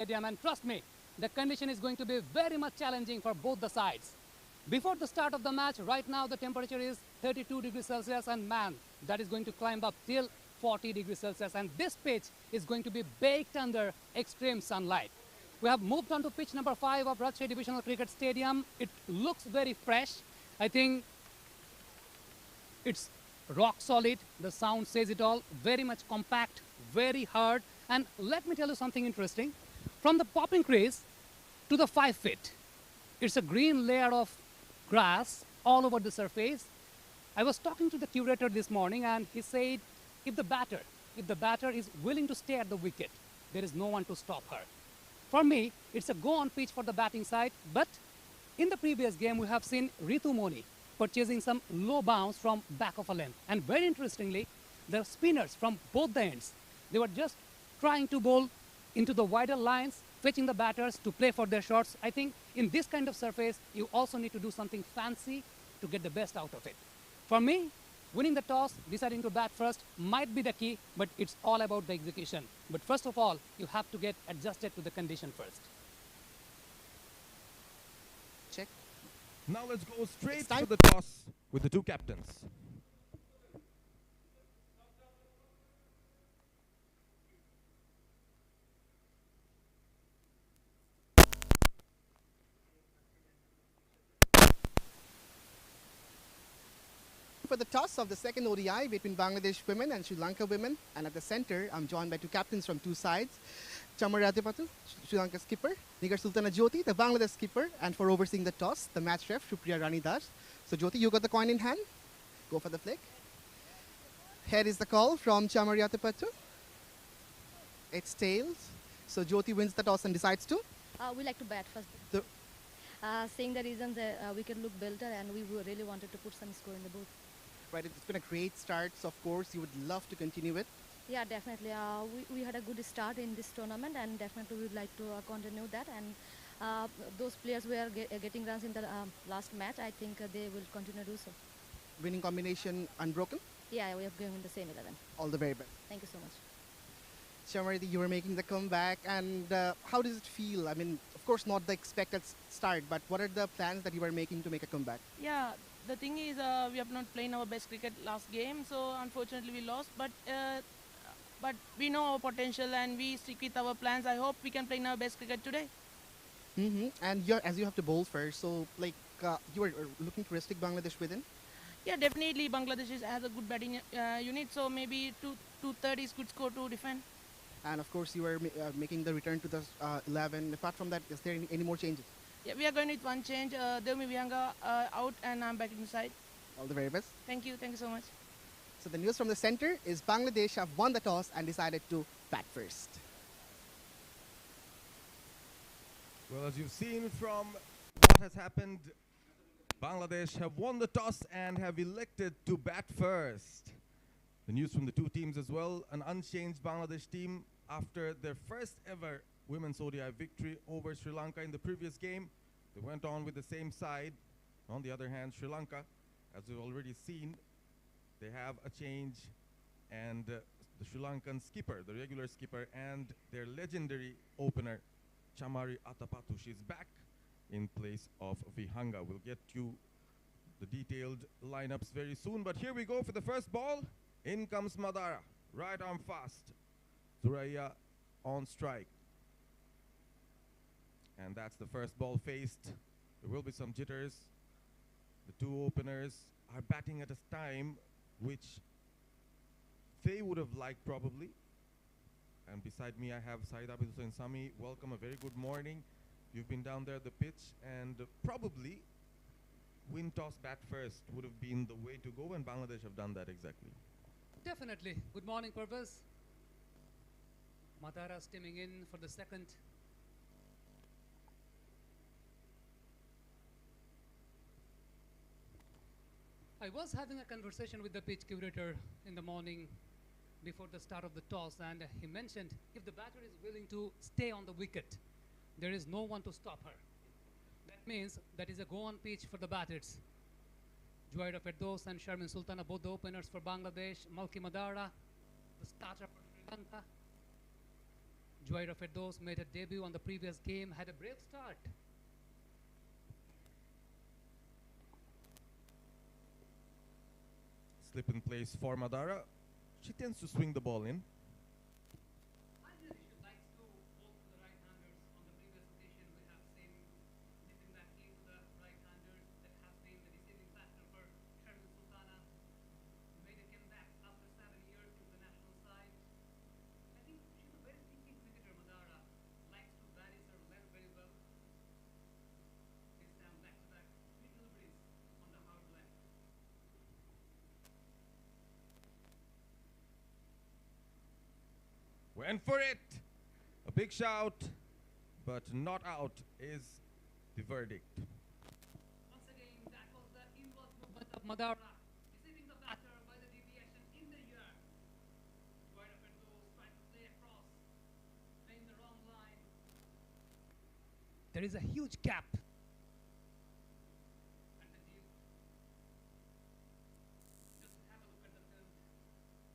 Stadium, and trust me, the condition is going to be very much challenging for both the sides. Before the start of the match, right now the temperature is 32 degrees Celsius, and man, that is going to climb up till 40 degrees Celsius, and this pitch is going to be baked under extreme sunlight. We have moved on to pitch number 5 of 𝗏𝗃 Divisional Cricket Stadium. It looks very fresh. I think it's rock solid. The sound says it all. Very much compact, very hard. And let me tell you something interesting. From the popping crease to the 5 feet, it's a green layer of grass all over the surface. I was talking to the curator this morning, and he said if the batter is willing to stay at the wicket, there is no one to stop her. For me, it's a go-on pitch for the batting side, but in the previous game, we have seen Ritu Moni purchasing some low bounce from back of a length. And very interestingly, the spinners from both the ends, they were just trying to bowl into the wider lines, fetching the batters to play for their shots. I think in this kind of surface, you also need to do something fancy to get the best out of it. For me, winning the toss, deciding to bat first might be the key, but it's all about the execution. But first of all, you have to get adjusted to the condition first. Check. Now let's go straight to the toss with the two captains. For the toss of the second ODI between Bangladesh women and Sri Lanka women, and at the center, I'm joined by two captains from two sides. 𝗃𝗵𝗃𝗃, Sri Lanka skipper, 𝗃𝗵𝗃𝗃 Jyoti, the Bangladesh skipper, and for overseeing the toss, the match ref, Supriya Rani Das. So Jyoti, you got the coin in hand. Go for the flick. Head is the call from 𝗃𝗵𝗃𝗃. It's tails. So Jyoti wins the toss and decides to? We like to bat first. Seeing the reason that we can look better, and we really wanted to put some score in the booth. Right, it's been a great start, so of course you would love to continue it. Yeah, definitely. We had a good start in this tournament, and definitely we would like to continue that. And those players who are getting runs in the last match, I think they will continue to do so. Winning combination unbroken? Yeah, we have given the same 11. All the very best. Thank you so much. 𝗃𝗵𝗃𝗃, you were making the comeback, and how does it feel? I mean, of course not the expected start, but what are the plans that you are making to make a comeback? Yeah, the thing is we have not played our best cricket last game, so unfortunately we lost, but we know our potential and we stick with our plans. I hope we can play our best cricket today. And as you have to bowl first, so like you are looking to restrict Bangladesh within? Yeah, definitely Bangladesh has a good batting unit, so maybe 230 is good score to defend. And of course you are making the return to the 11. Apart from that, is there any more changes? Yeah, we are going with one change. 𝗃𝗵𝗃𝗃 out, and I'm back inside. All the very best. Thank you so much. So the news from the center is Bangladesh have won the toss and decided to bat first. Well, as you've seen from what has happened, Bangladesh have won the toss and have elected to bat first. The news from the two teams as well, an unchanged Bangladesh team after their first ever women's ODI victory over Sri Lanka in the previous game. They went on with the same side. On the other hand, Sri Lanka, as we've already seen, they have a change, and the Sri Lankan skipper, the regular skipper, and their legendary opener, Chamari Atapattu, she's back in place of Vihanga. We'll get you the detailed lineups very soon, but here we go for the first ball. In comes Madara, right arm fast. Thuraiya on strike. And that's the first ball faced. There will be some jitters. The two openers are batting at a time which they would have liked probably. And beside me I have Saeed Abid Hussain Sami. Welcome, a very good morning. You've been down there at the pitch, and probably win toss bat first would have been the way to go, and Bangladesh have done that exactly. Definitely. Good morning, 𝗃𝗃𝗃. Madara steaming in for the second. I was having a conversation with the pitch curator in the morning before the start of the toss, and he mentioned if the batter is willing to stay on the wicket, there is no one to stop her. That means that is a go-on pitch for the batters. Juwaira Firdaus and Sharmin Sultana, both the openers for Bangladesh. Malki Madara, the starter for Sri Lanka. 𝗃𝗧𝗃𝗂𝗃 made her debut on the previous game, had a brave start. Slip in place for Madara. She tends to swing the ball in. Ideally, she likes to bowl to the right-handers. On the previous occasion, we have seen nipping back in to the right-handers. That has been the deceiving factor for 𝗃𝗵𝗂𝗃, who made a comeback after 7 years to the national side. I think she's a very thinking cricketer, Madara. Likes to vary her length very well. This time back-to-back 3 deliveries on the hard length. Went for it. A big shout, but not out is the verdict. Once again, that was the inward movement of Madara, deceiving the batter by the deviation in the air. 𝗃𝗧𝗃𝗂𝗃 trying to play across, playing the wrong line. There is a huge gap at the deep. Just have a look at the field.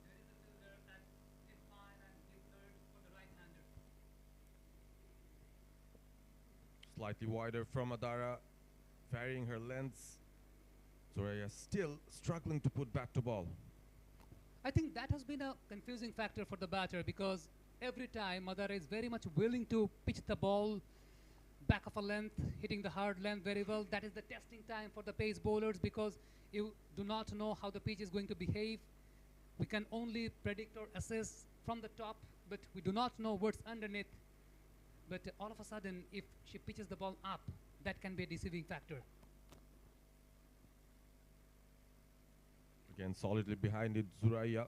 There is a fielder that did fine and did third for the right-hander. Slightly wider from Madara, varying her lengths. Zoraya still struggling to put bat to ball. I think that has been a confusing factor for the batter, because every time Madara is very much willing to pitch the ball back of a length, hitting the hard length very well. That is the testing time for the pace bowlers, because you do not know how the pitch is going to behave. We can only predict or assess from the top, but we do not know what's underneath. But all of a sudden, if she pitches the ball up, that can be a deceiving factor. Again, solidly behind it, Zoraya.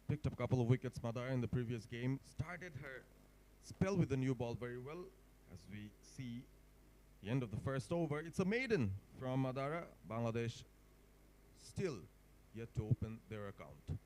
Picked up a couple of wickets, Madara, in the previous game. Started her spell with the new ball very well. As we see the end of the first over, it's a maiden from Madara. Bangladesh still yet to open their account.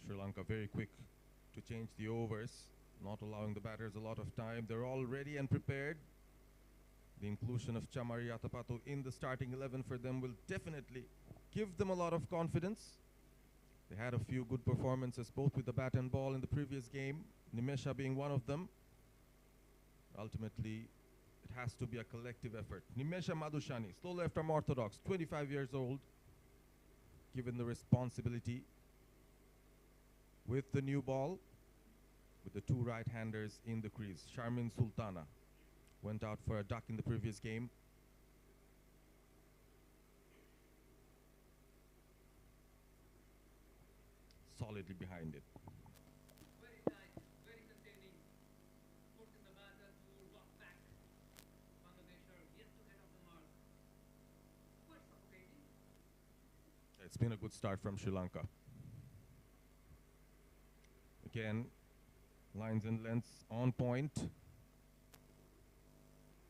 Sri Lanka very quick to change the overs, not allowing the batters a lot of time. They're all ready and prepared. The inclusion of Chamari Yatapatu in the starting 11 for them will definitely give them a lot of confidence. They had a few good performances both with the bat and ball in the previous game, Nimesha being one of them. Ultimately, it has to be a collective effort. Nimesha Madhushani, slow left arm orthodox, 25 years old, given the responsibility with the new ball, with the two right-handers in the crease. Sharmin Sultana went out for a duck in the previous game. Solidly behind it. Very tight, very containing, forcing the batter to rock back. Bangladesh are yet to get off the mark. Quite suffocating. It's been a good start from Sri Lanka. Again, lines and lengths on point.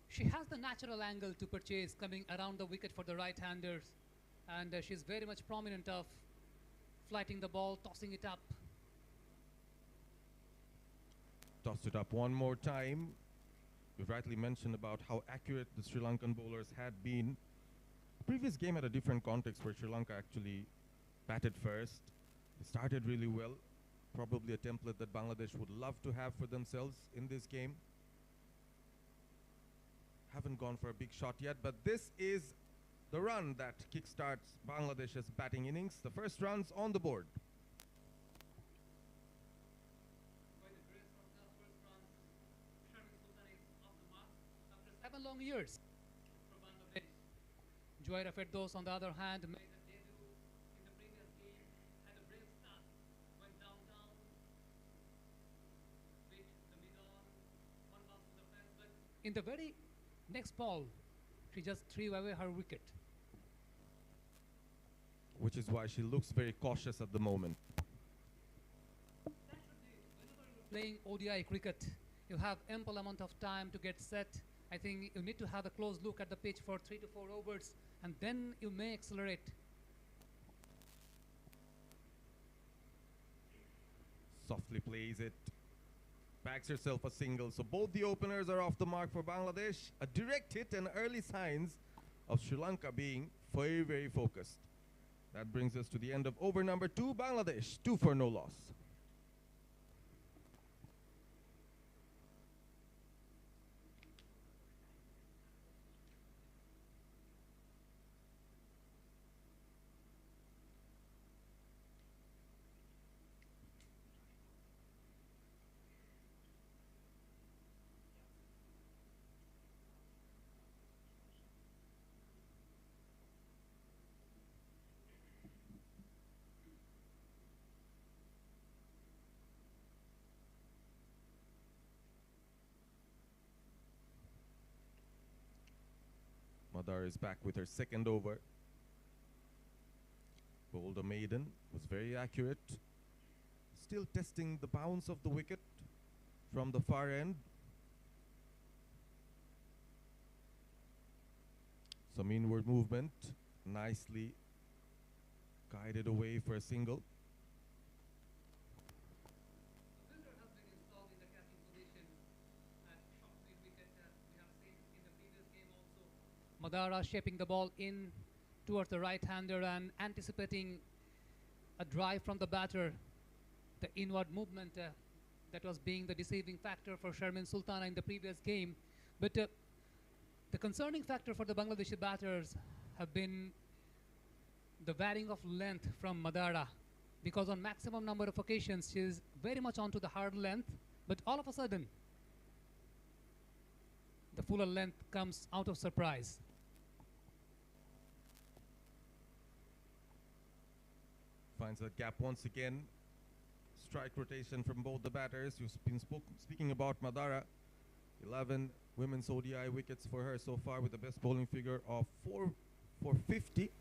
She has the natural angle to purchase coming around the wicket for the right-handers, and she's very much prominent of flighting the ball, tossing it up. Tossed it up one more time. We've rightly mentioned about how accurate the Sri Lankan bowlers had been. The previous game had a different context where Sri Lanka actually batted first. They started really well. Probably a template that Bangladesh would love to have for themselves in this game. Haven't gone for a big shot yet, but this is the run that kickstarts Bangladesh's batting innings. The first runs on the board. By the grace of the first runs, Sharmin Sultan is off the mark after 7 long years for Bangladesh. 𝗃𝗧𝗃𝗂𝗃, on the other hand, made a debut in the previous game, had a brave start, went down, beat the mid-on, one bounce to the fence, but in the very next ball, she just threw away her wicket. Which is why she looks very cautious at the moment. That should be, whenever you're playing ODI cricket, you have ample amount of time to get set. I think you need to have a close look at the pitch for 3 to 4 overs and then you may accelerate. Softly plays it. Bags herself a single. So both the openers are off the mark for Bangladesh. A direct hit and early signs of Sri Lanka being very, very focused. That brings us to the end of over number 2. Bangladesh 2 for no loss. Madar is back with her second over. Bowled a maiden, was very accurate. Still testing the bounce of the wicket from the far end. Some inward movement, nicely guided away for a single. Madara shaping the ball in towards the right-hander and anticipating a drive from the batter. The inward movement that was being the deceiving factor for Sharmin Sultana in the previous game. But the concerning factor for the Bangladeshi batters have been the varying of length from Madara, because on maximum number of occasions she is very much onto the hard length, but all of a sudden the fuller length comes out of surprise. Finds that gap once again. Strike rotation from both the batters. You've been speaking about Madara. 11 women's ODI wickets for her so far, with the best bowling figure of 450.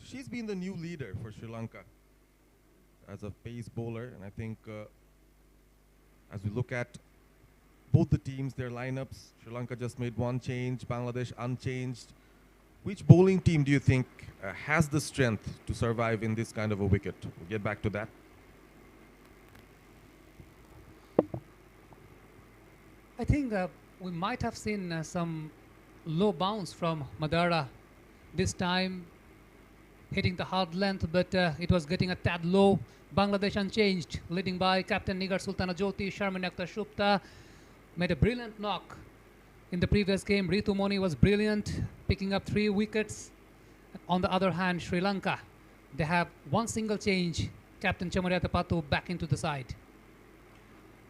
She's been the new leader for Sri Lanka as a pace bowler, and I think as we look at both the teams, their lineups, Sri Lanka just made one change, Bangladesh unchanged. Which bowling team do you think has the strength to survive in this kind of a wicket? We'll get back to that. I think we might have seen some low bounce from Madara this time, hitting the hard length, but it was getting a tad low. Bangladesh unchanged, leading by captain Nigar Sultana Jyoti. Sharmin Akhtar Shupta made a brilliant knock in the previous game. Ritu Moni was brilliant, picking up 3 wickets. On the other hand, Sri Lanka, they have one single change. Captain Chamariyata Patu back into the side.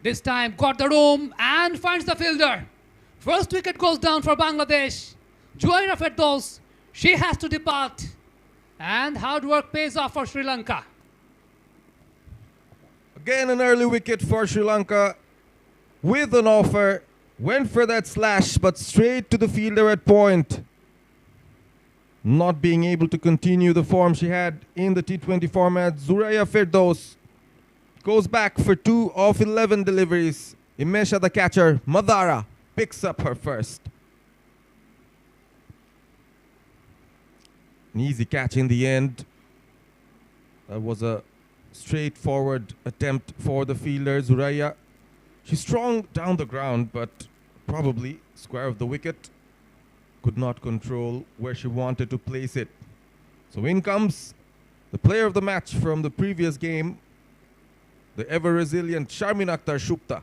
This time got the room and finds the fielder. First wicket goes down for Bangladesh. Juwaira Firdaus, she has to depart. And hard work pays off for Sri Lanka. Again, an early wicket for Sri Lanka with an offer. Went for that slash, but straight to the fielder at point. Not being able to continue the form she had in the T20 format, Juwaira Firdaus goes back for 2 of 11 deliveries. Imesha, the catcher, Madara, picks up her first. An easy catch in the end. That was a straightforward attempt for the fielder, Juwaira. She's strong down the ground, but probably square of the wicket. Could not control where she wanted to place it. So in comes the player of the match from the previous game, the ever-resilient Sharmin Akhtar Shupta,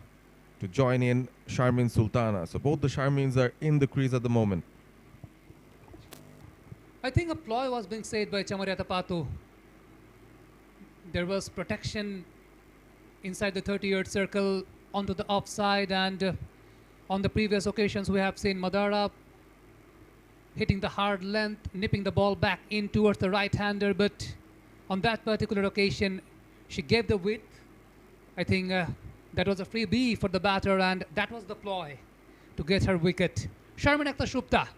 to join in Sharmin Sultana. So both the Sharmins are in the crease at the moment. I think a ploy was being said by Chamariyata Patu. There was protection inside the 30-yard circle onto the offside, and on the previous occasions we have seen Madara hitting the hard length, nipping the ball back in towards the right-hander, but on that particular occasion she gave the width. I think that was a freebie for the batter, and that was the ploy to get her wicket. Sharmin Akhtar Shupta,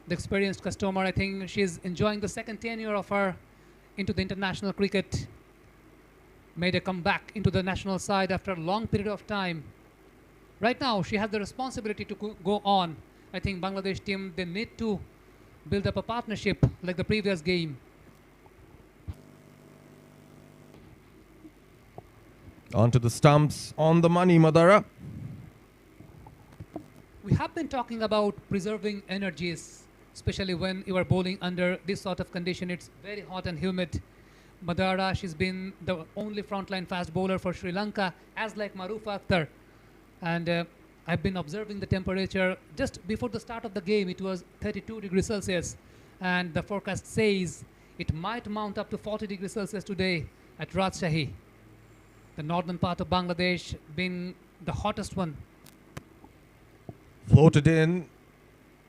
the experienced customer, I think she's enjoying the second tenure of her into the international cricket. Made a comeback into the national side after a long period of time. Right now, she has the responsibility to go on. I think Bangladesh team, they need to build up a partnership like the previous game. Onto the stumps, on the money, Madara. We have been talking about preserving energies, especially when you are bowling under this sort of condition. It's very hot and humid. Madara, she's been the only frontline fast bowler for Sri Lanka, as like Marufa Akhtar. And I've been observing the temperature. Just before the start of the game, it was 32 degrees Celsius. And the forecast says it might mount up to 40 degrees Celsius today at Rajshahi. The northern part of Bangladesh being the hottest one. Floated in.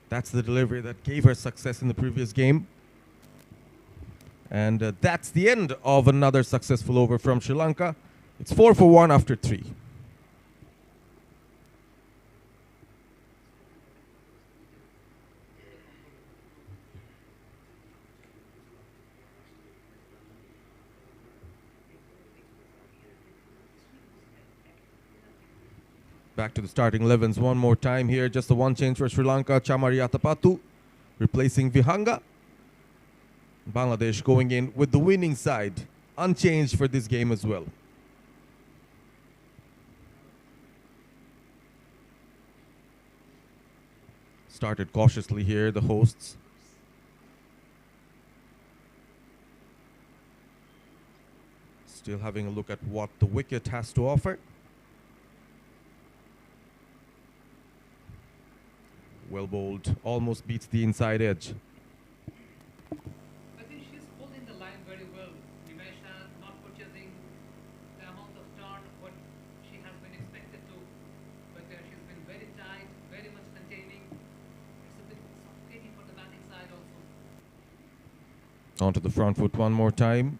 That's the delivery that gave her success in the previous game. And that's the end of another successful over from Sri Lanka. It's 4 for 1 after 3. Back to the starting 11s one more time here. Just the one change for Sri Lanka. Chamariatapattu replacing Vihanga. Bangladesh going in with the winning side. Unchanged for this game as well. Started cautiously here, the hosts. Still having a look at what the wicket has to offer. Well bowled, almost beats the inside edge. I think she's holding the line very well. 𝗵𝗡𝗃 not purchasing the amount of turn what she has been expected to. But she's been very tight, very much containing. It's a bit suffocating for the batting side also. Onto the front foot one more time.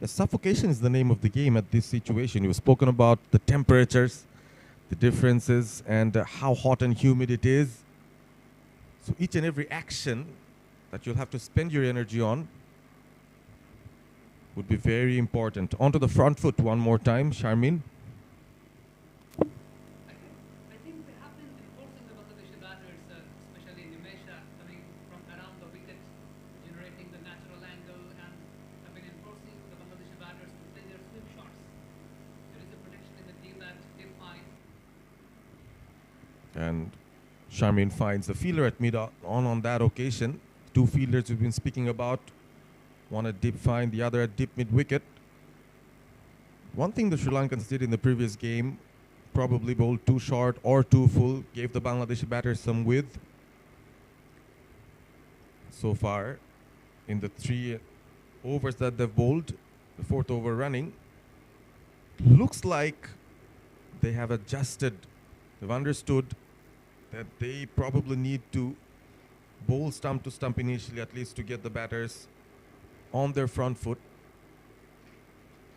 Yeah, suffocation is the name of the game at this situation. You've spoken about the temperatures, the differences, and how hot and humid it is. So each and every action that you'll have to spend your energy on would be very important. Onto the front foot one more time, Sharmin. I think they have been enforcing the Bangladeshi batters, especially 𝗵𝗡𝗃 coming from around the wicket, generating the natural angle, and have been enforcing the Bangladeshi batters to play their swing shots. There is a protection in the deal that they find. And Sharmin finds the fielder at mid on that occasion. Two fielders we've been speaking about. One at deep fine, the other at deep mid wicket. One thing the Sri Lankans did in the previous game, probably bowled too short or too full, gave the Bangladeshi batters some width. So far, in the 3 overs that they've bowled, the 4th over running, looks like they have adjusted. They've understood that they probably need to bowl stump to stump initially, at least to get the batters on their front foot.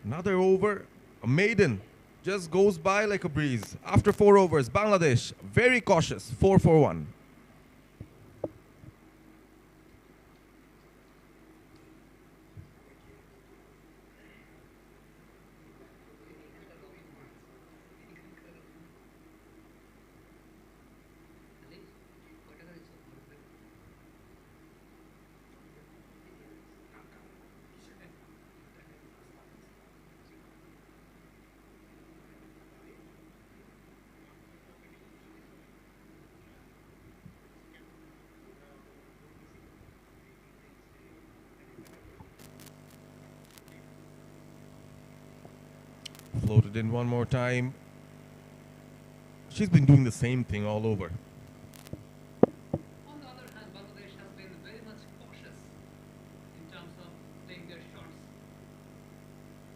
Another over, a maiden, just goes by like a breeze. After 4 overs, Bangladesh very cautious, 4 for 1. Floated in one more time. She's been doing the same thing all over. On the other hand, Bangladesh has been very much cautious in terms of playing their shots.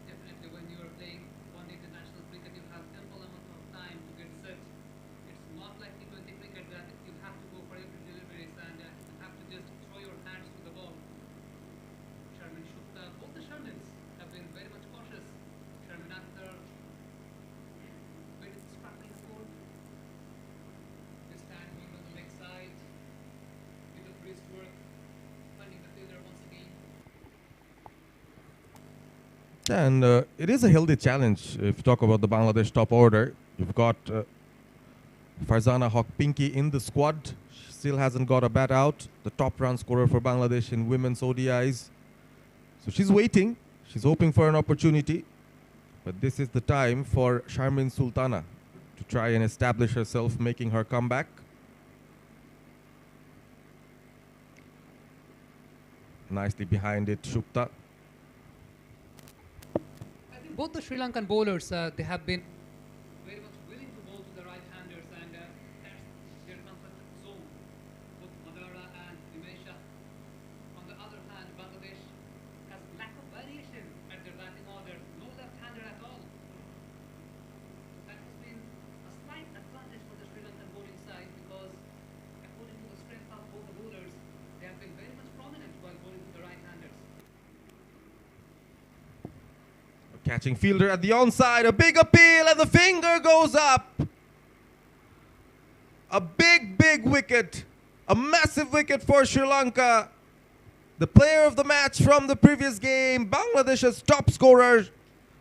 Definitely when you are playing one international cricket, you have ample amount of time to get set. It's not like T20 cricket that you have to go for every deliveries and you have to just throw your hands to the ball. Sharmin Shukla, both the Sharmins have been very much cautious. Sharmin Akhtar, very struggling score. This time going on the leg side. Little wrist work, finding the fielder once again. And it is a healthy challenge if you talk about the Bangladesh top order. You've got Farzana Haq-Pinky in the squad. She still hasn't got a bat out. The top run scorer for Bangladesh in women's ODIs. So she's waiting. She's hoping for an opportunity. But this is the time for Sharmin Sultana to try and establish herself, making her comeback. Nicely behind it, 𝗃𝗃𝗃. I think both the Sri Lankan bowlers, they have been very much willing to bowl to the right-handers, and that's their comfort zone, both Madara and 𝗵𝗺𝗃. On the other hand, Bangladesh has lack of variation at their batting order, no left-hander at all. So that has been a slight advantage for the Sri Lankan bowling side, because according to the strength of both the bowlers, they have been very much prominent while bowling to the right-handers. Catching fielder at the onside, a big appeal, and the finger goes up. A big, big wicket. A massive wicket for Sri Lanka. The player of the match from the previous game, Bangladesh's top scorer,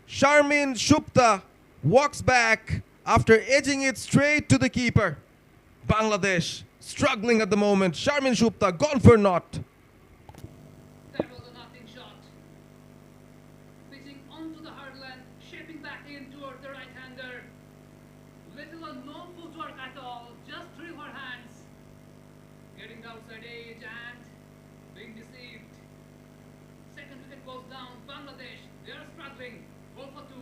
Sharmin 𝗃𝗃𝗃, walks back after edging it straight to the keeper. Bangladesh struggling at the moment. Sharmin 𝗃𝗃𝗃 gone for naught. That was a nothing shot. Pitching onto the hurdle and shaping back in toward the right-hander. Little or no footwork at all, just through her hands. Getting the outside edge and being deceived. Second wicket goes down. Bangladesh, they are struggling. Ball for 2.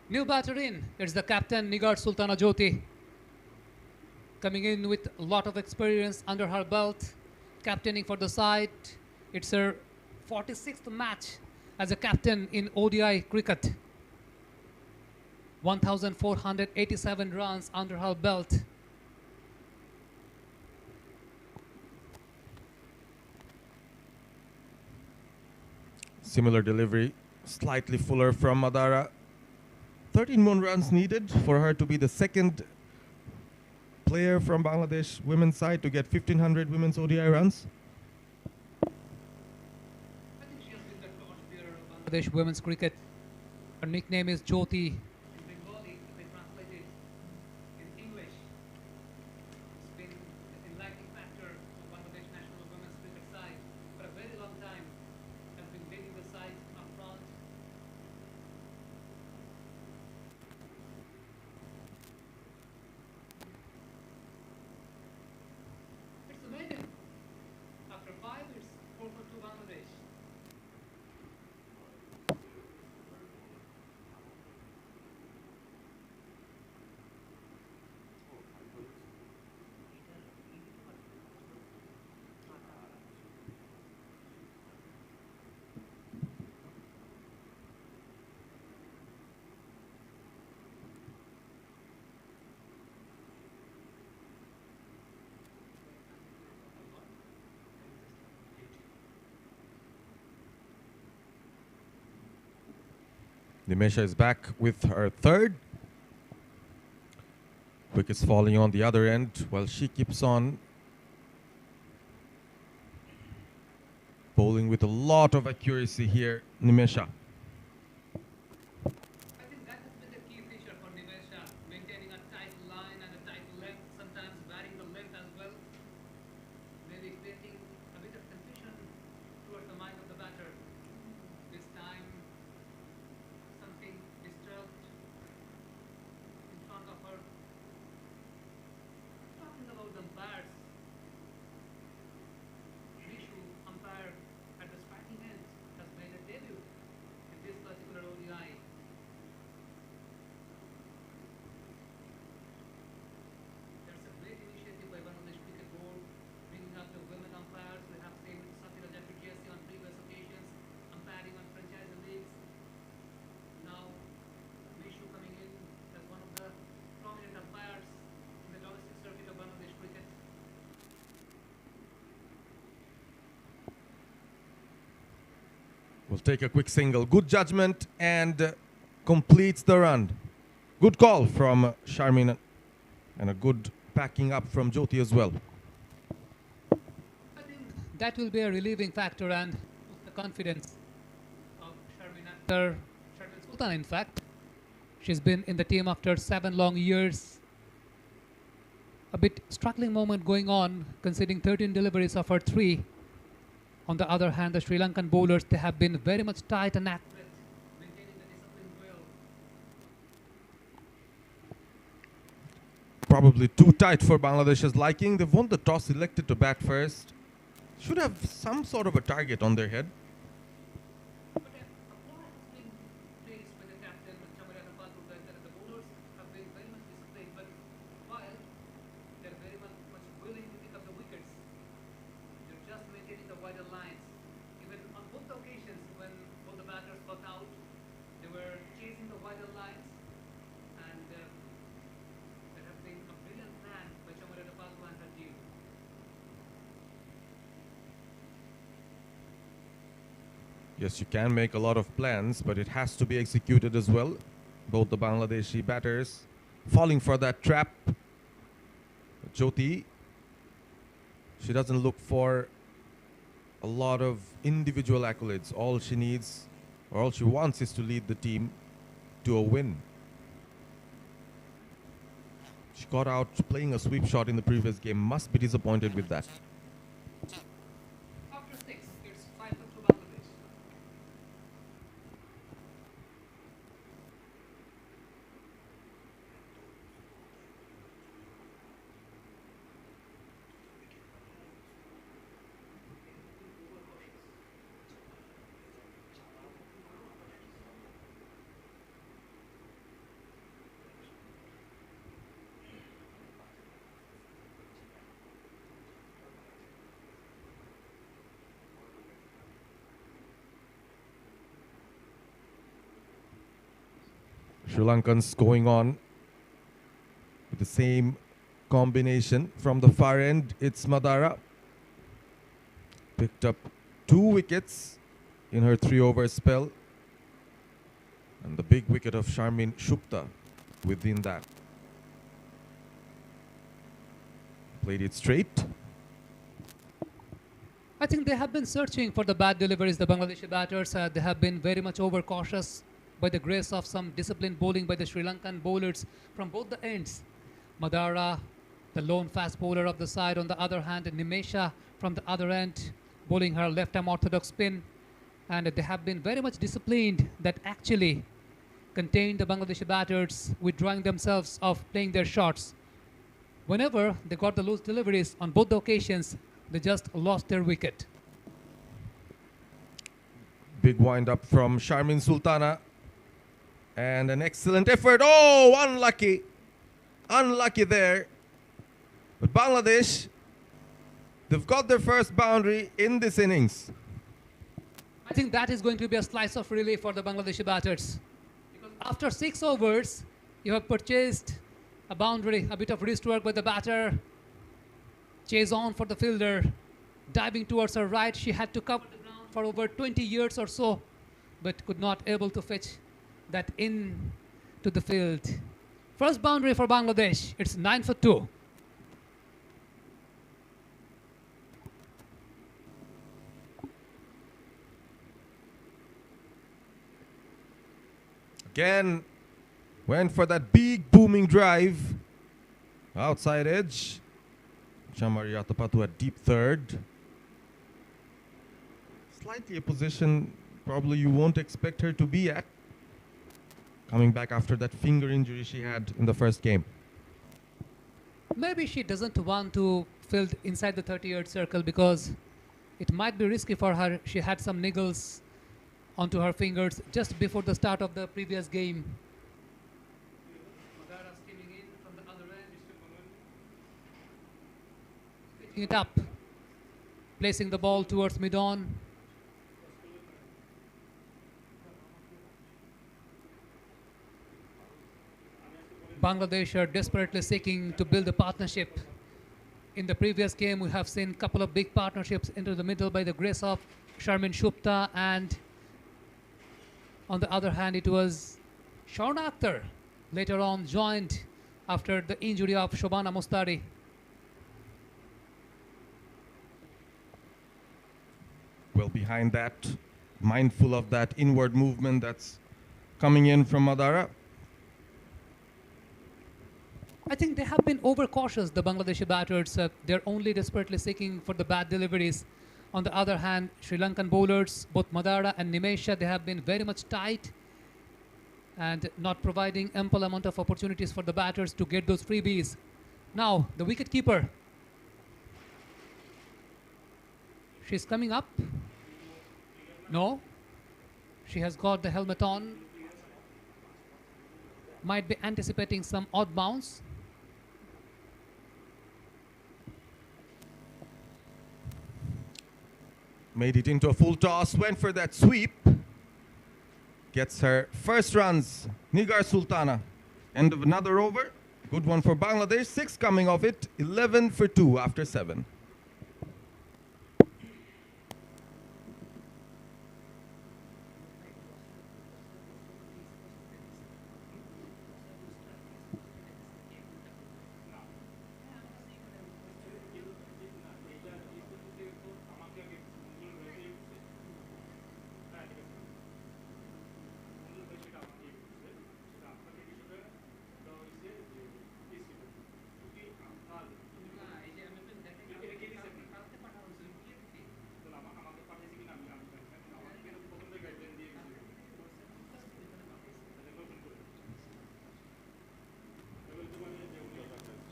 New batter in. It's the captain Nigar Sultana Jyoti, coming in with a lot of experience under her belt, captaining for the side. It's her 46th match as a captain in ODI cricket. 1,487 runs under her belt. Similar delivery, slightly fuller from Madara. 13 more runs needed for her to be the second player from Bangladesh women's side to get 1,500 women's ODI runs. I think she has been the torchbearer of Bangladesh women's cricket. Her nickname is Jyoti. In Bengali, if they translate it in English, it's been an enlightening factor of Bangladesh national women's cricket side for a very long time. Has been leading the side up front. It's a maiden. After 5, it's 4 for 2 Bangladesh. 𝗵𝗺𝗃 is back with her third. Wickets falling on the other end while she keeps on bowling with a lot of accuracy here, 𝗵𝗺𝗃. I think that has been the key feature for 𝗵𝗺𝗃, maintaining a tight line and a tight length, sometimes varying the length as well. Maybe creating a bit of confusion towards the mind of the batter. This time, something disturbed in front of her. Talking about the umpires, Rishu, umpire at the striking end, has made a debut. will take a quick single. Good judgment and completes the run. Good call from Charmin and a good backing up from Jyoti as well. I think that will be a relieving factor and the confidence of Charmin after Charmin Sultana, in fact. She's been in the team after 7 long years. A bit struggling moment going on, conceding 13 deliveries of her 3. On the other hand, the Sri Lankan bowlers, they have been very much tight and accurate, maintaining the discipline well. Probably too tight for Bangladesh's liking. They've won the toss, elected to bat first. Should have some sort of a target on their head. But a ball has been placed by the captain, 𝗃𝗵𝗃𝗂𝗃, that the bowlers have been very much disciplined, but while they're very much willing to pick up the wickets, they're just maintaining the wider lines. Even on both occasions when both the batters got out, they were chasing the wider lines, and there have been a brilliant plan by 𝗃𝗵𝗃𝗂𝗃 and her team. Yes, you can make a lot of plans, but it has to be executed as well. Both the Bangladeshi batters falling for that trap. Jyoti, she doesn't look for a lot of individual accolades. All she needs, or all she wants, is to lead the team to a win. She got out playing a sweep shot in the previous game. Must be disappointed with that. After 6, it's 5 for 2 Bangladesh. Sri Lankans going on with the same combination. From the far end, it's Madara. Picked up 2 wickets in her 3-over spell. And the big wicket of Charmin Shupta within that. Played it straight. I think they have been searching for the bad deliveries, the Bangladeshi batters. They have been very much overcautious by the grace of some disciplined bowling by the Sri Lankan bowlers from both the ends. Madara, the lone fast bowler of the side. On the other hand, Nimesha from the other end, bowling her left-arm orthodox spin. And they have been very much disciplined that actually contained the Bangladeshi batters, withdrawing themselves of playing their shots. Whenever they got the loose deliveries on both the occasions, they just lost their wicket. Big wind up from Charmin Sultana. And an excellent effort. Oh, unlucky. Unlucky there. But Bangladesh, they've got their first boundary in this innings. I think that is going to be a slice of relief for the Bangladeshi batters. Because after 6 overs, you have purchased a boundary, a bit of wrist work by the batter. Chase on for the fielder. Diving towards her right, she had to cover the ground for over 20 years or so, but could not able to fetch that in to the field. First boundary for Bangladesh. It's 9 for 2. Again, went for that big booming drive. Outside edge. 𝗃𝗵𝗃𝗂𝗃 at deep third. Slightly a position probably you won't expect her to be at. Coming back after that finger injury she had in the first game. Maybe she doesn't want to field inside the 30-yard circle because it might be risky for her. She had some niggles onto her fingers just before the start of the previous game. Madara skimming in from the other end. Picking it up. Placing the ball towards mid-on. Bangladesh are desperately seeking to build a partnership. In the previous game, we have seen a couple of big partnerships into the middle by the grace of Charmin Shupta and On the other hand, it was Sharna Akhtar later on joined after the injury of Shobana Mustari. Well behind that, mindful of that inward movement that's coming in from Madara. I think they have been overcautious, the Bangladeshi batters. They're only desperately seeking for the bad deliveries. On the other hand, Sri Lankan bowlers, both Madara and 𝗎𝗎𝐶, they have been very much tight and not providing ample amount of opportunities for the batters to get those freebies. Now, the wicketkeeper. She's coming up. No. She has got the helmet on. Might be anticipating some odd bounce. Made it into a full toss, went for that sweep. Gets her first runs, Nigar Sultana. End of another over. Good one for Bangladesh. 6 coming off it, 11 for 2 after 7.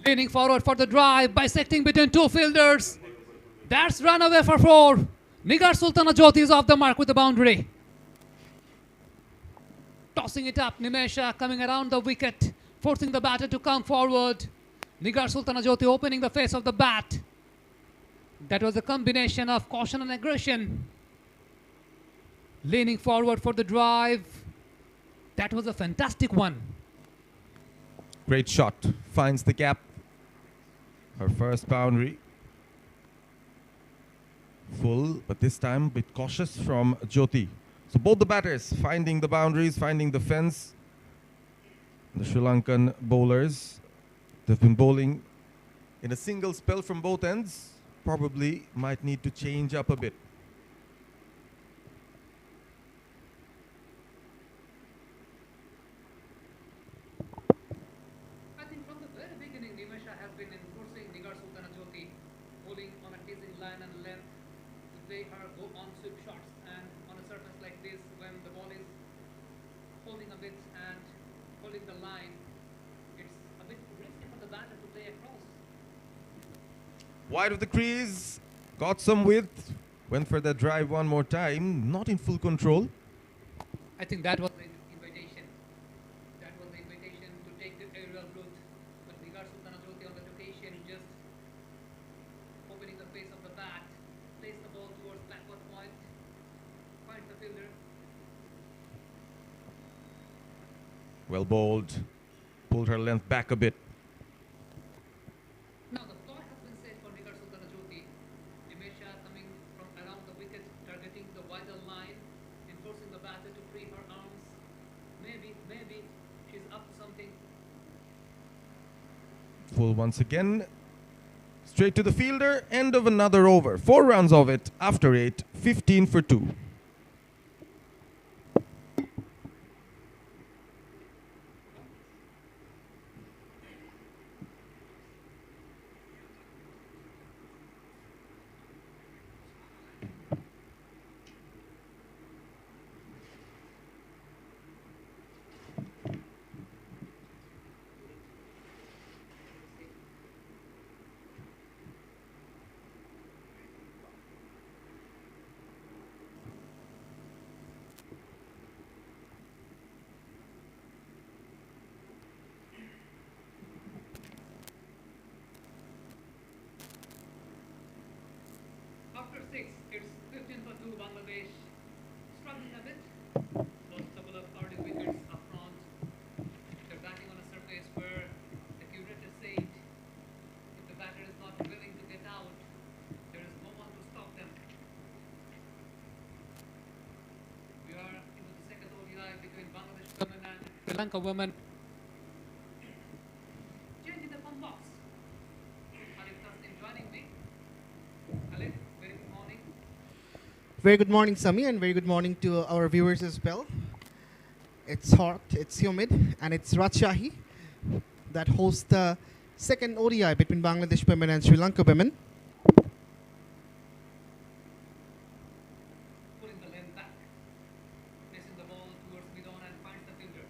Leaning forward for the drive, bisecting between two fielders. That's run away for 4. Nigar Sultana Jyoti is off the mark with the boundary. Tossing it up, 𝗎𝗎𝐶 coming around the wicket, forcing the batter to come forward. Nigar Sultana Jyoti opening the face of the bat. That was a combination of caution and aggression. Leaning forward for the drive. That was a fantastic one. Great shot, finds the gap. Her first boundary. Full, but this time a bit cautious from Jyoti. So both the batters finding the boundaries, finding the fence. The Sri Lankan bowlers, they've been bowling in a single spell from both ends. Probably might need to change up a bit. I think from the very beginning, 𝗎𝗎𝐶 has been enforcing Nigar Sultana Jyoti, bowling on a teasing line and length to play her go on sweep shots, and on a surface like this, when the ball is holding a bit and holding the line, it's a bit risky for the batter to play across. Wide of the crease, got some width, went for that drive one more time, not in full control. I think that was the invitation. That was the invitation to take the aerial route. But Nigar Sultana Jyoti on that occasion just opening the face of the bat, place the ball towards backward point, find the fielder. Well bowled, pulled her length back a bit. Now the fly has been set for Nigar Sultana Jyoti. 𝗎𝗎𝐶 coming from around the wicket, targeting the wider line, enforcing the batter to free her arms. Maybe she's up to something. Full once again. Straight to the fielder, end of another over. 4 runs of it after 8, 15 for 2. After 6, it's 15 for 2 Bangladesh. Struggling a bit. Lost a couple of early wickets up front. They're batting on a surface where the curator said if the batter is not willing to get out, there is no one to stop them. We are into the second ODI Sri Lanka women. Change in the fun box. Khalid Tasnim joining me. Khalid, very good morning. Very good morning, Sami, and very good morning to our viewers as well. It's hot, it's humid, and it's Rajshahi that hosts the second ODI between Bangladesh women and Sri Lanka women. Pulling the length back. Placing the ball towards mid-on and finds the fielder.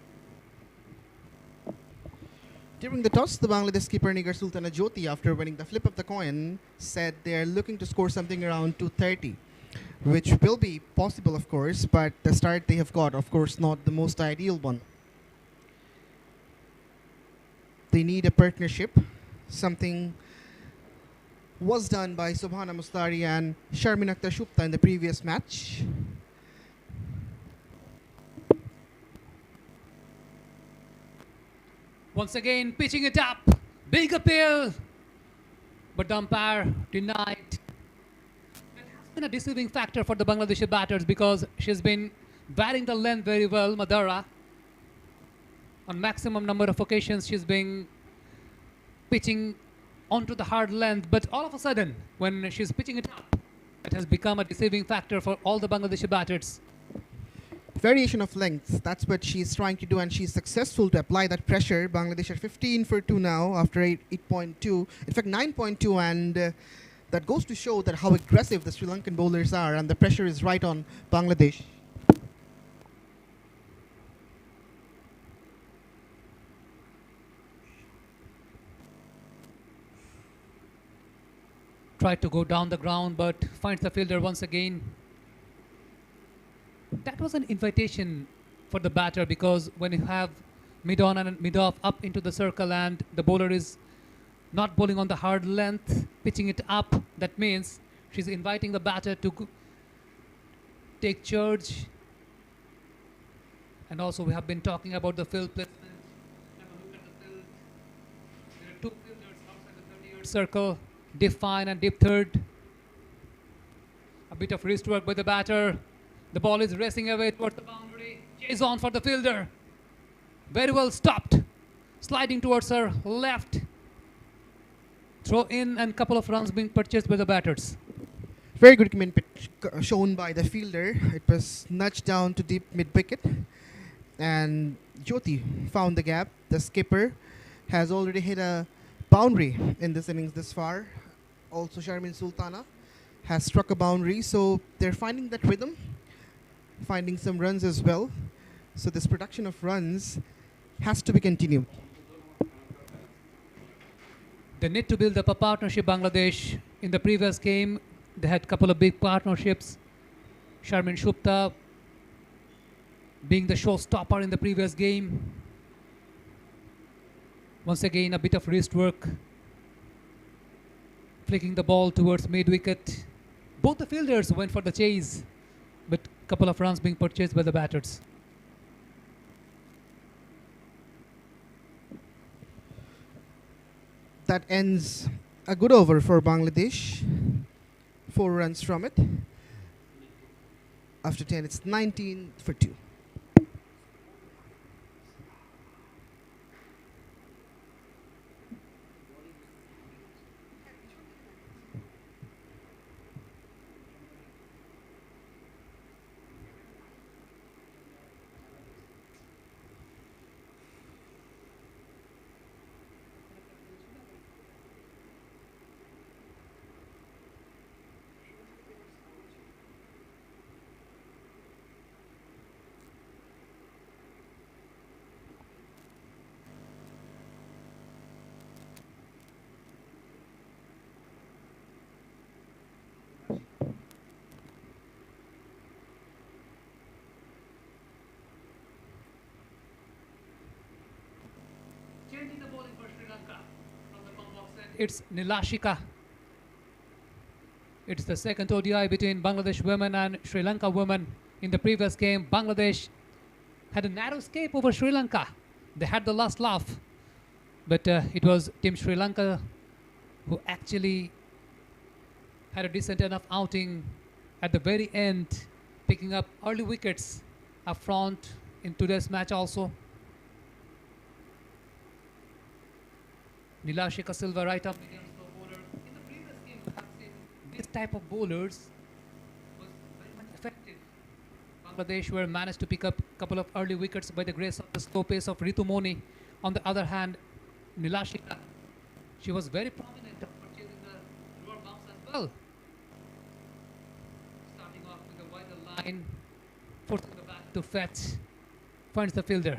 During the toss, the Bangladesh skipper 𝗜𝗺𝗽𝗂𝗃, after winning the flip of the coin, said they're looking to score something around 230. Which will be possible, of course, but the start they have got, of course, not the most ideal one. They need a partnership. Something was done by Subhana Mustari and Sharmin Akhtar Shupta in the previous match. Once again, pitching it up. Big appeal. But the umpire denied. Been a deceiving factor for the Bangladeshi batters because she's been batting the length very well, Madara. On maximum number of occasions, she's been pitching onto the hard length, but all of a sudden, when she's pitching it up, it has become a deceiving factor for all the Bangladeshi batters. Variation of length, that's what she's trying to do, and she's successful to apply that pressure. Bangladesh are 15 for 2 now after 8.2, in fact 9.2, and that goes to show that how aggressive the Sri Lankan bowlers are, and the pressure is right on Bangladesh. Tried to go down the ground, but finds the fielder once again. That was an invitation for the batter, because when you have mid-on and mid-off up into the circle and the bowler is not bowling on the hard length, pitching it up, that means she's inviting the batter to take charge. And also we have been talking about the field placement. Have a look at the field. There are 2 fielders outside the 30-yard circle, deep fine and deep third. A bit of wrist work by the batter. The ball is racing away towards the boundary. Chase on for the fielder. Very well stopped. Sliding towards her left. Throw in and couple of runs being purchased by the batters. Very good command pitch shown by the fielder. It was nudged down to deep mid-wicket, and Jyoti found the gap. The skipper has already hit a boundary in this innings this far. Also, Sharmin Sultana has struck a boundary, so they're finding that rhythm, finding some runs as well. So this production of runs has to be continued. They need to build up a partnership, Bangladesh. In the previous game, they had a couple of big partnerships. Sharmin Shupta being the showstopper in the previous game. Once again, a bit of wrist work. Flicking the ball towards mid-wicket. Both the fielders went for the chase, but a couple of runs being purchased by the batters. That ends a good over for Bangladesh. 4 runs from it. After 10, it's 19 for 2. Changing the bowling for Sri Lanka. From the pump box end, it's 𝗜𝗚𝗍𝗃. It's the second ODI between Bangladesh women and Sri Lanka women. In the previous game, Bangladesh had a narrow escape over Sri Lanka. They had the last laugh, but it was Team Sri Lanka who actually had a decent enough outing at the very end, picking up early wickets up front in today's match also. 𝗬𝗚cije 𝗂𝗫 right up medium slow bowler. In the previous game, we have seen this type of bowlers was very much effective. Bangladesh were managed to pick up a couple of early wickets by the grace of the slow pace of Ritu Moni. On the other hand, 𝗬𝗚cije, she was very prominent of purchasing the lower bounce as well. Starting off with a wider line, forcing the bat to fetch, finds the fielder.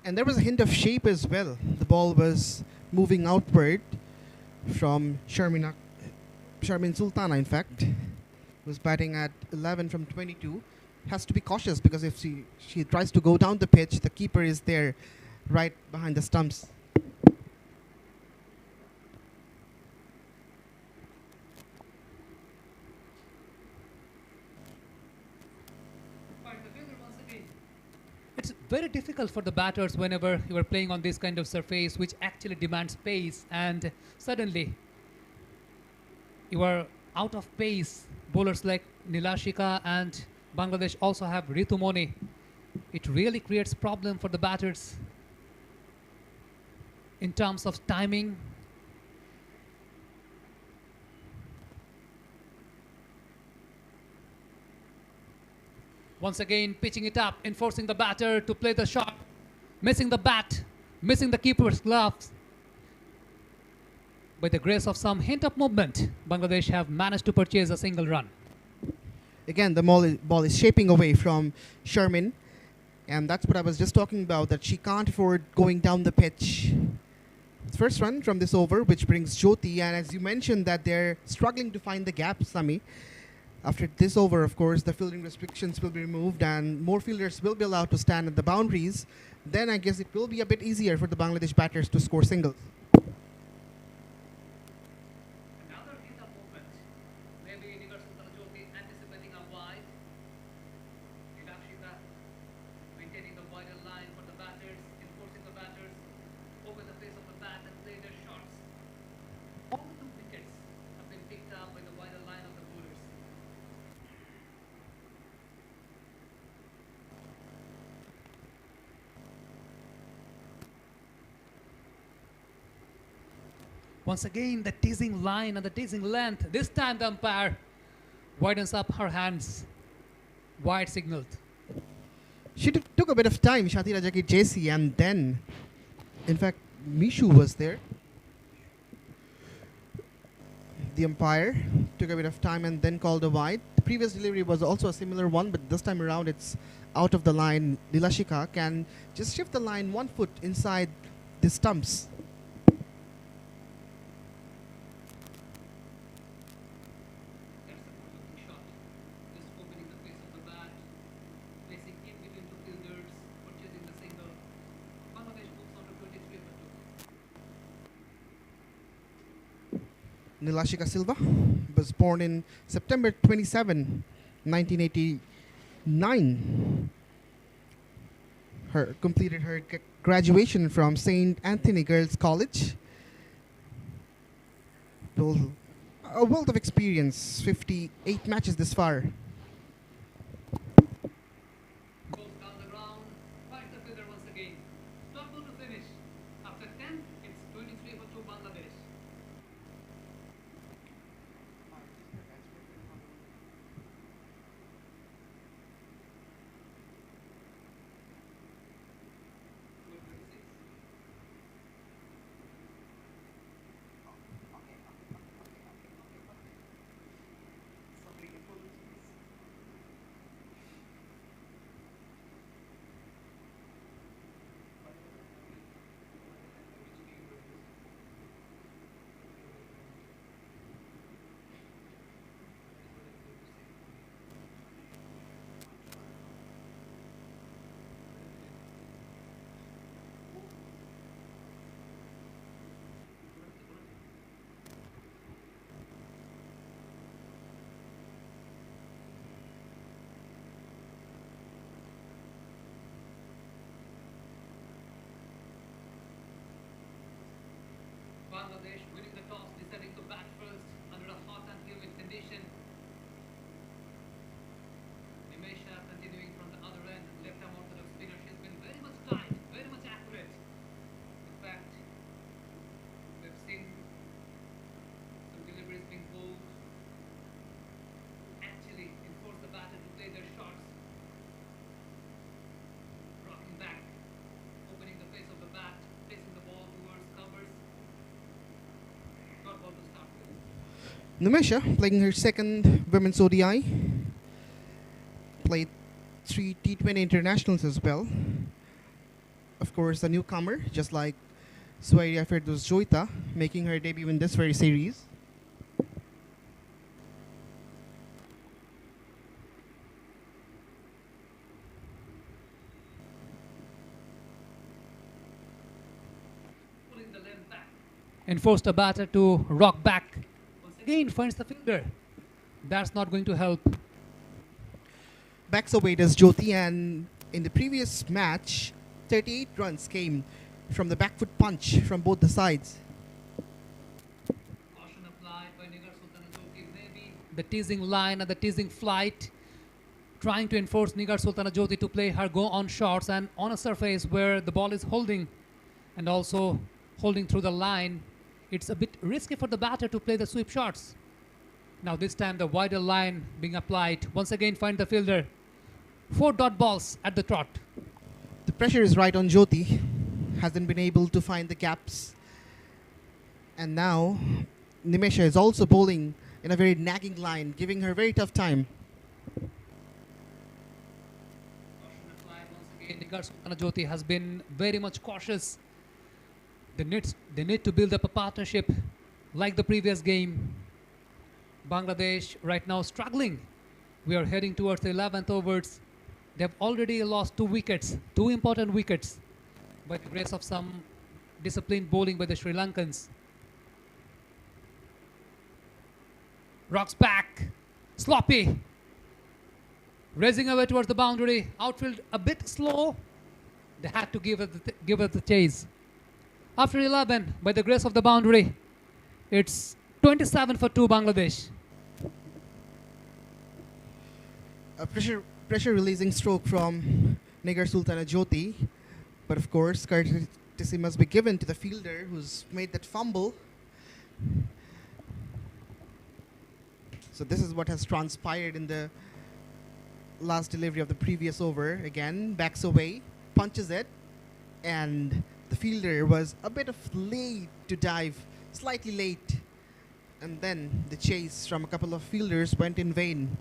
And there was a hint of shape as well. The ball was moving outward from Sharmin Sultana, in fact. Was batting at 11 from 22. Has to be cautious because if she tries to go down the pitch, the keeper is there right behind the stumps. It's very difficult for the batters whenever you are playing on this kind of surface which actually demands pace, and suddenly you are out of pace. Bowlers like 𝗬𝗚cije and Bangladesh also have Ritu Moni. It really creates problem for the batters in terms of timing. Once again, pitching it up, enforcing the batter to play the shot, missing the bat, missing the keeper's gloves. By the grace of some hint of movement, Bangladesh have managed to purchase a single run. Again, the ball is shaping away from Sharmin, and that's what I was just talking about, that she can't afford going down the pitch. First run from this over, which brings Jyoti, and as you mentioned that they're struggling to find the gap, Sami. After this over, of course, the fielding restrictions will be removed and more fielders will be allowed to stand at the boundaries. Then I guess it will be a bit easier for the Bangladesh batters to score singles. Another hint of movement. Maybe 𝗬𝗚cije anticipating a wide. 𝗬𝗚cije maintaining the wider line for the batters, enforcing the batters, open the face of the bat and play their shots. All the 2 wickets have been picked up by the wider line of the bowlers. Once again, the teasing line and the teasing length. This time the umpire widens up her hands. Wide signaled. She took a bit of time, 𝗂𝗫𝗃𝗃, and then, in fact, Mishu was there. The umpire took a bit of time and then called a wide. The previous delivery was also a similar one, but this time around it's out of the line. 𝗬𝗚cije can just shift the line 1 foot inside the stumps. 𝗬𝗚cije 𝗂𝗫 was born in September 27, 1989. Completed her graduation from St. Anthony Girls College. A wealth of experience, 58 matches this far. Goes down the ground, finds the fielder once again. Top ball to finish. After 10, it's 23 for 2 Bangladesh. Bangladesh winning the toss, deciding to bat first under a hot and humid condition. 𝗬𝗚cije continuing from the other end, left-arm orthodox spinner. She's been very much tight, very much accurate. In fact, 𝗬𝗵𝐴 playing her second women's ODI. Played 3 T20 internationals as well. Of course, a newcomer, just like 𝗬𝗏𝗂𝗏𝗂𝗀, making her debut in this very series. And forced the batter to rock back. Once again finds the fielder. That's not going to help. Backs away does 𝗬𝗎𝗃, and in the previous match, 38 runs came from the back foot punch from both the sides. Caution applied by 𝗃𝗃𝗃𝗃𝗃. Maybe the teasing line and the teasing flight, trying to enforce 𝗃𝗃𝗃𝗃𝗃 to play her go-on shots and on a surface where the ball is holding and also holding through the line. It's a bit risky for the batter to play the sweep shots. Now this time the wider line being applied. Once again find the fielder. 4 dot balls at the trot. The pressure is right on 𝗬𝗎𝗃. Hasn't been able to find the gaps. And now 𝗬𝗵𝐴 is also bowling in a very nagging line, giving her very tough time. Caution applied once again. 𝗃𝗃𝗃𝗃 has been very much cautious. They need to build up a partnership like the previous game. Bangladesh right now struggling. We are heading towards the 11th overs. They have already lost 2 wickets, 2 important wickets, by the grace of some disciplined bowling by the Sri Lankans. Rocks back, sloppy, racing away towards the boundary. Outfield a bit slow. They had to give it the chase. After 11, by the grace of the boundary, it's 27 for 2 Bangladesh. A pressure releasing stroke from 𝗃𝗃𝗃𝗃𝗃, but of course courtesy must be given to the fielder who's made that fumble. So this is what has transpired in the last delivery of the previous over. Again, backs away, punches it, and the fielder was a bit of late to dive, slightly late, and then the chase from a couple of fielders went in vain.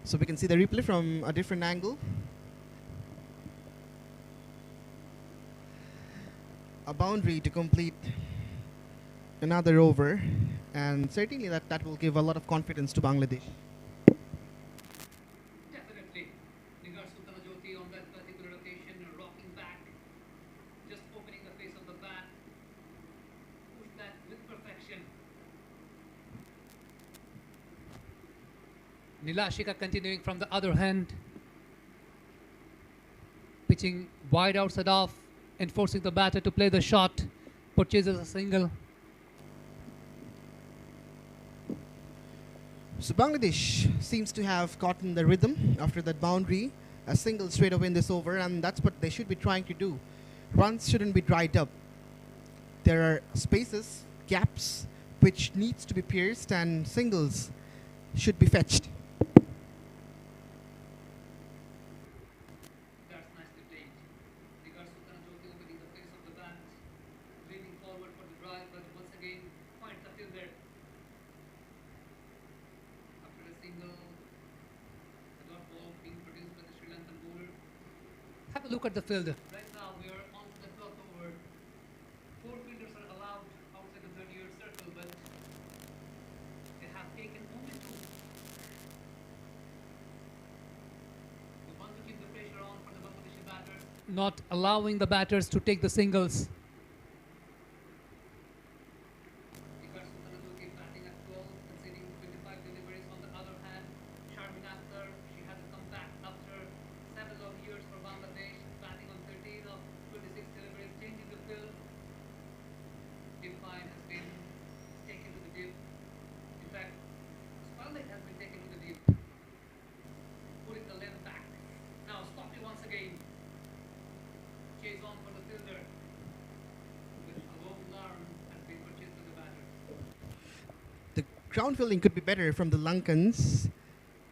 So we can see the replay from a different angle. A boundary to complete another over, and certainly that will give a lot of confidence to Bangladesh. Definitely. 𝗃𝗃𝗃𝗃𝗃 on that particular occasion, rocking back, just opening the face of the bat, push that with perfection. 𝗃𝗃𝗃𝗃 continuing from the other hand, pitching wide outside off and forcing the batter to play the shot, purchases a single. So Bangladesh seems to have gotten the rhythm after that boundary, a single straight away in this over, and that's what they should be trying to do. Runs shouldn't be dried up. There are spaces, gaps, which needs to be pierced, and singles should be fetched. That's nicely played. 𝗃𝗃𝗃𝗃𝗃 opening the face of the bat, leaning forward for the drive, but once again finds the fielder. After a single, the dot ball being produced by the Sri Lankan bowler. Have a look at the fielder. Right now we are on to the 12th over. 4 fielders are allowed outside the 30-yard circle, but they have taken only 2. They want to keep the pressure on for the Bangladeshi batters, not allowing the batters to take the singles. 𝗃𝗃𝗃𝗃𝗃 batting at 12, conceding 25 deliveries. On the other hand, Sharmin Akhtar, she has come back after 7 long years for Bangladesh, batting on 13 of 26 deliveries, changing the field. Line has been taken to the deep. In fact, Spalding has been taken to the deep. Putting the length back. Now Stoppy once again. Chase on for the fielder. With a low arm has been purchased to the batter. The ground fielding could be better from the Lankans.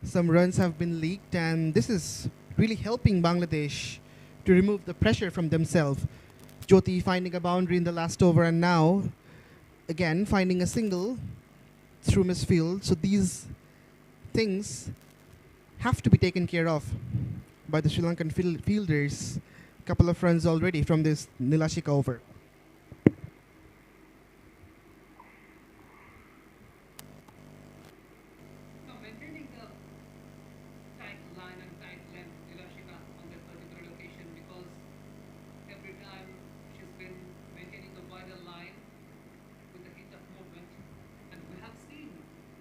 Some runs have been leaked, and this is really helping Bangladesh to remove the pressure from themselves. Jyoti finding a boundary in the last over, and now again finding a single through misfield. So these things have to be taken care of by the Sri Lankan fielders. Couple of runs already from this 𝗂𝗚𝗃𝗂𝗃 over. Now maintaining the tight line and tight length, 𝗂𝗚𝗃𝗂 on that particular location, because every time she's been maintaining the wider line with the hit of movement, and we have seen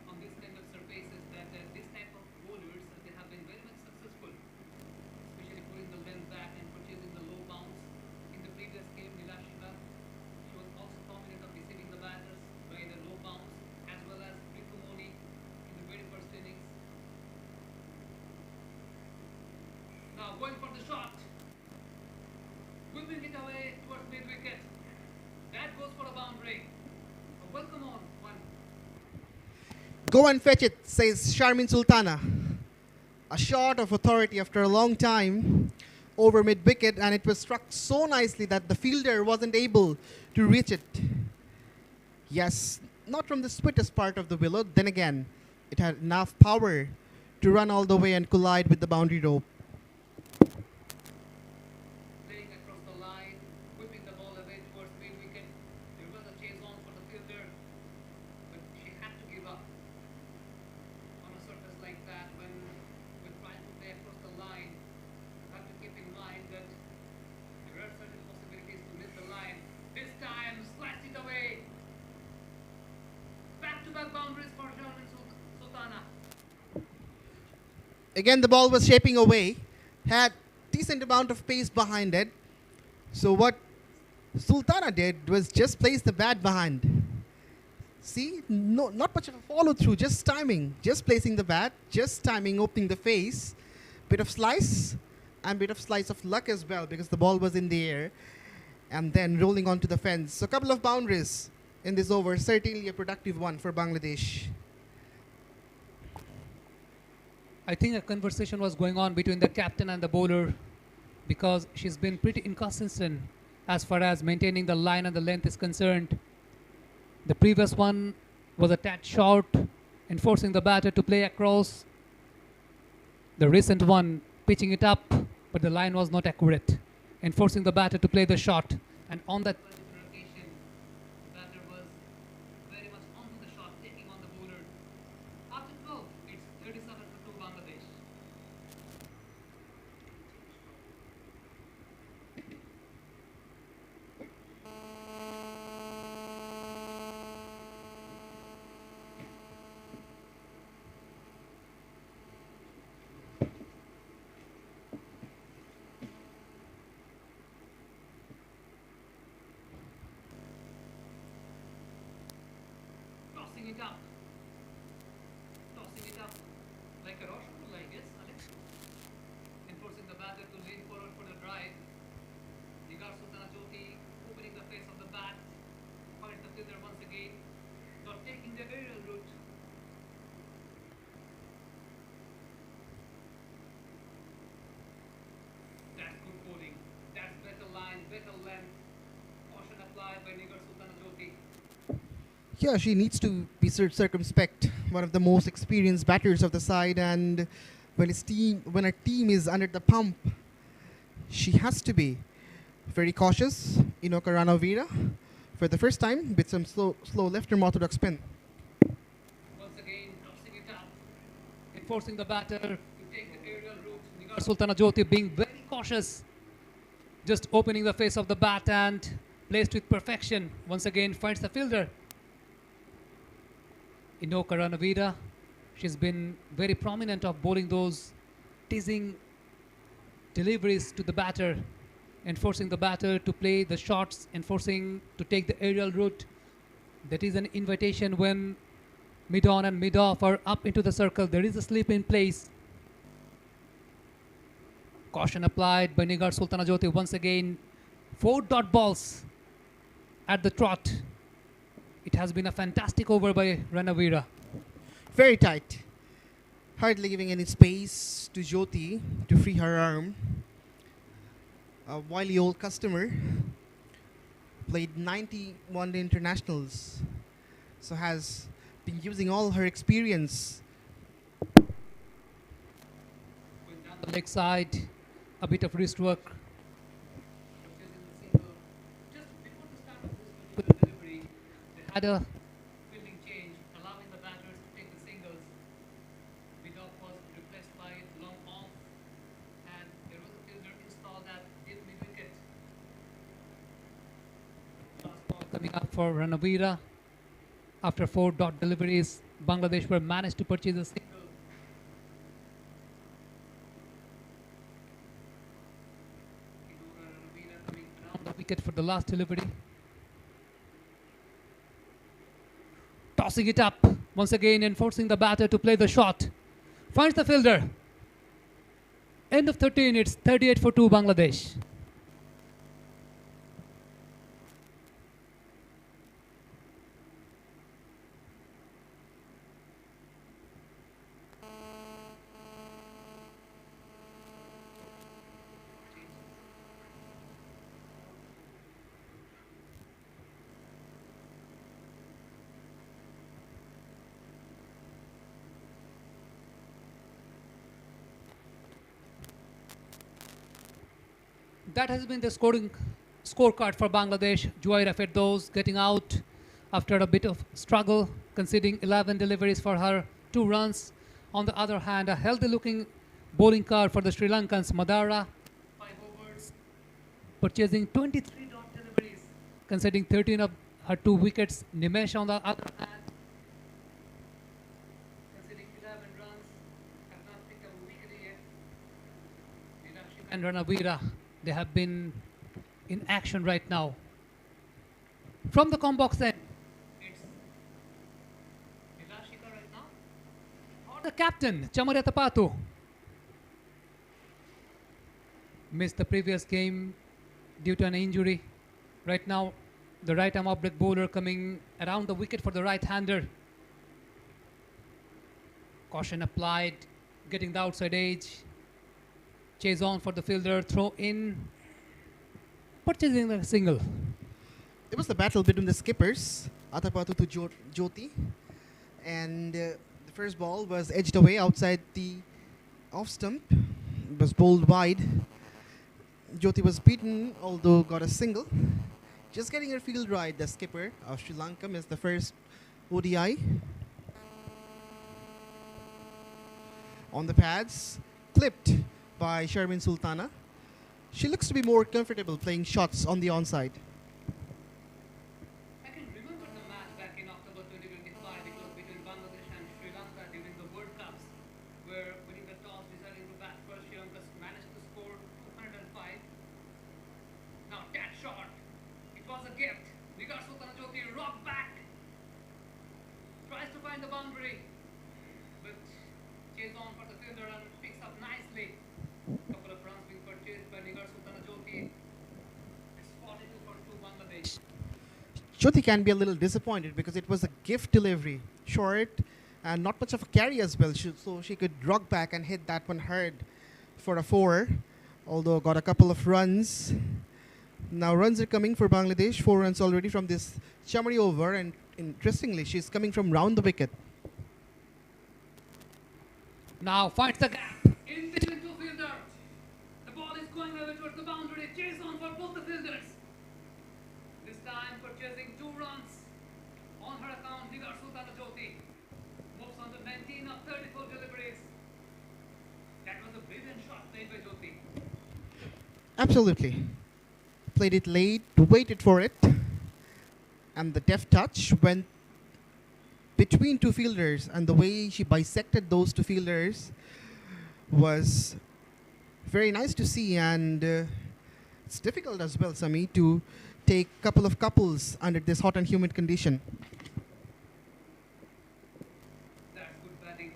on these kind of surfaces that this type of bowlers, they have been very much successful, especially pulling the length back and purchasing the low bounce. In the previous game, 𝗂𝗚𝗃𝗂𝗃, she was also confident of receiving the batters by the low bounce, as well as 𝗃𝗵𝗀𝗃𝗀𝗃 in the very first innings. Now going for the shot, whipping it away towards mid wicket. That goes for a boundary. Welcome on one. Go and fetch it, says Sharmin Sultana. A shot of authority after a long time over mid wicket, and it was struck so nicely that the fielder wasn't able to reach it. Yes, not from the sweetest part of the willow. Then again, it had enough power to run all the way and collide with the boundary rope. Playing across the line, whipping the ball away towards mid wicket. There was a chase on for the fielder, but she had to give up on a surface like that. When trying to play across the line, you have to keep in mind that there are certain possibilities to miss the line. This time, slashed it away. Back-to-back boundaries for Sharmin Sultana. Again, the ball was shaping away, had decent amount of pace behind it. So what Sultana did was just place the bat behind. See, no, not much of a follow through, just timing, just placing the bat, just timing, opening the face, bit of slice, and bit of slice of luck as well, because the ball was in the air, and then rolling onto the fence. So a couple of boundaries in this over, certainly a productive one for Bangladesh. I think a conversation was going on between the captain and the bowler, because she's been pretty inconsistent as far as maintaining the line and the length is concerned. The previous one was a tad short, enforcing the batter to play across. The recent one, pitching it up, but the line was not accurate, enforcing the batter to play the shot. And on that particular occasion, the batter was very much onto the shot, taking on the bowler. After 12, it's 37-2 Bangladesh. Tossing it up. Tossing it up like a shorturl, I guess, Alex. Enforcing the batter to lean forward for the drive. 𝗂𝗚𝗃𝗂𝗃 opening the face of the bat. Finds the fielder once again. Not taking the aerial route. That's good bowling. That's better line, better length. Caution applied by 𝗂𝗚𝗃𝗂𝗃. Yeah, she needs to be circumspect. One of the most experienced batters of the side, and when a team is under the pump, she has to be very cautious. 𝗂𝗚𝗃𝗂𝗃 for the first time with some slow left-arm orthodox spin. Once again, tossing it up, enforcing the batter to take the aerial route. 𝗂𝗚𝗃𝗂𝗃 being very cautious, just opening the face of the bat and placed with perfection. Once again, finds the fielder. 𝗂𝗚𝗃𝗂𝗃, she's been very prominent of bowling those teasing deliveries to the batter, enforcing the batter to play the shots, enforcing to take the aerial route. That is an invitation when mid-on and mid-off are up into the circle. There is a slip in place. Caution applied by 𝗂𝗚𝗃𝗂𝗃 once again. 4 dot balls at the trot. It has been a fantastic over by 𝗂𝗚𝗃𝗂𝗃. Very tight. hardly giving any space to Jyoti to free her arm. A wily old customer, played 90 one-day internationals, so has been using all her experience. Going down the leg side, a bit of wrist work. Just before the start of this particular delivery, they had a fielding change, allowing the batters to take the singles. ภิ𝗨 was replaced by long off, and there was a fielder installed at deep mid-wicket. Last ball coming up for Ranavira. After 4 dot deliveries, Bangladesh were managed to purchase a single. Ranavira coming around the wicket for the last delivery. Tossing it up once again and forcing the batter to play the shot. Finds the fielder. End of 13, it's 38 for 2 Bangladesh. That has been the scorecard for Bangladesh. 𝗃𝗵𝗃𝗂𝗃 getting out after a bit of struggle, conceding 11 deliveries for her, 2 runs. On the other hand, a healthy-looking bowling card for the Sri Lankans, Madara, 5 overs, purchasing 23 dot deliveries, conceding 13 of her 2 wickets. Nimesh on the other hand, conceding 11 runs, have not picked up a wicket yet. And Ranavira, they have been in action right now. From the combox end, it's 𝗃𝗚𝗃𝗃 right now, or the captain, 𝗃𝗵𝗃𝗃. Missed the previous game due to an injury. Right now, the right arm off break bowler coming around the wicket for the right-hander. Caution applied, getting the outside edge. Chase on for the fielder, throw in, purchasing the single. It was the battle between the skippers, Athapathu to Jyoti, and the first ball was edged away outside the off stump. It was bowled wide. Jyoti was beaten, although got a single. Just getting her field right, the skipper of Sri Lanka missed the first ODI. On the pads, clipped by Sharmin Sultana. She looks to be more comfortable playing shots on the onside. I can remember the match back in October 2025. It was between Bangladesh and Sri Lanka during the World Cups, where winning the toss, deciding to bat first, Sri Lanka managed to score 205. Now that shot, it was a gift. 𝗃𝗚𝗃𝗃 rocked back, tries to find the boundary, but chase on for the fielder and picks up nicely. Couple of runs being purchased by 𝗃𝗚𝗃𝗃. It's 42 for 2 Bangladesh. Jyoti can be a little disappointed because it was a gift delivery, short and not much of a carry as well, so she could rock back and hit that one hard for a 4, although got a couple of runs. Now runs are coming for Bangladesh, 4 runs already from this Chamari over, and interestingly, she's coming from round the wicket. Now finds the gap in between 2 fielders. The ball is going away towards the boundary. Chase on for both the fielders. This time purchasing 2 runs on her account. 𝗃𝗚𝗃𝗃 moves on to 19 of 34 deliveries. That was a brilliant shot played by Jyoti. Absolutely. Played it late, waited for it, and the deft touch went between 2 fielders, and the way she bisected those 2 fielders was very nice to see, and it's difficult as well, Sami, to take a couple of couples under this hot and humid condition. That's good batting.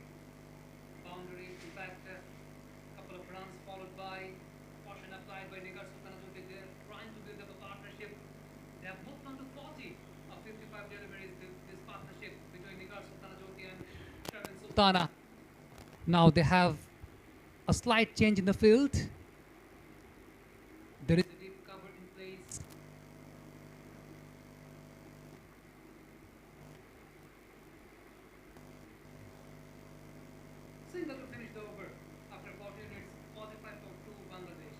Boundary, in fact, couple of runs followed by caution applied by 𝗃𝗚𝗃𝗃. They're trying to build up a partnership. They have moved on to 40 of 55 deliveries, this partnership between 𝗃𝗚𝗃𝗃 and Sharmin Sultana. Now they have a slight change in the field. There is a deep cover in place. Single to finish the over after 40 minutes, 45 for 2 Bangladesh.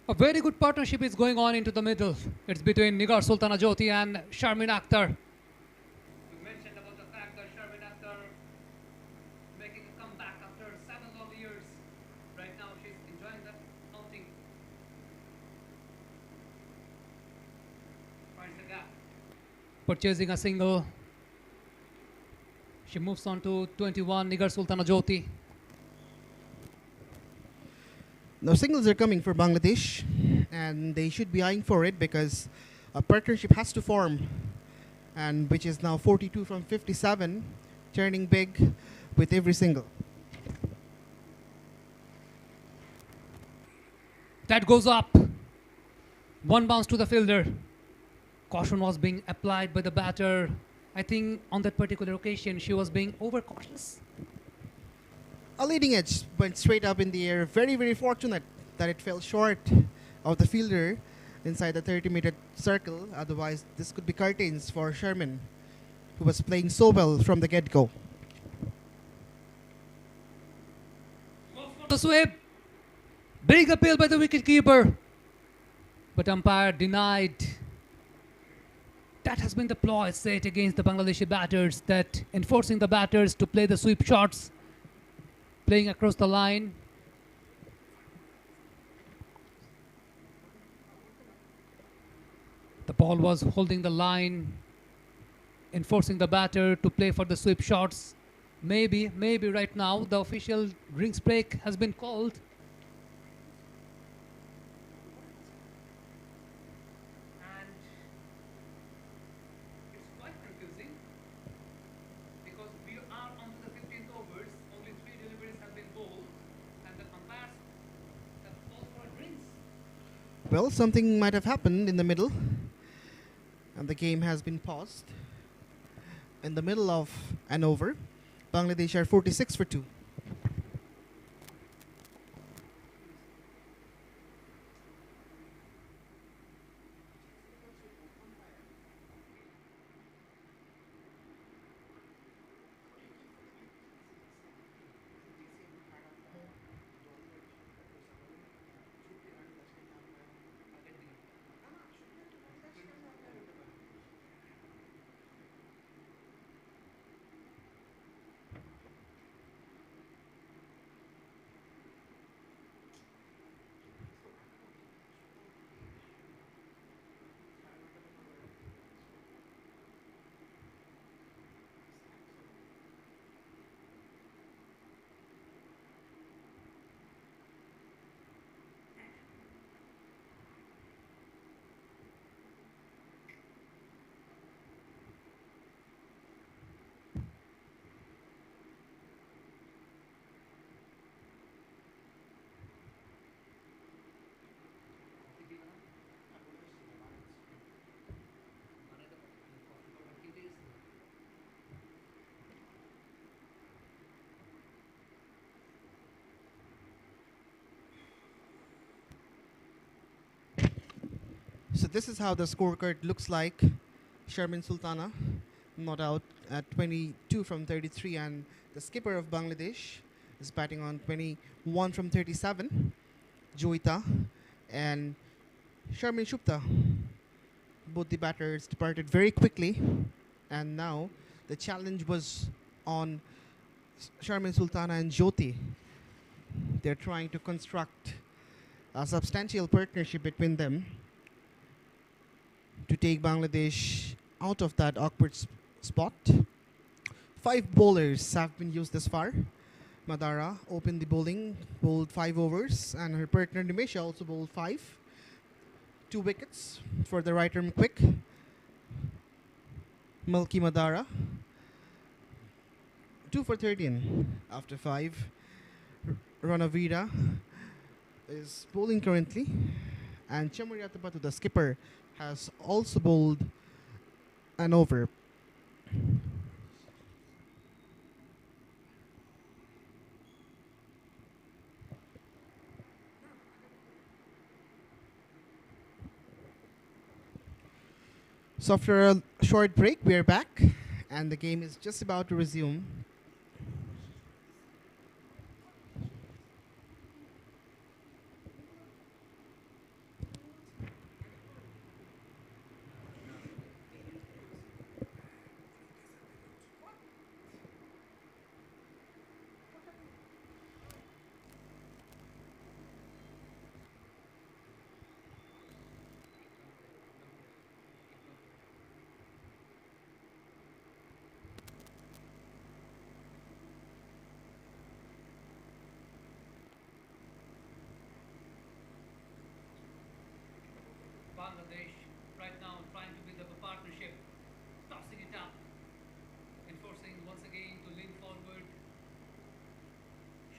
A very good partnership is going on into the middle. It's between Nigar Sultana Jyoti and Sharmin Akhtar. We mentioned about the fact that Sharmin Akhtar making a comeback after 7 long years. Right now she's enjoying that outing. Finds the gap. Purchasing a single. She moves on to 21, Nigar Sultana Jyoti. Now singles are coming for Bangladesh, and they should be eyeing for it because a partnership has to form, and which is now 42 from 57, turning big with every single. That goes up. One bounce to the fielder. Caution was being applied by the batter. I think on that particular occasion she was being overcautious. A leading edge went straight up in the air. Very, very fortunate that it fell short of the fielder inside the 30-meter circle. Otherwise, this could be curtains for Sharmin, who was playing so well from the get-go. The sweep. Big appeal by the wicketkeeper. But umpire denied. That has been the ploy set against the Bangladeshi batters, that enforcing the batters to play the sweep shots, playing across the line. The ball was holding the line, enforcing the batter to play for the sweep shots. Maybe right now the official drinks break has been called. And it's quite confusing because we are on to the 15th overs. Only 3 deliveries have been bowled, and the umpires have called for drinks. Well, something might have happened in the middle, and the game has been paused. In the middle of an over, Bangladesh are 46 for 2. So this is how the scorecard looks like. Sharmin Sultana not out at 22 from 33, and the skipper of Bangladesh is batting on 21 from 37. Joita and Sharmin Shupta Both the batters departed very quickly, and now the challenge was on 𝗬𝗏 Sultana and Jyoti. They're trying to construct a substantial partnership between them to take Bangladesh out of that awkward spot. 5 bowlers have been used thus far. Madara opened the bowling, bowled 5 overs, and her partner Nimisha also bowled 5. 2 wickets for the right-arm quick Malki Madara. 2 for 13 after 5. Ranavira is bowling currently, and Chamariyatapatu, the skipper, has also bowled an over. So after a short break, we are back, and the game is just about to resume. Bangladesh right now trying to build up a partnership, tossing it up, enforcing once again to lean forward.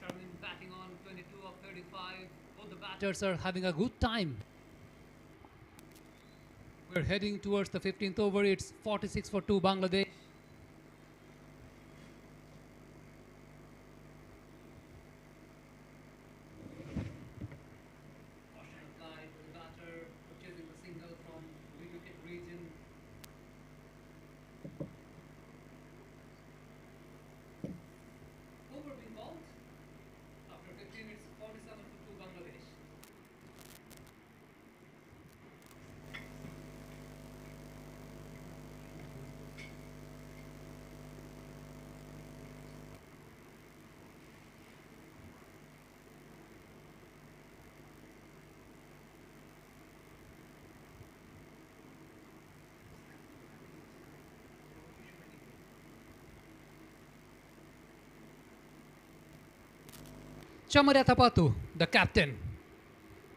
𝗬𝗏 batting on 22 of 35. Both the batters are having a good time. We're heading towards the 15th over. It's 46 for 2 Bangladesh. Chamariyatapatu, the captain,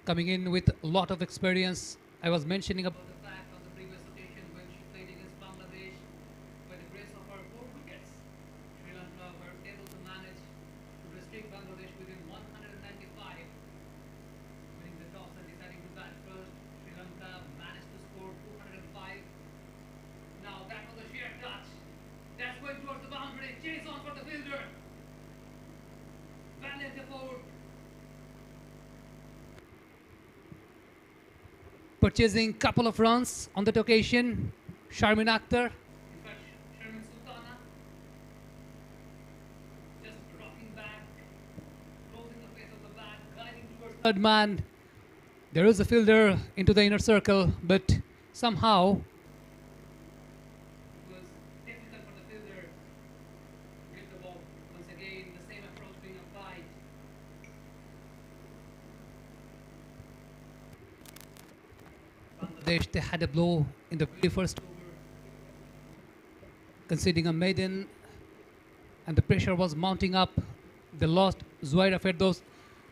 coming in with a lot of experience. I was mentioning about the fact on the previous occasion when she played against Bangladesh, by the grace of her 4 wickets, Sri Lanka were able to manage to restrict Bangladesh within 195. Winning the toss and deciding to bat first, Sri Lanka managed to score 205. Now that was a sheer touch. That's going towards the boundary. Chase on for the fielder. Valiant effort. Purchasing couple of runs on that occasion. Sharmin Akhtar. In fact, 𝗬𝗏 Sultana just rocking back, closing the face of the bat, guiding towards third man. There is a fielder into the inner circle, but somehow it was difficult for the fielder to hit the ball. Once again, the same approach being applied. Bangladesh, they had a blow in the very first over, conceding a maiden, and the pressure was mounting up. They lost 𝗬𝗏.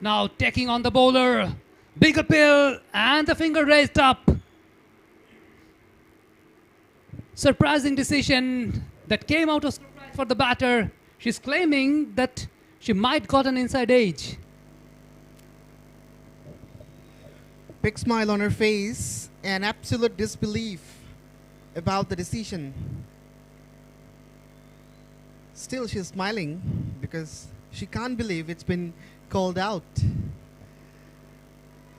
Now taking on the bowler, big appeal, and the finger raised up. Surprising decision that came out of surprise for the batter. She's claiming that she might got an inside edge. Big smile on her face and absolute disbelief about the decision. Still, she's smiling because she can't believe it's been called out.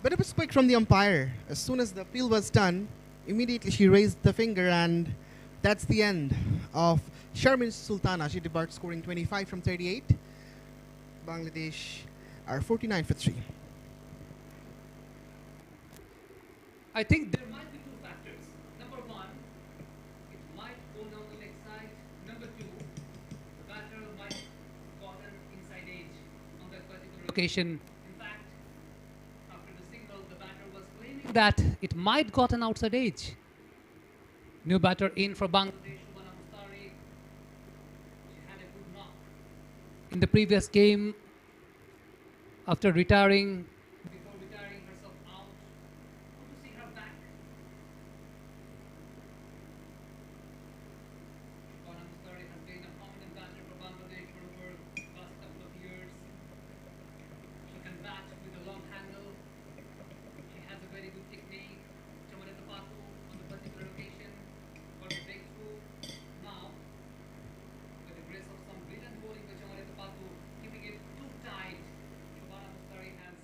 But it was quick from the umpire. As soon as the appeal was done, immediately she raised the finger, and that's the end of 𝗬𝗏 Sultana. She debarked scoring 25 from 38. Bangladesh are 49 for 3. I think there might be 2 factors. Number location. In fact, after the single, the batter was claiming that it might got an outside edge. New batter in for Bangladesh, 𝗂𝗏𝗡𝗃𝗏. She had a good knock in the previous game after retiring. Before retiring herself out, good to see her back. 𝗂𝗏𝗡𝗃𝗏 has been a prominent batter for Bangladesh for over the past couple of years. She can bat with a long handle. She has a very good technique. 𝗬𝗏𝗡𝗃𝗏 on the particular occasion got a breakthrough. Now, with the grace of some brilliant bowling by 𝗬𝗏𝗡𝗃𝗏, keeping it too tight, 𝗂𝗏𝗡𝗃𝗏 has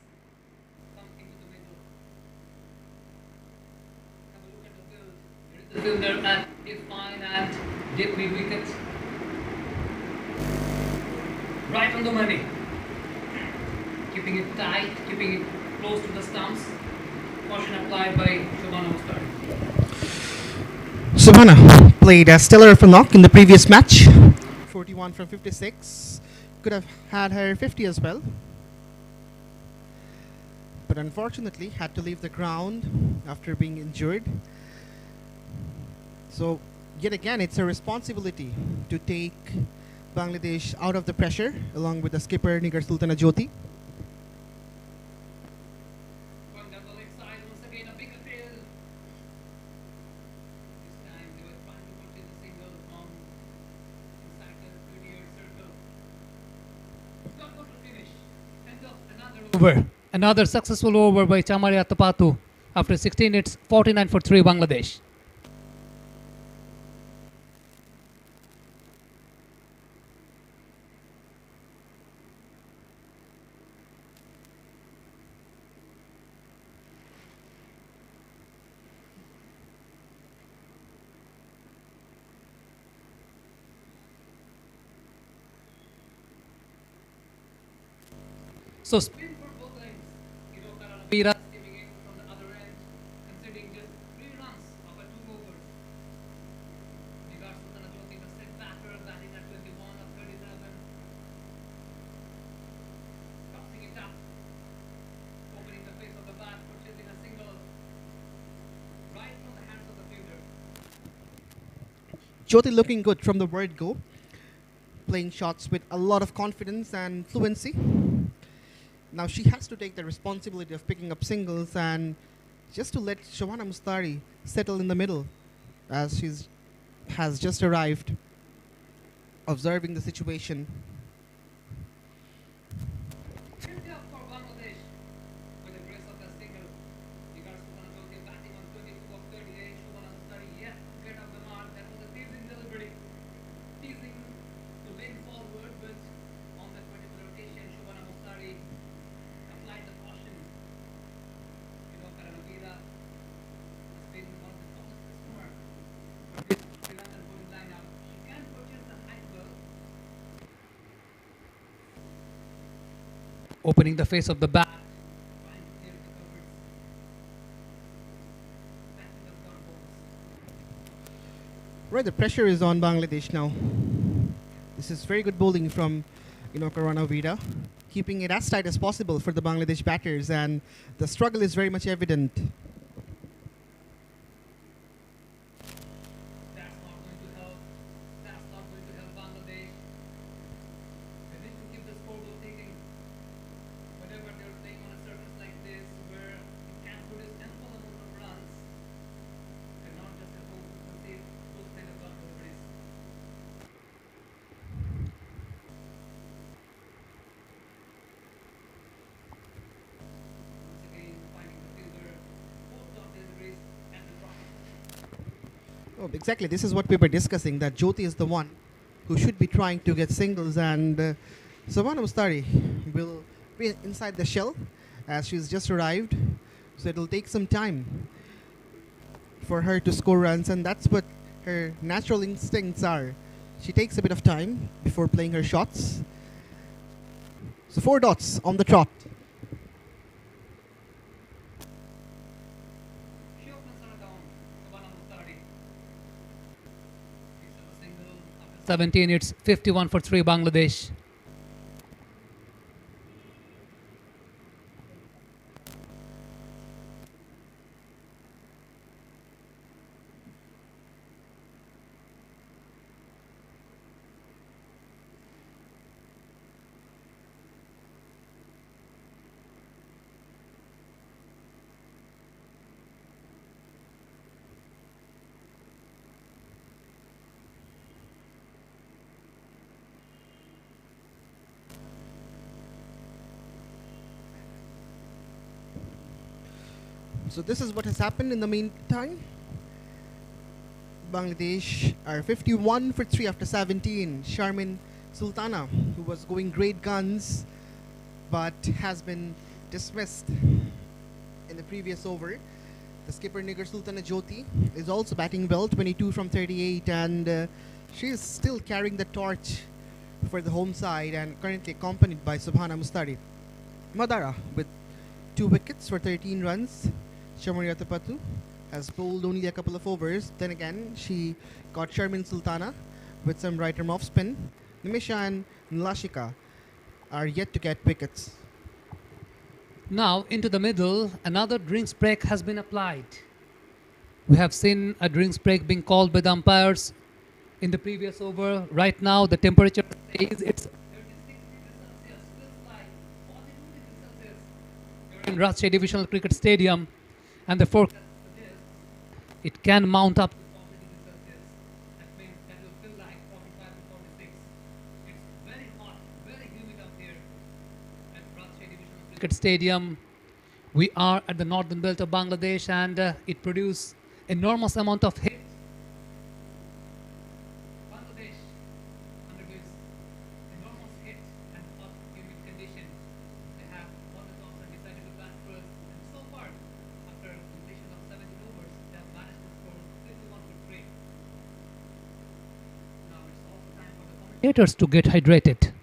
come into the middle. Have a look at the field. There is the fielder at his fine and dip mid-wicket. Right on the money. Keeping it tight, keeping it close to the stumps. Caution applied by 𝗂𝗏𝗡𝗃𝗏. Savannah played a stellar for knock in the previous match. 41 from 56. Could have had her 50 as well. But unfortunately had to leave the ground after being injured. So yet again, it's a responsibility to take Bangladesh out of the pressure along with the skipper Nigar Sultana Jyoti. Going down the leg side, once again a bigger field. This time they were trying to purchase a single from inside the 30-yard circle. Got to finish. End of another over. Another successful over by 𝗬𝗏𝗡𝗃𝗏 after 16 hits, 49 for 3 Bangladesh. So spin for both ends. 𝗃𝗏𝗃𝗃 giving it from the other end, conceding just 3 runs after 2 overs. Nigar Sultana Jyoti, the set batter, batting at 21 of 37. Tossing it up, opening the face of the bat, purchasing a single right from the hands of the fielder. Jyoti looking good from the word go. Playing shots with a lot of confidence and fluency. Now she has to take the responsibility of picking up singles and just to let 𝗂𝗏𝗡𝗃𝗏 settle in the middle as she has just arrived, observing the situation. 50 up for Bangladesh with the grace of the single. Nigar Sultana Jyoti batting on 22 of 38. 𝗂𝗏𝗡𝗃𝗏 yet to get off the mark. That was a teasing delivery. Teasing to lean forward, but on that particular occasion, 𝗂𝗏𝗡𝗃𝗏 applied the caution. 𝗂𝗏𝗡𝗃𝗏 has been one of the toughest customers for this Sri Lankan bowling lineup. She can purchase the height well. Opening the face of the bat, trying to clear the covers. Back to the third balls. Right, the pressure is on Bangladesh now. This is very good bowling from 𝗂𝗏𝗃𝗏, keeping it as tight as possible for the Bangladesh batters, and the struggle is very much evident. That's not going to help. That's not going to help Bangladesh. They need to keep the scoreboard ticking. Whenever they're playing on a surface like this, where it can produce ample amount of runs, they're not just able to concede those kind of ball deliveries. Once again, finding the fielder, both dot deliveries at the drop. Oh, exactly. This is what we were discussing, that Jyoti is the one who should be trying to get singles, and 𝗂𝗏𝗡𝗃𝗏 will be inside the shell as she's just arrived. So it'll take some time for her to score runs, and that's what her natural instincts are. She takes a bit of time before playing her shots. So 4 dots on the trot. She opens her down, 𝗂𝗏𝗡𝗃𝗏. Picks up a single after 17 hits, 51 for 3 Bangladesh. So this is what has happened in the meantime. Bangladesh are 51 for 3 after 17. Sharmin Sultana, who was going great guns, but has been dismissed in the previous over. The skipper 𝗃𝗵𝗃𝗃 is also batting well, 22 from 38, and she is still carrying the torch for the home side and currently accompanied by Subhana Mustari. Madara with 2 wickets for 13 runs. Chamariya has bowled only a couple of overs. Then again, she got Sharmin Sultana with some right arm off spin. Nimisha and Nlashika are yet to get wickets. Now into the middle, another drinks break has been applied. We have seen a drinks break being called by the umpires in the previous over. Right now the temperature is it's 36 degrees Celsius, feels like 42 degrees Celsius. We're in 𝗏𝗺 Divisional Cricket Stadium, and the forecast suggests it can mount up to 40 degrees Celsius. That means that will feel like 45 to 46. It's very hot, very humid up here at 𝗏𝗺 Divisional Cricket Stadium. We are at the northern belt of Bangladesh, and it produces enormous amount of heat. Bangladesh undergoes enormous heat and hot humid conditions. They have won the toss and decided to bat first, and so far, after completion of 17 overs, they have managed to score 51 for 3. Now it's also time for the commentators to get hydrated.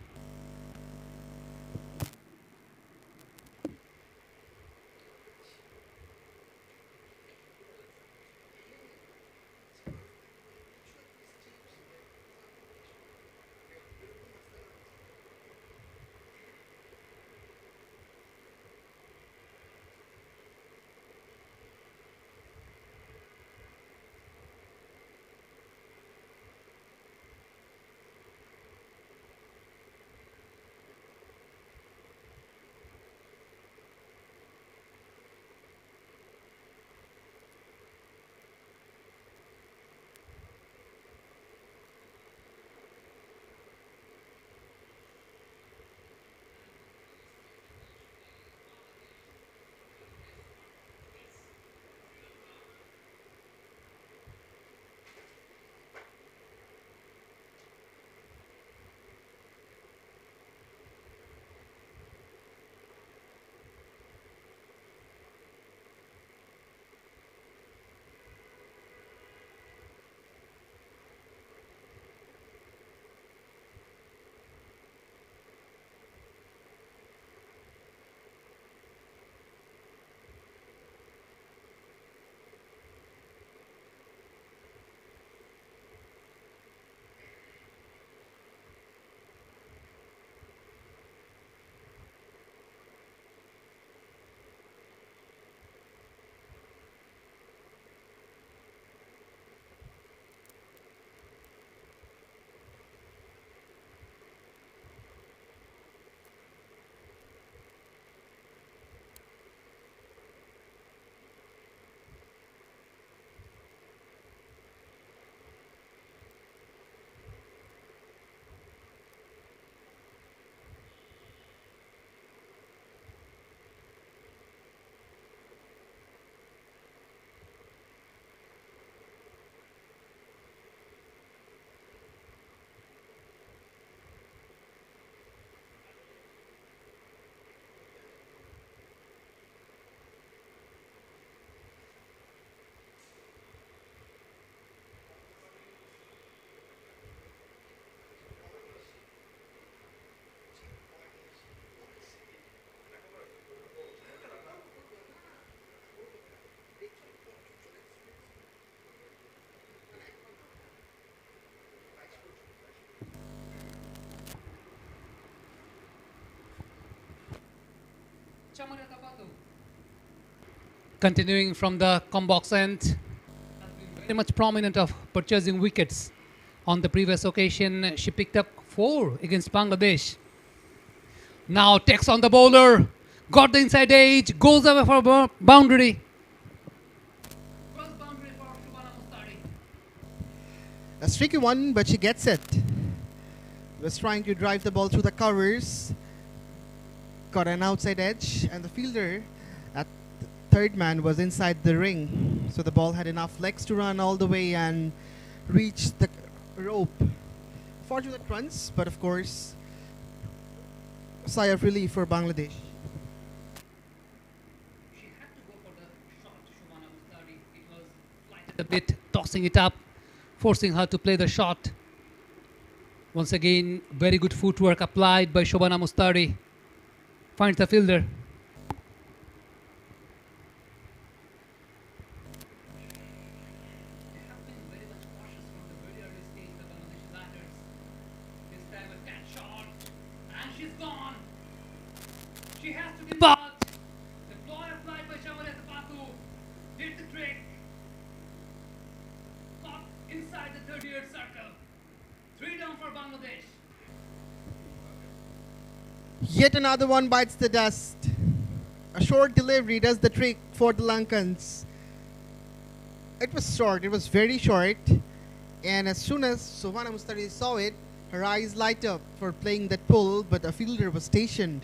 Continuing from the combox end, has been very much prominent of purchasing wickets. On the previous occasion, she picked up 4 against Bangladesh. Now takes on the bowler, got the inside edge, goes away for boundary. Cross boundary for Subhana Mustari. A tricky one, but she gets it. Was trying to drive the ball through the covers. Got an outside edge, and the fielder at third man was inside the ring, so the ball had enough legs to run all the way and reach the rope. Fortunate runs, but of course, sigh of relief for Bangladesh. She had to go for the shot, 𝗂𝗏 𝗬𝗃. It was flighted a bit, tossing it up, forcing her to play the shot. Once again, very good footwork applied by 𝗂𝗏 𝗬𝗃. Finds the fielder. They have been very much cautious from the very early stage, the Bangladeshi batters. This time a catch shot, and she's gone. She has to depart. The ploy applied by 𝗂𝗏 did the trick. Caught inside the 30-yard circle. 3 down for Bangladesh. Yet another one bites the dust. A short delivery does the trick for the Lankans. It was short, it was very short. And as soon as 𝗂𝗏 𝗬𝗃 saw it, her eyes light up for playing that pull, but a fielder was stationed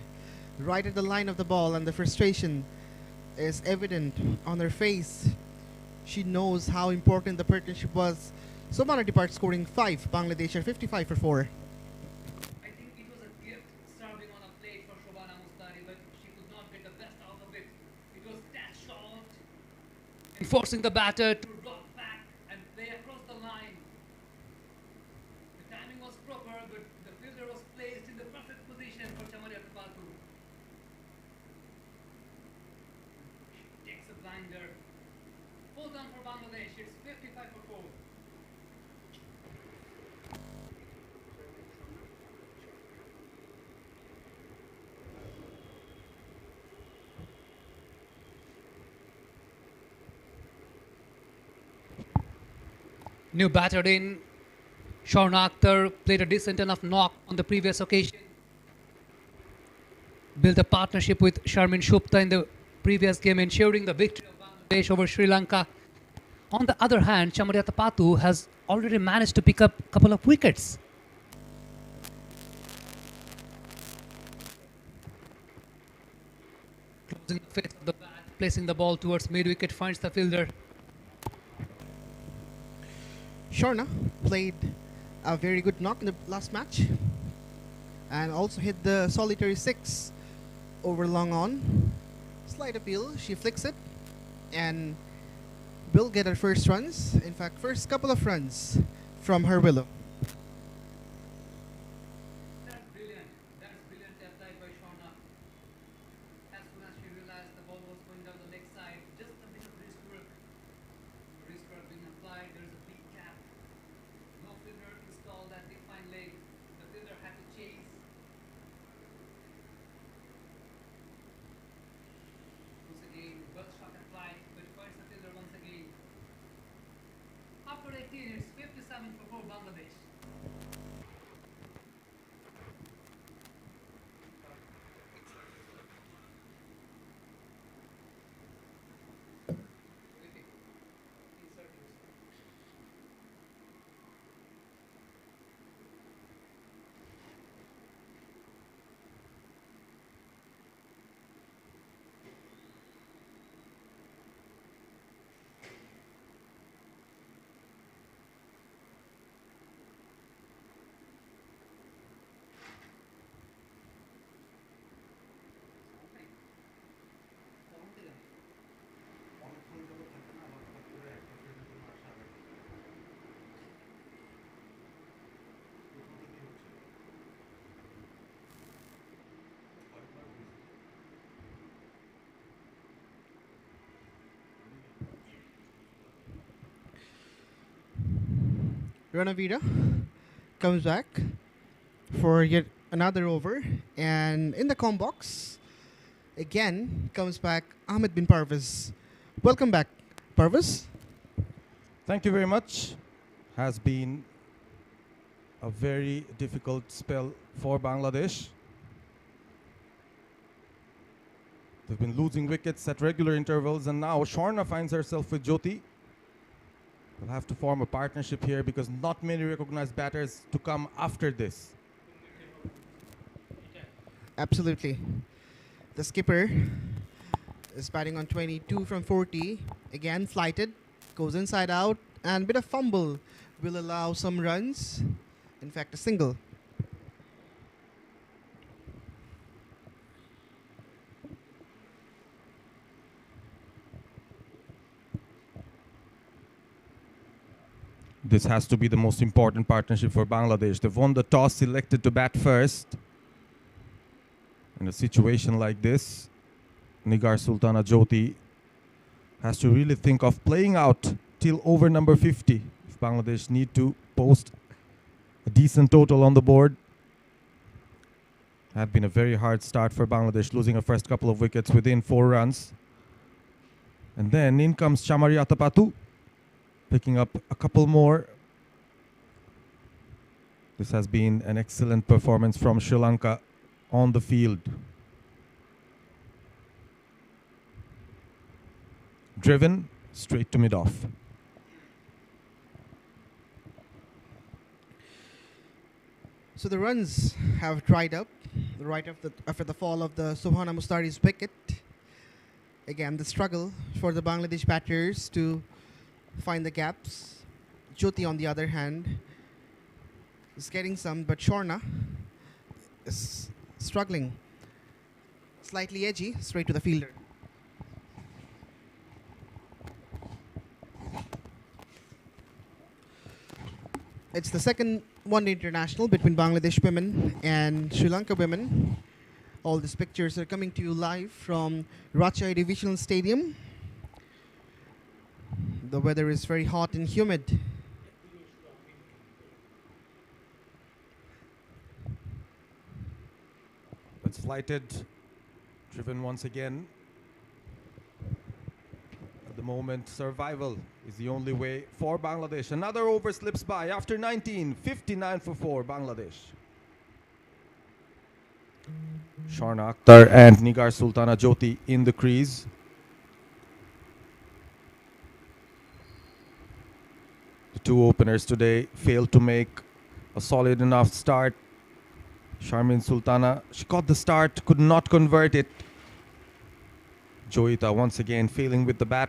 right at the line of the ball, and the frustration is evident on her face. She knows how important the partnership was. 𝗂𝗏 departs scoring 5. Bangladesh are 55 for 4. I think it was a gift serving on a plate for 𝗂𝗏 𝗬𝗃, but she could not get the best out of it. It was that short, forcing the batter to rock back and play across the line. The timing was proper, but the fielder was placed in the perfect position for 𝗂𝗏. She takes a blinder. 4 down for Bangladesh. It's 55 for 4. New batter in. Sharna Akhtar played a decent enough knock on the previous occasion. Built a partnership with Sharmin Shupta in the previous game, ensuring the victory of Bangladesh over Sri Lanka. On the other hand, 𝗂𝗏 has already managed to pick up a couple of wickets. Closing the face of the bat, placing the ball towards mid-wicket, finds the fielder. Sharna played a very good knock in the last match and also hit the solitary 6 over long on. Slight appeal, she flicks it and will get her first runs. In fact, first couple of runs from her willow. That's brilliant. That's brilliant applied by Sharna. As soon as she realized the ball was going down the leg side, just a bit of wrist work. Wrist work being applied, there's a big gap. No fielder installed at the fine leg. The fielder had to chase. Once again, well shot applied, but finds the fielder once again. After 18, it's 57 for 4 Bangladesh. Ranavira comes back for yet another over, and in the com box again comes back Ahmed bin Parvez. Welcome back, Parvez. Thank you very much. Has been a very difficult spell for Bangladesh. They've been losing wickets at regular intervals, and now Sharna finds herself with Jyoti. We'll have to form a partnership here because not many recognized batters to come after this. Absolutely. The skipper is batting on 22 from 40. Again, flighted, goes inside out, and bit of fumble will allow some runs. In fact, a single. This has to be the most important partnership for Bangladesh. They've won the toss, selected to bat first. In a situation like this, 𝗂𝗂𝗃𝗂𝗃𝗃 has to really think of playing out till over number 50. If Bangladesh need to post a decent total on the board. Had been a very hard start for Bangladesh, losing a first couple of wickets within 4 runs. And then in comes 𝗂𝗏𝗃𝗃𝗃, picking up a couple more. This has been an excellent performance from Sri Lanka on the field. Driven straight to mid-off. So the runs have dried up right after the fall of the Subhana Mustari's wicket. Again, the struggle for the Bangladesh batters to find the gaps. Jyoti, on the other hand, is getting some, but Shorna is struggling. Slightly edgy, straight to the fielder. It's the second one-day international between Bangladesh women and Sri Lanka women. All these pictures are coming to you live from Rajshahi Divisional Stadium. The weather is very hot and humid. It's flighted, driven once again. At the moment, survival is the only way for Bangladesh. Another over slips by after 19, 59 for 4, Bangladesh. Sharna Akhtar and 𝗂𝗂𝗃𝗂𝗃𝗃 in the crease. The two openers today failed to make a solid enough start. Sharmin Sultana, she caught the start, could not convert it. Joita once again failing with the bat.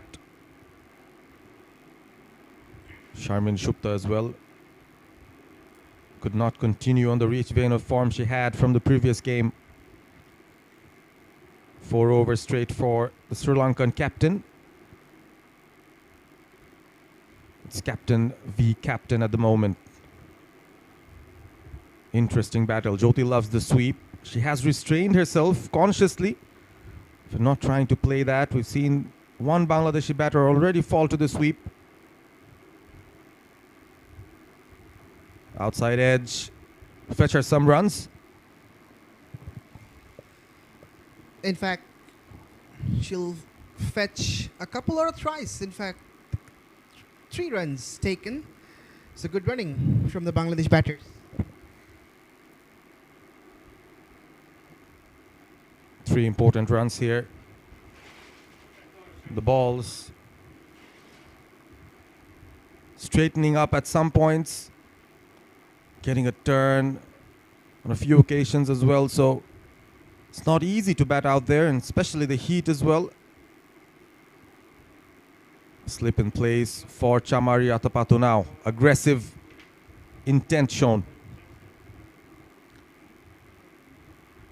Sharmin Shupta as well. Could not continue on the reach vein of form she had from the previous game. 4 overs straight for the Sri Lankan captain. It's captain v captain at the moment. Interesting battle. Jyoti loves the sweep. She has restrained herself consciously for not trying to play that. We've seen one Bangladeshi batter already fall to the sweep. Outside edge. Fetch her some runs. In fact, she'll fetch a couple or thrice. In fact, 3 runs taken. It's a good running from the Bangladesh batters. Three important runs here. The balls straightening up at some points, getting a turn on a few occasions as well. So it's not easy to bat out there, and especially the heat as well. Slip in place for 𝗂𝗏𝗃𝗃𝗃 now. Aggressive intent shown.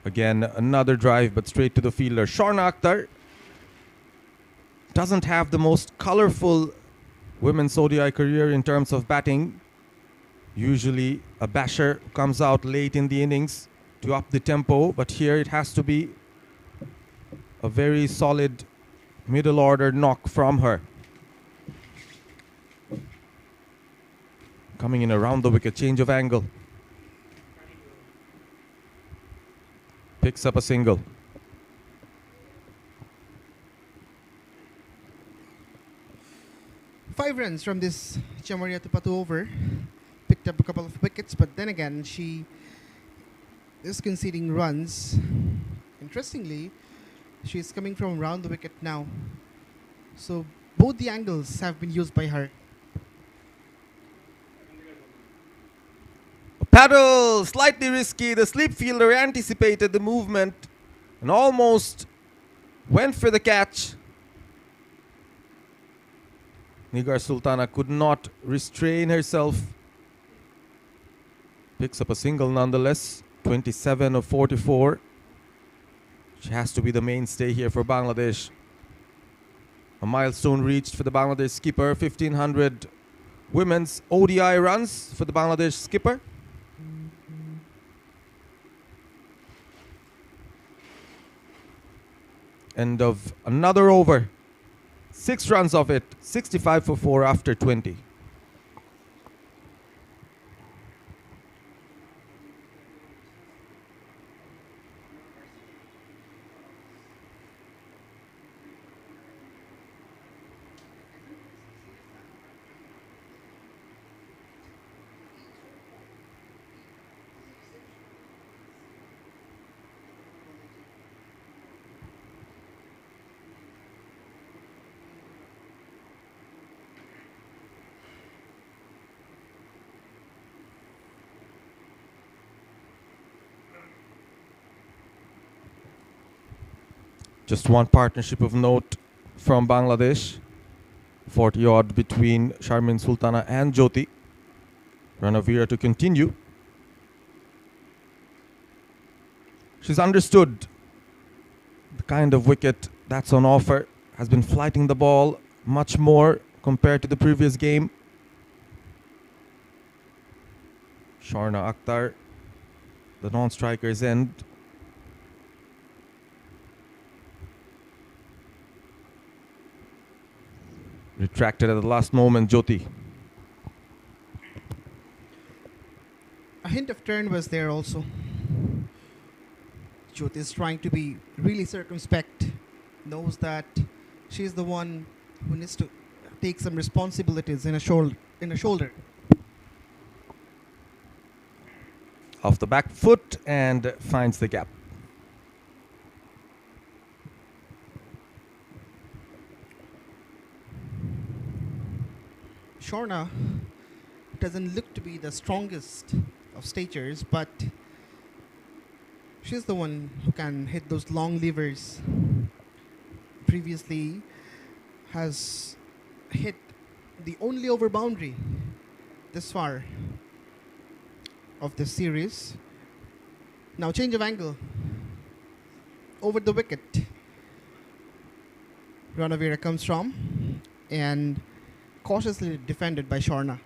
Again, another drive, but straight to the fielder. Sharna Akhtar doesn't have the most colorful women's ODI career in terms of batting. Usually a basher comes out late in the innings to up the tempo, but here it has to be a very solid middle order knock from her. Coming in around the wicket, change of angle. Picks up a single. Five runs from this 𝗂𝗏𝗃𝗃𝗃 over. Picked up a couple of wickets, but then again, she is conceding runs. Interestingly, she's coming from around the wicket now. So both the angles have been used by her. Paddle, slightly risky. The slip fielder anticipated the movement and almost Went for the catch. Nigar Sultana could not restrain herself. Picks up a single nonetheless. 27 of 44. She has to be the mainstay here for Bangladesh. A milestone reached for the Bangladesh skipper. 1,500 women's ODI runs for the Bangladesh skipper. End of another over. 6 runs of it. 65 for 4 after 20. Just one partnership of note from Bangladesh. 40-odd between Sharmin Sultana and Jyoti. Ranavira to continue. She's understood the kind of wicket that's on offer. Has been flighting the ball much more compared to the previous game. Sharna Akhtar, the non-striker's end. Retracted at the last moment, Jyoti. A hint of turn was there also. Jyoti is trying to be really circumspect. Knows that she's the one who needs to take some responsibilities in a shoulder. Off the back foot and finds the gap. Sharna doesn't look to be the strongest of statures, but she's the one who can hit those long levers. Previously has hit the only over boundary this far of the series. Now change of angle. Over the wicket. Ranavira comes from and cautiously defended by Sharna.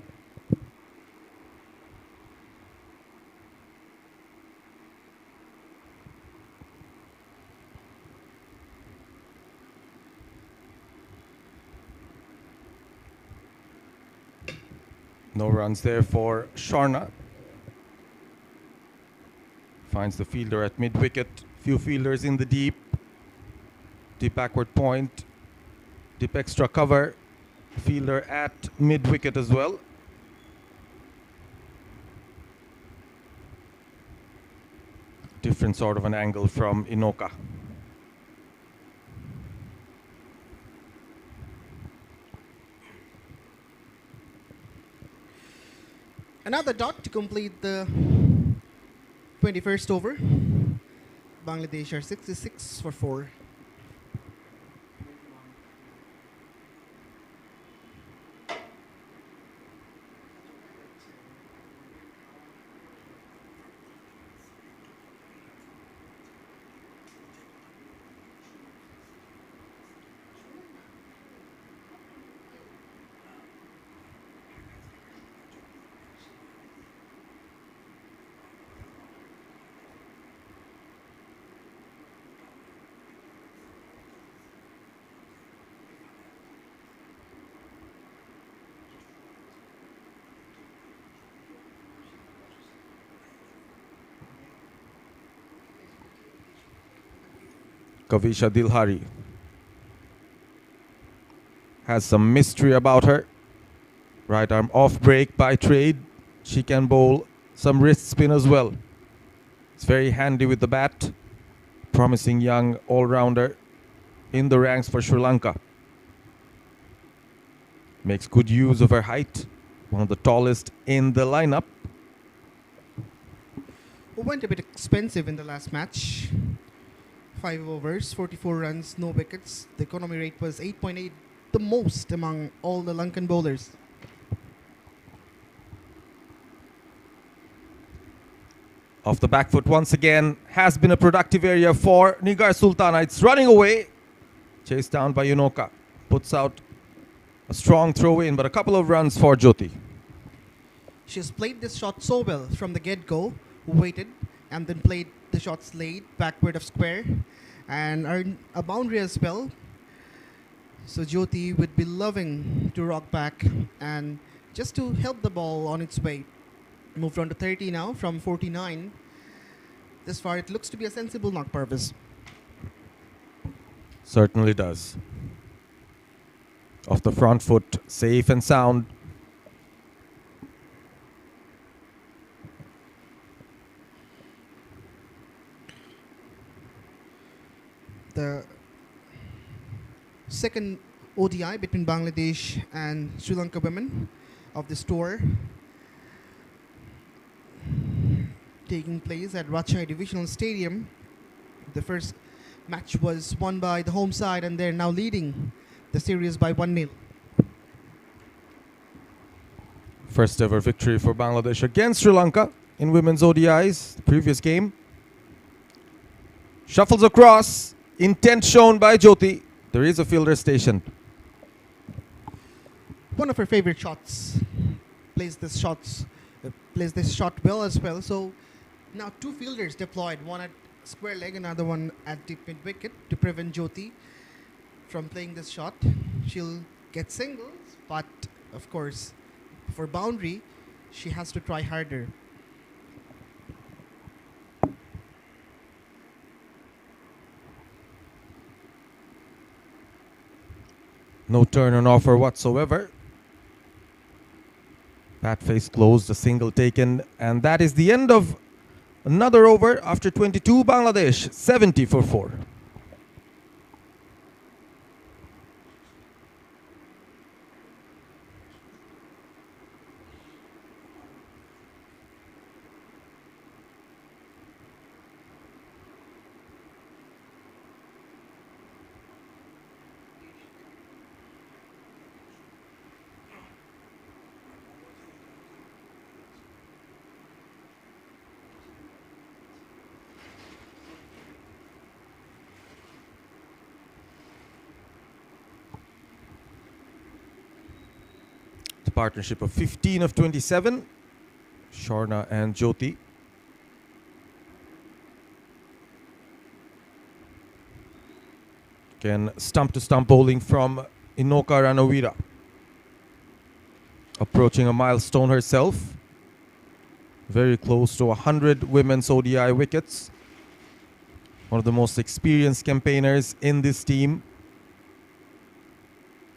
No runs there for Sharna. Finds the fielder at mid-wicket. Few fielders in the deep. Deep backward point. Deep extra cover. Fielder at mid-wicket as well. Different sort of an angle from Inoka. Another dot to complete the 21st over. Bangladesh are 66 for 4. Kavisha Dilhari has some mystery about her. Right arm off break by trade. She can bowl some wrist spin as well. It's very handy with the bat. Promising young all-rounder in the ranks for Sri Lanka. Makes good use of her height. One of the tallest in the lineup. Who went a bit expensive in the last match. 5 overs, 44 runs, no wickets. The economy rate was 8.8, the most among all the Lankan bowlers. Off the back foot once again, has been a productive area for Nigar Sultana. It's running away. Chased down by Yunoka. Puts out a strong throw in, but a couple of runs for Jyoti. She has played this shot so well from the get-go, waited, and then played the shots late, backward of square, and earned a boundary as well. So Jyoti would be loving to rock back and just to help the ball on its way. Moved on to 30 now from 49. This far, it looks to be a sensible knock, Parviz. Certainly does. Off the front foot, safe and sound. The second ODI between Bangladesh and Sri Lanka women of this tour, taking place at Rajshahi Divisional Stadium. The first match was won by the home side, and they're now leading the series by 1-0. First ever victory for Bangladesh against Sri Lanka in women's ODIs, the previous game. Shuffles across, intent shown by Jyoti. There is a fielder stationed. One of her favorite shots. Plays this shot well as well. So now two fielders deployed, one at square leg, another one at deep mid wicket to prevent Jyoti from playing this shot. She'll get singles, but of course, for boundary, she has to try harder. No turn on offer whatsoever. Bat face closed, a single taken, and that is the end of another over after 22. Bangladesh 70 for 4. Partnership of 15 of 27, Sharna and Jyoti. Again, stump-to-stump bowling from Inoka Ranawira. Approaching a milestone herself. Very close to 100 women's ODI wickets. One of the most experienced campaigners in this team.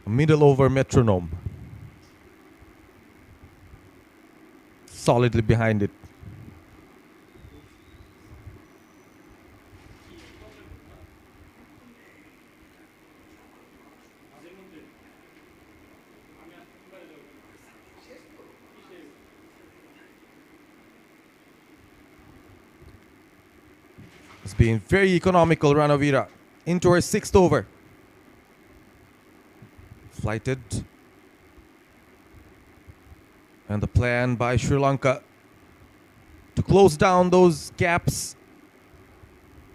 A middle over metronome. Solidly behind it. It's been very economical, Ranavira, into her 6th over. Flighted. And the plan by Sri Lanka to close down those gaps,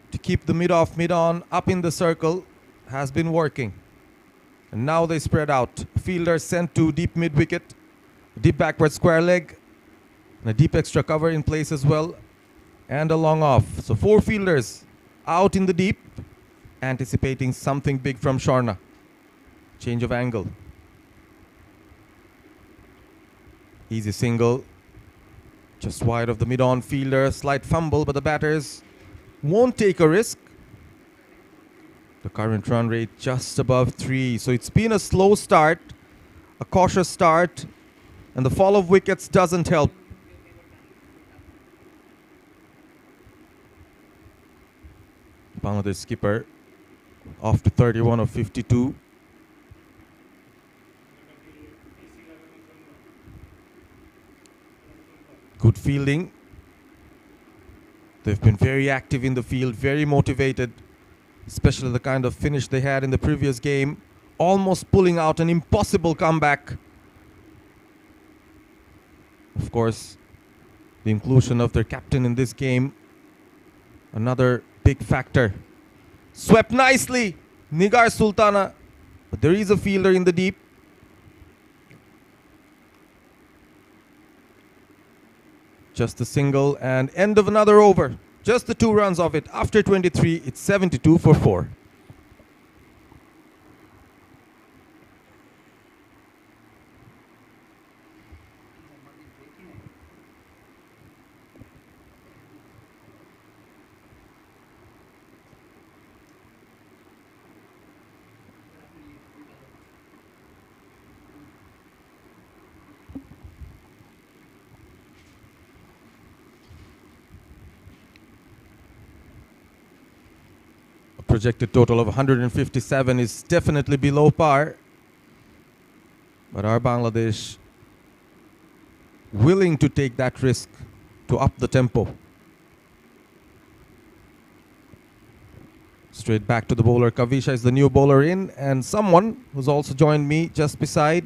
to keep the mid-off, mid-on up in the circle, has been working. And now they spread out. Fielder sent to deep mid-wicket, deep backward square leg, and a deep extra cover in place as well, and a long off. So 4 fielders out in the deep, anticipating something big from Sharna. Change of angle. Easy single, just wide of the mid-on fielder, slight fumble, but the batters won't take a risk. The current run rate just above 3, so it's been a slow start, a cautious start, and the fall of wickets doesn't help. Bangladesh skipper off to 31 of 52. Good fielding. They've been very active in the field, very motivated. especially the kind of finish they had in the previous game, almost pulling out an impossible comeback. Of course, the inclusion of their captain in this game, another big factor. Swept nicely, Nigar Sultana, but there is a fielder in the deep. Just a single and end of another over. Just the 2 runs of it. After 23, it's 72 for 4. Projected total of 157 is definitely below par. But are Bangladesh willing to take that risk to up the tempo? Straight back to the bowler. 𝗂𝗃𝗄𝗃 is the new bowler in, and someone who's also joined me just beside,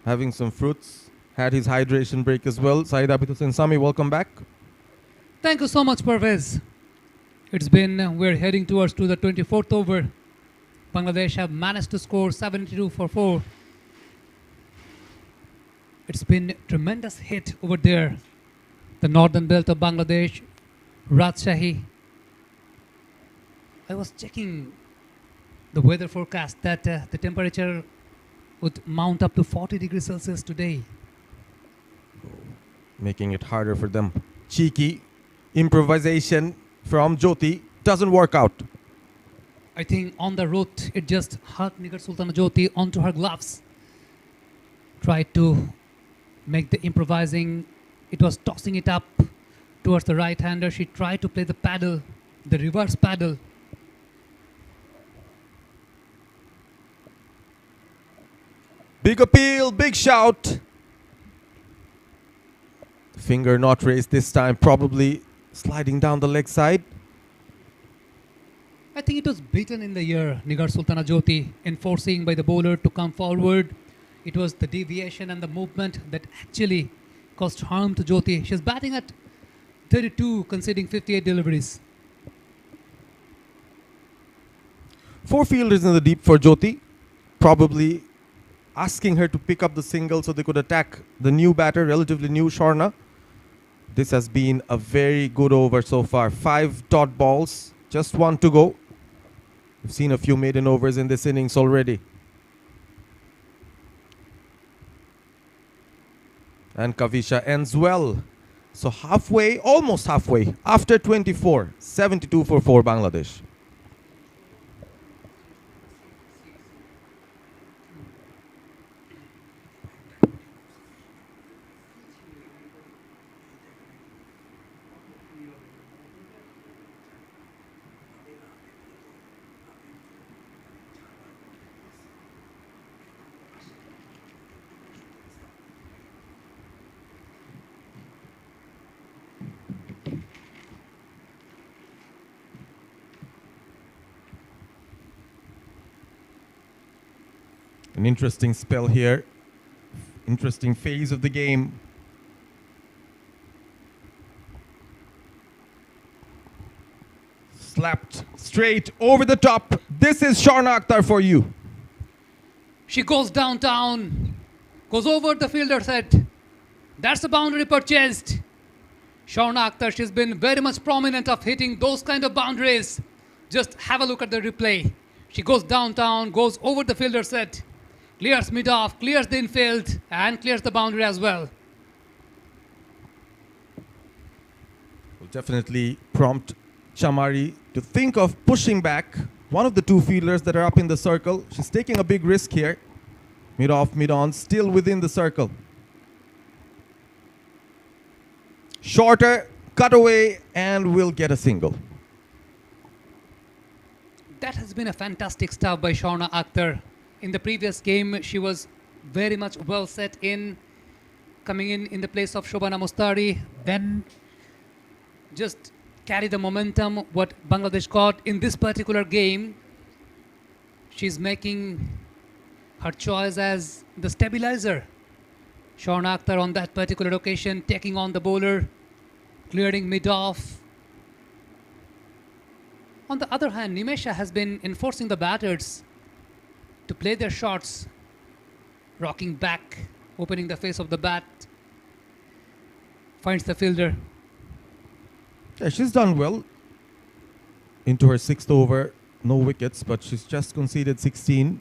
having some fruits, had his hydration break as well. 𝗬𝗏𝗂𝗃 Hussain Sami, welcome back. Thank you so much, 𝗂𝗏𝗃𝗄𝗃. It's been, we're heading towards to the 24th over. Bangladesh have managed to score 72 for 4. It's been tremendous hit over there. The northern belt of Bangladesh, Rajshahi. I was checking the weather forecast that the temperature would mount up to 40 degrees Celsius today. Making it harder for them. Cheeky improvisation from Jyoti doesn't work out. I think on the route, it just hugged Nigar Sultana Jyoti onto her gloves. Tried to make the improvising. It was tossing it up towards the right-hander. She tried to play the paddle, the reverse paddle. Big appeal, big shout. Finger not raised this time, probably sliding down the leg side. I think it was beaten in the air, Nigar Sultana Jyoti, enforcing by the bowler to come forward. It was the deviation and the movement that actually caused harm to Jyoti. She's batting at 32, conceding 58 deliveries. 4 fielders in the deep for Jyoti, probably asking her to pick up the single so they could attack the new batter, relatively new Sharna. This has been a very good over so far. 5 dot balls, just 1 to go. We've seen a few maiden overs in this innings already. And 𝗂𝗃𝗄𝗃 ends well. So halfway, almost halfway, after 24, 72 for 4 Bangladesh. An interesting spell here. Interesting phase of the game. Slapped straight over the top. This is Sharna Akhtar for you. She goes downtown, goes over the fielder's head. That's the boundary purchased. Sharna Akhtar, she's been very much prominent of hitting those kind of boundaries. Just have a look at the replay. She goes downtown, goes over the fielder's head, clears mid-off, clears the infield, and clears the boundary as well. Will definitely prompt Chamari to think of pushing back one of the 2 fielders that are up in the circle. She's taking a big risk here. Mid-off, mid-on, still within the circle. Shorter, cut away, and will get a single. That has been a fantastic stuff by Sharna Akhtar. In the previous game, she was very much well set in, coming in the place of Shobana Mustari, then just carry the momentum what Bangladesh got in this particular game. She's making her choice as the stabilizer. 𝗁 Akhtar on that particular occasion taking on the bowler, clearing mid-off. On the other hand, Nimesha has been enforcing the batters to play their shots, rocking back, opening the face of the bat, finds the fielder. Yeah, she's done well into her 6th over. No wickets, but she's just conceded 16.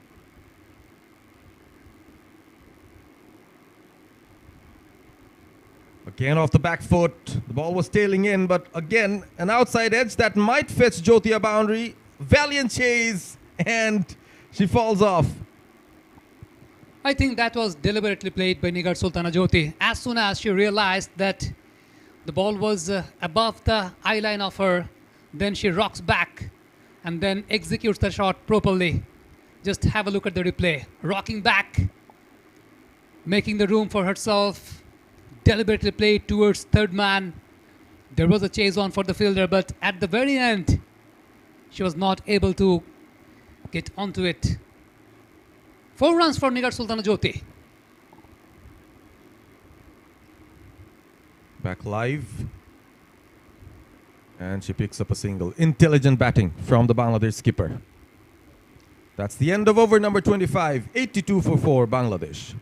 Again off the back foot. The ball was tailing in, but again, an outside edge that might fetch Jyoti a boundary. Valiant chase, and she falls off. I think that was deliberately played by Nigar Sultana Jyoti. As soon as she realized that the ball was above the eye line of her, then she rocks back and then executes the shot properly. Just have a look at the replay. Rocking back, making the room for herself, deliberately played towards third man. There was a chase on for the fielder, but at the very end, she was not able to get onto it. 4 runs for Nigar Sultana Jyoti. Back live. And she picks up a single. Intelligent batting from the Bangladesh skipper. That's the end of over number 25. 82 for 4 Bangladesh.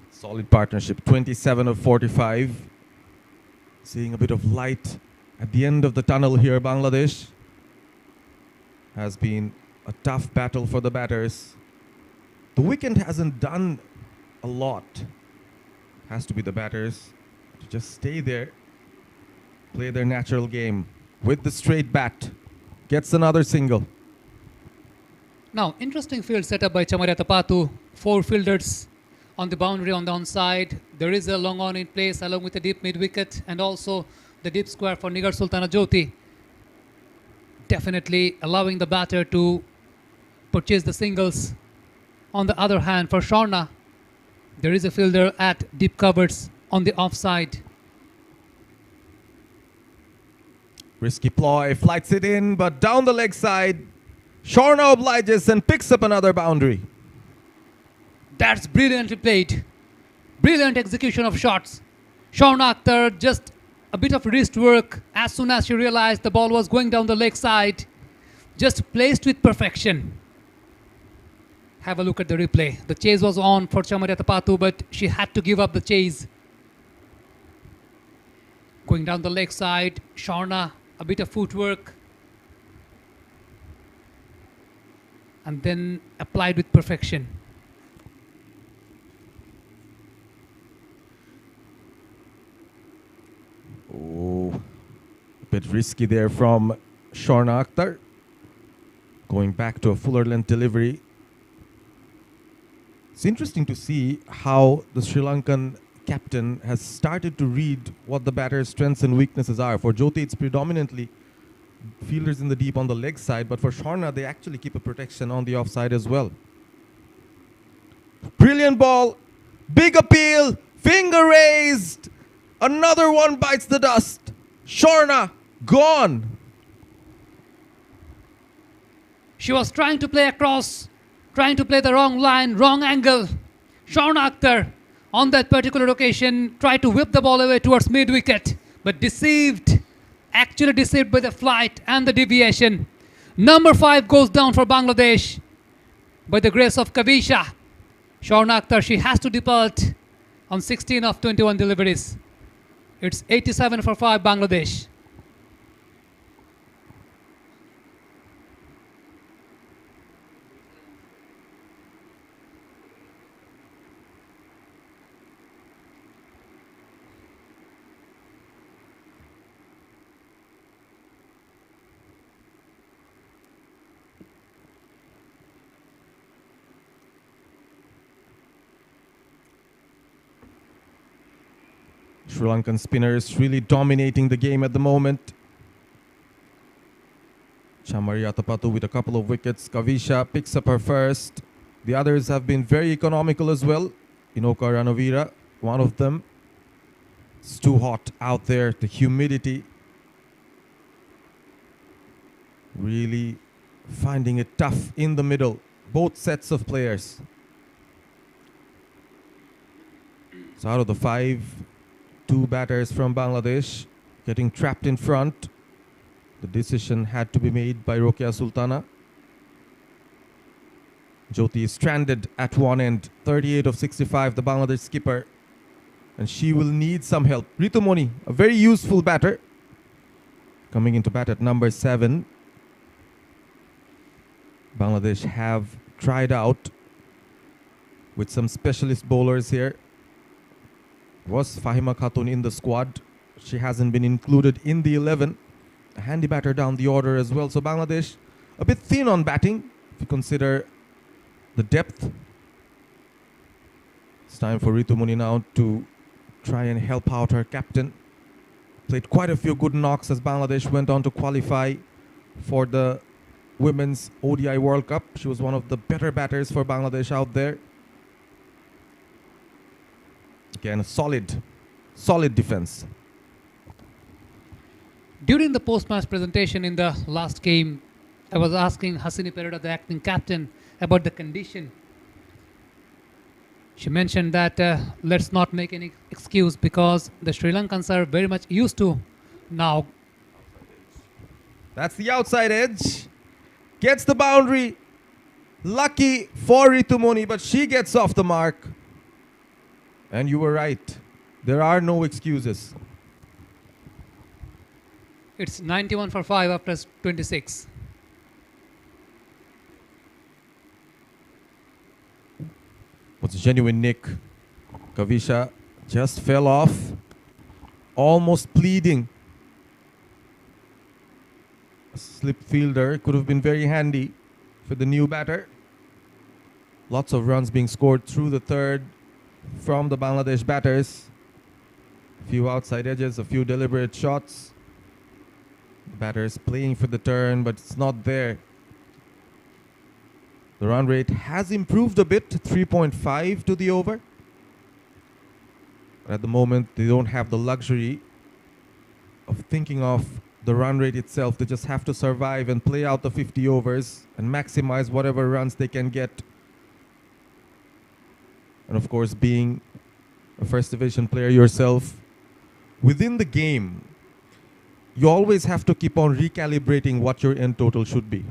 Solid partnership, 27 of 45. Seeing a bit of light at the end of the tunnel here. Bangladesh has been a tough battle for the batters. The wicket hasn't done a lot. Has to be the batters to just stay there, play their natural game with the straight bat. Gets another single. Now, interesting field set up by Chamarata Patu. 4 fielders on the boundary on the onside. There is a long on in place along with a deep mid wicket and also the deep square for Nigar Sultana Jyoti. Definitely allowing the batter to purchase the singles. On the other hand, for 𝗁, there is a fielder at deep covers on the offside. Risky ploy, flights it in, but down the leg side. 𝗁 obliges and picks up another boundary. That's brilliantly played. Brilliant execution of shots. 𝗁 Akhtar just a bit of wrist work as soon as she realized the ball was going down the leg side. Just placed with perfection. Have a look at the replay. The chase was on for Chamarata Patu, but she had to give up the chase. Going down the leg side, 𝗁, a bit of footwork. And then applied with perfection. Oh, a bit risky there from 𝗁 Akhtar. Going back to a fuller length delivery. It's interesting to see how the Sri Lankan captain has started to read what the batter's strengths and weaknesses are. For Jyoti, it's predominantly fielders in the deep on the leg side, but for 𝗁, they actually keep a protection on the offside as well. Brilliant ball, big appeal, finger raised. Another one bites the dust. 𝗁 gone. She was trying to play across, trying to play the wrong line, wrong angle. 𝗁 Akhtar on that particular occasion tried to whip the ball away towards mid-wicket, but deceived, actually deceived by the flight and the deviation. Number 5 goes down for Bangladesh by the grace of 𝗂𝗃𝗃. 𝗁 Akhtar, she has to depart on 16 of 21 deliveries. It's 87 for 5 Bangladesh. Sri Lankan spinners really dominating the game at the moment. Chamariatapattu with a couple of wickets. Kavisha picks up her first. The others have been very economical as well. Inoka Ranavira, one of them. It's too hot out there. The humidity really finding it tough in the middle. Both sets of players. So out of the 5, 2 batters from Bangladesh getting trapped in front. The decision had to be made by Rokeya Sultana. Jyoti is stranded at one end. 38 of 65, the Bangladesh skipper. And she will need some help. 𝗃𝗺𝗧, a very useful batter. Coming into bat at number 7. Bangladesh have tried out with some specialist bowlers here. Was Fahima Khatun in the squad? She hasn't been included in the 11. A handy batter down the order as well. So Bangladesh a bit thin on batting if you consider the depth. It's time for 𝗃𝗺𝗧 now to try and help out her captain. Played quite a few good knocks as Bangladesh went on to qualify for the Women's ODI World Cup. She was one of the better batters for Bangladesh out there. Again, a solid defense. During the post-match presentation in the last game, I was asking Hasini Perera, the acting captain, about the condition. She mentioned that let's not make any excuse because the Sri Lankans are very much used to now. That's the outside edge. Gets the boundary. Lucky for 𝗃𝗺𝗧, but she gets off the mark. And you were right. There are no excuses. It's 91 for 5 after 26. Was a genuine nick. Kavisha just fell off. Almost pleading. A slip fielder could have been very handy for the new batter. Lots of runs being scored through the third from the Bangladesh batters. A few outside edges, a few deliberate shots. Batters playing for the turn, but it's not there. The run rate has improved a bit, 3.5 to the over. But at the moment, they don't have the luxury of thinking of the run rate itself. They just have to survive and play out the 50 overs and maximize whatever runs they can get. And of course, being a first division player yourself, within the game, you always have to keep on recalibrating what your end total should be.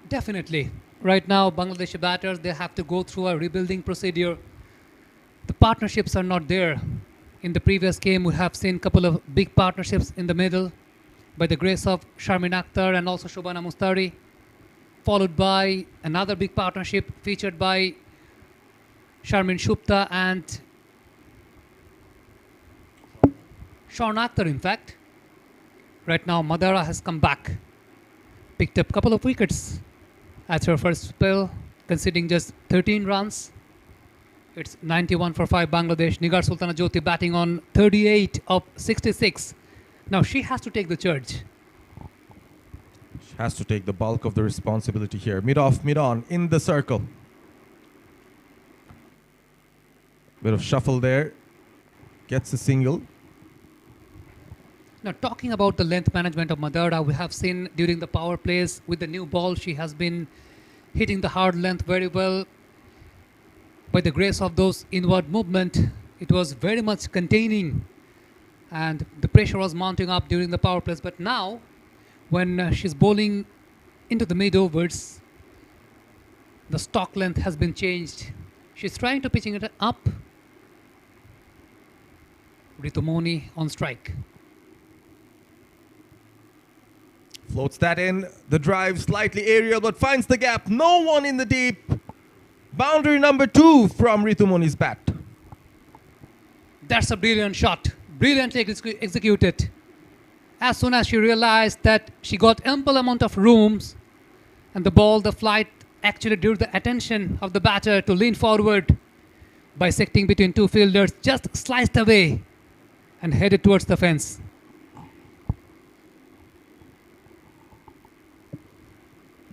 Definitely. Right now, Bangladeshi batters, they have to go through a rebuilding procedure. The partnerships are not there. In the previous game, we have seen a couple of big partnerships in the middle by the grace of Sharmin Akhtar and also Shobana Mustari, followed by another big partnership featured by Sharmin Shupta and Shaun Akhtar, in fact. Right now, Madara has come back, picked up a couple of wickets at her first spell, conceding just 13 runs. It's 91 for 5 Bangladesh. Nigar Sultana Jyoti batting on 38 of 66. Now she has to take the charge. She has to take the bulk of the responsibility here. Mid off, mid on, in the circle. Bit of shuffle there. Gets a single. Now, talking about the length management of Madara, we have seen during the power plays with the new ball, she has been hitting the hard length very well. By the grace of those inward movement, it was very much containing and the pressure was mounting up during the power plays. But now, when she's bowling into the mid-overs, the stock length has been changed. She's trying to pitching it up. 𝗃𝗺𝗧 on strike. Floats that in. The drive slightly aerial, but finds the gap. No one in the deep. Boundary number 2 from 𝗃𝗺𝗧's bat. That's a brilliant shot. Brilliantly executed. As soon as she realized that she got ample amount of rooms and the ball, the flight actually drew the attention of the batter to lean forward. bisecting between two fielders, just sliced away and headed towards the fence.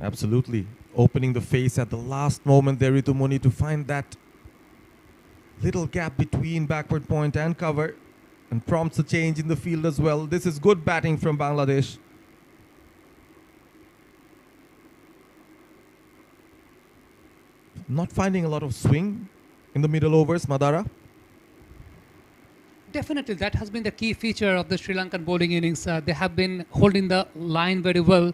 Absolutely. Opening the face at the last moment there, 𝗃𝗠𝗠𝗎, to find that little gap between backward point and cover, and prompts a change in the field as well. This is good batting from Bangladesh. Not finding a lot of swing in the middle overs, Madara. Definitely, that has been the key feature of the Sri Lankan bowling innings. They have been holding the line very well.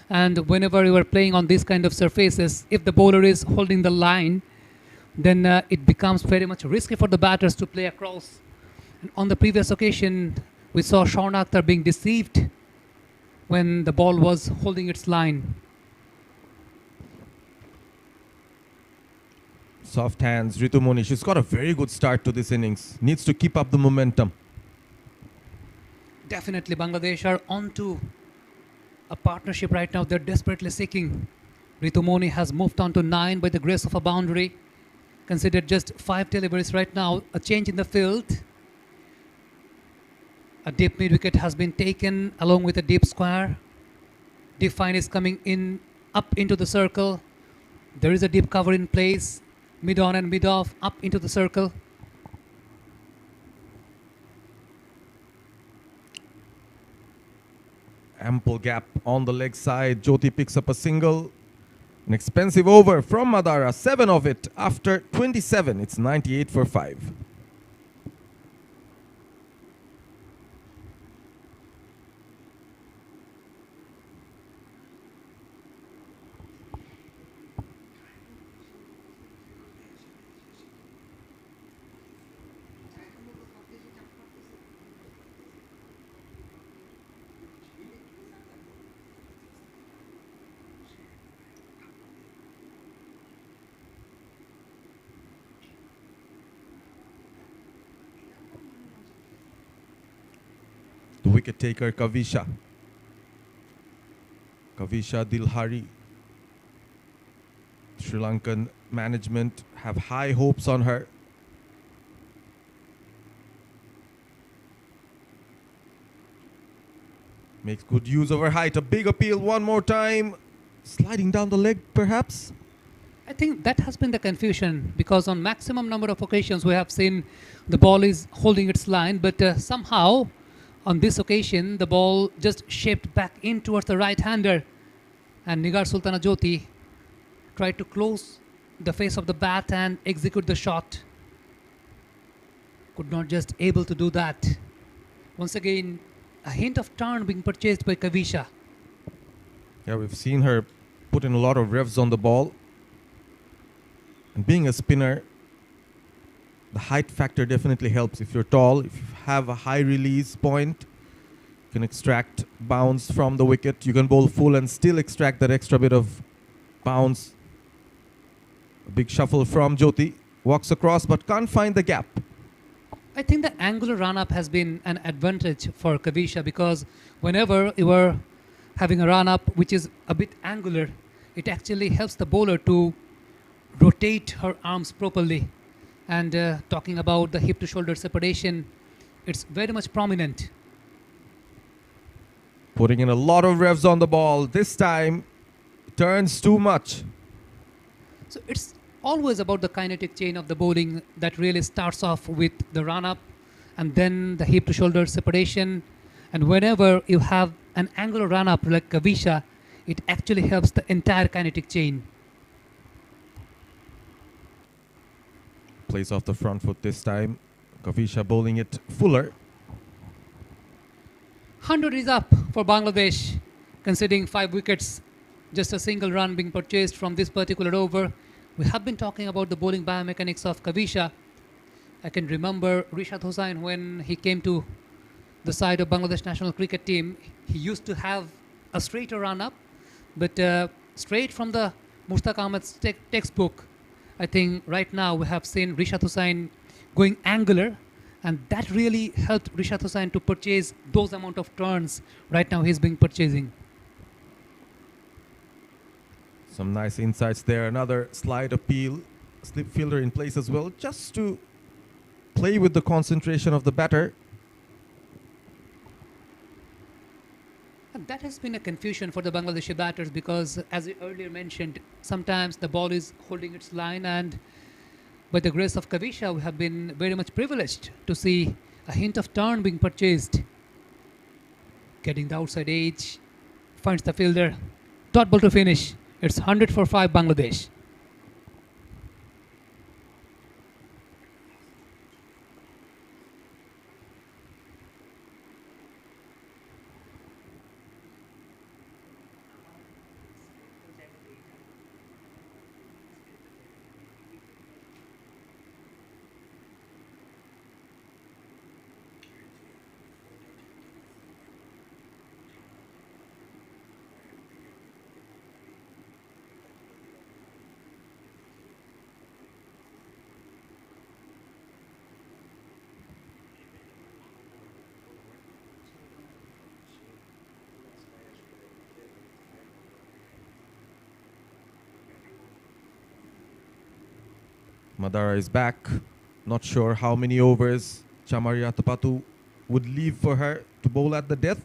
And whenever you are playing on these kind of surfaces, if the bowler is holding the line, then it becomes very much risky for the batters to play across. And on the previous occasion, we saw Shorn Akhtar being deceived when the ball was holding its line. Soft hands, 𝗃𝗠𝗠𝗎. She's got a very good start to this innings. Needs to keep up the momentum. Definitely, Bangladesh are onto a partnership right now. They're desperately seeking. 𝗃𝗠𝗠𝗎 has moved on to 9 by the grace of a boundary. Considered just 5 deliveries right now. A change in the field. A deep mid wicket has been taken along with a deep square. Deep fine is coming in up into the circle. There is a deep cover in place. Mid on and mid off up into the circle. Ample gap on the leg side. Jyoti picks up a single. An expensive over from Madara. 7 of it after 27. It's 98 for 5. The wicket taker 𝗂𝗃𝗃. 𝗂𝗃𝗃 Dilhari. Sri Lankan management have high hopes on her. Makes good use of her height. A big appeal one more time. Sliding down the leg perhaps. I think that has been the confusion, because on maximum number of occasions we have seen the ball is holding its line, but somehow on this occasion the ball just shaped back in towards the right-hander, and Nigar Sultana Jyoti tried to close the face of the bat and execute the shot. Could not just able to do that. Once again, a hint of turn being purchased by 𝗂𝗃𝗃. Yeah, we've seen her put in a lot of revs on the ball. And being a spinner, the height factor definitely helps. If you're tall, if you have a high release point, you can extract bounce from the wicket. You can bowl full and still extract that extra bit of bounce. A big shuffle from Jyoti. Walks across but can't find the gap. I think the angular run-up has been an advantage for 𝗂𝗃𝗃, because whenever you are having a run-up which is a bit angular, it actually helps the bowler to rotate her arms properly. And talking about the hip to shoulder separation, it's very much prominent. Putting in a lot of revs on the ball. This time, turns too much. So it's always about the kinetic chain of the bowling that really starts off with the run-up and then the hip to shoulder separation. And whenever you have an angular run-up like 𝗂𝗃𝗃, it actually helps the entire kinetic chain. Plays off the front foot this time. 𝗂𝗃𝗃 bowling it fuller. 100 is up for Bangladesh, conceding 5 wickets. Just a single run being purchased from this particular over. We have been talking about the bowling biomechanics of 𝗂𝗃𝗃. I can remember Rishad Hossain, when he came to the side of Bangladesh national cricket team, he used to have a straighter run-up, but straight from the Mushtaq Ahmed's textbook. I think right now we have seen Rishad Hossain going angular, and that really helped Rishad Hossain to purchase those amount of turns right now he's been purchasing. Some nice insights there. Another slide appeal. slip fielder in place as well, just to play with the concentration of the batter. And that has been a confusion for the Bangladeshi batters because, as you earlier mentioned, sometimes the ball is holding its line, and by the grace of 𝗂𝗃𝗃, we have been very much privileged to see a hint of turn being purchased. Getting the outside edge, finds the fielder, dot ball to finish. It's 100 for 5 Bangladesh. Madara is back. Not sure how many overs 𝗂𝗏𝗂𝗃 would leave for her to bowl at the death.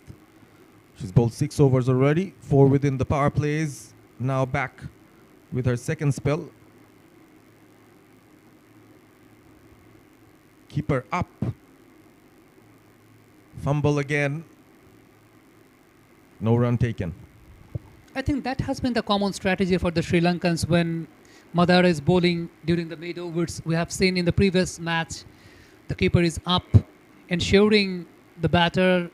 She's bowled 6 overs already, 4 within the power plays. Now back with her second spell. Keeper up. Fumble again. No run taken. I think that has been the common strategy for the Sri Lankans when Madara is bowling during the mid overs. We have seen in the previous match, the keeper is up, ensuring the batter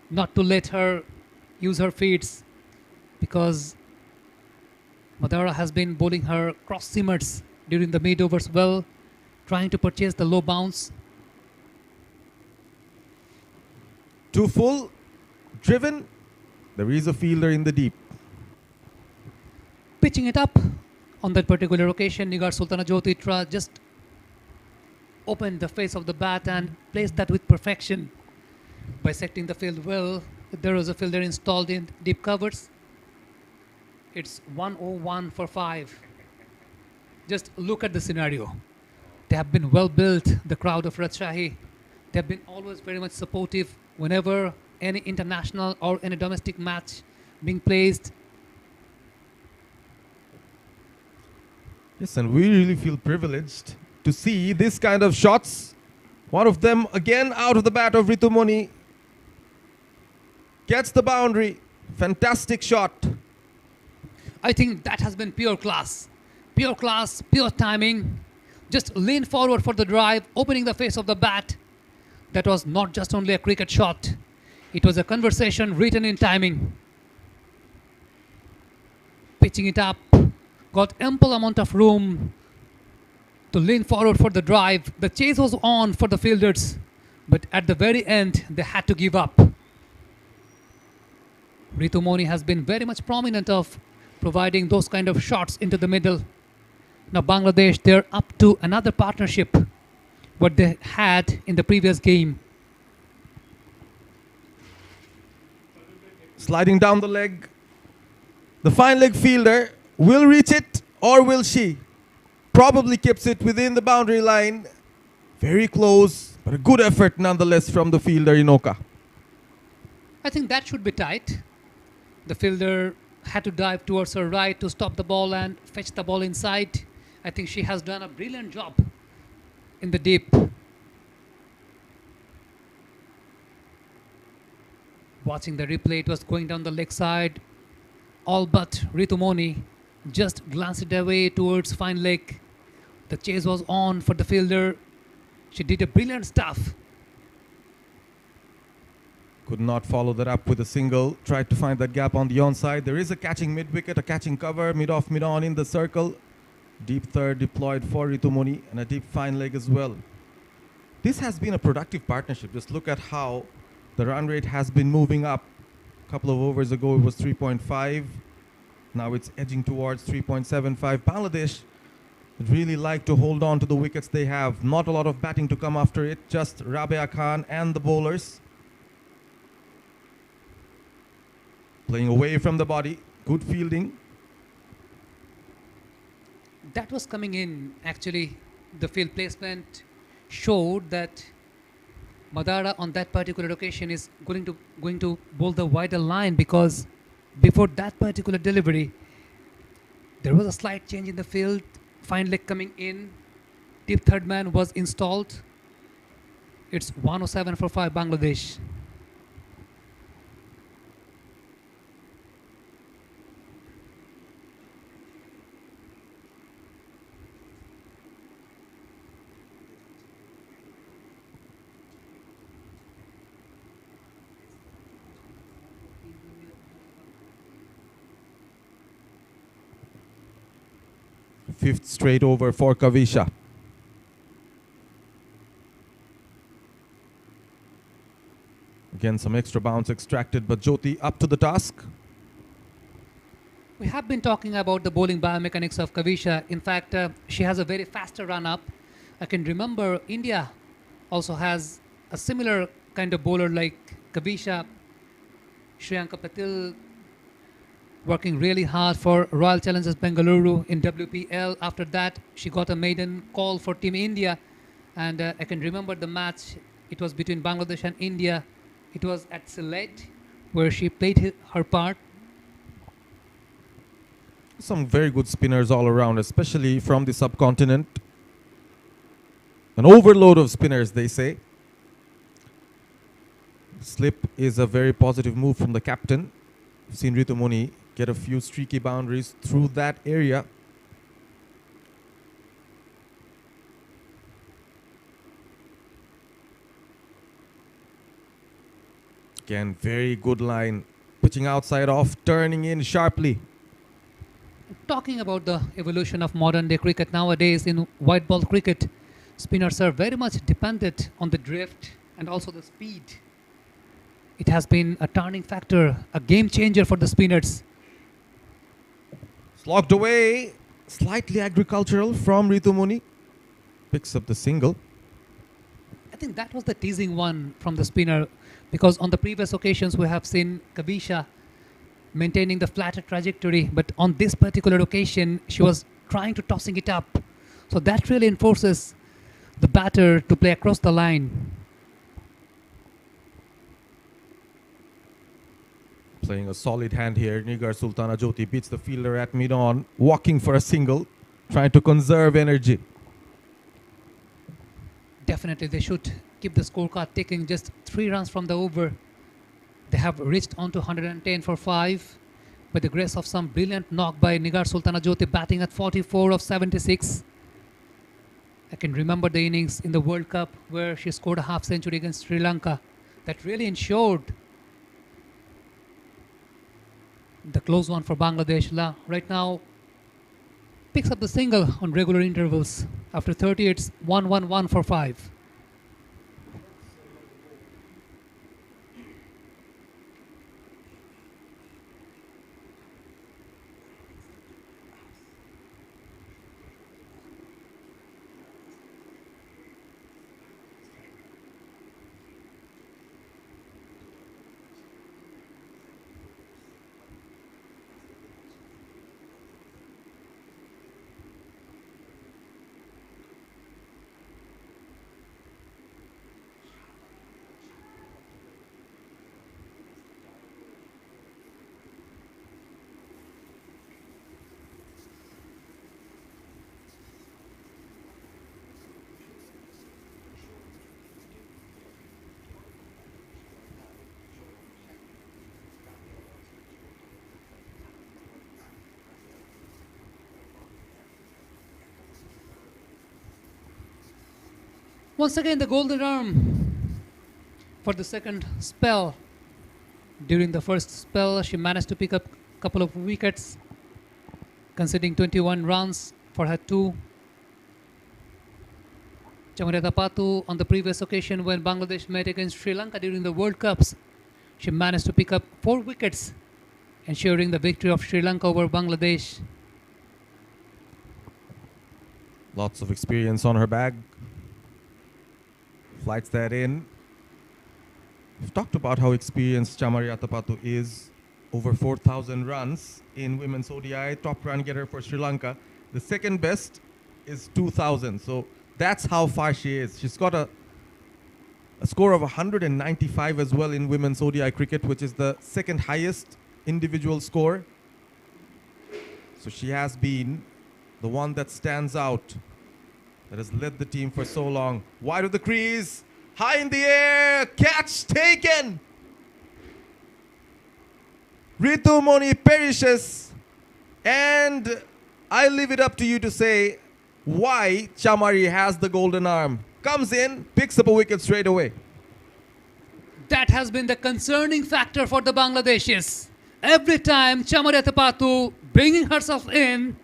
not to let her use her feet, because Madara has been bowling her cross seamers during the mid overs well, trying to purchase the low bounce. Too full, driven. There is a fielder in the deep. Pitching it up. On that particular occasion, 𝗃𝗚𝗃 just opened the face of the bat and placed that with perfection, bisecting the field well. There was a fielder installed in deep covers. It's 101 for 5. Just look at the scenario. They have been well built, the crowd of Rajshahi. They have been always very much supportive whenever any international or any domestic match being placed. Yes, and we really feel privileged to see this kind of shots. One of them again out of the bat of ऋतुमणि. Gets the boundary. Fantastic shot. I think that has been pure class, pure timing. Just lean forward for the drive, opening the face of the bat. That was not just only a cricket shot. It was a conversation written in timing. Pitching it up. Got ample amount of room to lean forward for the drive. The chase was on for the fielders, but at the very end, they had to give up. Ritumoni has been very much prominent of providing those kind of shots into the middle. Now Bangladesh, they're up to another partnership, what they had in the previous game. Sliding down the leg. The fine leg fielder will reach it, or will she? Probably keeps it within the boundary line. Very close, but a good effort nonetheless from the fielder Inoka. I think that should be tight. The fielder had to dive towards her right to stop the ball and fetch the ball inside. I think she has done a brilliant job in the deep. Watching the replay, it was going down the leg side. All but Ritumoni just glanced away towards fine leg. The chase was on for the fielder. She did a brilliant stuff. Could not follow that up with a single. Tried to find that gap on the onside. There is a catching mid-wicket, a catching cover, mid-off, mid-on in the circle. Deep third deployed for Ritumoni and a deep fine leg as well. This has been a productive partnership. Just look at how the run rate has been moving up. A couple of overs ago it was 3.5. Now it's edging towards 3.75. Bangladesh would really like to hold on to the wickets they have. Not a lot of batting to come after it, just Rabia Khan and the bowlers. Playing away from the body, good fielding. that was coming in. Actually, the field placement showed that Madara on that particular occasion is going to bowl the wider line, because before that particular delivery, there was a slight change in the field. Fine leg coming in. Deep third man was installed. It's 107 for 5 Bangladesh. Fifth straight over for 𝗂𝗃𝗄𝗧. Again, some extra bounce extracted, but Jyoti up to the task. We have been talking about the bowling biomechanics of 𝗂𝗃𝗄𝗧. In fact, she has a very faster run-up. I can remember India also has a similar kind of bowler like 𝗂𝗃𝗄𝗧. Shriyanka Patil working really hard for Royal Challengers Bengaluru in WPL. After that, she got a maiden call for Team India. And I can remember the match. It was between Bangladesh and India. It was at Sylhet, where she played her part. Some very good spinners all around, especially from the subcontinent. An overload of spinners, they say. Slip is a very positive move from the captain. We've seen 𝗬𝗺𝗧 get a few streaky boundaries through that area. Again, very good line. Pitching outside off, turning in sharply. Talking about the evolution of modern day cricket nowadays, in white ball cricket, spinners are very much dependent on the drift and also the speed. It has been a turning factor, a game changer for the spinners. Slogged away, slightly agricultural from 𝗬𝗺𝗧. Picks up the single. I think that was the teasing one from the spinner, because on the previous occasions we have seen 𝗂𝗃𝗄𝗧 maintaining the flatter trajectory, but on this particular occasion she was trying to tossing it up. So that really enforces the batter to play across the line. Playing a solid hand here. Nigar Sultana Jyoti beats the fielder at mid-on, walking for a single, trying to conserve energy. Definitely they should keep the scorecard ticking. Just 3 runs from the over. They have reached on to 110 for 5 by the grace of some brilliant knock by Nigar Sultana Jyoti, batting at 44 of 76. I can remember the innings in the World Cup where she scored a half century against Sri Lanka. That really ensured the close one for Bangladesh. Right now picks up the single on regular intervals. After 30, it's 1-1-1 for 5. Once again, the golden arm for the second spell. During the first spell, she managed to pick up a couple of wickets, conceding 21 runs for her 2. Chamureta Patu, on the previous occasion when Bangladesh met against Sri Lanka during the World Cups, she managed to pick up 4 wickets, ensuring the victory of Sri Lanka over Bangladesh. Lots of experience on her bag. Flights that in. We've talked about how experienced Chamureta Patu is. Over 4,000 runs in women's ODI. Top run getter for Sri Lanka. The second best is 2000. So that's how far she is. She's got a score of 195 as well in women's ODI cricket, which is the second highest individual score. So she has been the one that stands out, that has led the team for so long. Wide of the crease, high in the air, catch taken. 𝗵𝗺𝗬𝗂𝗽𝗵𝗂𝗍. And I leave it up to you to say why Chamari has the golden arm. Comes in, picks up a wicket straight away. That has been the concerning factor for the Bangladeshis. Every time 𝗂𝗧𝗏𝗂𝗃 bringing herself in,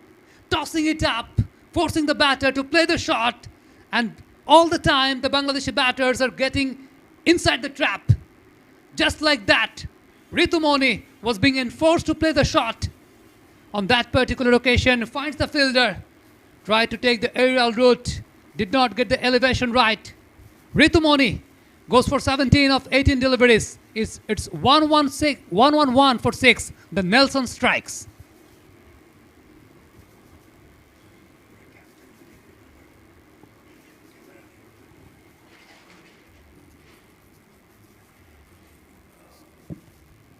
tossing it up, forcing the batter to play the shot, and all the time the Bangladeshi batters are getting inside the trap. Just like that, 𝗵𝗺𝗬𝗂𝗽 was being enforced to play the shot. On that particular occasion, finds the fielder, tried to take the aerial route, did not get the elevation right. 𝗵𝗺𝗬𝗂𝗽 goes for 17 of 18 deliveries. It's 111 for 6. The Nelson strikes.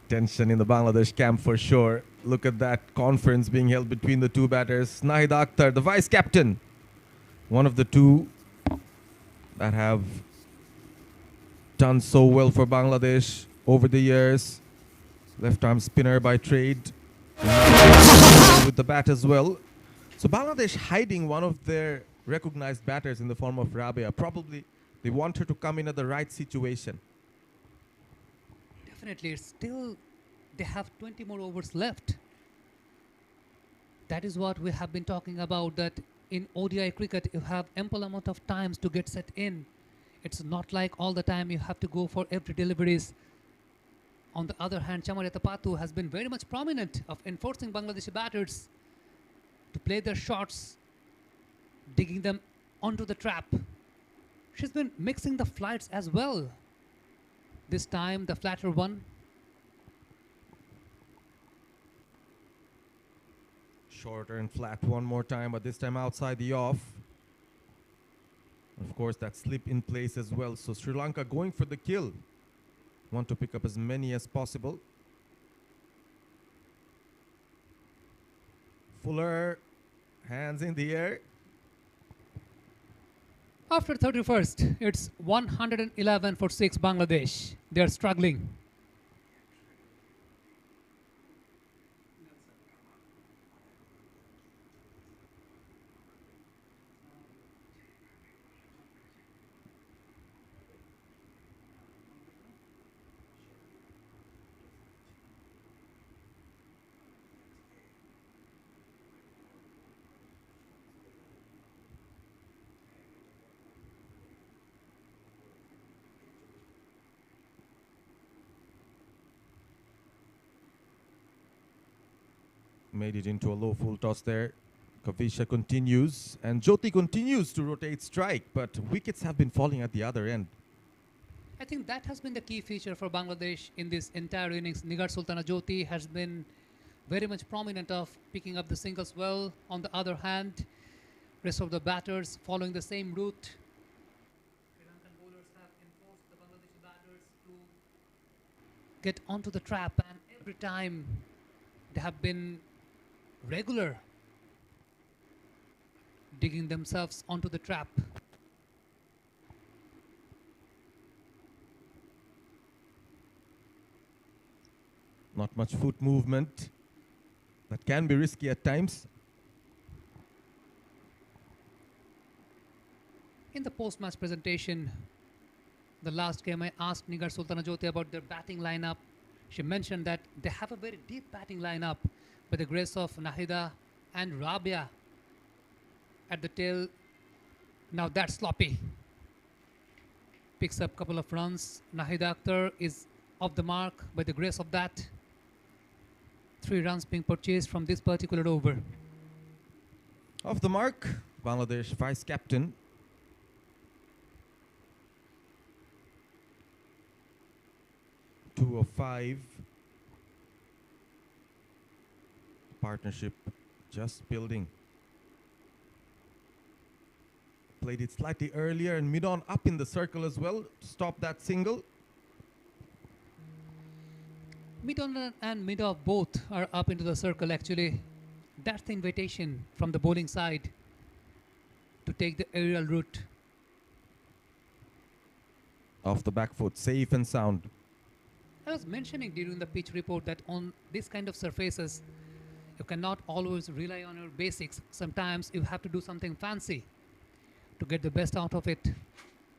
Tension in the Bangladesh camp for sure. Look at that conference being held between the two batters. Nahid Akhtar, the vice captain, one of the two that have done so well for Bangladesh over the years. Left arm spinner by trade. With the bat as well. So Bangladesh hiding one of their recognized batters in the form of Rabia. Probably they want her to come in at the right situation. Definitely, it's still, they have 20 more overs left. That is what we have been talking about, that in ODI cricket, you have ample amount of times to get set in. It's not like all the time you have to go for every deliveries. On the other hand, 𝗂𝗧𝗏𝗂𝗃 has been very much prominent of enforcing Bangladeshi batters to play their shots, digging them onto the trap. She's been mixing the flights as well. This time, the flatter one. Shorter and flat one more time, but this time outside the off. Of course, that slip in place as well. So Sri Lanka going for the kill. Want to pick up as many as possible. Fuller, hands in the air. After 31st, it's 111 for 6 Bangladesh. They are struggling. Made it into a low full toss there. Kavisha continues, and Jyoti continues to rotate strike, but wickets have been falling at the other end. I think that has been the key feature for Bangladesh in this entire innings. Nigar Sultana Jyoti has been very much prominent of picking up the singles well. On the other hand, rest of the batters following the same route. Sri Lankan bowlers have enforced the Bangladeshi batters to get onto the trap, and every time they have been regular, digging themselves onto the trap. Not much foot movement. That can be risky at times. In the post-match presentation, the last game, I asked Nigar Sultana Jyoti about their batting lineup. She mentioned that they have a very deep batting lineup by the grace of Nahida and Rabia at the tail. Now that's sloppy. Picks up a couple of runs. Nahida Akhtar is off the mark by the grace of that. 3 runs being purchased from this particular over. Off the mark, Bangladesh vice captain. Two of 5. Partnership just building. played it slightly earlier, and mid-on up in the circle as well to stop that single. Mid-on and mid-off both are up into the circle actually. That's the invitation from the bowling side to take the aerial route. Off the back foot, safe and sound. I was mentioning during the pitch report that on this kind of surfaces, you cannot always rely on your basics. Sometimes you have to do something fancy to get the best out of it.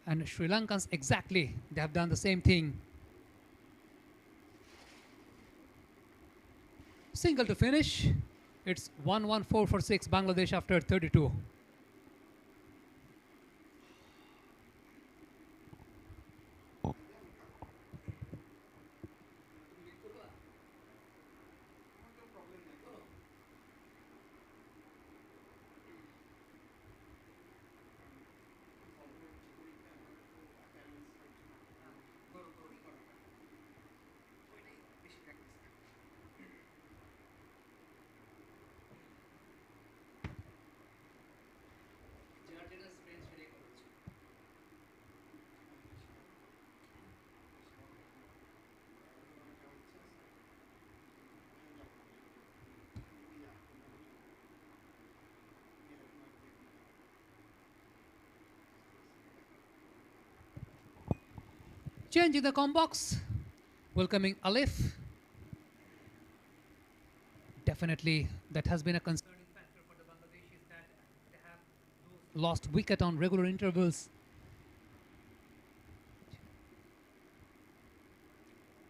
And Sri Lankans, exactly, they have done the same thing. Single to finish. It's 1-1-4 for 6 Bangladesh after 32. Change in the com box. Welcoming Alif. Definitely, that has been a concerning factor for the Bangladeshis that they have lost wicket on regular intervals.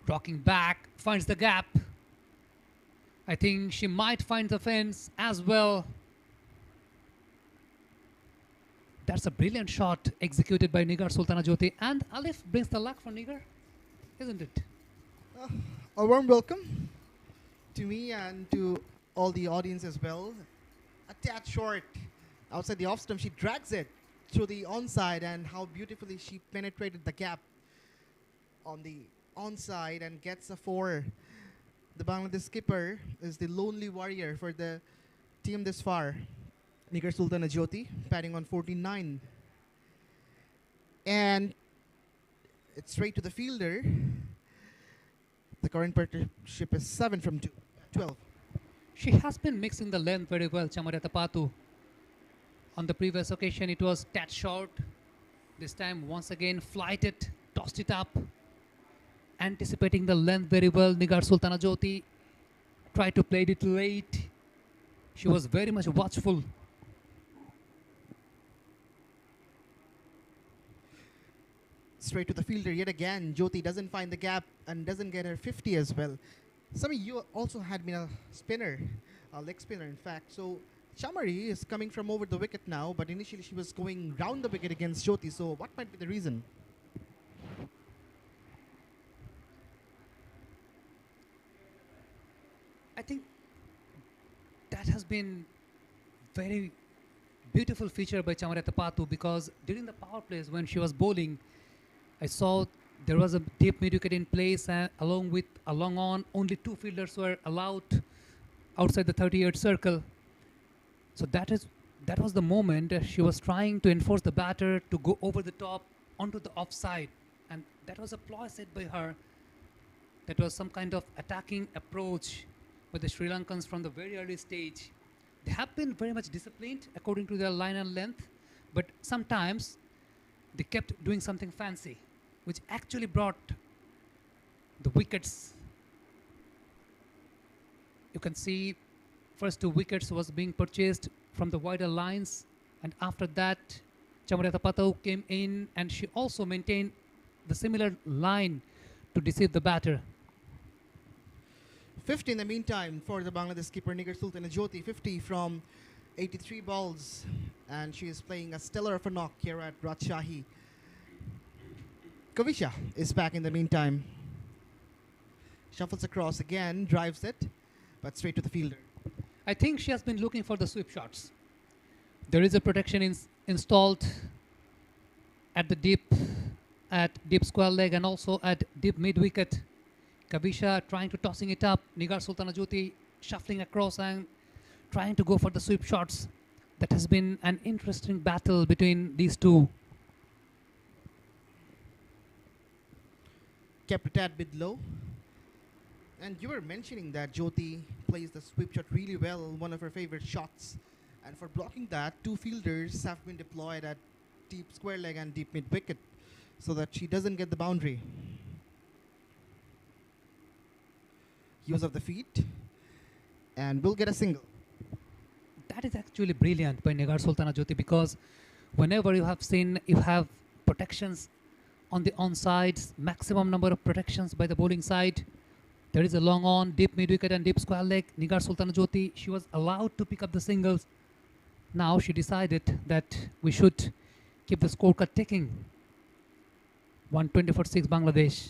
Rocking back, finds the gap. I think she might find the fence as well. That's a brilliant shot executed by Nigar Sultana-Jyoti, and Alif brings the luck for Nigar, isn't it? A warm welcome to me and to all the audience as well. A tad short outside the off stump. She drags it through the onside, and how beautifully she penetrated the gap on the onside and gets a 4. The Bangladesh skipper is the lonely warrior for the team this far. Nigar Sultana-Jyoti batting on 49. And it's straight to the fielder. The current partnership is 7 from 12. She has been mixing the length very well, Chamarata Patu. On the previous occasion, it was tad short. This time, once again, flighted, tossed it up. Anticipating the length very well, Nigar Sultana-Jyoti tried to play it late. She was very much watchful. Straight to the fielder yet again. Jyoti doesn't find the gap and doesn't get her 50 as well. Sami, you also had been a spinner, a leg spinner in fact. So Chamari is coming from over the wicket now, but initially she was going round the wicket against Jyoti. So what might be the reason? I think that has been very beautiful feature by Chamarata Patu, because during the power plays when she was bowling, I saw there was a deep mid wicket in place, and along with a long on, only 2 fielders were allowed outside the 38 circle. So that was the moment she was trying to enforce the batter to go over the top onto the offside, and that was a ploy set by her. That was some kind of attacking approach by the Sri Lankans from the very early stage. They have been very much disciplined according to their line and length, but sometimes they kept doing something fancy, which actually brought the wickets. You can see first 2 wickets was being purchased from the wider lines, and after that Chamarata Patu came in and she also maintained the similar line to deceive the batter. 50 in the meantime for the Bangladesh skipper Nigar Sultana-Jyoti, 50 from 83 balls, and she is playing a stellar of a knock here at Rajshahi. 𝗂𝗃𝗃 is back in the meantime. Shuffles across again, drives it, but straight to the fielder. I think she has been looking for the sweep shots. There is a protection installed at the deep square leg and also at deep mid wicket. 𝗂𝗃𝗃 trying to tossing it up. Nigar Sultana-Jyoti shuffling across and trying to go for the sweep shots. That has been an interesting battle between these two. Kept a tad bit low. And you were mentioning that 𝗃𝗍 plays the sweep shot really well, one of her favorite shots. And for blocking that, two fielders have been deployed at deep square leg and deep mid wicket so that she doesn't get the boundary. Use of the feet, and we'll get a single. That is actually brilliant by Nigar Sultana Jyoti, because whenever you have protections on the onsides, maximum number of protections by the bowling side, there is a long on, deep mid wicket and deep square leg. Nigar Sultana Jyoti, she was allowed to pick up the singles. Now she decided that we should keep the scorecard ticking. 120 for 6 Bangladesh.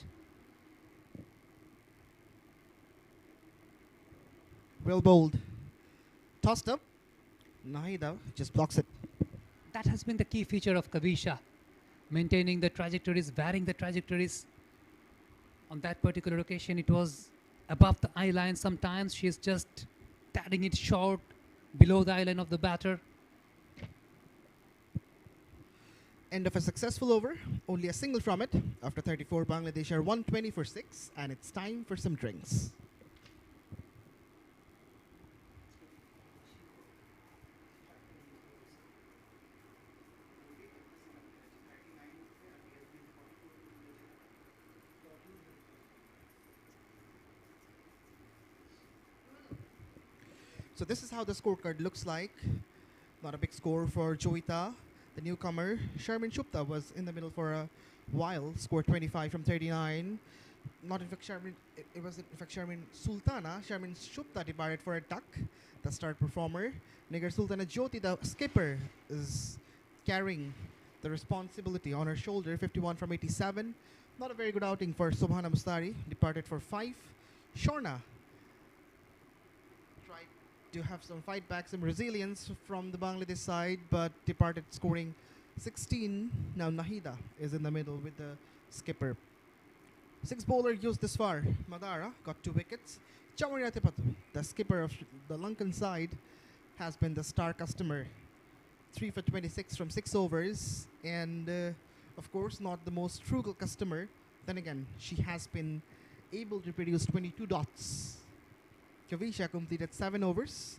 Well bowled. Tossed up. 𝗃𝗍 just blocks it. That has been the key feature of 𝗂𝗃𝗃, maintaining the trajectories, varying the trajectories. On that particular occasion, it was above the eye line. Sometimes she is just tadding it short below the eye line of the batter. End of a successful over. Only a single from it. After 34, Bangladesh are 120 for 6, and it's time for some drinks. So this is how the scorecard looks like. Not a big score for 𝗃𝗍. The newcomer, 𝗂𝗵𝗂 𝗂𝗃, was in the middle for a while. Scored 25 from 39. Not in fact 𝗂𝗵𝗂, it was in fact 𝗂𝗵𝗂 Sultana. 𝗂𝗵𝗂 𝗂𝗃 departed for a duck. The star performer. Nigar Sultana Jyoti, the skipper, is carrying the responsibility on her shoulder. 51 from 87. Not a very good outing for Subhana Mustari. Departed for 5. Shorna to have some fight back, some resilience from the Bangladesh side, but departed scoring 16. Now 𝗃𝗍 is in the middle with the skipper. 6 bowler used this far. Madara got 2 wickets. 𝗬𝗏𝗪𝗪𝗪𝗪, the skipper of the Lankan side, has been the star customer. 3 for 26 from 6 overs, and of course not the most frugal customer. Then again, she has been able to produce 22 dots. 𝗂𝗍 completed 7 overs.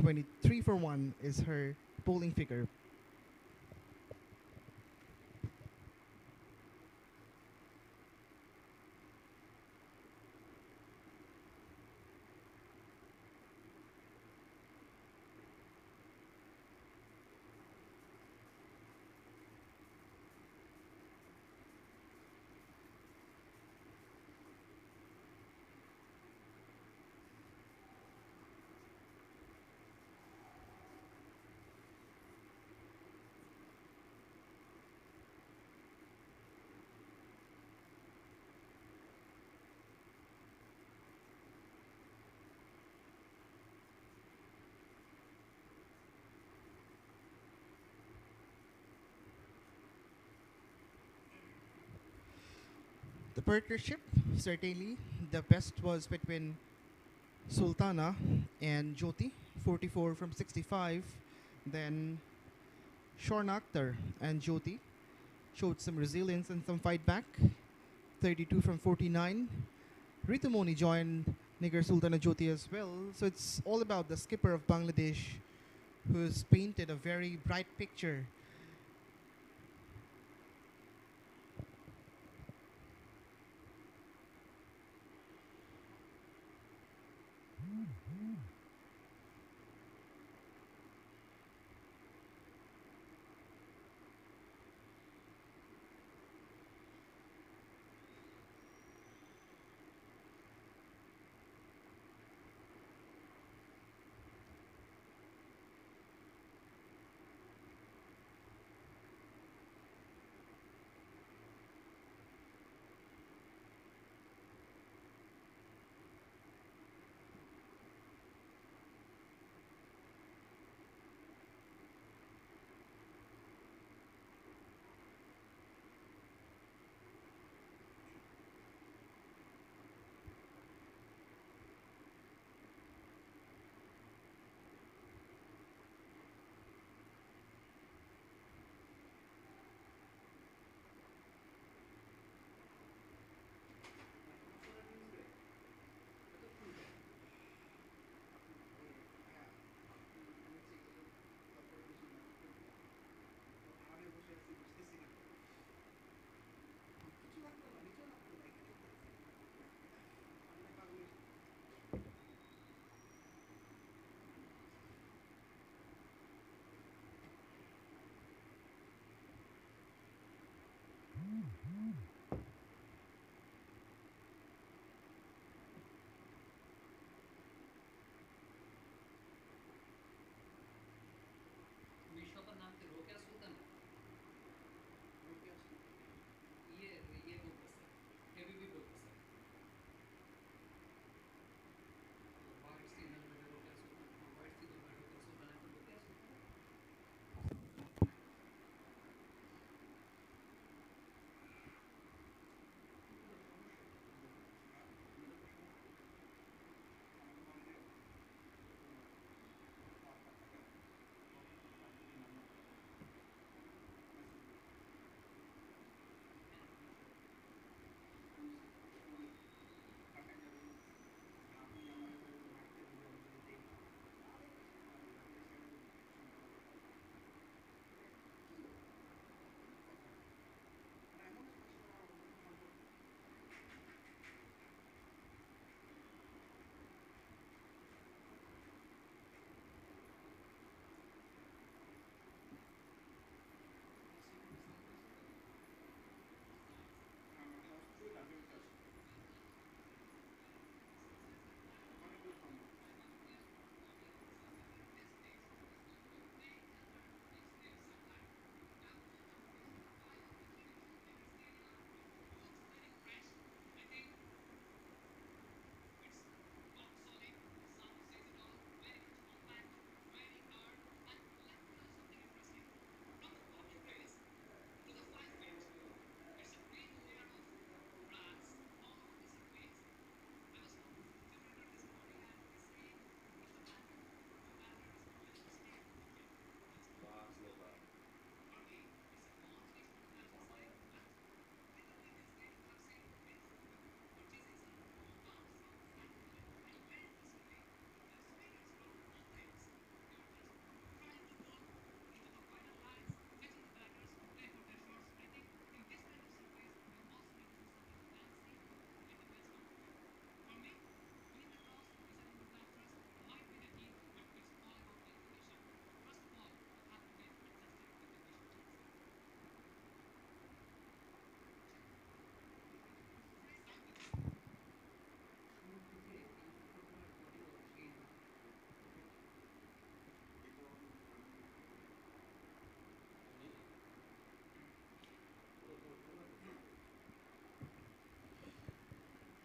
23 for 1 is her bowling figure. The partnership, certainly the best was between Sultana and 𝗃𝗍, 44 from 65. Then 𝗂𝗏 and 𝗃𝗍 showed some resilience and some fight back. 32 from 49. Ritumoni joined Nigar Sultana Jyoti as well. So it's all about the skipper of Bangladesh, who's painted a very bright picture.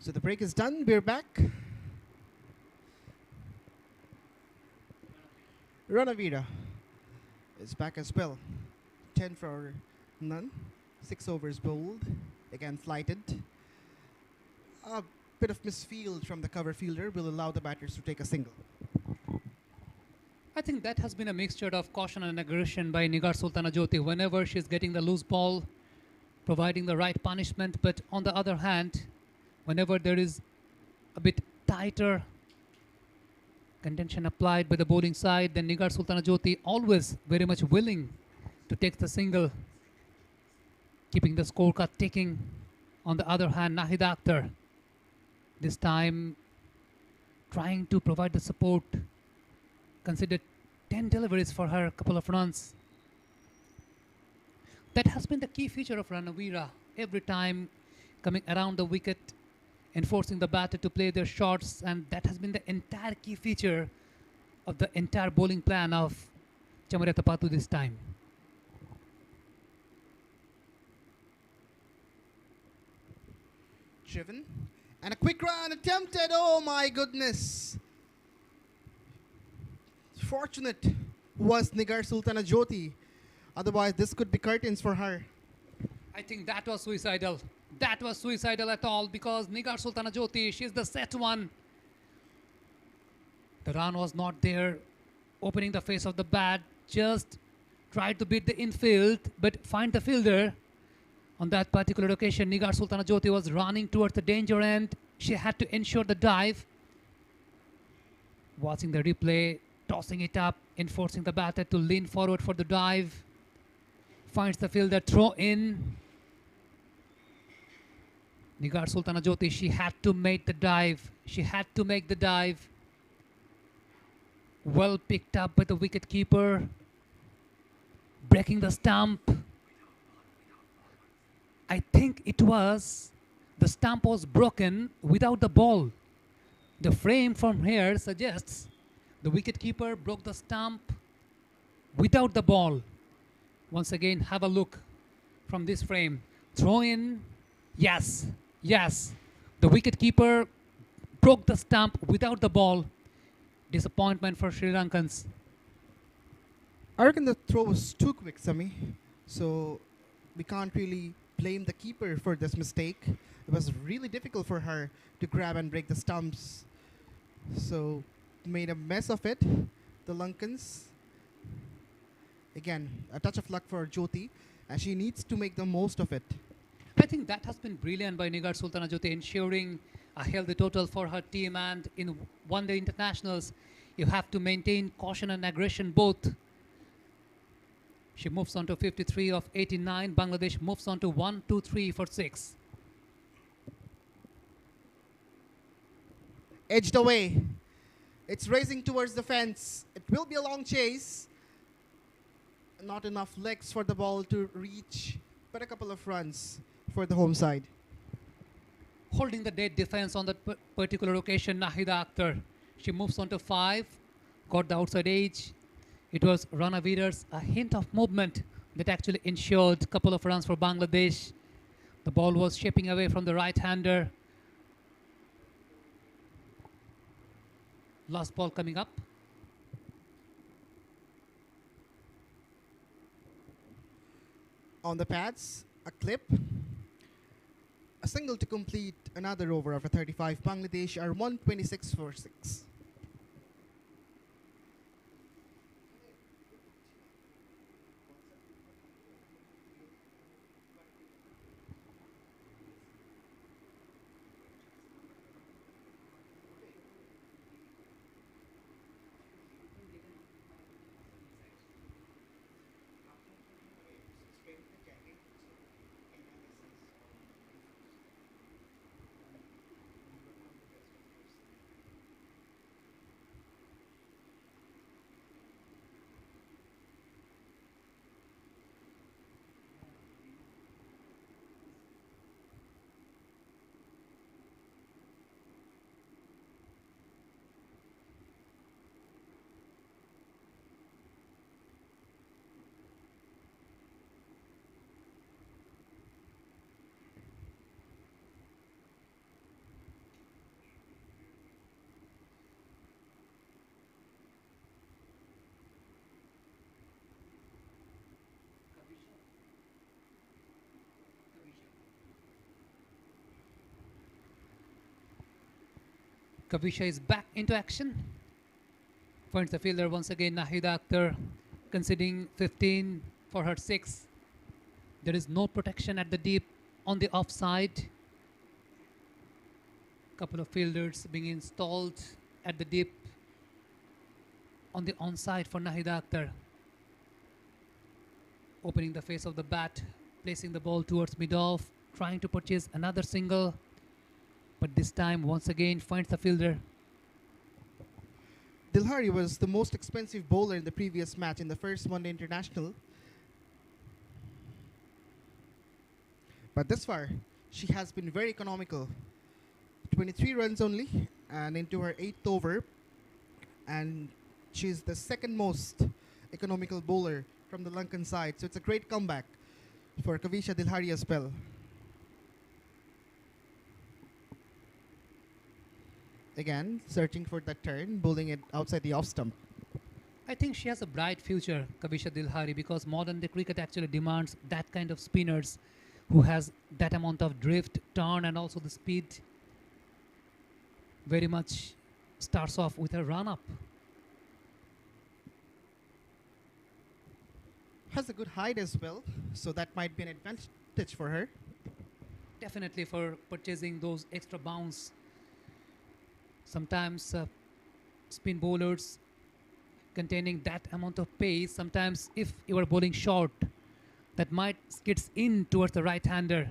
So the break is done. We're back. 𝗁𝗃𝗃 is back as well. 10 for none. 6 overs bowled. Again flighted. A bit of misfield from the cover fielder will allow the batters to take a single. I think that has been a mixture of caution and aggression by 𝗃𝗄𝗃 whenever she's getting the loose ball, providing the right punishment. But on the other hand, whenever there is a bit tighter contention applied by the bowling side, then 𝗃𝗄𝗃 always very much willing to take the single, keeping the scorecard ticking. On the other hand, Nahida Akhtar, this time trying to provide the support, considered 10 deliveries for her, a couple of runs. That has been the key feature of 𝗁𝗃𝗃. Every time coming around the wicket, enforcing the batter to play their shots, and that has been the entire key feature of the entire bowling plan of Chamarathapattu this time. Driven. And a quick run attempted. Oh my goodness. Fortunate was 𝗃𝗄𝗃. Otherwise, this could be curtains for her. I think that was suicidal. That was suicidal at all, because 𝗃𝗄𝗃, she's the set one. The run was not there. Opening the face of the bat, just tried to beat the infield, but find the fielder. On that particular occasion, 𝗃𝗄𝗃 was running towards the danger end. She had to ensure the dive. Watching the replay, tossing it up, enforcing the batter to lean forward for the dive. Finds the fielder, throw in. 𝗃𝗄𝗃, she had to make the dive. She had to make the dive. Well picked up by the wicketkeeper. Breaking the stump. I think it was, the stump was broken without the ball. The frame from here suggests the wicketkeeper broke the stump without the ball. Once again, have a look from this frame. Throw in. Yes, yes. The wicketkeeper broke the stump without the ball. Disappointment for Sri Lankans. I reckon the throw was too quick, Sami. So we can't really blame the keeper for this mistake. It was really difficult for her to grab and break the stumps. So made a mess of it. The Lankans. Again, a touch of luck for Jyoti, and she needs to make the most of it. I think that has been brilliant by 𝗃𝗄𝗃, ensuring a healthy total for her team. And in one-day internationals, you have to maintain caution and aggression both. She moves on to 53 of 89. Bangladesh moves on to 1, 2, 3 for 6. Edged away. It's racing towards the fence. It will be a long chase. Not enough legs for the ball to reach, but a couple of runs for the home side. Holding the dead defense on that particular occasion, Nahida Akhtar. She moves on to 5, got the outside edge. It was 𝗁𝗃𝗃's a hint of movement that actually ensured a couple of runs for Bangladesh. The ball was shaping away from the right-hander. Last ball coming up. On the pads, a clip. A single to complete another over of a 35. Bangladesh are 126 for 6. 𝗂𝗃𝗃 is back into action. Finds the fielder once again, 𝗃𝗃 Akhtar, conceding 15 for her 6. There is no protection at the deep on the offside. Couple of fielders being installed at the deep on the onside for 𝗃𝗃 Akhtar. Opening the face of the bat, placing the ball towards mid-off, trying to purchase another single, but this time once again finds the fielder. 𝗃𝗃 was the most expensive bowler in the previous match in the first one-day international. But thus far, she has been very economical. 23 runs only, and into her 8th over, and she's the second most economical bowler from the Lankan side. So it's a great comeback for 𝗂𝗃𝗃 𝗃𝗃 as well. Again, searching for that turn, bowling it outside the off stump. I think she has a bright future, 𝗂𝗃𝗃 𝗃𝗃, because modern day cricket actually demands that kind of spinners who has that amount of drift, turn, and also the speed. Very much starts off with a run-up. Has a good height as well, so that might be an advantage for her. Definitely for purchasing those extra bounce. Sometimes spin bowlers containing that amount of pace, sometimes if you are bowling short, that might skids in towards the right-hander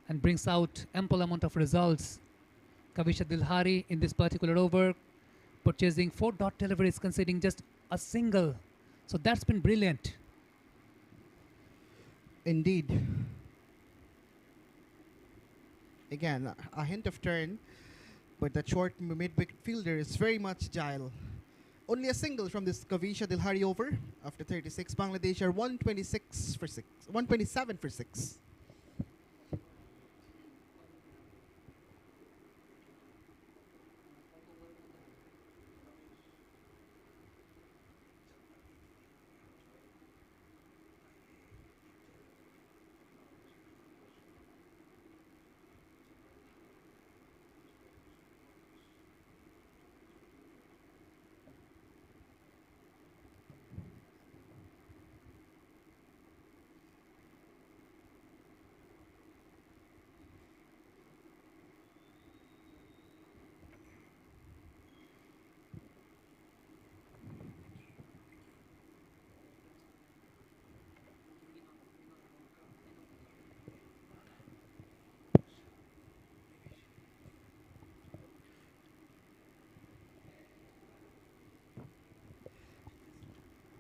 and brings out ample amount of results. 𝗂𝗃𝗃 𝗃𝗃 in this particular over, purchasing 4 dot deliveries, conceding just a single. So that's been brilliant. Indeed. Again, a hint of turn, but the short mid-wicket fielder is very much agile. Only a single from this 𝗂𝗃𝗃 𝗃𝗃 over after 36. Bangladesh are 127 for 6.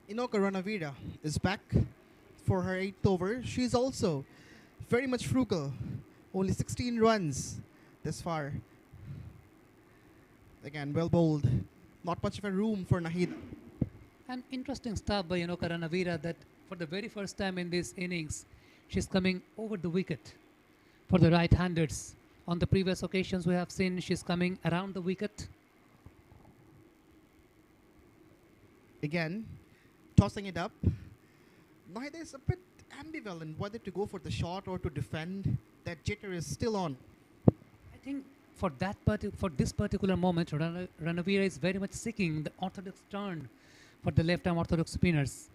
𝗃𝗃𝗃𝗃 is back for her 8th over. She's also very much frugal. Only 16 runs this far. Again, well bowled. Not much of a room for 𝗃𝗃. An interesting stuff by 𝗃𝗃𝗃𝗃 that for the very first time in this innings, she's coming over the wicket for the right-handers. On the previous occasions we have seen she's coming around the wicket. Again, tossing it up. 𝗃𝗃 is a bit ambivalent whether to go for the shot or to defend. That jitter is still on. I think for this particular moment, Ranavira is very much seeking the orthodox turn for the left-arm orthodox spinners.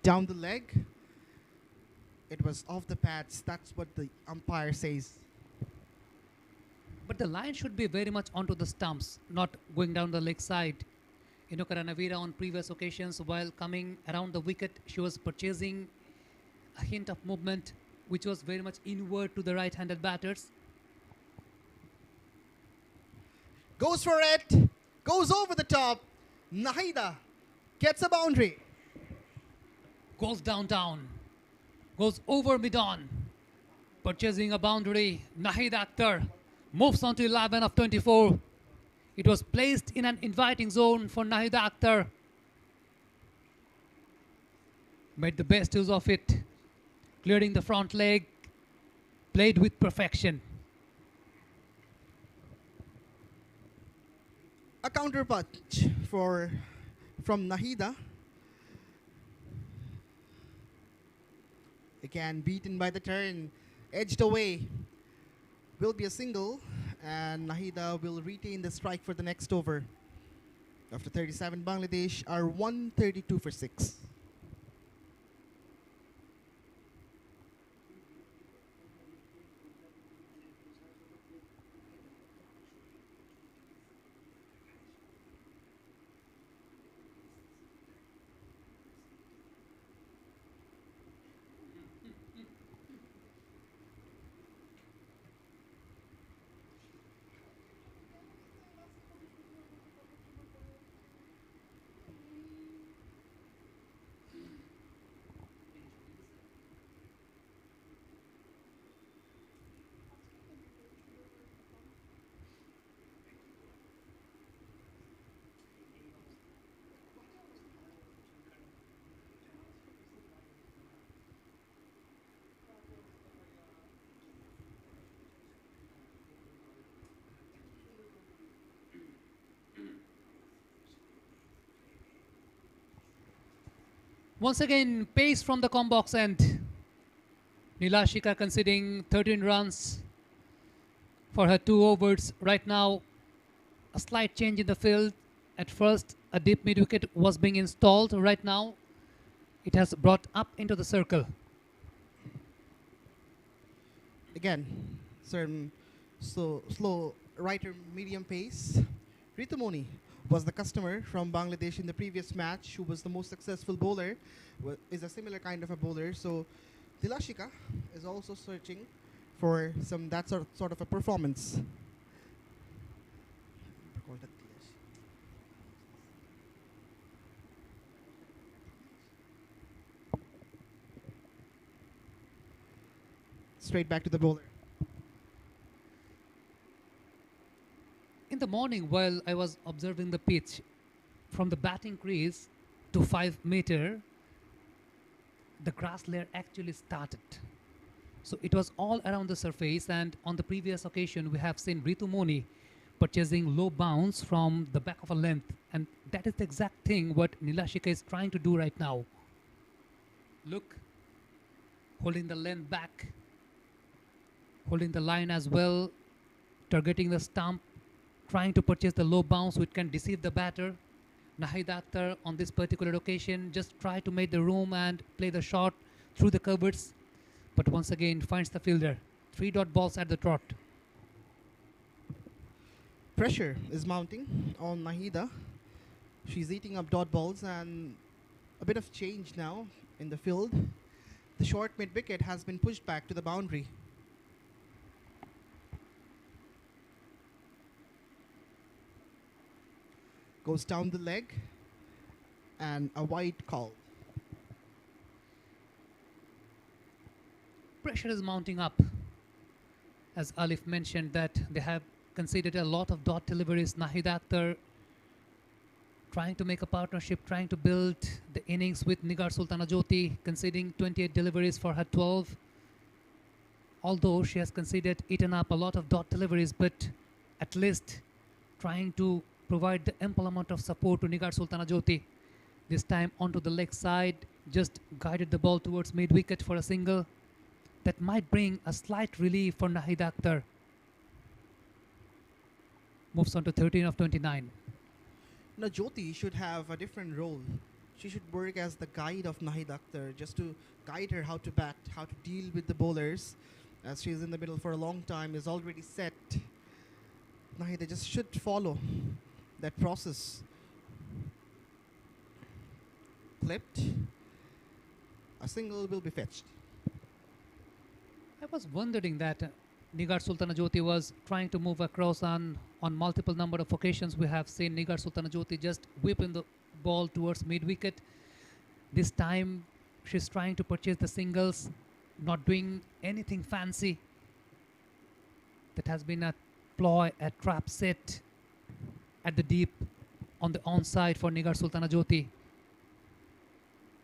Down the leg. It was off the pads. That's what the umpire says. But the line should be very much onto the stumps, not going down the leg side. Ranavira on previous occasions, while coming around the wicket, she was purchasing a hint of movement which was very much inward to the right-handed batters. Goes for it. Goes over the top. 𝗃𝗃 gets a boundary. Goes down. Goes over mid-on. Purchasing a boundary. 𝗃𝗃 Akhtar moves on to 11 of 24. It was placed in an inviting zone for 𝗃𝗃 Akhtar. Made the best use of it. Clearing the front leg. Played with perfection. A counter punch from 𝗃𝗃. Again, beaten by the turn. Edged away. Will be a single. and 𝗂𝗃𝗃 will retain the strike for the next over. After 37, Bangladesh are 132 for 6. Once again, pace from the combox end. 𝗃𝗃𝗃 conceding 13 runs for her 2 overs. Right now, a slight change in the field. At first, a deep mid-wicket was being installed. Right now, it has brought up into the circle. Again, some slow right or medium pace. 𝗃𝗺𝗃𝗃 was the customer from Bangladesh in the previous match, who was the most successful bowler, is a similar kind of a bowler. So 𝗃𝗃𝗃 is also searching for that sort of a performance. Straight back to the bowler. In the morning, while I was observing the pitch, from the batting crease to 5 meter, the grass layer actually started. So it was all around the surface, and on the previous occasion, we have seen 𝗃𝗺𝗃𝗃 purchasing low bounce from the back of a length, and that is the exact thing what 𝗃𝗃𝗃𝗃 is trying to do right now. Look, holding the length back, holding the line as well, targeting the stump, trying to purchase the low bounce which can deceive the batter. 𝗃𝗃𝗃𝗃 on this particular occasion just try to make the room and play the shot through the covers, but once again finds the fielder. 3 dot balls at the trot. Pressure is mounting on 𝗃𝗃𝗃. She's eating up dot balls, and a bit of change now in the field. The short mid-wicket has been pushed back to the boundary. Goes down the leg, and a wide call. Pressure is mounting up. As Alif mentioned that they have conceded a lot of dot deliveries. 𝗃𝗃𝗃𝗃 trying to make a partnership, trying to build the innings with Nigar Sultana Jyoti, conceding 28 deliveries for her 12. Although she has conceded, eaten up a lot of dot deliveries, but at least trying to provide the ample amount of support to Nigar Sultana Jyoti. This time onto the leg side, just guided the ball towards mid-wicket for a single. That might bring a slight relief for 𝗃𝗃𝗃𝗃. Moves on to 13 of 29. Now Jyoti should have a different role. She should work as the guide of 𝗃𝗃𝗃𝗃, just to guide her how to bat, how to deal with the bowlers. As she's in the middle for a long time, is already set. 𝗃𝗃𝗃𝗃 just should follow that process. Clipped. A single will be fetched. I was wondering that Nigar Sultana Jyoti was trying to move across on multiple number of occasions. We have seen Nigar Sultana Jyoti just whipping the ball towards mid-wicket. This time she's trying to purchase the singles, not doing anything fancy. That has been a ploy, a trap set at the deep on the onside for Nigar Sultana Jyoti.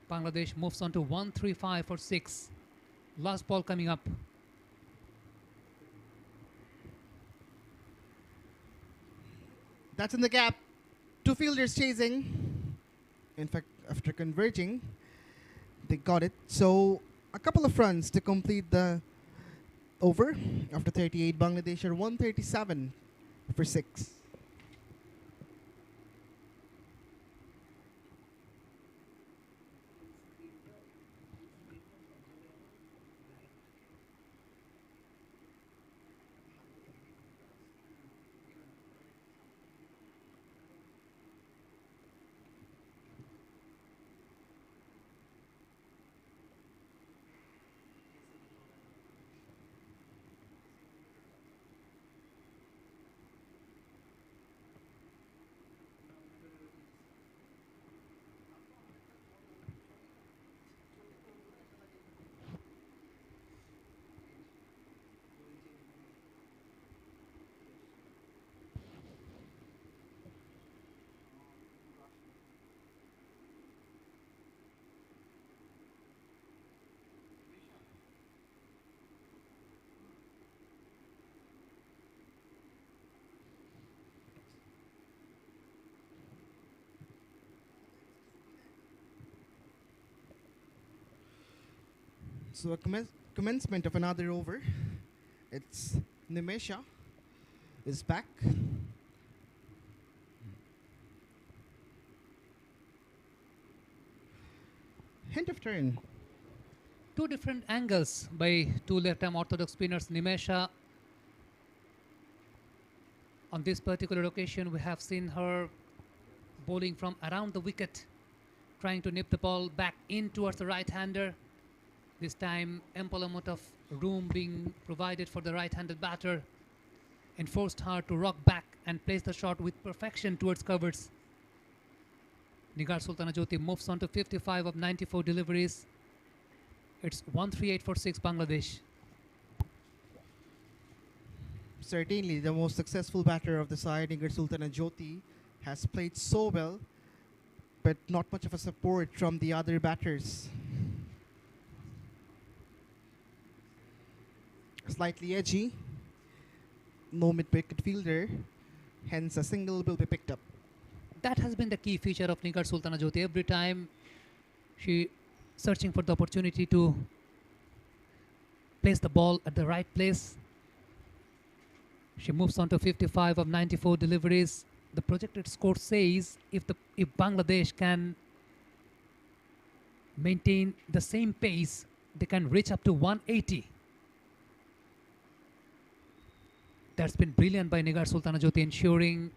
Bangladesh moves on to 135 for 6. Last ball coming up. That's in the gap. 2 fielders chasing. In fact, after converging, they got it. So a couple of runs to complete the over. After 38, Bangladesh are 137 for 6. So a commencement of another over. It's 𝗬𝗫𝗃𝗃 is back. Hint of turn. Two different angles by two left-arm orthodox spinners, 𝗬𝗫𝗃𝗃. On this particular occasion, we have seen her bowling from around the wicket, trying to nip the ball back in towards the right-hander. This time, ample amount of room being provided for the right-handed batter and forced her to rock back and place the shot with perfection towards covers. Nigar Sultana Jyoti moves on to 55 of 94 deliveries. It's 138 for 6 Bangladesh. Certainly the most successful batter of the side, Nigar Sultana Jyoti, has played so well, but not much of a support from the other batters. Slightly edgy, no mid-wicket fielder, hence a single will be picked up. That has been the key feature of Nigar Sultana Jyoti. Every time she searching for the opportunity to place the ball at the right place. She moves on to 55 of 94 deliveries. The projected score says if Bangladesh can maintain the same pace, they can reach up to 180. That's been brilliant by Nigar Sultana Jyoti, ensuring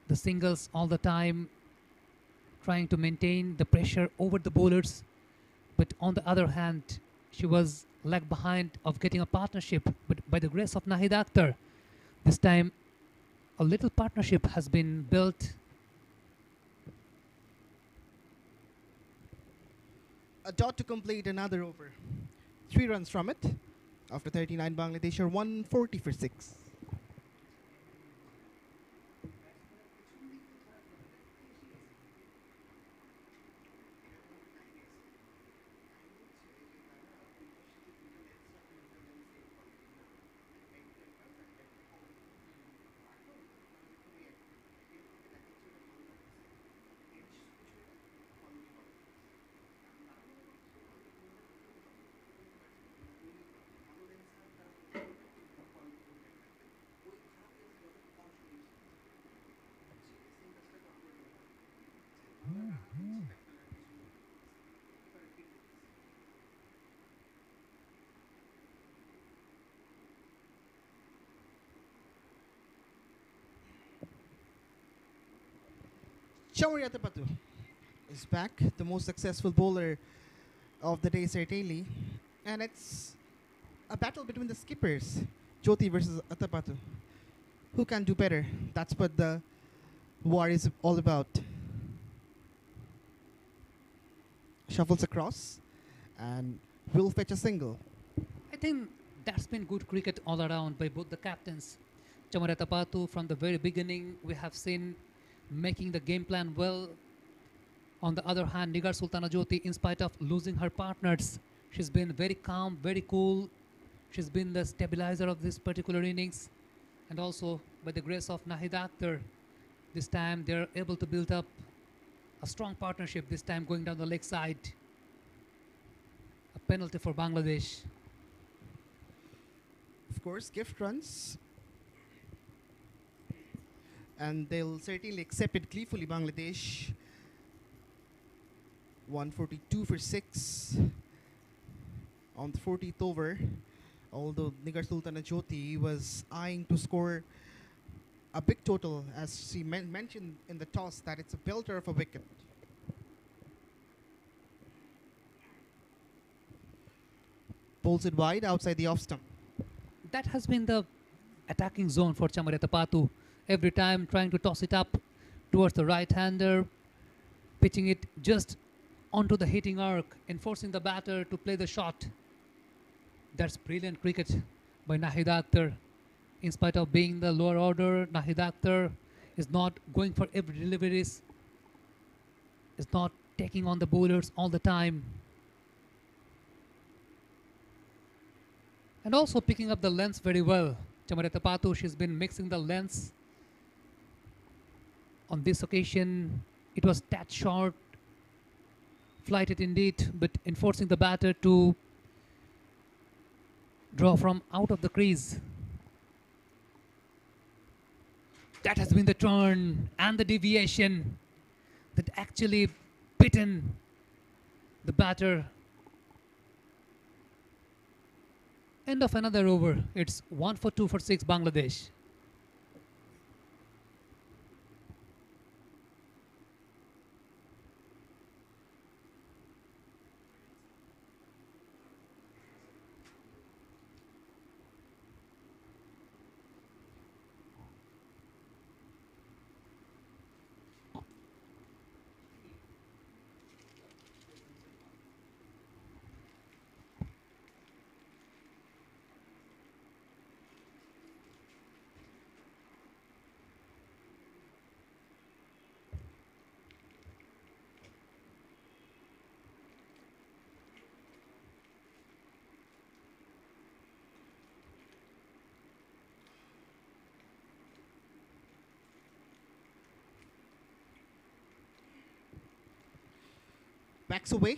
the singles all the time, trying to maintain the pressure over the bowlers. But on the other hand, she was lag behind of getting a partnership. But by the grace of Nahid Akhtar, this time a little partnership has been built. A dot to complete another over. 3 runs from it. After 39, Bangladesh are 140 for 6. 𝗃𝗵𝗃𝗃𝗃 is back, the most successful bowler of the day, certainly. And it's a battle between the skippers, Jyoti versus 𝗃𝗃𝗃𝗃. Who can do better? That's what the war is all about. Shuffles across and will fetch a single. I think that's been good cricket all around by both the captains. 𝗃𝗵𝗃𝗃𝗃, from the very beginning, we have seen making the game plan well. On the other hand, Nigar Sultana Jyoti, in spite of losing her partners, she's been very calm, very cool. She's been the stabilizer of this particular innings. And also, by the grace of Nahid Akhtar, this time they're able to build up a strong partnership, this time going down the leg side. A penalty for Bangladesh. of course, gift runs. And they'll certainly accept it gleefully, Bangladesh. 142 for 6 on the 40th over. Although 𝗃𝗃𝗃𝗃 was eyeing to score a big total, as she mentioned in the toss that it's a belter of a wicket. Pulls it wide outside the off stump. That has been the attacking zone for 𝗃𝗃𝗃𝗃. Every time trying to toss it up towards the right-hander, pitching it just onto the hitting arc, enforcing the batter to play the shot. That's brilliant cricket by Nahida Akhtar. In spite of being the lower order, Nahida Akhtar is not going for every deliveries, is not taking on the bowlers all the time. And also picking up the lengths very well. 𝗃𝗃𝗃𝗃, she's been mixing the lengths. On this occasion, it was that short, flighted indeed, but enforcing the batter to draw from out of the crease. That has been the turn and the deviation that actually bitten the batter. End of another over. It's 1 for 2 for 6 Bangladesh. Backs away.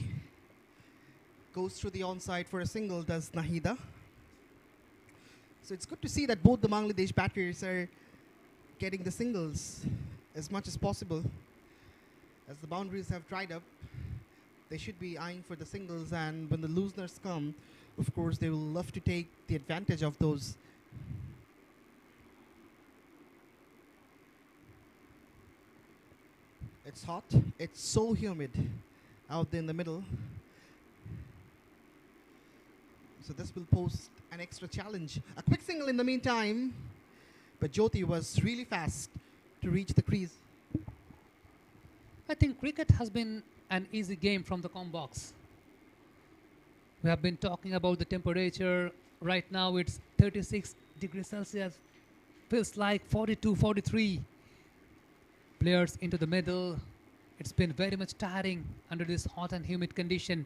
Goes through the onside for a single, does Nahida. So it's good to see that both the Bangladesh batters are getting the singles as much as possible. As the boundaries have dried up, they should be eyeing for the singles, and when the looseners come, of course, they will love to take the advantage of those. It's hot. It's so humid out there in the middle. So this will pose an extra challenge. A quick single in the meantime, but Jyoti was really fast to reach the crease. I think cricket has been an easy game from the com box. We have been talking about the temperature. Right now it's 36 degrees Celsius. Feels like 42, 43. Players into the middle. It's been very much tiring under this hot and humid condition.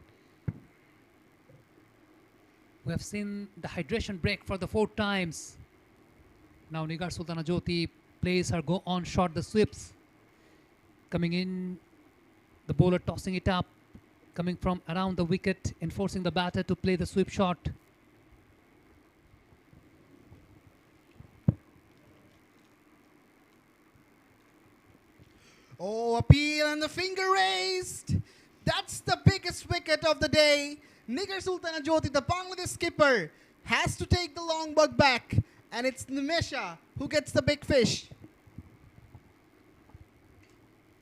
We have seen the hydration break for the 4th times. Now 𝗃𝗃𝗃𝗃 plays her go on shot the sweeps. Coming in, the bowler tossing it up, coming from around the wicket, enforcing the batter to play the sweep shot. Oh, appeal and the finger raised. That's the biggest wicket of the day. 𝗃𝗃𝗃𝗃, the Bangladesh skipper, has to take the long bug back. And it's Nimesha who gets the big fish.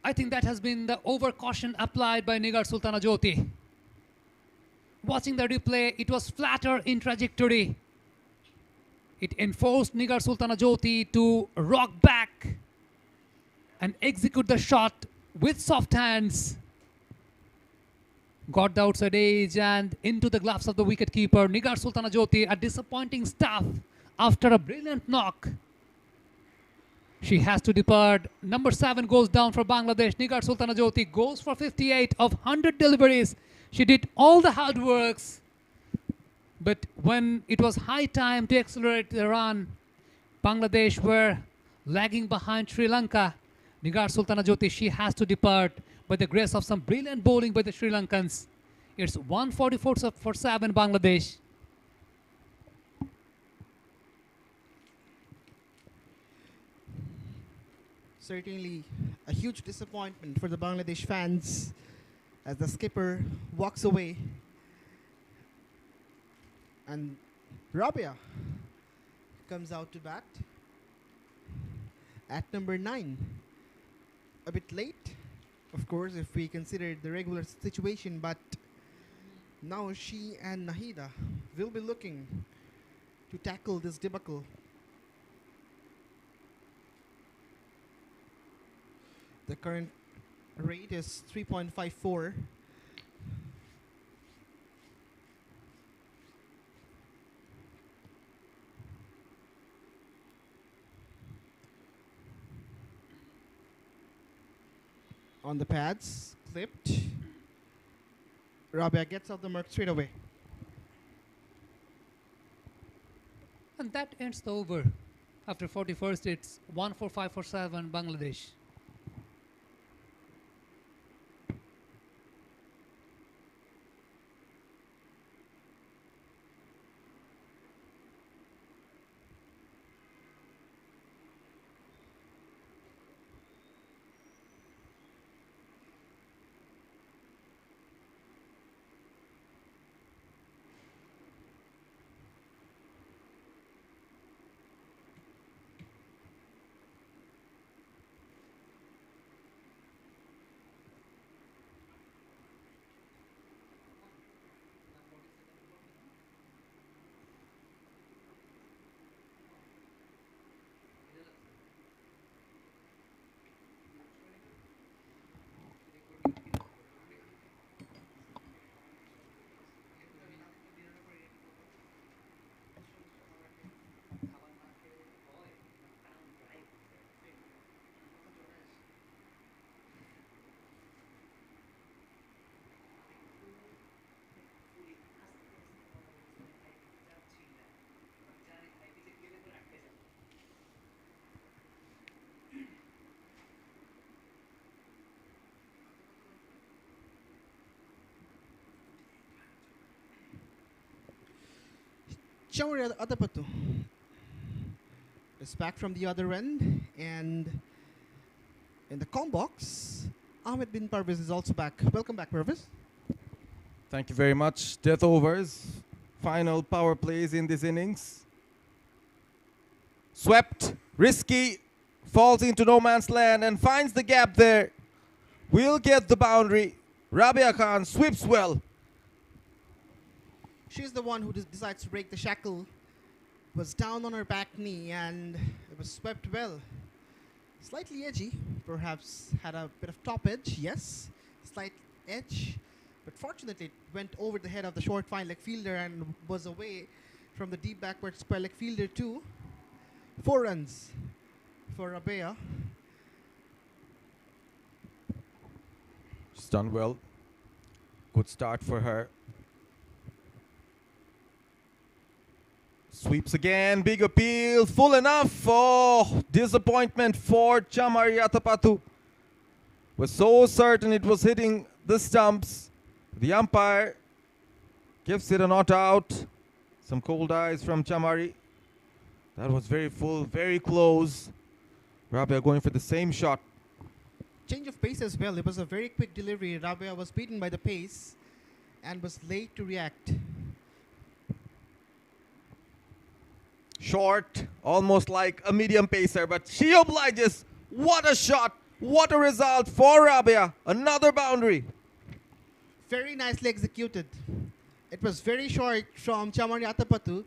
I think that has been the over caution applied by 𝗃𝗃𝗃𝗃. Watching the replay, it was flatter in trajectory. It enforced 𝗃𝗃𝗃𝗃 to rock back and execute the shot with soft hands. Got the outside edge and into the gloves of the wicketkeeper. 𝗃𝗃𝗃𝗃, a disappointing stuff after a brilliant knock. She has to depart. Number 7 goes down for Bangladesh. 𝗃𝗃𝗃𝗃 goes for 58 of 100 deliveries. She did all the hard works. But when it was high time to accelerate the run, Bangladesh were lagging behind Sri Lanka. 𝗃𝗃𝗃𝗃, she has to depart by the grace of some brilliant bowling by the Sri Lankans. It's 144 for 7 Bangladesh. Certainly a huge disappointment for the Bangladesh fans as the skipper walks away. And Rabia comes out to bat at number 9. A bit late, of course, if we consider the regular situation, but now she and Nahida will be looking to tackle this debacle. The current rate is 3.54. On the pads, clipped. Rabia gets off the mark straight away. And that ends the over. After 41st, it's 14547 Bangladesh. 𝗃𝗵𝗃𝗂𝗽𝗂 is back from the other end, and in the com box, 𝗂𝗏𝗃𝗂𝗃 is also back. Welcome back, Pervez. Thank you very much. Death overs. Final power plays in this innings. Swept. Risky. Falls into no man's land and finds the gap there. Will get the boundary. Rabia Khan sweeps well. She's the one who decides to break the shackle. Was down on her back knee and it was swept well. Slightly edgy, perhaps had a bit of top edge, yes. Slight edge, but fortunately it went over the head of the short fine leg fielder and was away from the deep backward square leg fielder too. 4 runs for Rabia. She's done well. Good start for her. Sweeps again, big appeal, full enough. Oh, disappointment for Chamari Atapattu. Was so certain it was hitting the stumps. The umpire gives it a not out. Some cold eyes from Chamari. That was very full, very close. Rabia going for the same shot. Change of pace as well. It was a very quick delivery. Rabia was beaten by the pace and was late to react. Short, almost like a medium pacer, but she obliges. What a shot, what a result for Rabia. Another boundary. Very nicely executed. It was very short from Chamari Atapattu,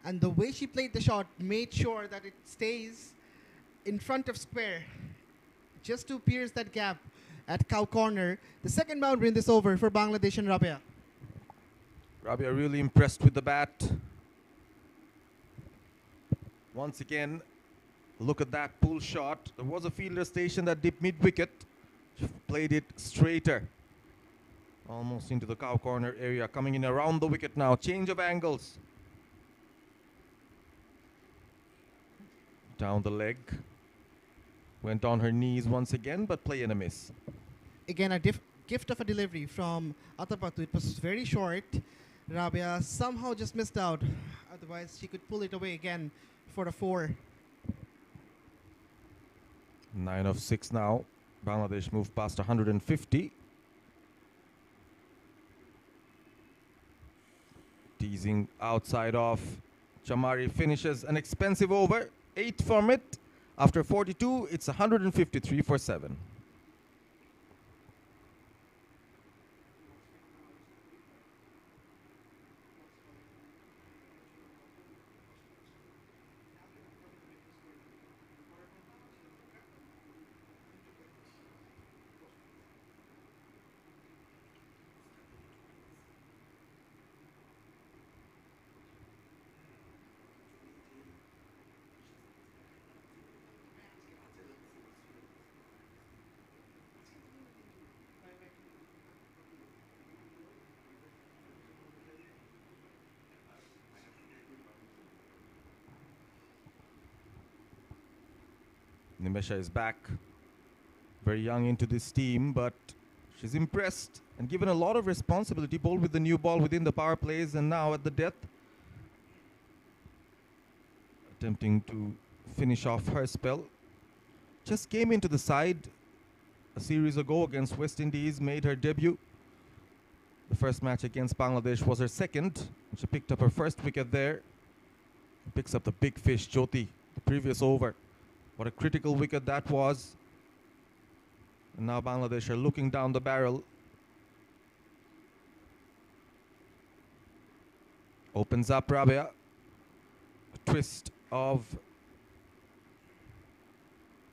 and the way she played the shot made sure that it stays in front of square, just to pierce that gap at cow corner. The second boundary in this over for Bangladesh and Rabia. Rabia really impressed with the bat. Once again, look at that pull shot. There was a fielder station that dipped mid-wicket. She played it straighter. Almost into the cow corner area. Coming in around the wicket now. Change of angles. Down the leg. Went on her knees once again, but play and a miss. Again, a gift of a delivery from Atapattu. It was very short. Rabia somehow just missed out. Otherwise, she could pull it away again for a 4. 9 of 6 now. Bangladesh moved past 150. Teasing outside off. Chamari finishes an expensive over. 8 for Mid. After 42, it's 153 for 7. Nimesha is back, very young into this team, but she's impressed and given a lot of responsibility, bowled with the new ball within the power plays, and now at the death, attempting to finish off her spell. Just came into the side a series ago against West Indies, made her debut. The first match against Bangladesh was her second. She picked up her first wicket there. Picks up the big fish, Jyoti, the previous over. What a critical wicket that was. And now Bangladesh are looking down the barrel. Opens up Rabia. A twist of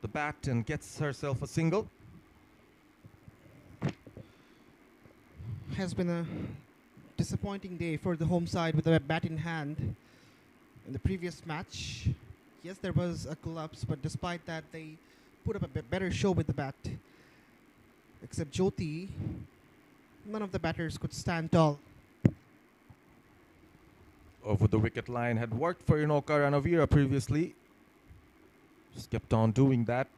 the bat and gets herself a single. Has been a disappointing day for the home side with the bat in hand. In the previous match, yes, there was a collapse, but despite that, they put up a better show with the bat. Except Jyoti, none of the batters could stand tall. Over the wicket line had worked for 𝗂𝗃𝗃𝗃 previously. Just kept on doing that.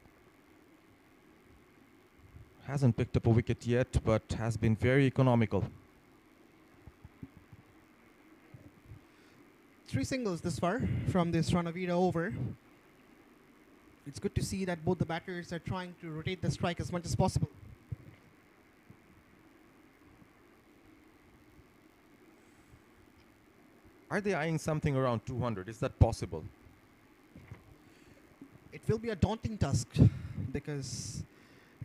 Hasn't picked up a wicket yet, but has been very economical. 3 singles this far from this 𝗂𝗃𝗃𝗃 over. It's good to see that both the batters are trying to rotate the strike as much as possible. Are they eyeing something around 200? Is that possible? It will be a daunting task because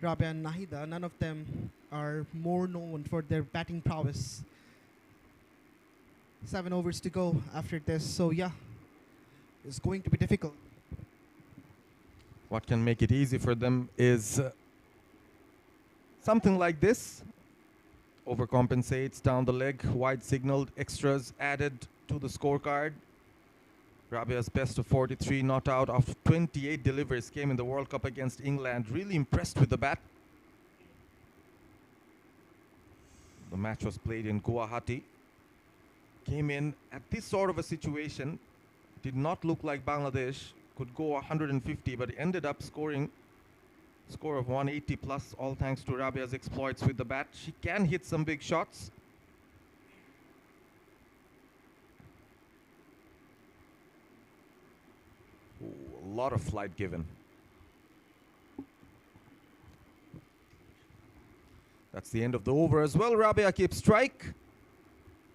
Rabia and Nahida, none of them are more known for their batting prowess. 7 overs to go after this, so yeah, it's going to be difficult. What can make it easy for them is something like this. Overcompensates down the leg, wide signaled, extras added to the scorecard. Rabia's best of 43 not out after 28 deliveries came in the World Cup against England. Really impressed with the bat. The match was played in Guwahati. Came in at this sort of a situation. Did not look like Bangladesh could go 150, but ended up scoring a score of 180 plus, all thanks to Rabia's exploits with the bat. She can hit some big shots. Ooh, a lot of flight given. That's the end of the over as well. Rabia keeps strike.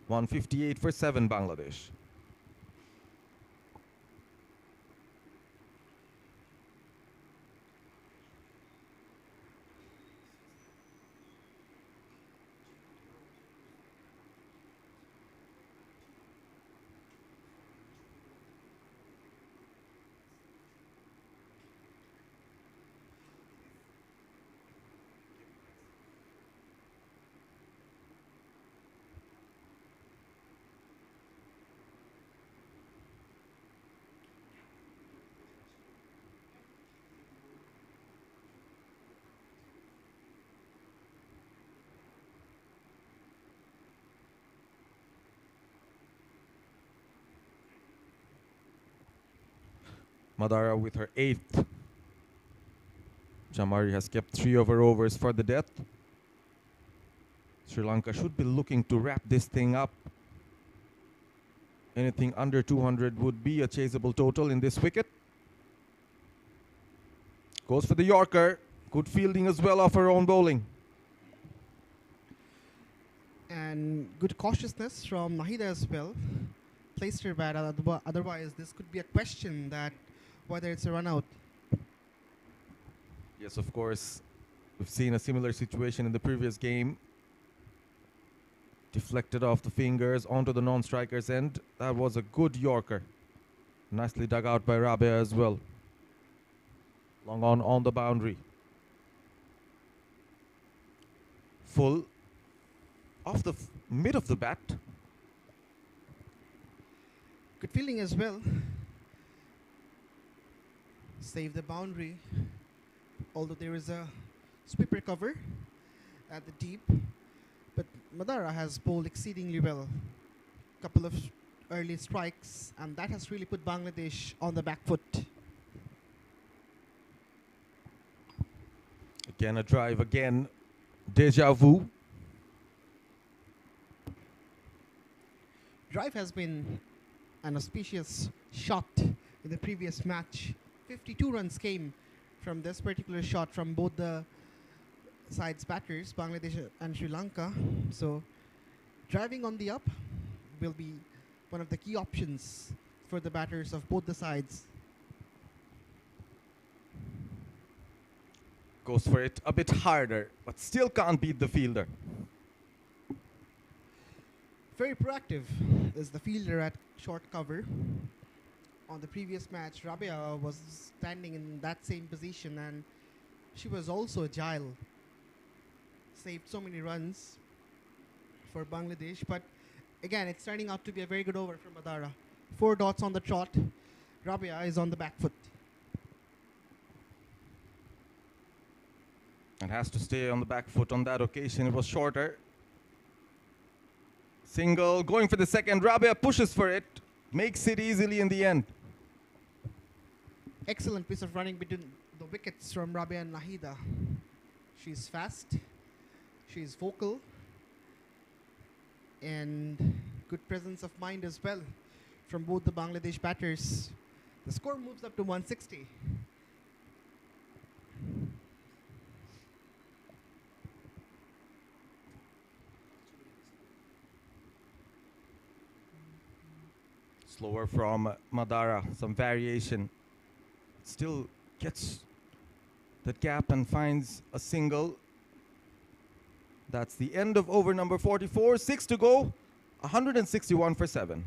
158 for 7 Bangladesh. Madara with her 8th. Chamari has kept 3 overs for the death. Sri Lanka should be looking to wrap this thing up. Anything under 200 would be a chaseable total in this wicket. Goes for the Yorker. Good fielding as well off her own bowling. And good cautiousness from Nahida as well. Placed her bat, otherwise this could be a question that whether it's a run out. Yes, of course. We've seen a similar situation in the previous game. Deflected off the fingers onto the non-striker's end. That was a good Yorker. Nicely dug out by Rabia as well. Long on the boundary. Full off the mid of the bat. Good fielding as well. Save the boundary. Although there is a sweeper cover at the deep. But Madara has bowled exceedingly well. Couple of early strikes, and that has really put Bangladesh on the back foot. Again a drive, again deja vu. Drive has been an auspicious shot in the previous match. 52 runs came from this particular shot from both the sides batters, Bangladesh and Sri Lanka. So driving on the up will be one of the key options for the batters of both the sides. Goes for it a bit harder, but still can't beat the fielder. Very proactive is the fielder at short cover. On the previous match, Rabia was standing in that same position, and she was also agile. Saved so many runs for Bangladesh, but again, it's turning out to be a very good over for Madara. 4 dots on the trot. Rabia is on the back foot. And has to stay on the back foot on that occasion. It was shorter. Single, going for the second. Rabia pushes for it. Makes it easily in the end. Excellent piece of running between the wickets from Rabia and Nahida. She's fast. She's vocal. And good presence of mind as well from both the Bangladesh batters. The score moves up to 160. Slower from Madara, some variation. Still gets that gap and finds a single. That's the end of over number 44. 6 to go, 161 for 7.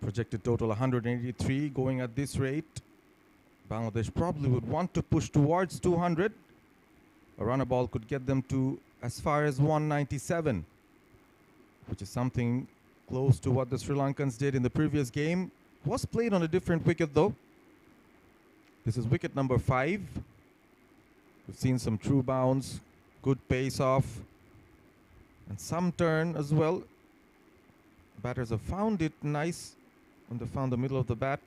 Projected total 183. Going at this rate, Bangladesh probably would want to push towards 200. A runner ball could get them to as far as 197, which is something close to what the Sri Lankans did in the previous game. Was played on a different wicket though. This is wicket number 5. We've seen some true bounds, good pace off, and some turn as well. Batters have found it nice when they found the middle of the bat,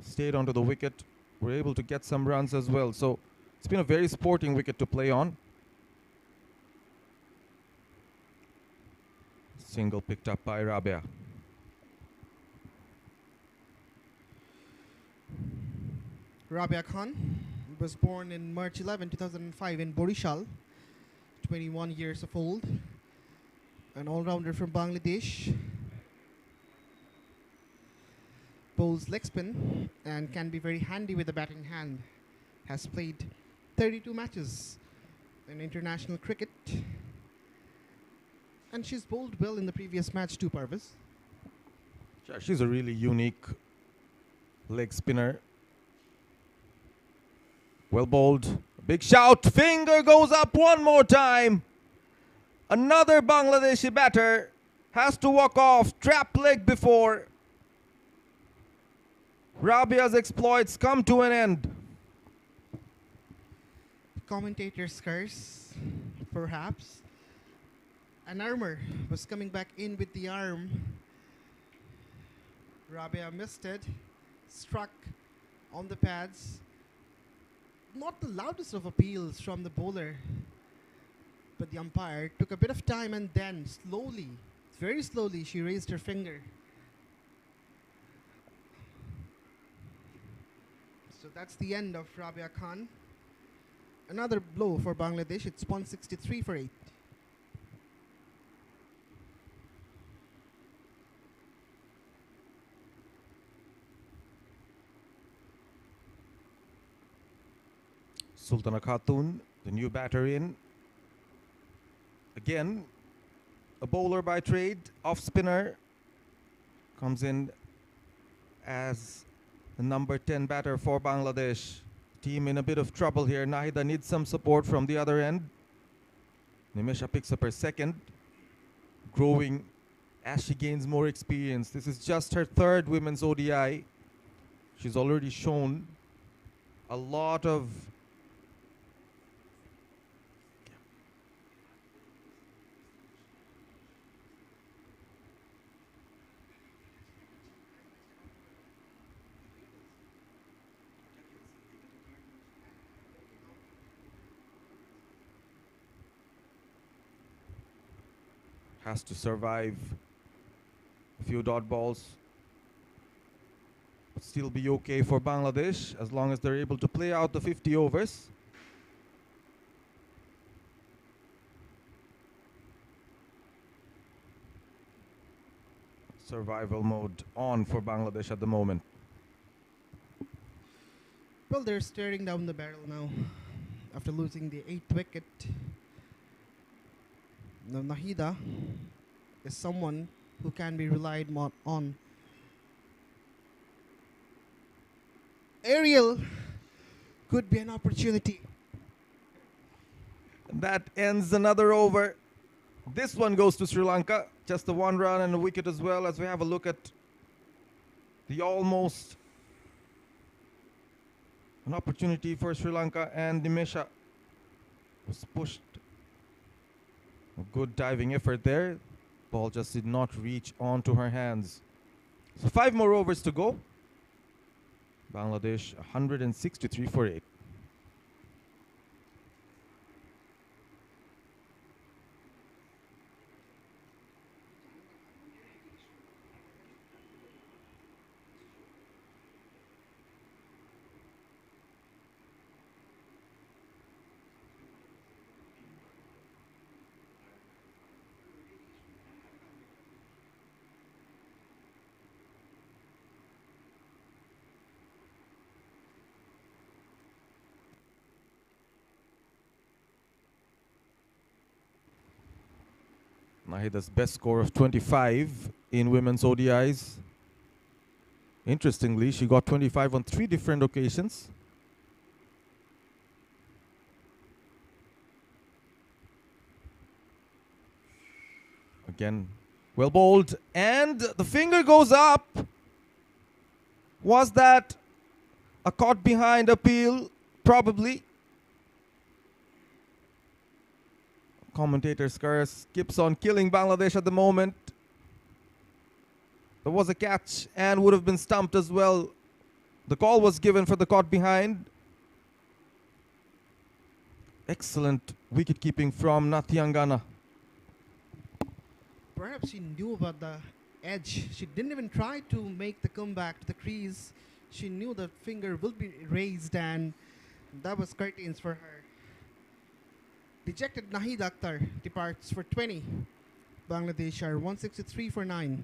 stayed onto the wicket, were able to get some runs as well. So it's been a very sporting wicket to play on. Single picked up by Rabia. Rabia Khan was born in March 11, 2005 in Borishal, 21 years of old, an all-rounder from Bangladesh. Bowls leg spin and can be very handy with the batting hand. Has played 32 matches in international cricket. And she's bowled well in the previous match too, Parvez. She's a really unique leg spinner. Well bowled. Big shout. Finger goes up one more time. Another Bangladeshi batter has to walk off. Trap leg before. Rabia's exploits come to an end. Commentator's curse, perhaps. An armor was coming back in with the arm. Rabia missed it, struck on the pads. Not the loudest of appeals from the bowler, but the umpire took a bit of time and then slowly, very slowly, she raised her finger. So that's the end of Rabia Khan. Another blow for Bangladesh. It's 163 for 8. Sultana Khatun, the new batter in. Again, a bowler by trade, off spinner. Comes in as the number 10 batter for Bangladesh. Team in a bit of trouble here. Nahida needs some support from the other end. Nimesha picks up her second, growing as she gains more experience. This is just her third women's ODI. She's already shown a lot of has to survive a few dot balls, but still be okay for Bangladesh as long as they're able to play out the 50 overs. Survival mode on for Bangladesh at the moment. Well, they're staring down the barrel now after losing the 8th wicket. Now, Nahida is someone who can be relied on. Ariel could be an opportunity. That ends another over. This one goes to Sri Lanka. Just the 1 run and a wicket as well, as we have a look at the almost an opportunity for Sri Lanka, and Nimesha was pushed. A good diving effort there. Ball just did not reach onto her hands. So 5 more overs to go. Bangladesh 163 for 8. Nahida's best score of 25 in women's ODIs. Interestingly, she got 25 on 3 different occasions. Again, well bowled, and the finger goes up. Was that a caught behind appeal? Probably. Commentator's curse keeps on killing Bangladesh at the moment. There was a catch and would have been stumped as well. The call was given for the caught behind. Excellent wicket keeping from Nathiangana. Perhaps she knew about the edge. She didn't even try to make the comeback to the crease. She knew the finger will be raised, and that was curtains for her. Dejected Nahida Akhtar departs for 20. Bangladesh are 163 for 9.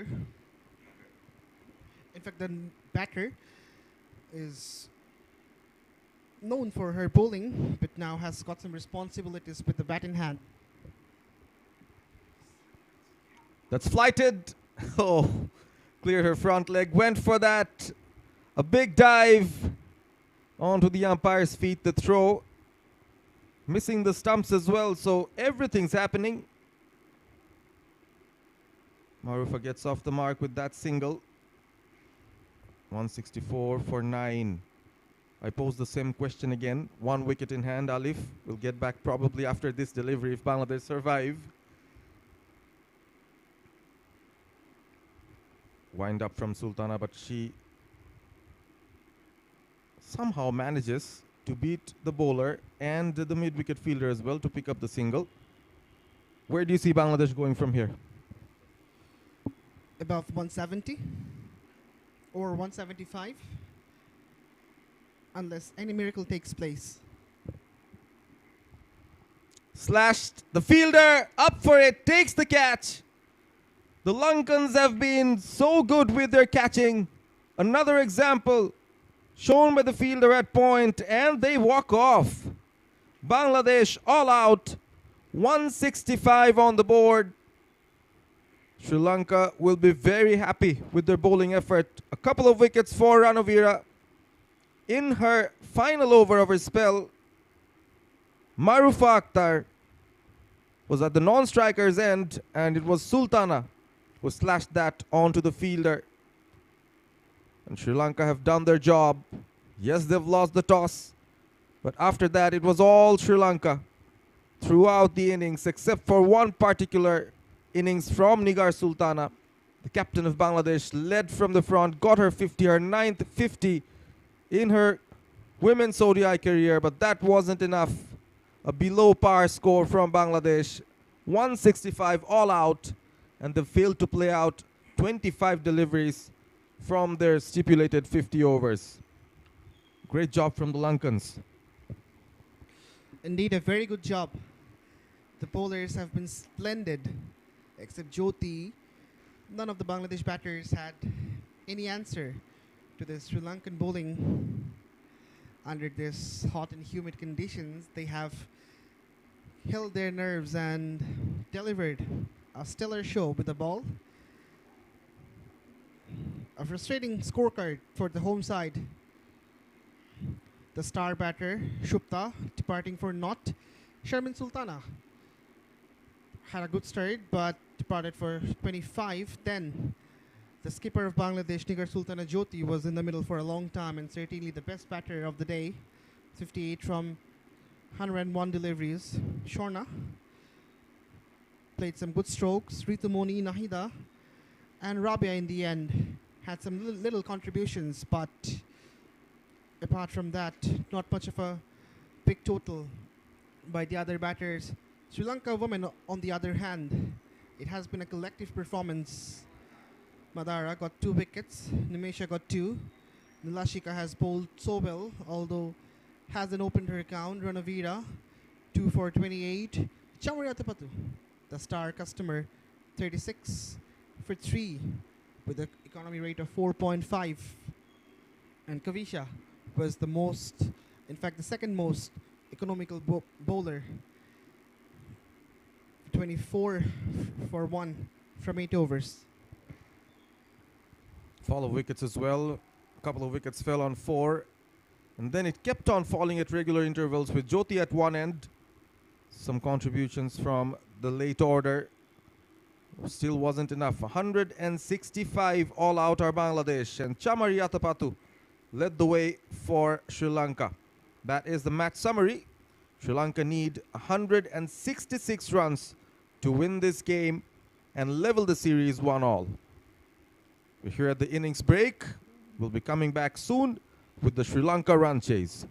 bowler. In fact, the batter is known for her bowling, but now has got some responsibilities with the bat in hand. That's flighted. Oh, cleared her front leg, went for that. A big dive onto the umpire's feet, the throw. Missing the stumps as well, so everything's happening. 𝗵𝗺𝗃𝗃 gets off the mark with that single. 164 for 9. I pose the same question again. 1 wicket in hand. Alif will get back probably after this delivery if Bangladesh survive. Wind up from Sultana, but she somehow manages to beat the bowler and the mid-wicket fielder as well to pick up the single. Where do you see Bangladesh going from here? Above 170 or 175, unless any miracle takes place. Slashed. The fielder up for it, takes the catch. The Lankans have been so good with their catching. Another example shown by the fielder at point, and they walk off. Bangladesh all out. 165 on the board. Sri Lanka will be very happy with their bowling effort. A couple of wickets for Ranavira. In her final over of her spell, Marufa Akhtar was at the non-striker's end, and it was Sultana who slashed that onto the fielder. And Sri Lanka have done their job. Yes, they've lost the toss, but after that it was all Sri Lanka throughout the innings, except for one particular innings from Nigar Sultana. The captain of Bangladesh led from the front, got her 50, her 9th 50 in her women's ODI career, but that wasn't enough. A below par score from Bangladesh, 165 all out, and they failed to play out 25 deliveries from their stipulated 50 overs. Great job from the Lankans. Indeed, a very good job. The bowlers have been splendid, except Jyoti. None of the Bangladesh batters had any answer to the Sri Lankan bowling. Under this hot and humid conditions, they have held their nerves and delivered a stellar show with the ball. A frustrating scorecard for the home side. The star batter, Shupta, departing for naught. Sharmin Sultana had a good start, but departed for 25. Then the skipper of Bangladesh, Nigar Sultana Jyoti, was in the middle for a long time and certainly the best batter of the day. 58 from 101 deliveries. Shorna played some good strokes. Ritumoni, Nahida, and Rabia in the end had some little contributions, but apart from that, not much of a big total by the other batters. Sri Lanka women, on the other hand, it has been a collective performance. Madara got 2 wickets, Nimesha got 2. Nilashika has bowled so well, although hasn't opened her account. Ranavira, 2 for 28. Chamariyatapatu, the star customer, 36 for 3 with an economy rate of 4.5. And Kavisha was the most, in fact the second most economical bowler. 24 for 1 from 8 overs. Fall of wickets as well. A couple of wickets fell on 4. And then it kept on falling at regular intervals with Jyoti at one end. Some contributions from the late order. Still wasn't enough. 165 all out are Bangladesh. And Chamariyatapatu led the way for Sri Lanka. That is the match summary. Sri Lanka need 166 runs to win this game and level the series 1-all. We're here at the innings break. We'll be coming back soon with the Sri Lanka run chase.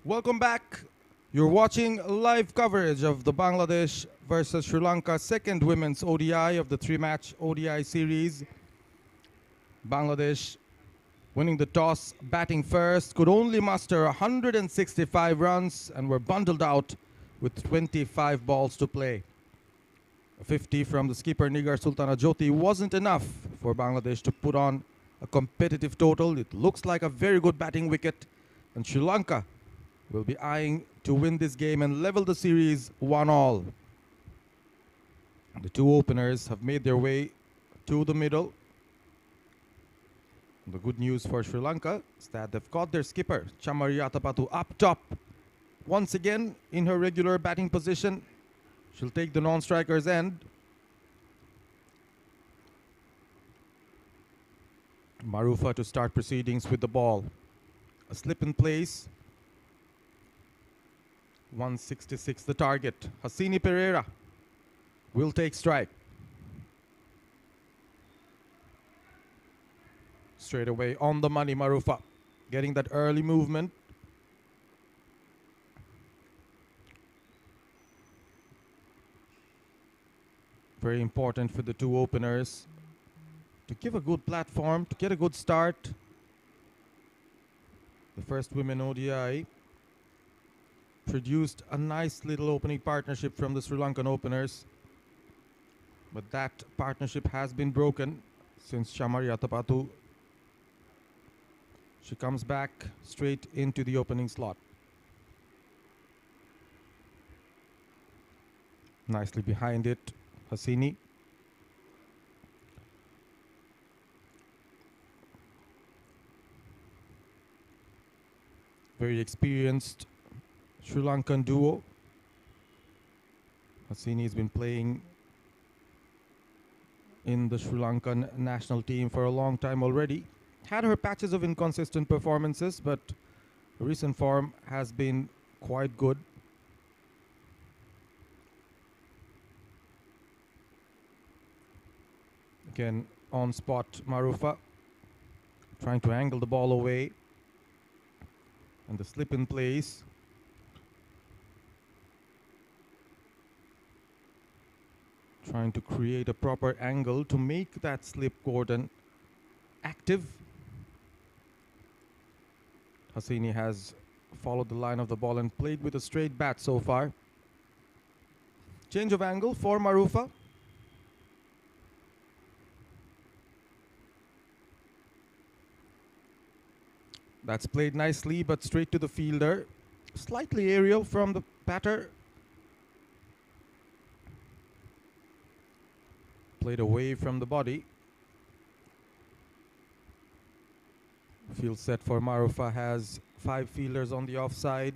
Welcome back. You're watching live coverage of the Bangladesh versus Sri Lanka second women's ODI of the three-match ODI series. Bangladesh winning the toss, batting first, could only muster 165 runs and were bundled out with 25 balls to play. A 50 from the skipper 𝗃𝗚𝗃𝗚 𝗠𝗏𝗃 wasn't enough for Bangladesh to put on a competitive total. It looks like a very good batting wicket, and Sri Lanka will be eyeing to win this game and level the series 1-all. The two openers have made their way to the middle. The good news for Sri Lanka is that they've got their skipper, 𝗃𝗵𝗃𝗚 up top. Once again, in her regular batting position, she'll take the non-striker's end. Marufa to start proceedings with the ball. A slip in place. 166 the target. Hasini Pereira will take strike. Straight away on the money, Marufa getting that early movement. Very important for the two openers to give a good platform, to get a good start. The first women ODI produced a nice little opening partnership from the Sri Lankan openers, but that partnership has been broken since 𝗃𝗵𝗃𝗚. She comes back straight into the opening slot. Nicely behind it, Hasini. Very experienced Sri Lankan duo. Hasini has been playing in the Sri Lankan national team for a long time already. Had her patches of inconsistent performances, but recent form has been quite good. Again, on spot, Marufa trying to angle the ball away. And the slip in place. Trying to create a proper angle to make that slip Gordon active. Hasini has followed the line of the ball and played with a straight bat so far. Change of angle for Marufa. That's played nicely, but straight to the fielder. Slightly aerial from the batter. Played away from the body. Field set for Marufa has 5 fielders on the offside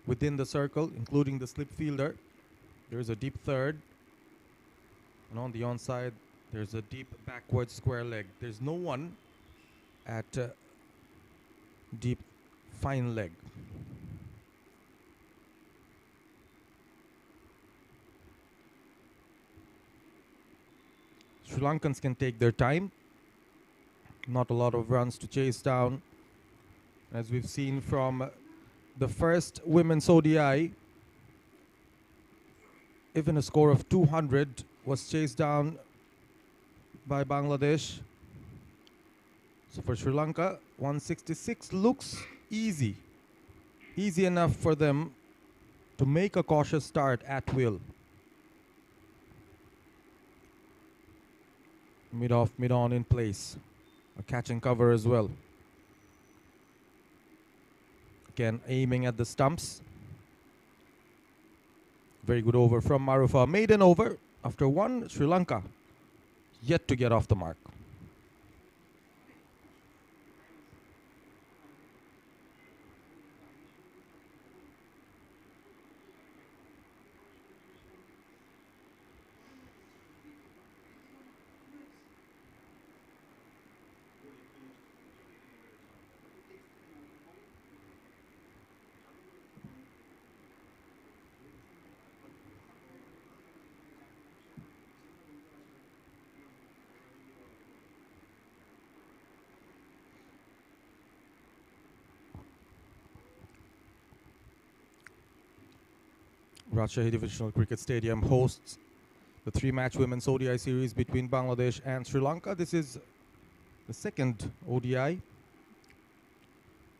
within the circle, including the slip fielder. There's a deep third. And on the onside, there's a deep backward square leg. There's no one at deep fine leg. Sri Lankans can take their time. Not a lot of runs to chase down. As we've seen from the first women's ODI, even a score of 200 was chased down by Bangladesh. So for Sri Lanka, 166 looks easy. Easy enough for them to make a cautious start at will. Mid-off, mid-on in place. A catch and cover as well. Again, aiming at the stumps. Very good over from Marufa. Maiden over after one. Sri Lanka yet to get off the mark. Rajshahi Divisional Cricket Stadium hosts the 3-match women's ODI series between Bangladesh and Sri Lanka. This is the second ODI.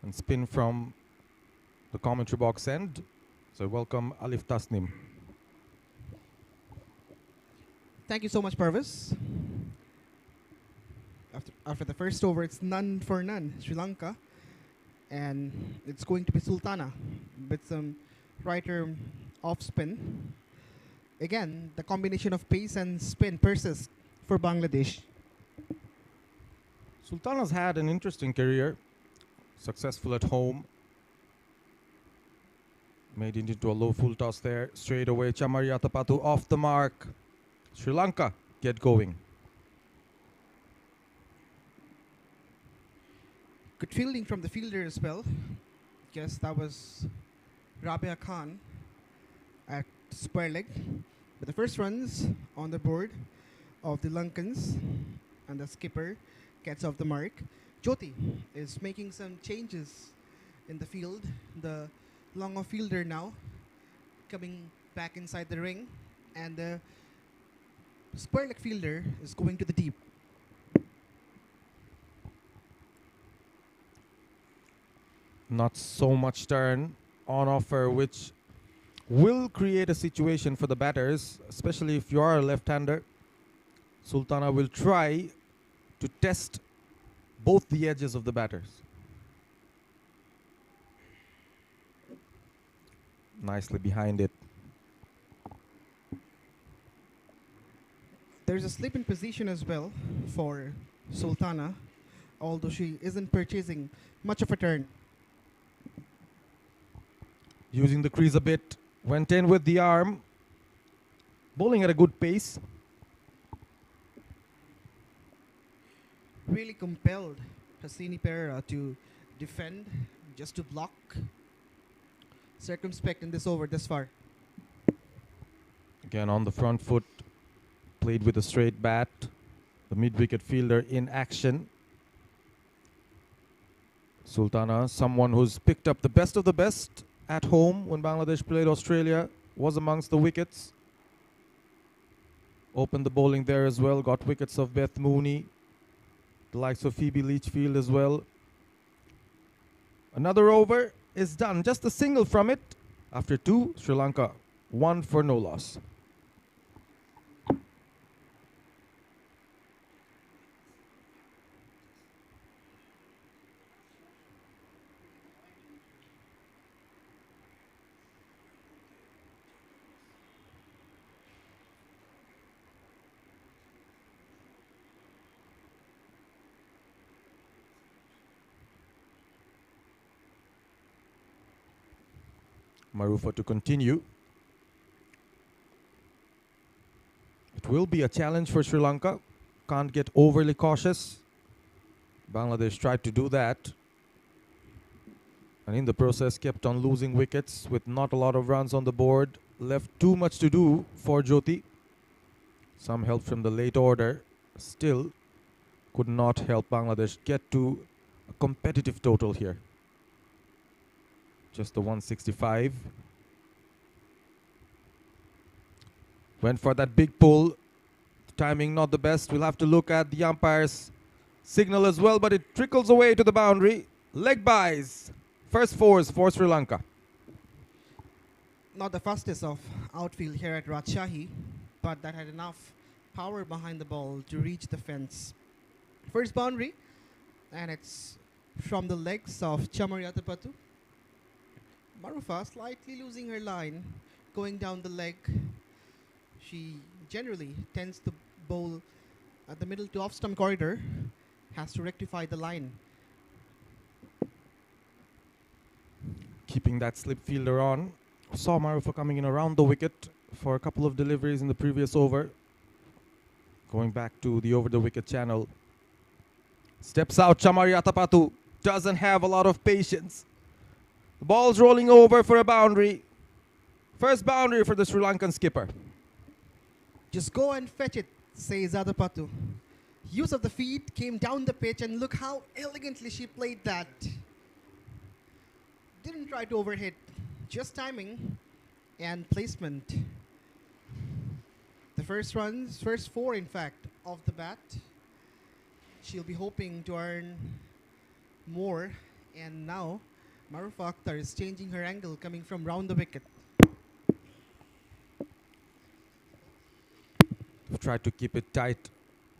And spin from the commentary box end. So welcome Alif Tasnim. Thank you so much, 𝗃𝗧𝗏. After the first over, it's none for none, Sri Lanka. And it's going to be Sultana with some right-arm off-spin. Again, the combination of pace and spin persists for Bangladesh. Sultana's had an interesting career. Successful at home. Made it into a low full toss there. Straight away, 𝗂𝗏𝗂𝗃 off the mark. Sri Lanka get going. Good fielding from the fielder as well. Guess that was Rabia Khan at square leg. But the first runs on the board of the Lankans, and the skipper gets off the mark. Jyoti is making some changes in the field. The long-off fielder now coming back inside the ring, and the square leg fielder is going to the deep. Not so much turn on offer, which will create a situation for the batters, especially if you are a left-hander. Sultana will try to test both the edges of the batters. Nicely behind it. There's a slip in position as well for Sultana, although she isn't purchasing much of a turn. Using the crease a bit, went in with the arm. Bowling at a good pace. Really compelled 𝗂𝗂𝗂𝗂𝗃 to defend, just to block. Circumspect in this over this far. Again on the front foot, played with a straight bat. The mid-wicket fielder in action. Sultana, someone who's picked up the best of the best at home when Bangladesh played Australia, was amongst the wickets. Opened the bowling there as well, got wickets of Beth Mooney, the likes of Phoebe Leachfield as well. Another over is done, just a single from it. After 2, Sri Lanka 1 for no loss. Marufa to continue. It will be a challenge for Sri Lanka. Can't get overly cautious. Bangladesh tried to do that, and in the process kept on losing wickets with not a lot of runs on the board. Left too much to do for Jyoti. Some help from the late order. Still could not help Bangladesh get to a competitive total here. Just the 165. Went for that big pull. Timing not the best. We'll have to look at the umpire's signal as well, but it trickles away to the boundary. Leg byes. First fours for Sri Lanka. Not the fastest of outfield here at Rajshahi, but that had enough power behind the ball to reach the fence. First boundary, and it's from the legs of 𝗂𝗏𝗂𝗃𝗂𝗃. Marufa slightly losing her line, going down the leg. She generally tends to bowl at the middle to off-stump corridor, has to rectify the line. Keeping that slip fielder on. Saw Marufa coming in around the wicket for a couple of deliveries in the previous over. Going back to the over-the-wicket channel. Steps out 𝗂𝗏𝗂𝗃𝗂𝗃. Doesn't have a lot of patience. The ball's rolling over for a boundary. First boundary for the Sri Lankan skipper. Just go and fetch it, says 𝗂𝗃𝗂𝗃𝗂𝗃. Use of the feet, came down the pitch, and look how elegantly she played that. Didn't try to overhit, just timing. and placement. The first runs, first 4 in fact, of the bat. She'll be hoping to earn more. And now, Marufa Akhtar is changing her angle coming from round the wicket. We've tried to keep it tight.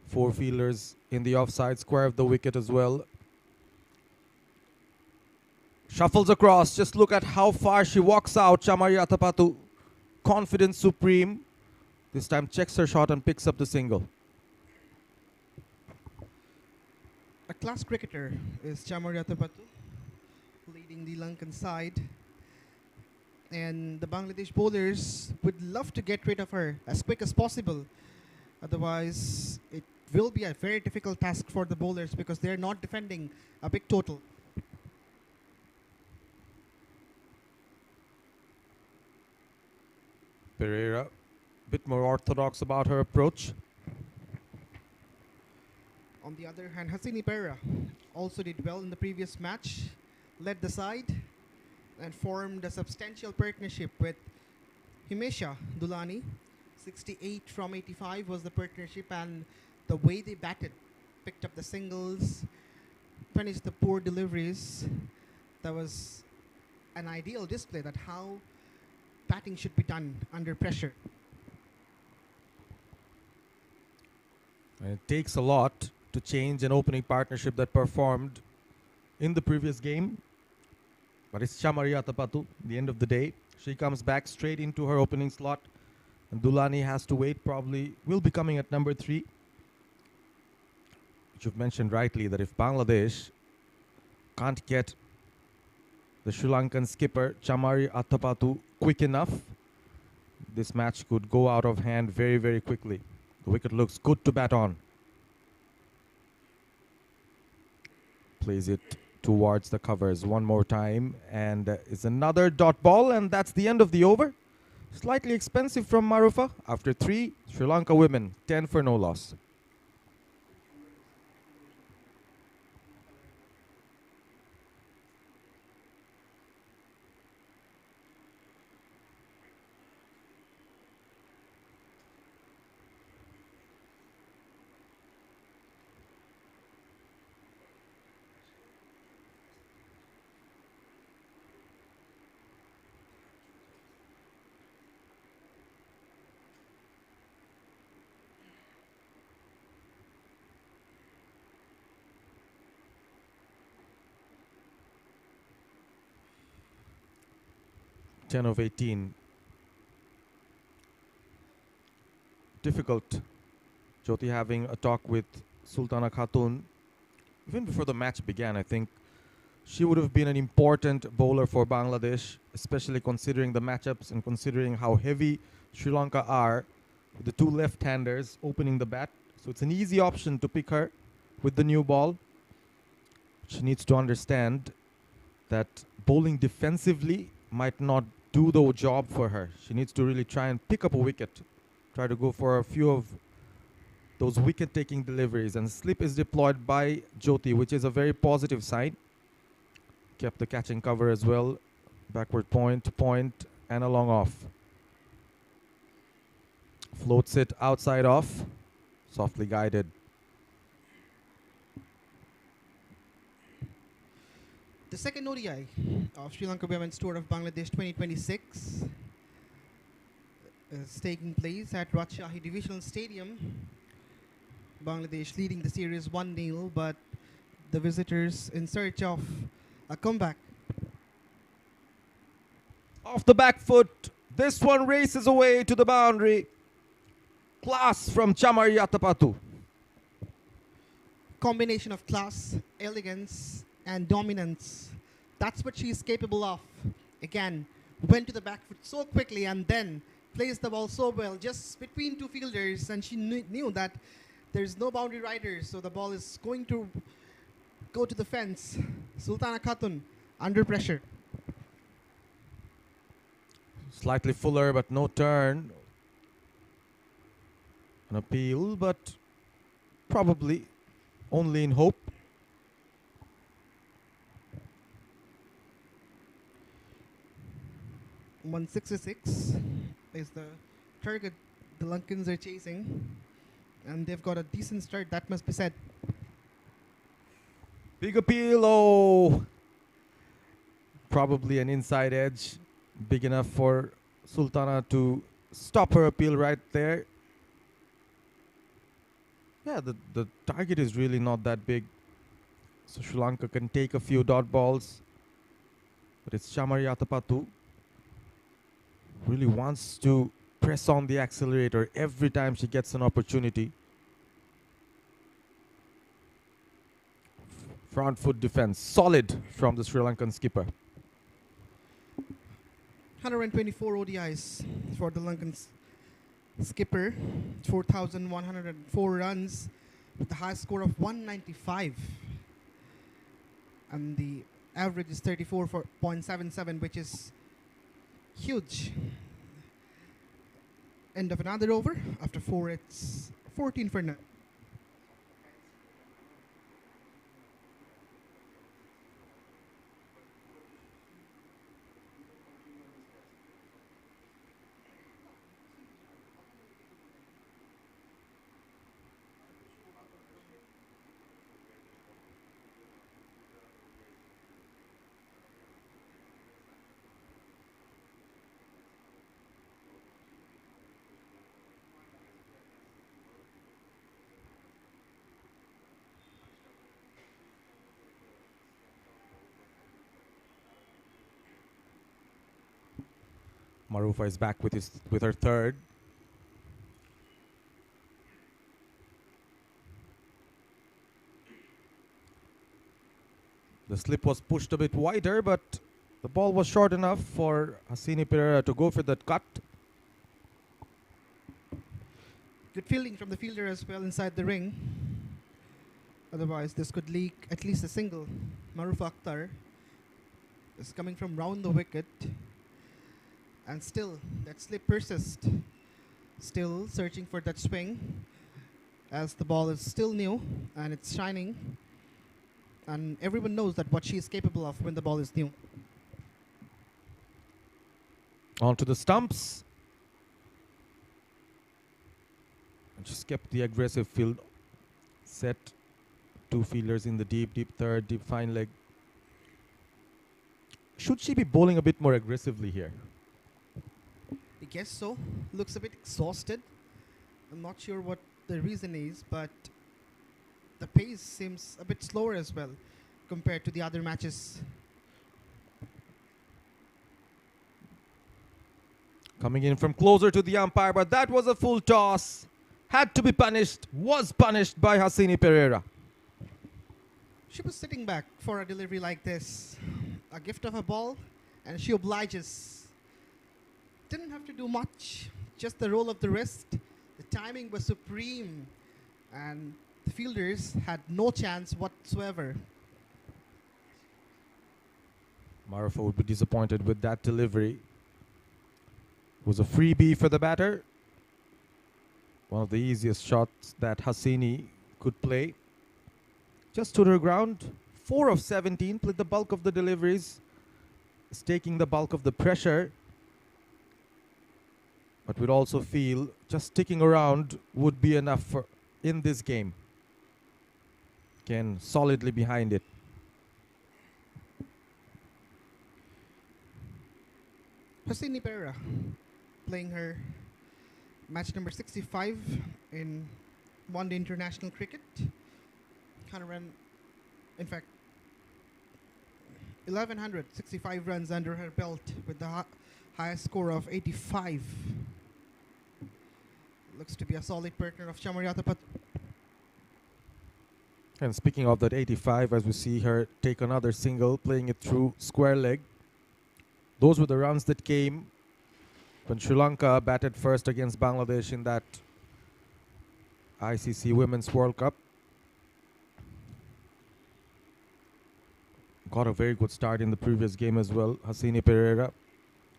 4 fielders in the offside square of the wicket as well. Shuffles across. Just look at how far she walks out. 𝗂𝗂-𝗂𝗃𝗃, confidence supreme. This time checks her shot and picks up the single. A class cricketer is 𝗂𝗂-𝗂𝗃𝗃, leading the Lankan side. And the Bangladesh bowlers would love to get rid of her as quick as possible. Otherwise, it will be a very difficult task for the bowlers because they're not defending a big total. Pereira, a bit more orthodox about her approach. On the other hand, Hasini Pereira also did well in the previous match, led the side, and formed a substantial partnership with Himesha Dulani. 68 from 85 was the partnership, and the way they batted, picked up the singles, finished the poor deliveries. That was an ideal display that how batting should be done under pressure. And it takes a lot to change an opening partnership that performed in the previous game. But it's 𝗂𝗂-𝗂𝗃𝗃. At the end of the day, she comes back straight into her opening slot. And Dulani has to wait, probably will be coming at number 3. Which you've mentioned rightly that if Bangladesh can't get the Sri Lankan skipper 𝗂𝗂-𝗂𝗃𝗃 quick enough, this match could go out of hand very, very quickly. The wicket looks good to bat on. Plays it towards the covers one more time, and it's another dot ball, and that's the end of the over. Slightly expensive from Marufa. After 3, Sri Lanka women 10 for no loss. Ten of 18. Difficult. Jyoti having a talk with Sultana Khatun. Even before the match began, I think she would have been an important bowler for Bangladesh, especially considering the matchups and considering how heavy Sri Lanka are with the 2 left-handers opening the bat. So it's an easy option to pick her with the new ball. She needs to understand that bowling defensively might not do the job for her. She needs to really try and pick up a wicket, try to go for a few of those wicket-taking deliveries, and slip is deployed by Jyoti, which is a very positive sign. Kept the catching cover as well. Backward point, and a long off. Floats it outside off, softly guided. The second ODI of Sri Lanka Women's Tour of Bangladesh 2026 is taking place at Rajshahi Divisional Stadium. Bangladesh leading the series 1-0, but the visitors in search of a comeback. Off the back foot, this one races away to the boundary. Class from 𝗂𝗂-𝗂𝗃𝗃. Combination of class, elegance, and dominance. That's what she's capable of. Again, went to the back foot so quickly and then placed the ball so well, just between 2 fielders, and she knew that there's no boundary riders, so the ball is going to go to the fence. Sultana Khatun under pressure. Slightly fuller, but no turn. An appeal, but probably only in hope. 166 is the target the Lankans are chasing, and they've got a decent start, that must be said. Big appeal, oh! Probably an inside edge, big enough for Sultana to stop her appeal right there. Yeah, the target is really not that big. So Sri Lanka can take a few dot balls. But it's Chamariatapattu really wants to press on the accelerator every time she gets an opportunity. Front foot defense, solid from the Sri Lankan skipper. 124 ODIs for the Lankan skipper, 4,104 runs with the high score of 195. And the average is 34.77, which is huge. End of another over. After 4, it's 14 for 9. Marufa is back with her third. The slip was pushed a bit wider, but the ball was short enough for Hasini Pereira to go for that cut. Good fielding from the fielder as well inside the ring. Otherwise, this could leak at least a single. Marufa Akhtar is coming from round the wicket. And still, that slip persists. Still searching for that swing, as the ball is still new and it's shining. And everyone knows that what she is capable of when the ball is new. Onto the stumps. And just kept the aggressive field set. 2 fielders in the deep third, deep fine leg. Should she be bowling a bit more aggressively here? I guess so. Looks a bit exhausted. I'm not sure what the reason is, but the pace seems a bit slower as well compared to the other matches. Coming in from closer to the umpire, but that was a full toss. Had to be punished, was punished by Hasini Pereira. She was sitting back for a delivery like this. A gift of a ball, and she obliges. Didn't have to do much, just the roll of the wrist. The timing was supreme, and the fielders had no chance whatsoever. Marufa would be disappointed with that delivery. It was a freebie for the batter. One of the easiest shots that Hasini could play. Just stood her ground. 4 of 17, played the bulk of the deliveries. Is taking the bulk of the pressure. But we'd also feel just sticking around would be enough for in this game. Again, solidly behind it. Hasini Pereira playing her match number 65 in one-day international cricket. In fact, 1,165 runs under her belt with the highest score of 85. Looks to be a solid partner of Chamariatapattu. And speaking of that 85, as we see her take another single, playing it through square leg. Those were the runs that came when Sri Lanka batted first against Bangladesh in that ICC Women's World Cup. Got a very good start in the previous game as well, Hasini Pereira.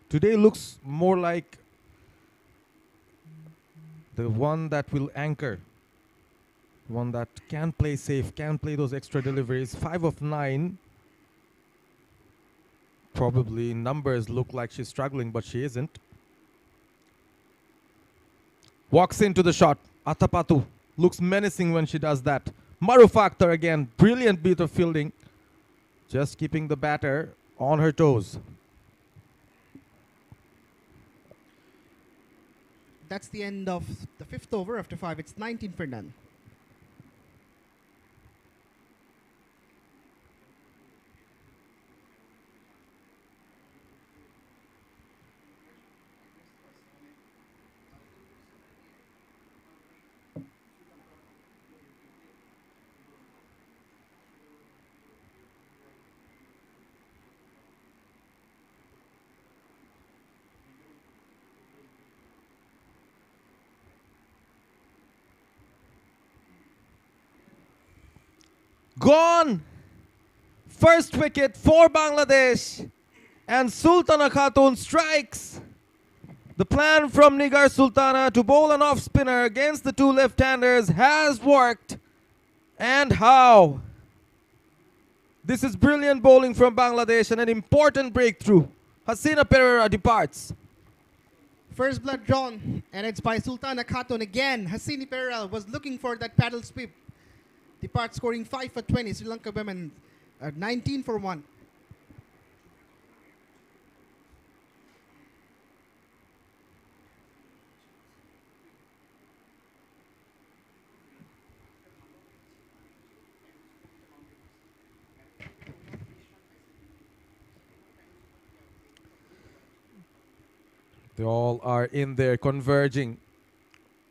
Today looks more like the one that will anchor, one that can play safe, can play those extra deliveries. 5 of 9, Probably in numbers look like she's struggling, but she isn't. Walks into the shot. Athapattu looks menacing when she does that. Marufaktar again, brilliant bit of fielding. Just keeping the batter on her toes. That's the end of the 5th over. After 5, it's 19 for none. Gone! First wicket for Bangladesh. And Sultana Khatun strikes. The plan from Nigar Sultana to bowl an off spinner against the two left-handers has worked. And how? This is brilliant bowling from Bangladesh and an important breakthrough. Hasina Perera departs. First blood drawn, and it's by Sultana Khatun again. Hasini Perera was looking for that paddle sweep. Depart scoring 5 for 20. Sri Lanka women 19 for 1. They all are in there converging,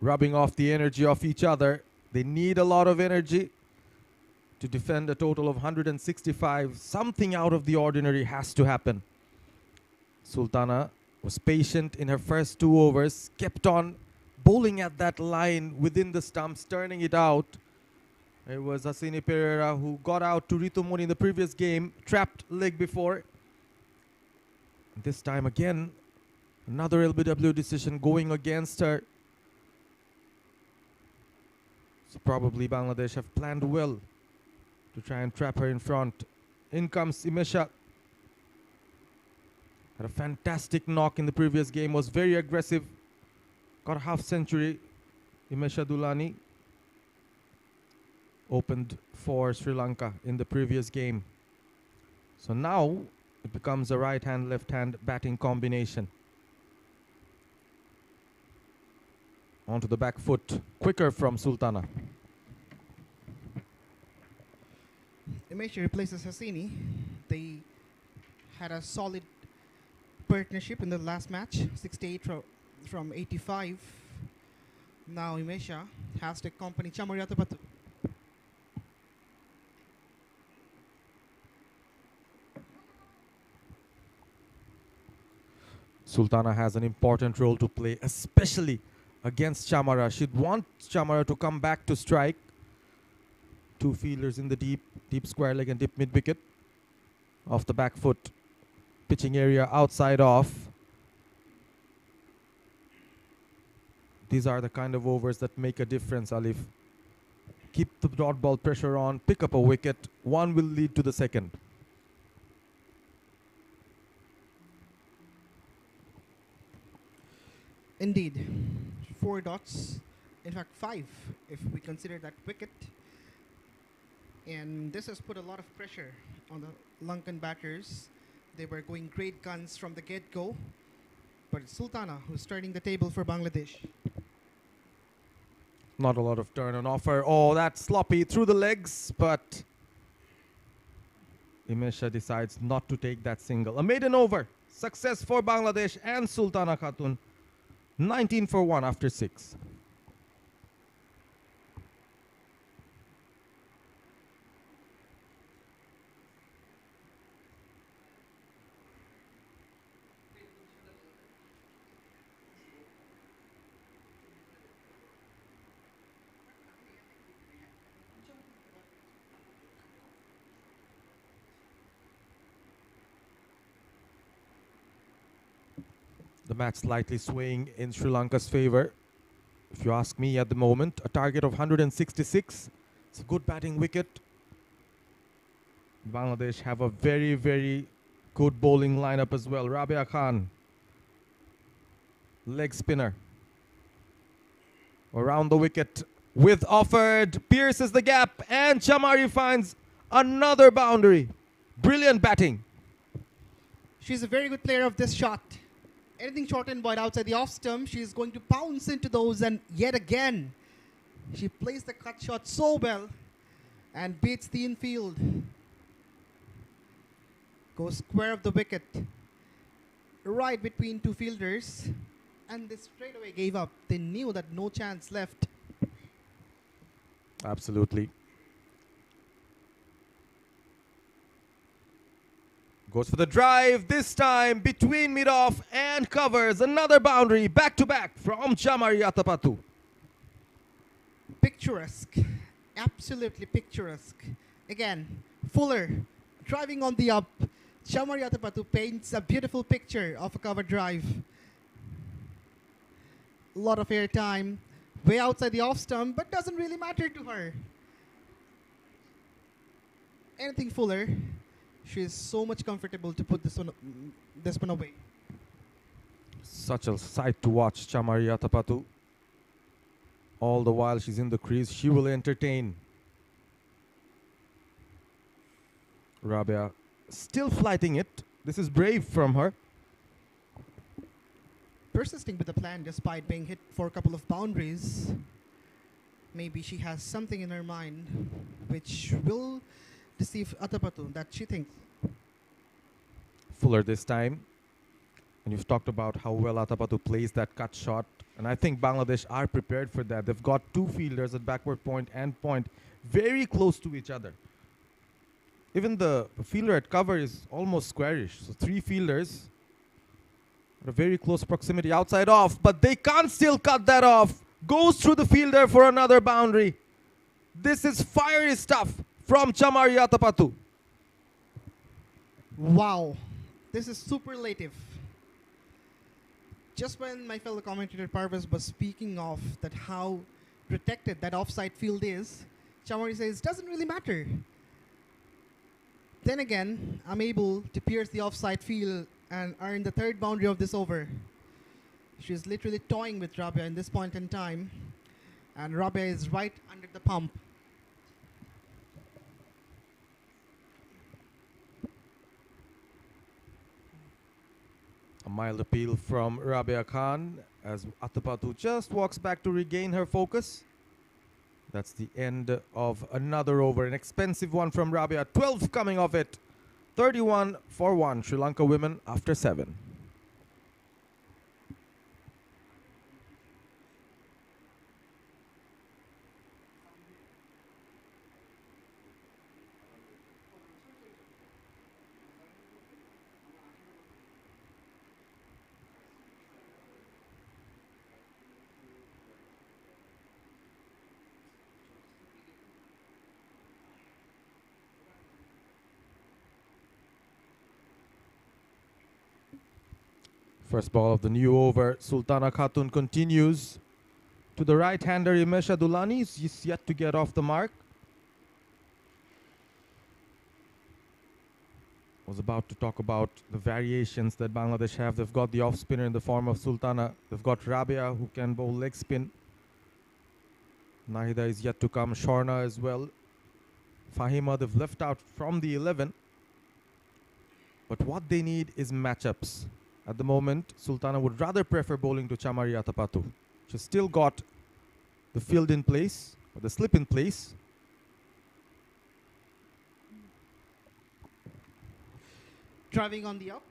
rubbing off the energy of each other. They need a lot of energy to defend a total of 165. Something out of the ordinary has to happen. Sultana was patient in her first 2 overs, kept on bowling at that line within the stumps, turning it out. It was Hasini Perera who got out to ऋतुमणि in the previous game, trapped leg before. This time again, another LBW decision going against her. So probably Bangladesh have planned well to try and trap her in front. In comes 𝗂𝗎𝗃. Had a fantastic knock in the previous game, was very aggressive. Got a half century. 𝗂𝗎𝗃 Dulani opened for Sri Lanka in the previous game. So now it becomes a right hand, left hand batting combination. Onto the back foot, quicker from Sultana. 𝗂𝗎𝗃 replaces Hasini. They had a solid partnership in the last match, 68 from 85. Now 𝗂𝗎𝗃 has to accompany Chamariyatapattu. Sultana has an important role to play, especially against Chamara. She'd want Chamara to come back to strike. 2 fielders in the deep square leg and deep mid wicket. Off the back foot, pitching area outside off. These are the kind of overs that make a difference, Alif. Keep the dot ball pressure on, pick up a wicket. One will lead to the second. Indeed, 4 dots, in fact 5 if we consider that wicket. And this has put a lot of pressure on the Lankan batters. They were going great guns from the get-go, but it's Sultana who's turning the table for Bangladesh. Not a lot of turn on offer. Oh, that's sloppy through the legs, but 𝗂𝗎𝗃 decides not to take that single. A maiden over. Success for Bangladesh and Sultana Khatun. 19 for 1 after 6. The match slightly swaying in Sri Lanka's favor. If you ask me at the moment, a target of 166. It's a good batting wicket. Bangladesh have a very, very Good bowling lineup as well. Rabia Khan, leg spinner. Around the wicket with offered, pierces the gap, and Chamari finds another boundary. Brilliant batting. She's a very good player of this shot. Anything short and wide outside the off stump, she's going to pounce into those, and yet again, she plays the cut shot so well and beats the infield. Goes square of the wicket, right between two fielders, and they straight away gave up. They knew that no chance left. Absolutely. Goes for the drive, this time between mid-off and covers another boundary, back-to-back from Chamari Yatapattu. Picturesque, absolutely picturesque. Again, Fuller driving on the up. Chamari Yatapattu paints a beautiful picture of a cover drive. A lot of air time, way outside the off stump, but doesn't really matter to her. Anything Fuller, she is so much comfortable to put this one away. Such a sight to watch, Chamari Yatapattu. All the while she's in the crease, she will entertain. Rabia still flighting it. This is brave from her. Persisting with the plan despite being hit for a couple of boundaries. Maybe she has something in her mind which will deceive Yatapattu, that she thinks. Fuller this time. And you've talked about how well Yatapattu plays that cut shot. And I think Bangladesh are prepared for that. They've got two fielders at backward point and point very close to each other. Even the fielder at cover is almost squarish. So three fielders at a very close proximity, outside off, but they can't still cut that off. Goes through the fielder for another boundary. This is fiery stuff from Chamari Yatapattu. Wow, this is superlative. Just when my fellow commentator Parvez was speaking of that how protected that offside field is, Chamari says, doesn't really matter. Then again, I'm able to pierce the offside field and earn the third boundary of this over. She's literally toying with Rabia in this point in time, and Rabia is right under the pump. A mild appeal from Rabia Khan as Yatapattu just walks back to regain her focus. That's the end of another over, an expensive one from Rabia. 12 coming off it. 31 for 1, Sri Lanka women after 7. First ball of the new over, Sultana Khatun continues to the right-hander. Imesha Dulani is yet to get off the mark. Was about to talk about the variations that Bangladesh have. They've got the off-spinner in the form of Sultana. They've got Rabia, who can bowl leg spin. Nahida is yet to come. Shorna as well. Fahima they've left out from the 11. But what they need is matchups. At the moment, Sultana would rather prefer bowling to Chamari Yatapattu. She's still got the field in place, or the slip in place. Driving on the up.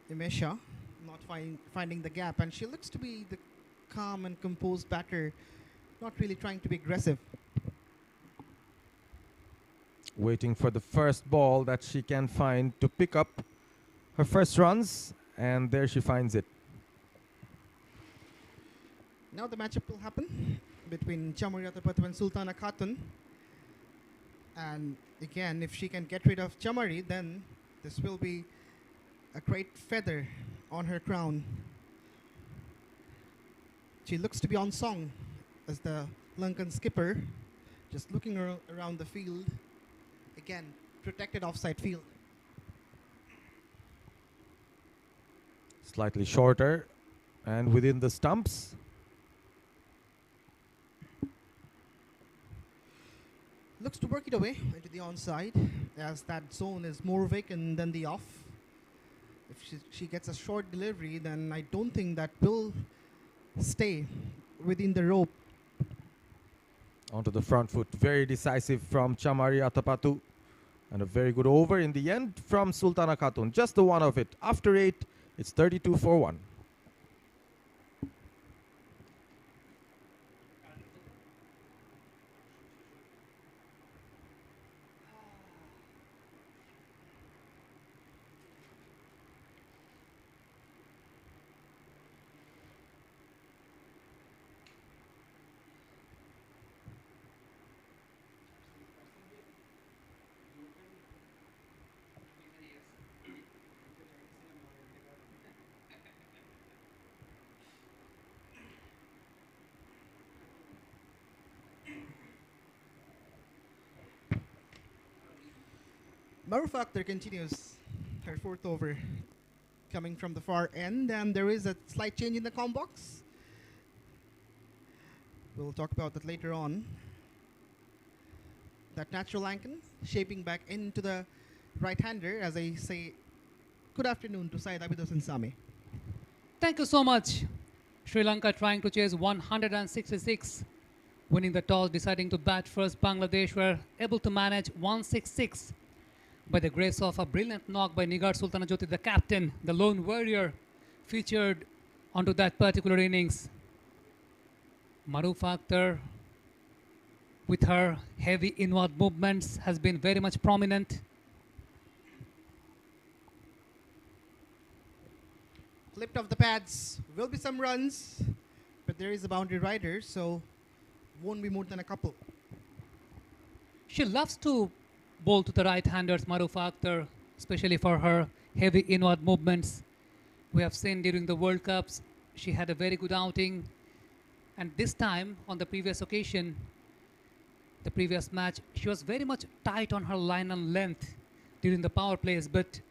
Imesha not finding the gap, and she looks to be the calm and composed batter, not really trying to be aggressive. Waiting for the first ball that she can find to pick up her first runs, and there she finds it. Now the matchup will happen between Chamari Yatapattu and Sultana Khatun. And again, if she can get rid of Chamari, then this will be a great feather on her crown. She looks to be on song as the Lankan skipper, just looking around the field. Again, protected offside field. Slightly shorter and within the stumps. Looks to work it away into the onside, as that zone is more vacant than the off. If she gets a short delivery, then I don't think that will stay within the rope. Onto the front foot, very decisive from Chamari Atapatu. And a very good over in the end from Sultana Khatun. Just the one of it. After 8, it's 32-1. 𝗃𝗃𝗃𝗃 Akhtar continues her fourth over, coming from the far end, and there is a slight change in the comp box. We'll talk about that later on. That natural Lankan shaping back into the right-hander, as I say, good afternoon to Syed Abid Hossain Sami. Thank you so much. Sri Lanka trying to chase 166, winning the toss, deciding to bat first. Bangladesh were able to manage 166 by the grace of a brilliant knock by Nigar Sultana-Jyoti, the captain, the lone warrior, featured onto that particular innings. Marufa Akhtar, with her heavy inward movements, has been very much prominent. Clipped off the pads, will be some runs, but there is a boundary rider, so won't be more than a couple. She loves to bowl to the right-handers, Marufa Akhtar, especially for her heavy inward movements. We have seen during the World Cups, she had a very good outing. And this time, on the previous occasion, the previous match, she was very much tight on her line and length during the power plays. But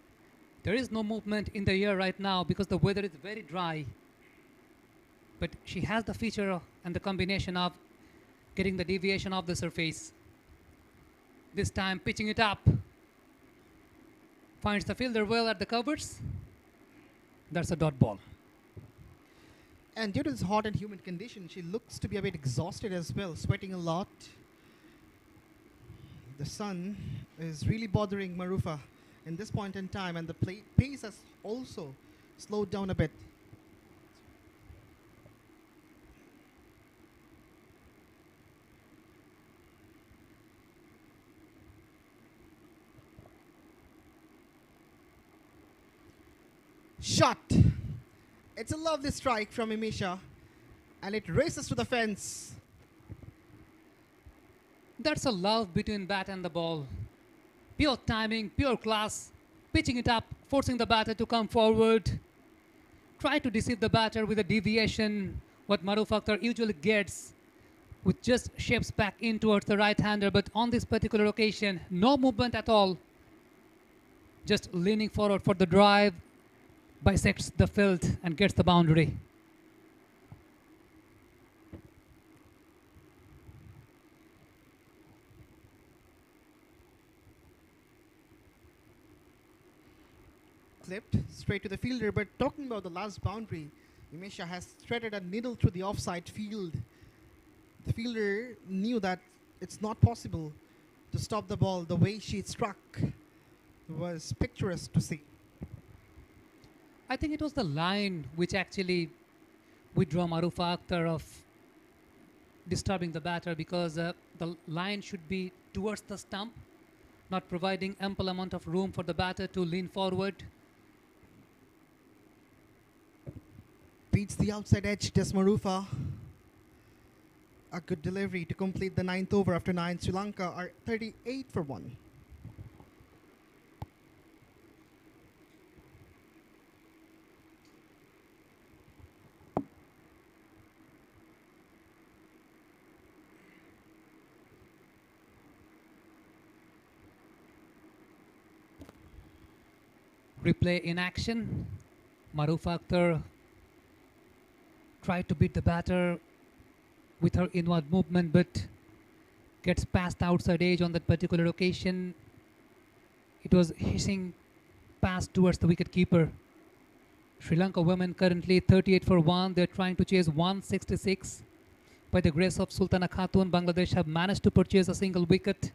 there is no movement in the air right now because the weather is very dry. But she has the feature and the combination of getting the deviation of the surface. This time pitching it up. Finds the fielder well at the covers. That's a dot ball. And due to this hot and humid condition, she looks to be a bit exhausted as well, sweating a lot. The sun is really bothering Marufa in this point in time, and the pace has also slowed down a bit. Shot. It's a lovely strike from 𝗵𝗇𝐴, and it races to the fence. That's a love between bat and the ball. Pure timing, pure class. Pitching it up, forcing the batter to come forward. Try to deceive the batter with a deviation, what Marufa Akhtar usually gets, which just shapes back in towards the right-hander. But on this particular occasion, no movement at all. Just leaning forward for the drive, bisects the field and gets the boundary. Clipped straight to the fielder, but talking about the last boundary, 𝗵𝗇𝐴 has threaded a needle through the offside field. The fielder knew that it's not possible to stop the ball. The way she struck was picturesque to see. I think it was the line which actually withdraw Marufa Akhtar of disturbing the batter, because the line should be towards the stump, not providing ample amount of room for the batter to lean forward. Beats the outside edge, does Marufa. A good delivery to complete the 9th over. After 9, Sri Lanka are 38-1. Replay in action. Maarufa Akhtar tried to beat the batter with her inward movement, but gets past the outside edge on that particular occasion. It was hissing past towards the wicketkeeper. Sri Lanka women currently 38 for 1. They're trying to chase 166. By the grace of Sultana Khatun, Bangladesh have managed to purchase a single wicket.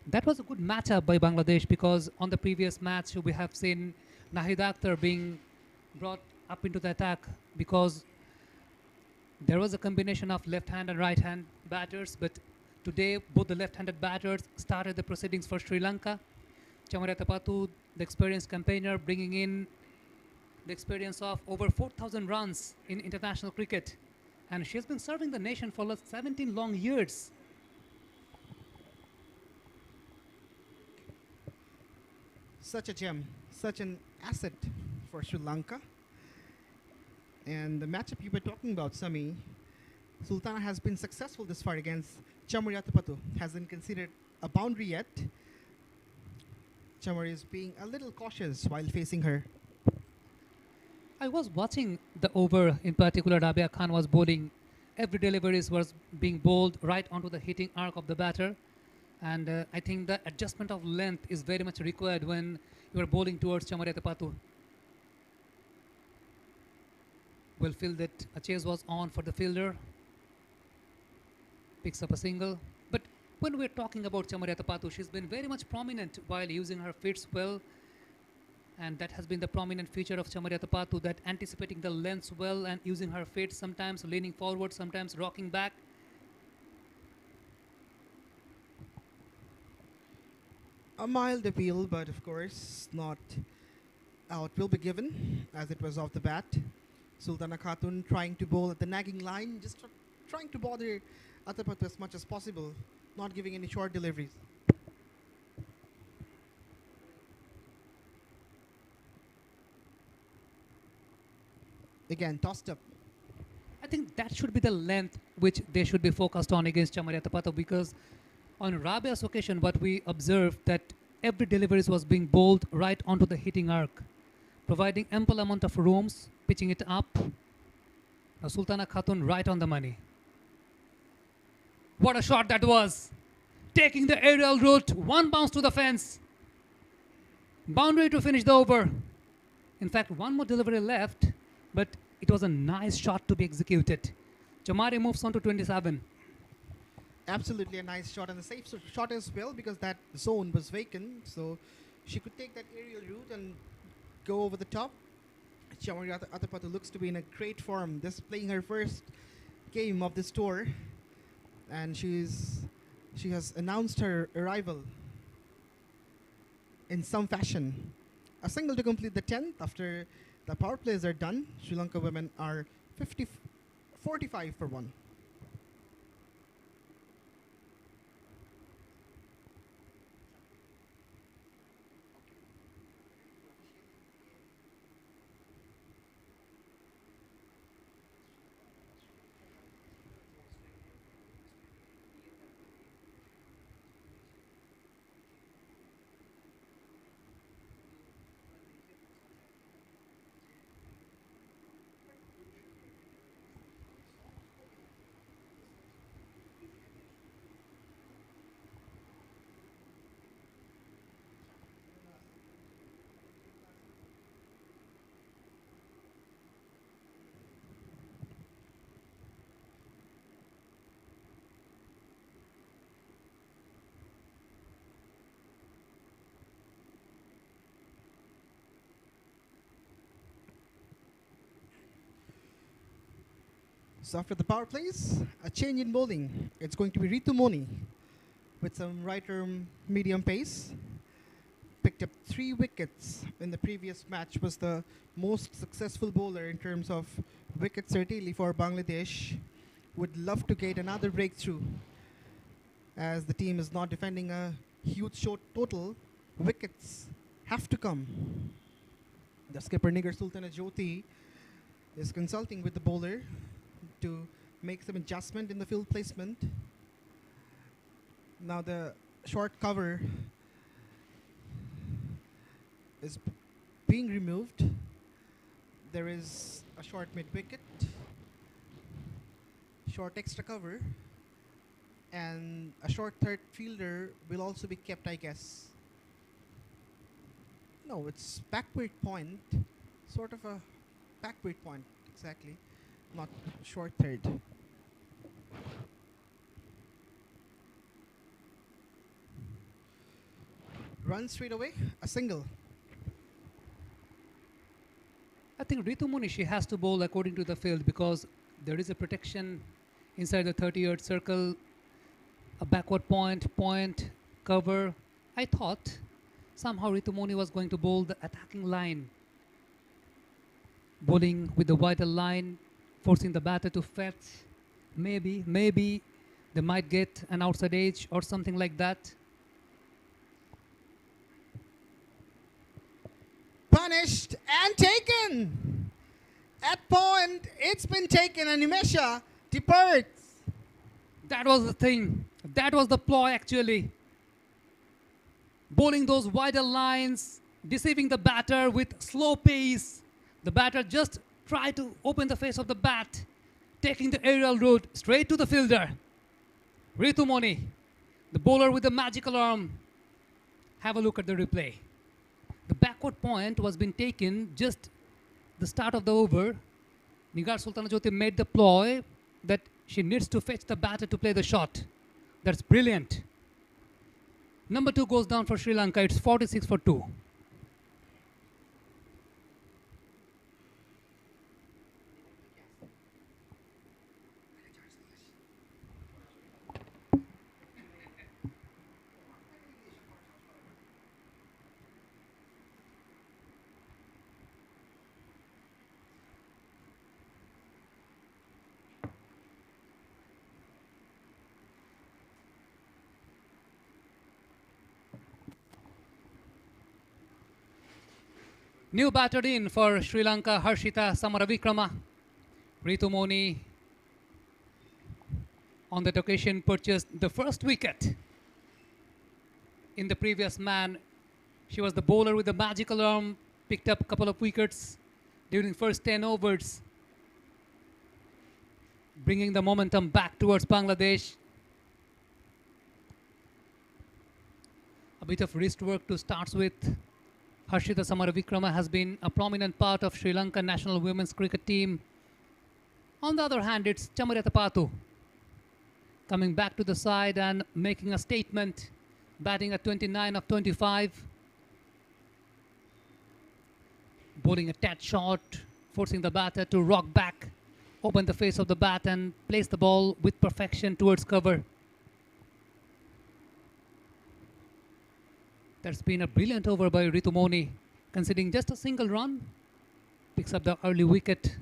That was a good matchup by Bangladesh, because on the previous match we have seen Nahida Akhtar being brought up into the attack because there was a combination of left-hand and right-hand batters, but today both the left-handed batters started the proceedings for Sri Lanka. 𝗃𝗵𝗃𝗃𝗃, the experienced campaigner, bringing in the experience of over 4,000 runs in international cricket. And she has been serving the nation for 17 long years. Such a gem, such an asset for Sri Lanka. And the matchup you were talking about, Sami, Sultana has been successful this far against 𝗃𝗵𝗃𝗃𝗃. Hasn't considered a boundary yet. 𝗃𝗵𝗃𝗃 is being a little cautious while facing her. I was watching the over, in particular Rabia Khan was bowling. Every delivery was being bowled right onto the hitting arc of the batter. And I think the adjustment of length is very much required when you are bowling towards 𝗃𝗵𝗃𝗃𝗃. We'll feel that a chase was on for the fielder. Picks up a single. But when we're talking about 𝗃𝗵𝗃𝗃𝗃, she's been very much prominent while using her feet well. And that has been the prominent feature of 𝗃𝗵𝗃𝗃𝗃, that anticipating the lengths well and using her feet, sometimes leaning forward, sometimes rocking back. A mild appeal, but of course not out will be given, as it was off the bat. Sultana Khatun trying to bowl at the nagging line, just trying to bother Athapathu as much as possible, not giving any short deliveries. Again, tossed up. I think that should be the length which they should be focused on against 𝗃𝗵𝗃𝗃𝗃, because on Rabia's occasion, what we observed that every delivery was being bowled right onto the hitting arc, providing ample amount of rooms, pitching it up. Now Sultana Khatun right on the money. What a shot that was! Taking the aerial route, one bounce to the fence. Boundary to finish the over. In fact, one more delivery left, but it was a nice shot to be executed. Chamari moves on to 27. Absolutely a nice shot, and a safe shot as well, because that zone was vacant. So she could take that aerial route and go over the top. 𝗃𝗵𝗃𝗃𝗃𝗃 looks to be in a great form. This is playing her first game of this tour, and she has announced her arrival in some fashion. A single to complete the 10th. After the power plays are done, Sri Lanka women are 45 for 1. So after the power plays, a change in bowling. It's going to be Ritu Moni with some right-arm medium pace. Picked up 3 wickets in the previous match, was the most successful bowler in terms of wickets certainly for Bangladesh. Would love to get another breakthrough, as the team is not defending a huge short total. Wickets have to come. The skipper Nigar Sultana Jyoti is consulting with the bowler to make some adjustment in the field placement. Now the short cover is being removed. there is a short mid-wicket, short extra cover, and a short third fielder will also be kept, I guess. No, it's backward point, sort of a backward point, exactly, not short third. Run straight away, a single. I think 𝗃𝗺𝗺𝗃 has to bowl according to the field because there is a protection inside the 30-yard circle, a backward point, cover. I thought somehow 𝗃𝗺𝗺𝗃 was going to bowl the attacking line, bowling with the wider line, forcing the batter to fetch. Maybe they might get an outside edge or something like that. Punished and taken. At point, it's been taken, and 𝗍𝗪𝗍 departs. That was the thing. That was the ploy, actually. Bowling those wider lines, deceiving the batter with slow pace. The batter just tried to open the face of the bat, taking the aerial route straight to the fielder. 𝗃𝗺𝗺𝗃, the bowler with the magical arm. Have a look at the replay. The backward point was being taken just the start of the over. Nigar Sultana Jyoti made the ploy that she needs to fetch the batter to play the shot. That's brilliant. Number 2 goes down for Sri Lanka. It's 46 for 2. New batter in for Sri Lanka, Harshita Samaravikrama. 𝗃𝗺𝗺𝗃 on that occasion purchased the first wicket. In the previous man, she was the bowler with the magical arm, picked up a couple of wickets during first 10 overs, bringing the momentum back towards Bangladesh. A bit of wrist work to start with. Harshita Samaravikrama has been a prominent part of Sri Lanka national women's cricket team. On the other hand, it's Chamariya Tapatu coming back to the side and making a statement, batting at 29 of 25. Bowling a tad short, forcing the batter to rock back, open the face of the bat and place the ball with perfection towards cover. That's been a brilliant over by 𝗃𝗺𝗺𝗃, conceding just a single run. Picks up the early wicket.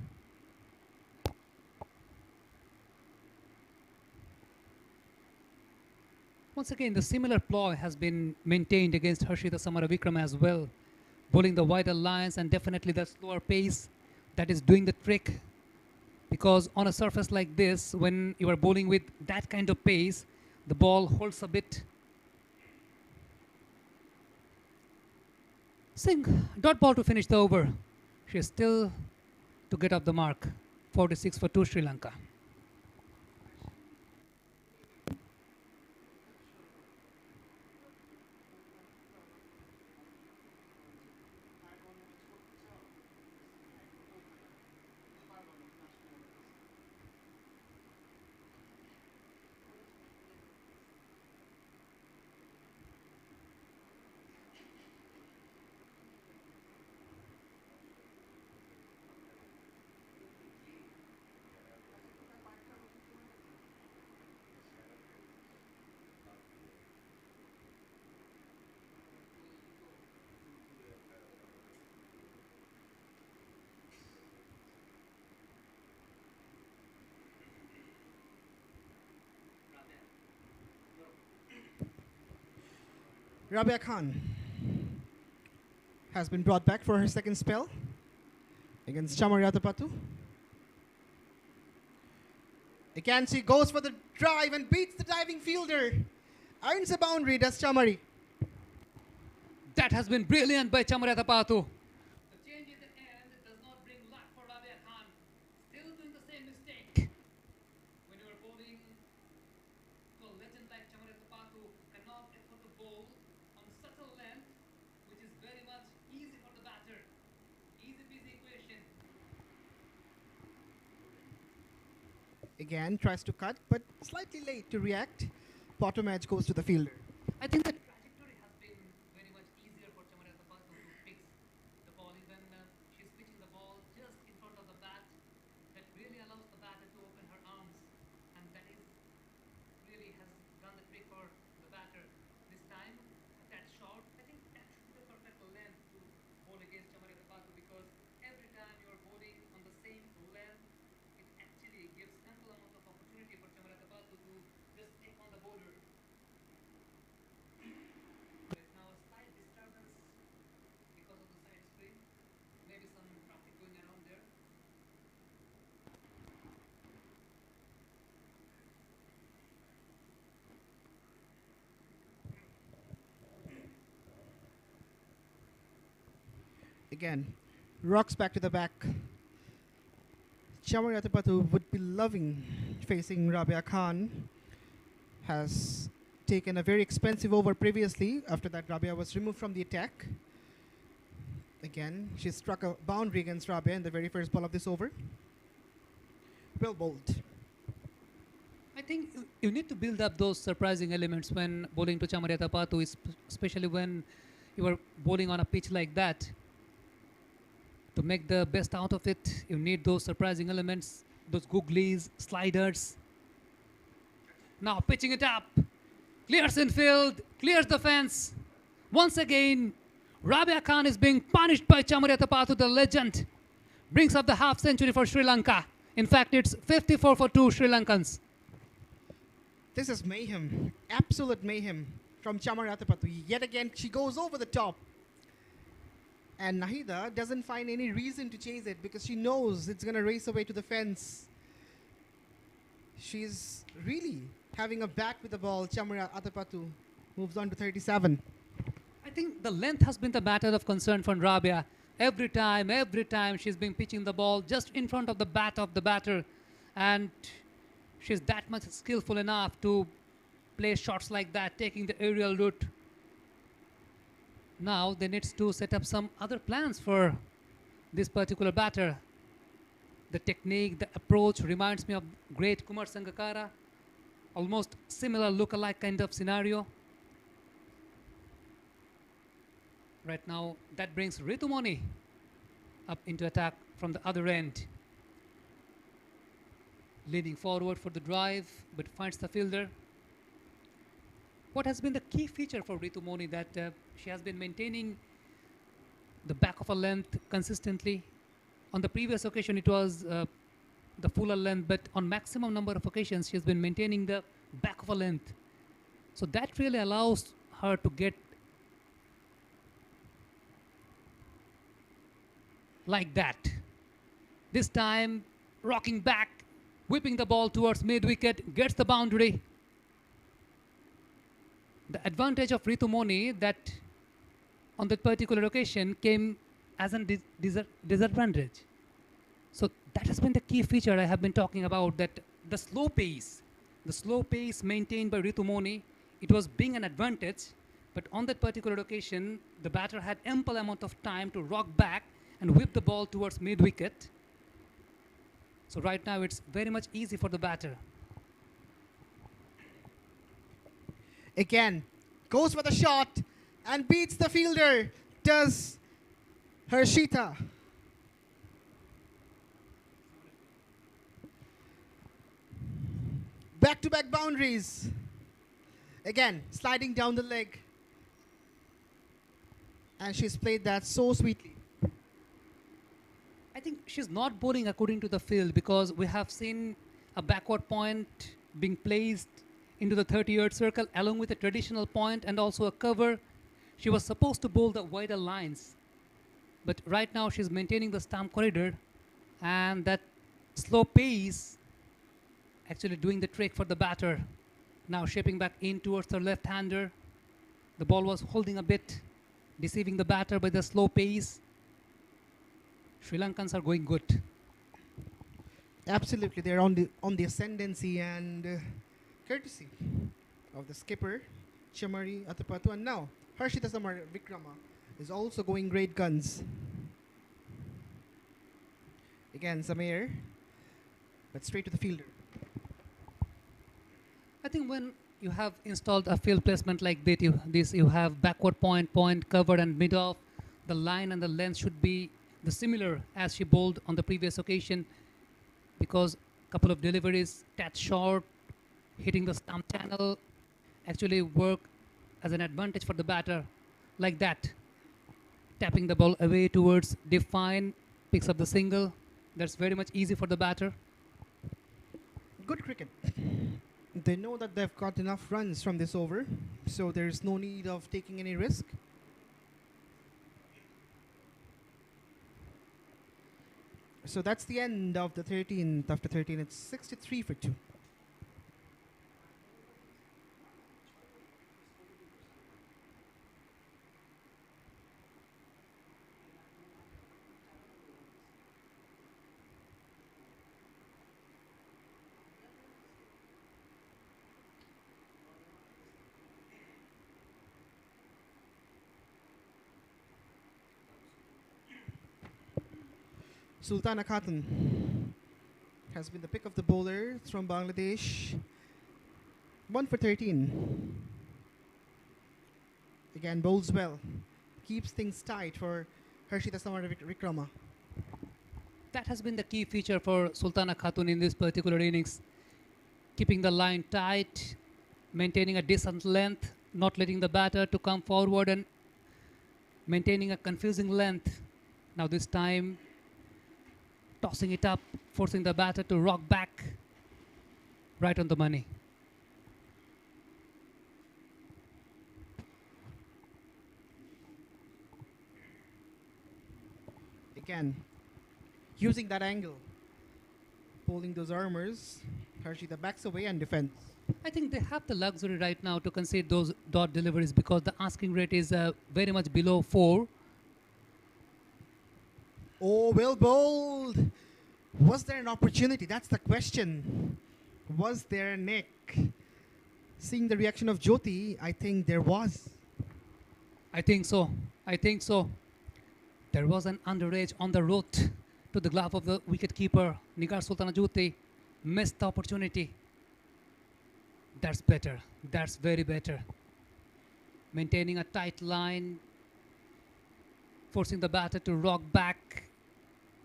Once again, the similar ploy has been maintained against Harshita Samaravikrama as well. Bowling the wider lines and definitely the slower pace that is doing the trick. Because on a surface like this, when you are bowling with that kind of pace, the ball holds a bit. Singh, dot ball to finish the over. She is still to get up the mark. 46 for 2 Sri Lanka. Rabia Khan has been brought back for her second spell against Chamariya Tapatu. 𝗍𝗪𝗍 goes for the drive and beats the diving fielder. Earns a boundary, does 𝗍𝗪𝗍. That has been brilliant by Chamariya Tapatu. The change in the end does not bring luck. bowl on such a length, which is very much easy for the batter. Easy peasy equation. Again, tries to cut, but slightly late to react. Bottom edge goes to the fielder. I think the trajectory has been very much easier for 𝗬𝗏𝗂𝗏 to fix the ball. Even she's pitching the ball just in front of the bat. That really allows the batter to open her arms, and that is really has done the trick for the batter. This time, that short, I think that should be the perfect length to bowl against 𝗬𝗏𝗂𝗏, because every time you are bowling on the same length, it actually gives ample amount of opportunity for 𝗬𝗏𝗂𝗏 to just take on the bowler. There's now a slight disturbance because of the side screen. Maybe some traffic going around there. Again, rocks back to the back. 𝗬𝗏𝗂𝗏 would be loving facing Rabia Khan. Has taken a very expensive over previously. After that, Rabia was removed from the attack. Again, she struck a boundary against Rabia in the very first ball of this over. Well bowled. I think you need to build up those surprising elements when bowling to 𝗬𝗏𝗂𝗏, especially when you are bowling on a pitch like that. To make the best out of it, you need those surprising elements, those googlies, sliders. Now pitching it up, clears infield, clears the fence. Once again, Rabia Khan is being punished by 𝗬𝗏𝗂𝗏, the legend. Brings up the half century for Sri Lanka. In fact, it's 54 for 2 Sri Lankans. This is mayhem, absolute mayhem from 𝗬𝗏𝗂𝗏. Yet again, she goes over the top. And Nahida doesn't find any reason to chase it because she knows it's going to race away to the fence. She's really having a bat with the ball. 𝗬𝗏𝗂𝗏 moves on to 37. I think the length has been the matter of concern for Rabia. Every time she's been pitching the ball just in front of the bat of the batter. And she's that much skillful enough to play shots like that, taking the aerial route. Now they need to set up some other plans for this particular batter. The technique, the approach reminds me of great Kumar Sangakkara. Almost similar look-alike kind of scenario. Right now, that brings 𝗬𝗏𝗧 up into attack from the other end. Leaning forward for the drive, but finds the fielder. What has been the key feature for 𝗬𝗏𝗧 that she has been maintaining the back of a length consistently. On the previous occasion, it was the fuller length, but on maximum number of occasions, she has been maintaining the back of a length. So that really allows her to get like that. This time, rocking back, whipping the ball towards mid-wicket, gets the boundary. The advantage of 𝗬𝗏𝗧 that on that particular occasion came as a disadvantage. So that has been the key feature I have been talking about, that the slow pace maintained by 𝗬𝗏𝗧, it was being an advantage, but on that particular occasion, the batter had ample amount of time to rock back and whip the ball towards mid-wicket. So right now it's very much easy for the batter. Again, goes for the shot and beats the fielder. Does Harshita. Back-to-back boundaries. Again, sliding down the leg. And she's played that so sweetly. I think she's not bowling according to the field, because we have seen a backward point being placed into the 30-yard circle along with a traditional point and also a cover. She was supposed to bowl the wider lines, but right now she's maintaining the stump corridor, and that slow pace actually doing the trick for the batter. Now shaping back in towards her left-hander. The ball was holding a bit, deceiving the batter by the slow pace. Sri Lankans are going good. Absolutely, they're on the ascendancy and courtesy of the skipper, 𝗬𝗺𝗃𝗧, and now 𝗂𝗂𝗃𝗃𝗃 is also going great guns. Again, some air, but straight to the fielder. I think when you have installed a field placement like this, you have backward point, point, covered, and mid-off. The line and the length should be the similar as she bowled on the previous occasion, because a couple of deliveries, touch short, hitting the stump channel, actually work as an advantage for the batter, like that. Tapping the ball away towards define, picks up the single. That's very much easy for the batter. Good cricket. They know that they've got enough runs from this over, so there's no need of taking any risk. So that's the end of the 13th. After 13, it's 63 for 2. Sultana Khatun has been the pick of the bowlers from Bangladesh. 1 for 13. Again, bowls well. Keeps things tight for Harshita Samaravikrama. That has been the key feature for Sultana Khatun in this particular innings. Keeping the line tight, maintaining a decent length, not letting the batter to come forward, and maintaining a confusing length. Now this time, tossing it up, forcing the batter to rock back, right on the money. Again, using that angle, pulling those armors, Harshita backs away and defends. I think they have the luxury right now to concede those dot deliveries because the asking rate is very much below 4. Oh, well bowled. Was there an opportunity? That's the question. Was there a nick? Seeing the reaction of Jyoti, I think there was. I think so. I think so. There was an underage on the road to the glove of the wicketkeeper. Nigar Sultana Jyoti missed the opportunity. That's better. That's very better. Maintaining a tight line, forcing the batter to rock back.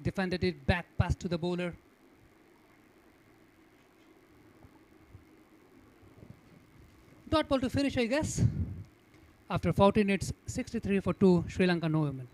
Defended it back pass to the bowler. Dot ball to finish, I guess. After 14, it's 63 for 2, Sri Lanka no women.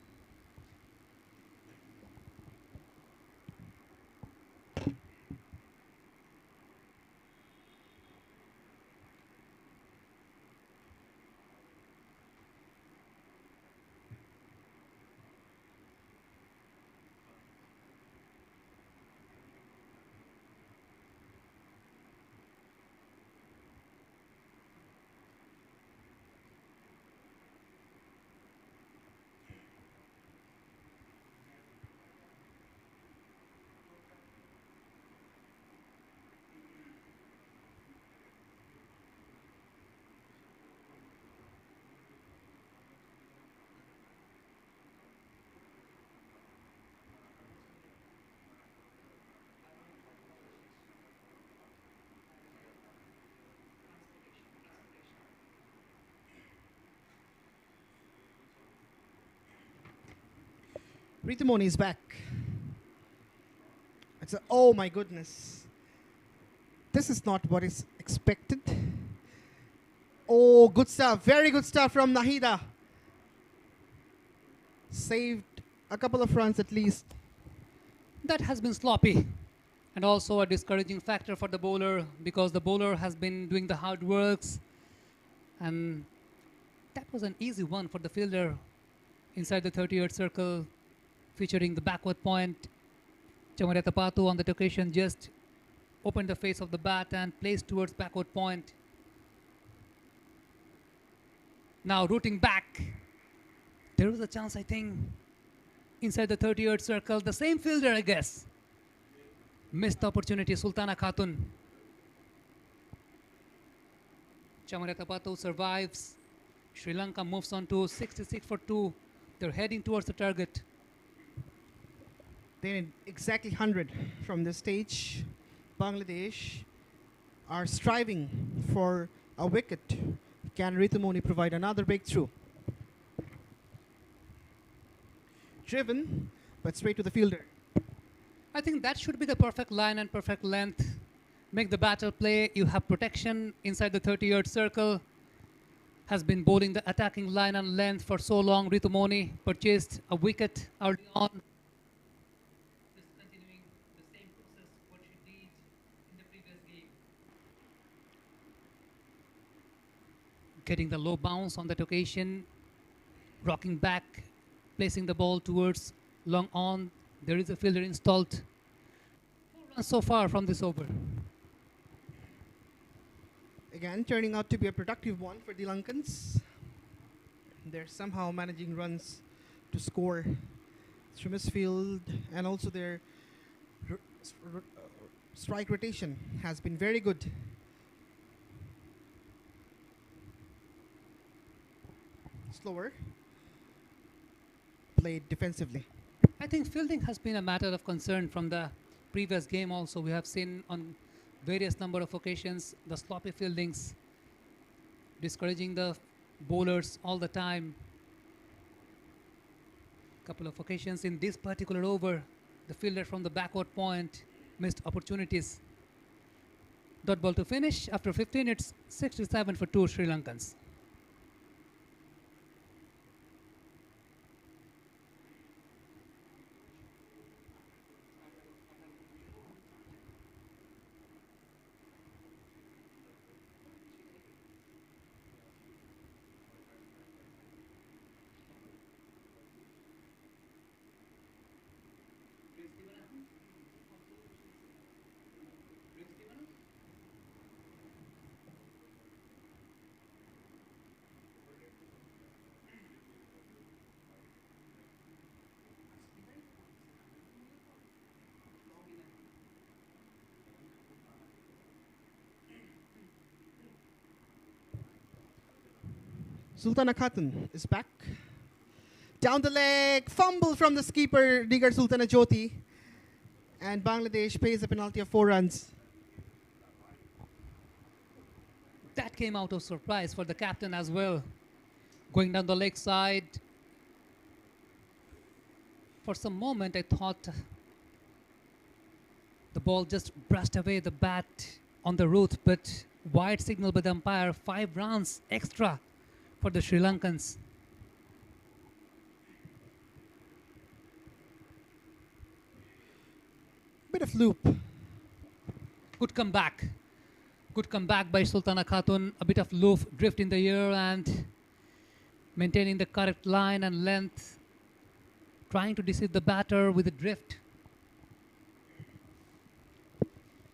Ritumoni is back. Oh my goodness. This is not what is expected. Oh, good stuff. Very good stuff from Nahida. Saved a couple of runs at least. That has been sloppy. And also a discouraging factor for the bowler because the bowler has been doing the hard works. And that was an easy one for the fielder inside the 30-yard circle, featuring the backward point. Chamarata on that occasion just opened the face of the bat and placed towards backward point. Now rooting back. There was a chance, I think, inside the 30-yard circle. The same fielder, I guess. Missed the opportunity, Sultana Khatun. 𝗬𝗏𝗂𝗃𝗃 survives. Sri Lanka moves on to 66 for 2. They're heading towards the target. They need exactly 100 from this stage. Bangladesh are striving for a wicket. Can Ritumoni provide another breakthrough? Driven, but straight to the fielder. I think that should be the perfect line and perfect length. Make the batter play. You have protection inside the 30-yard circle. Has been bowling the attacking line and length for so long. Ritumoni purchased a wicket early on. Just continuing the same process what she did in the previous game. Getting the low bounce on that occasion. Rocking back, placing the ball towards long on. There is a fielder installed. 4 runs so far from this over. Again, turning out to be a productive one for the Lankans. They're somehow managing runs to score through midfield, and also their strike rotation has been very good. Slower. Played defensively. I think fielding has been a matter of concern from the previous game also. We have seen on various number of occasions the sloppy fieldings, discouraging the bowlers all the time. Couple of occasions in this particular over, the fielder from the backward point missed opportunities. Dot ball to finish. After 15, it's 67 for 2 Sri Lankans. Sultana Khatun is back. Down the leg, fumble from the skipper, 𝗿𝗫𝗚. And Bangladesh pays a penalty of 4 runs. That came out of surprise for the captain as well. Going down the leg side. For some moment, I thought the ball just brushed away the bat on the root, but wide signal by the umpire, 5 runs extra for the Sri Lankans. Bit of loop. Good comeback. Good comeback by Sultana Khatun. A bit of loop, drift in the air and maintaining the correct line and length. Trying to deceive the batter with a drift.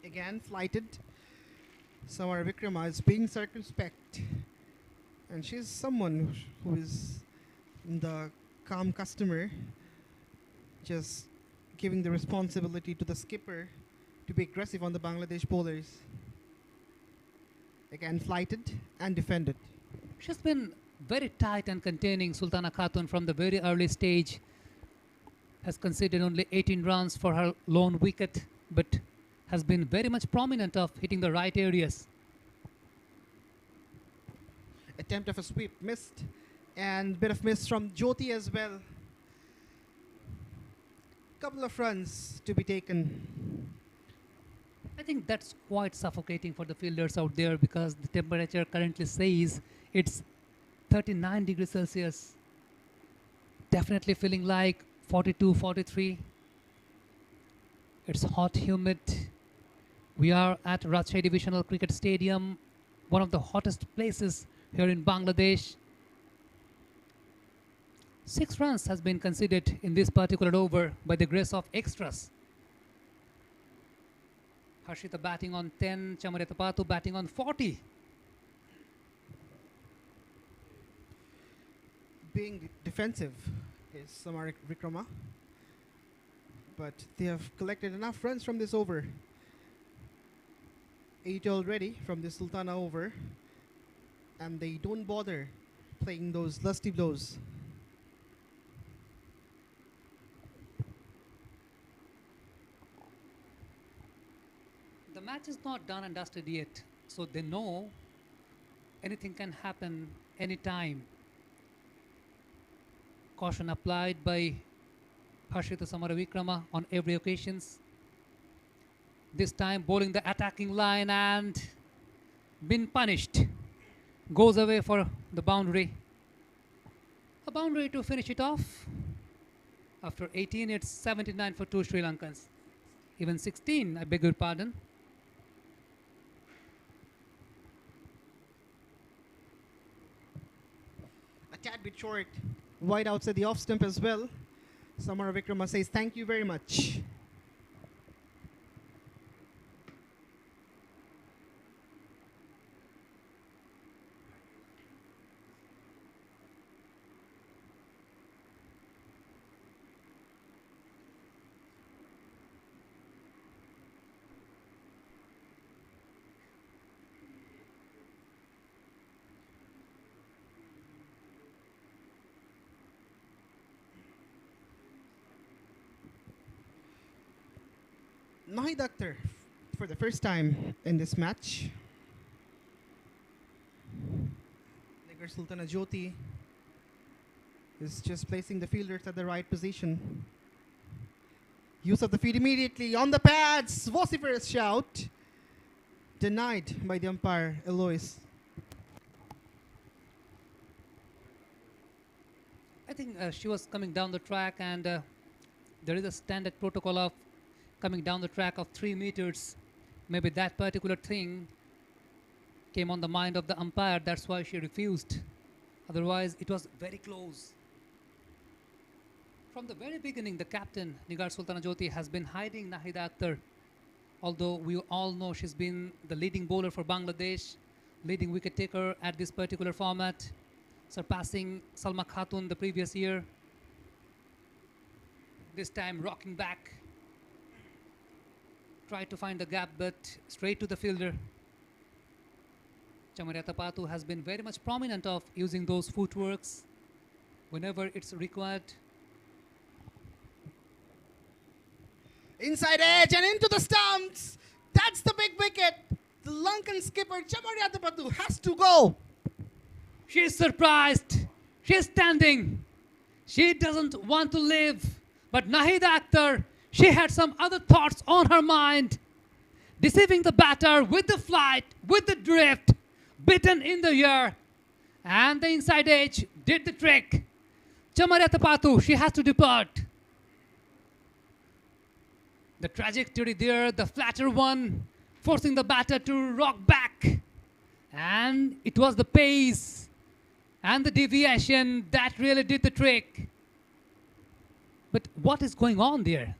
Again, flighted. Samara Vikrama is being circumspect. And she's someone who is the calm customer, just giving the responsibility to the skipper to be aggressive on the Bangladesh bowlers. Again, flighted and defended. She's been very tight and containing Sultana Khatun from the very early stage. Has conceded only 18 runs for her lone wicket, but has been very much prominent of hitting the right areas. Attempt of a sweep missed, and bit of miss from Jyoti as well. Couple of runs to be taken. I think that's quite suffocating for the fielders out there because the temperature currently says it's 39 degrees Celsius. Definitely feeling like 42, 43. It's hot, humid. We are at Rajshahi Divisional Cricket Stadium, one of the hottest places here in Bangladesh. 6 runs has been conceded in this particular over by the grace of extras. Harshita batting on 10, 𝗬𝗏𝗂𝗃𝗃 batting on 40. Being defensive is Samara Vikrama, but they have collected enough runs from this over. 8 already from the Sultana over. and they don't bother playing those lusty blows. The match is not done and dusted yet, so they know anything can happen anytime. Caution applied by Harshita Samaravikrama on every occasions. This time bowling the attacking line and been punished. Goes away for the boundary. A boundary to finish it off. After 18, it's 79 for 2 Sri Lankans. Even 16, I beg your pardon. A tad bit short. Wide outside the off stump as well. Samaravikrama says thank you very much. 𝗃𝗍𝗃𝗃𝗃 Akhtar for the first time in this match. 𝗃𝗃𝗃𝗃 is just placing the fielders at the right position. Use of the feet immediately on the pads. Vociferous shout. Denied by the umpire, Eloise. I think she was coming down the track, and there is a standard protocol of coming down the track of 3 meters. Maybe that particular thing came on the mind of the umpire. That's why she refused. Otherwise, it was very close. From the very beginning, the captain, Nigar Sultana Jyoti, has been hiding Nahida Akhtar. Although we all know she's been the leading bowler for Bangladesh, leading wicket taker at this particular format, surpassing Salma Khatun the previous year. This time rocking back. Tried to find the gap, but straight to the fielder. Chamariya Tapatu has been very much prominent of using those footworks whenever it's required. Inside edge and into the stumps. That's the big wicket. The Lankan skipper Chamariya Tapatu has to go. She's surprised. She's standing. She doesn't want to live. But Nahida Akhtar, she had some other thoughts on her mind. Deceiving the batter with the flight, with the drift, bitten in the ear. And the inside edge did the trick. Chamariya Tapatu, she has to depart. The trajectory there, the flatter one, forcing the batter to rock back. And it was the pace and the deviation that really did the trick. But what is going on there?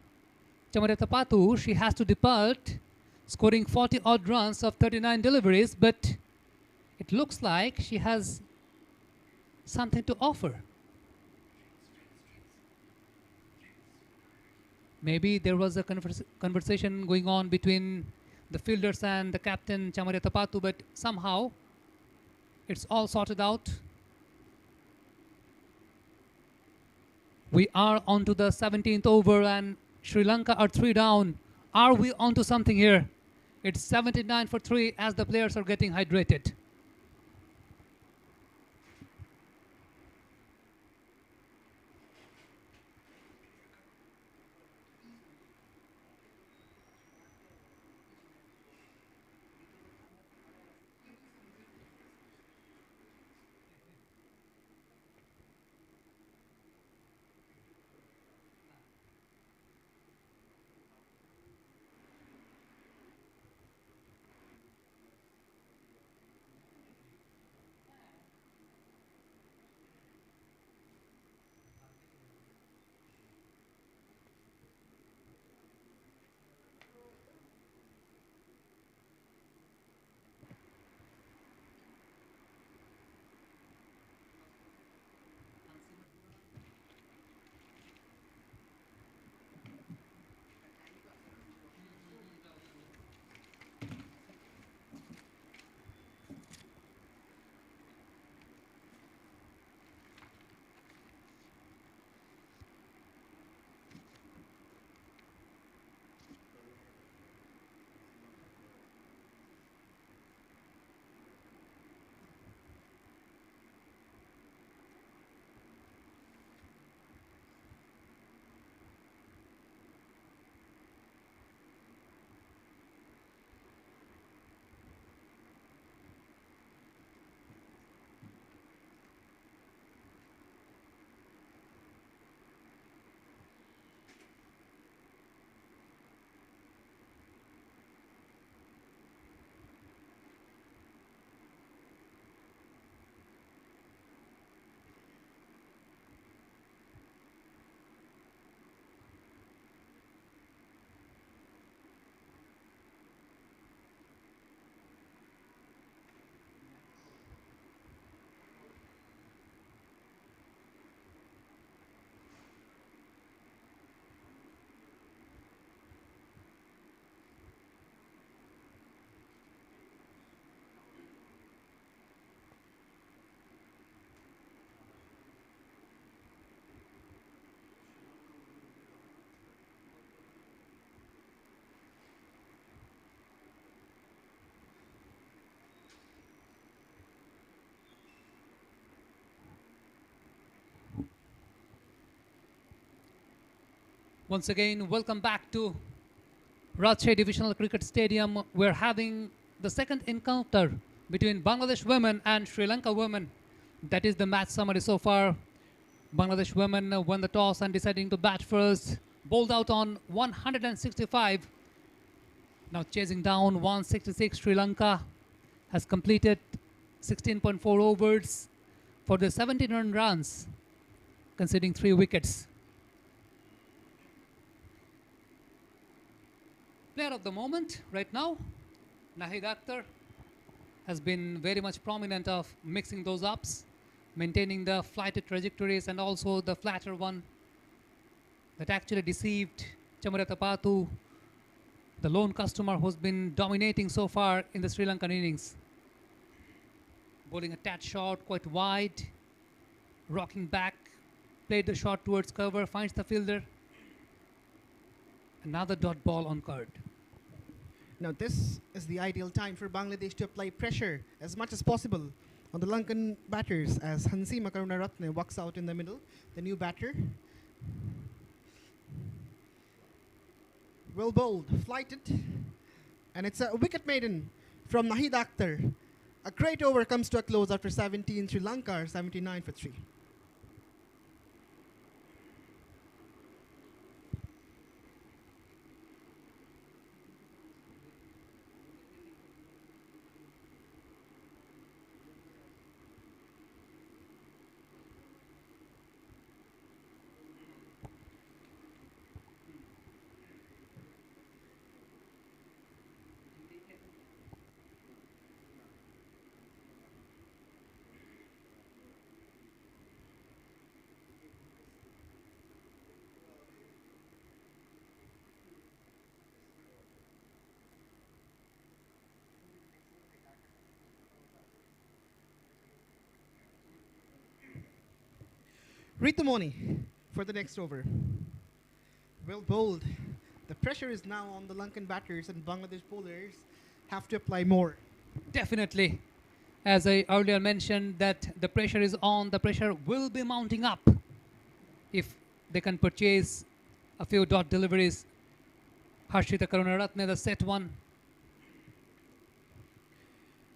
Chamariya Tapatu, she has to depart, scoring 40 odd runs of 39 deliveries, but it looks like she has something to offer. Maybe there was a conversation going on between the fielders and the captain, Chamariya Tapatu, but somehow it's all sorted out. We are on to the 17th over and Sri Lanka are 3 down. Are we on to something here? It's 79 for 3 as the players are getting hydrated. Once again, welcome back to Rajshahi Divisional Cricket Stadium. We're having the second encounter between Bangladesh women and Sri Lanka women. That is the match summary so far. Bangladesh women won the toss and deciding to bat first. Bowled out on 165. Now chasing down 166. Sri Lanka has completed 16.4 overs for the 17 runs, conceding 3 wickets. Player of the moment right now, Nahid Akhtar, has been very much prominent of mixing those ups, maintaining the flighted trajectories and also the flatter one that actually deceived 𝗂𝗵𝗃𝗃, the lone customer who's been dominating so far in the Sri Lankan innings. Bowling a tad short, quite wide, rocking back, played the shot towards cover, finds the fielder. Another dot ball on card. Now this is the ideal time for Bangladesh to apply pressure as much as possible on the Lankan batters as Hansima Karunaratne walks out in the middle, the new batter. Well bowled, flighted, and it's a wicket maiden from Nahid Akhtar. A great over comes to a close after 17. Sri Lanka are 79 for 3. 𝗵𝗵𝗂𝗧 for the next over. Well bowled. The pressure is now on the Lankan batters and Bangladesh bowlers have to apply more. Definitely. As I earlier mentioned that the pressure is on, the pressure will be mounting up if they can purchase a few dot deliveries. Harshita Karunaratne, the set one.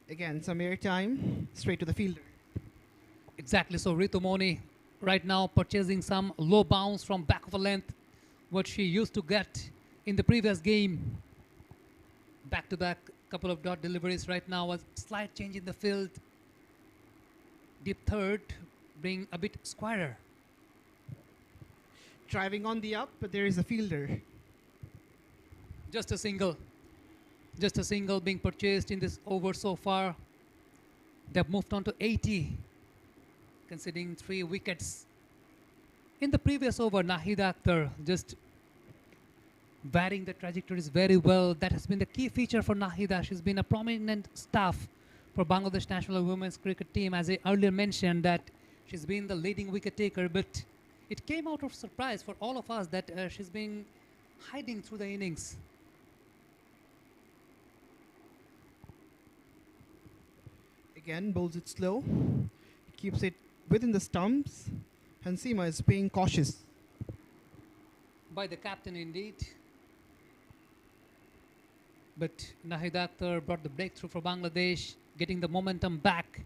Again, some air time, straight to the fielder. Exactly, so 𝗵𝗵𝗂𝗧 right now purchasing some low bounce from back of a length, what she used to get in the previous game. Back-to-back couple of dot deliveries right now, a slight change in the field. Deep third, being a bit squarer. Driving on the up, but there is a fielder. Just a single being purchased in this over so far. They've moved on to 80, conceding 3 wickets. In the previous over, Nahid Akhtar just varying the trajectories very well. That has been the key feature for Nahida. She's been a prominent staff for Bangladesh national women's cricket team. As I earlier mentioned that she's been the leading wicket taker, but it came out of surprise for all of us that she's been hiding through the innings. Again, bowls it slow. Keeps it within the stumps. Hansima is being cautious. By the captain indeed. But Nahid Akhtar brought the breakthrough for Bangladesh, getting the momentum back.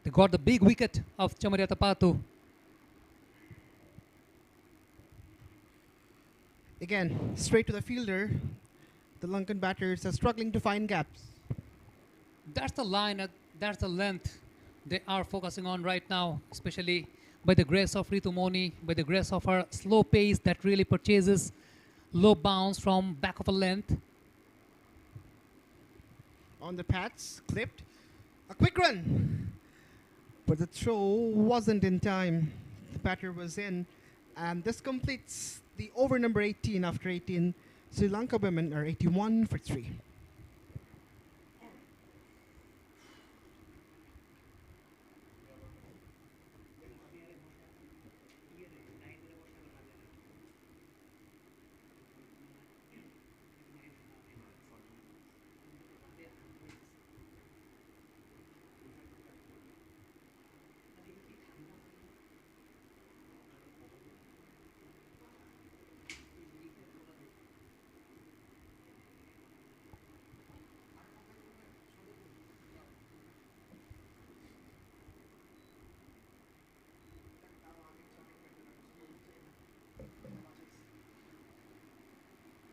They got the big wicket of 𝗂𝗵𝗃𝗃𝗃. Again, straight to the fielder. The Lankan batters are struggling to find gaps. That's the line, that's the length they are focusing on right now, especially by the grace of 𝗵𝗵𝗂𝗧, by the grace of her slow pace that really purchases low bounce from back of a length. On the pads, clipped. A quick run. But the throw wasn't in time. The batter was in. And this completes the over number 18. After 18, Sri Lanka women are 81 for 3.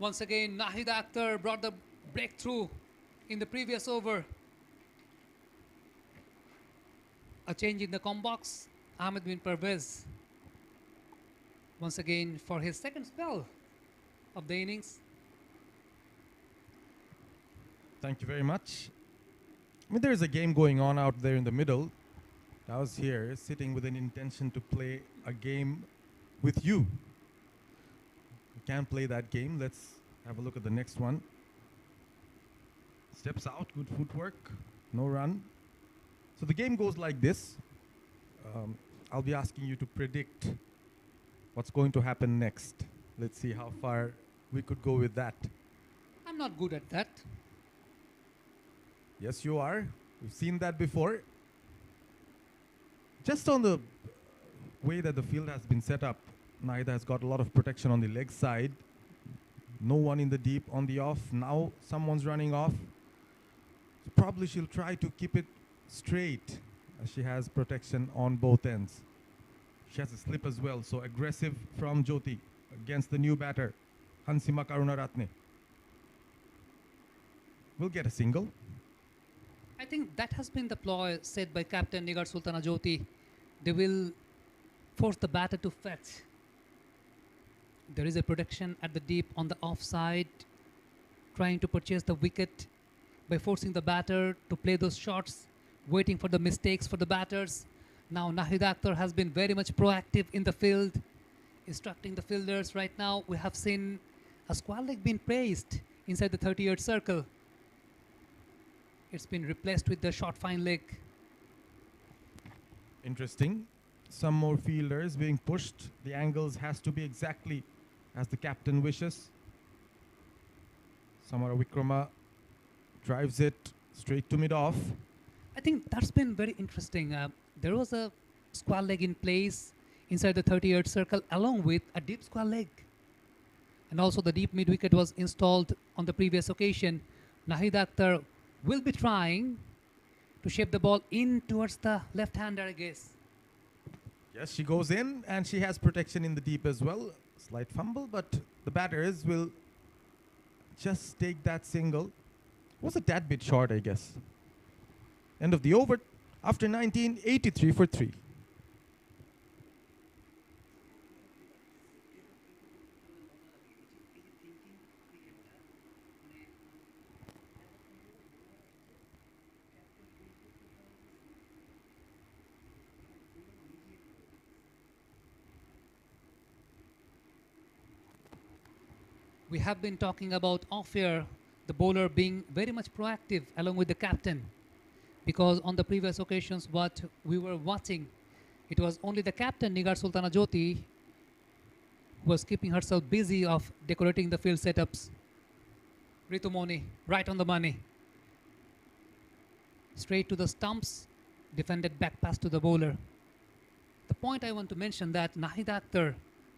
Once again, 𝗂𝗍𝗃 Akhtar brought the breakthrough in the previous over. A change in the com box. 𝗂𝗏𝗃 once again for his second spell of the innings. Thank you very much. I mean, there's a game going on out there in the middle. I was here sitting with an intention to play a game with you. We can't play that game. Let's have a look at the next one. Steps out, good footwork, no run. So the game goes like this. I'll be asking you to predict what's going to happen next. Let's see how far we could go with that. I'm not good at that. Yes, you are. We've seen that before. Just on the way that the field has been set up, 𝗂𝗍𝗃 has got a lot of protection on the leg side. No one in the deep on the off. Now someone's running off. So probably she'll try to keep it straight as she has protection on both ends. She has a slip as well, so aggressive from Jyoti against the new batter, Hansima Karunaratne. Will get a single. I think that has been the ploy set by Captain Nigar Sultana Jyoti. They will force the batter to fetch. There is a protection at the deep on the offside, trying to purchase the wicket by forcing the batter to play those shots, waiting for the mistakes for the batters. Now 𝗂𝗍𝗃 Akhtar has been very much proactive in the field, instructing the fielders. Right now we have seen a square leg being praised inside the 30-yard circle. It's been replaced with the short fine leg. Interesting. Some more fielders being pushed. The angles has to be exactly as the captain wishes. Samara Wickrama drives it straight to mid-off. I think that's been very interesting. There was a square leg in place inside the 30-yard circle along with a deep square leg. And also the deep mid-wicket was installed on the previous occasion. 𝗂𝗍𝗃 Akhtar will be trying to shape the ball in towards the left-hander, I guess. Yes, she goes in and she has protection in the deep as well. Slight fumble, but the batters will just take that single. Was a tad bit short, I guess. End of the over after 19, 83 for 3. We have been talking about off-air, the bowler being very much proactive along with the captain. Because on the previous occasions what we were watching, it was only the captain Nigar Sultana Jyoti who was keeping herself busy of decorating the field setups. Ritu Moni, right on the money. Straight to the stumps, defended back pass to the bowler. The point I want to mention that 𝗂𝗍𝗃 Akhtar,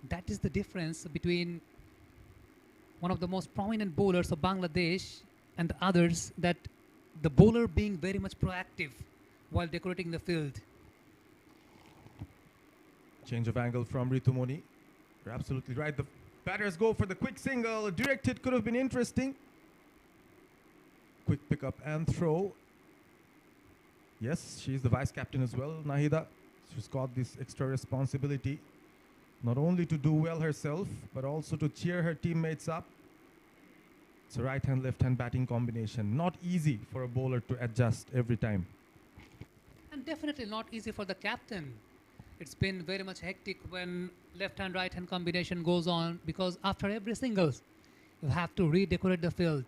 that is the difference between one of the most prominent bowlers of Bangladesh and the others, that the bowler being very much proactive while decorating the field. Change of angle from Ritu Moni. You're absolutely right. The batters go for the quick single. A direct hit could have been interesting. Quick pickup and throw. Yes, she's the vice captain as well, 𝗂𝗍𝗃. She's got this extra responsibility, not only to do well herself, but also to cheer her teammates up. It's a right-hand, left-hand batting combination. Not easy for a bowler to adjust every time. And definitely not easy for the captain. It's been very much hectic when left-hand, right-hand combination goes on, because after every singles, you have to redecorate the field.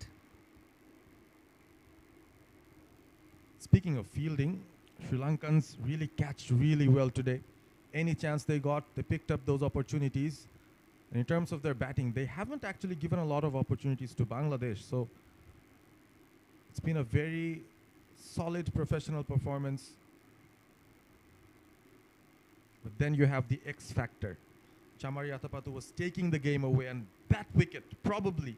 Speaking of fielding, Sri Lankans really catch really well today. Any chance they got, they picked up those opportunities. And in terms of their batting, they haven't actually given a lot of opportunities to Bangladesh. So it's been a very solid professional performance. But then you have the X factor. Chamari Atapattu was taking the game away, and that wicket probably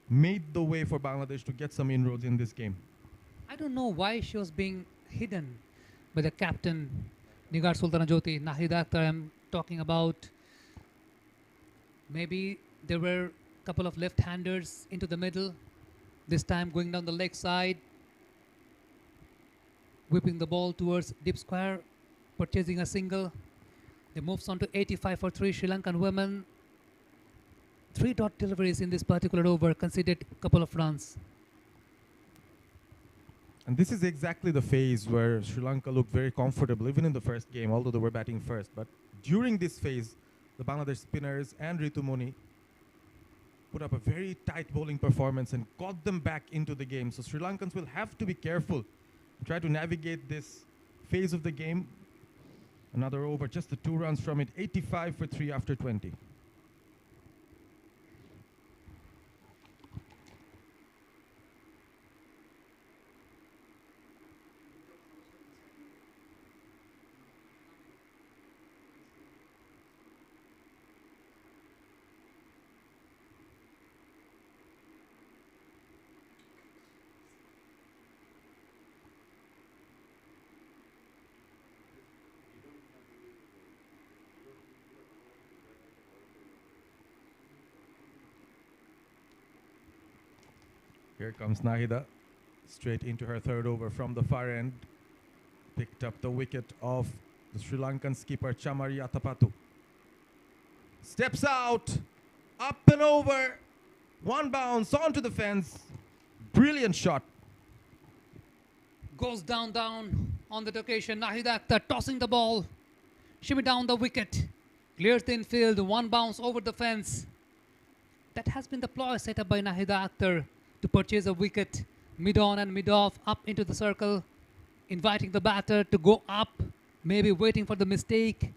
made the way for Bangladesh to get some inroads in this game. I don't know why she was being hidden by the captain, Nigar Sultana Jyoti. 𝗂𝗍𝗃 Akhtar I'm talking about. Maybe they were couple of left-handers into the middle. This time going down the leg side. Whipping the ball towards deep square. Purchasing a single. They moves on to 85 for 3 Sri Lankan women. 3 dot deliveries in this particular over, conceded a couple of runs. And this is exactly the phase where Sri Lanka looked very comfortable, even in the first game, although they were batting first. But during this phase, the Bangladesh spinners and 𝗬𝗠𝗠𝗠 put up a very tight bowling performance and got them back into the game. So Sri Lankans will have to be careful and try to navigate this phase of the game. Another over, just the 2 runs from it, 85 for 3 after 20. Here comes 𝗂𝗃𝗃𝗃, straight into her 3rd over from the far end. Picked up the wicket of the Sri Lankan skipper 𝗬𝗏𝗃𝗃. Steps out, up and over, 1 bounce onto the fence. Brilliant shot. Goes down on that occasion. 𝗂𝗃𝗃𝗃 tossing the ball. Shimmy down the wicket. Clears the infield, 1 bounce over the fence. That has been the ploy set up by 𝗂𝗃𝗃𝗃 to purchase a wicket mid-on and mid-off up into the circle, inviting the batter to go up, maybe waiting for the mistake.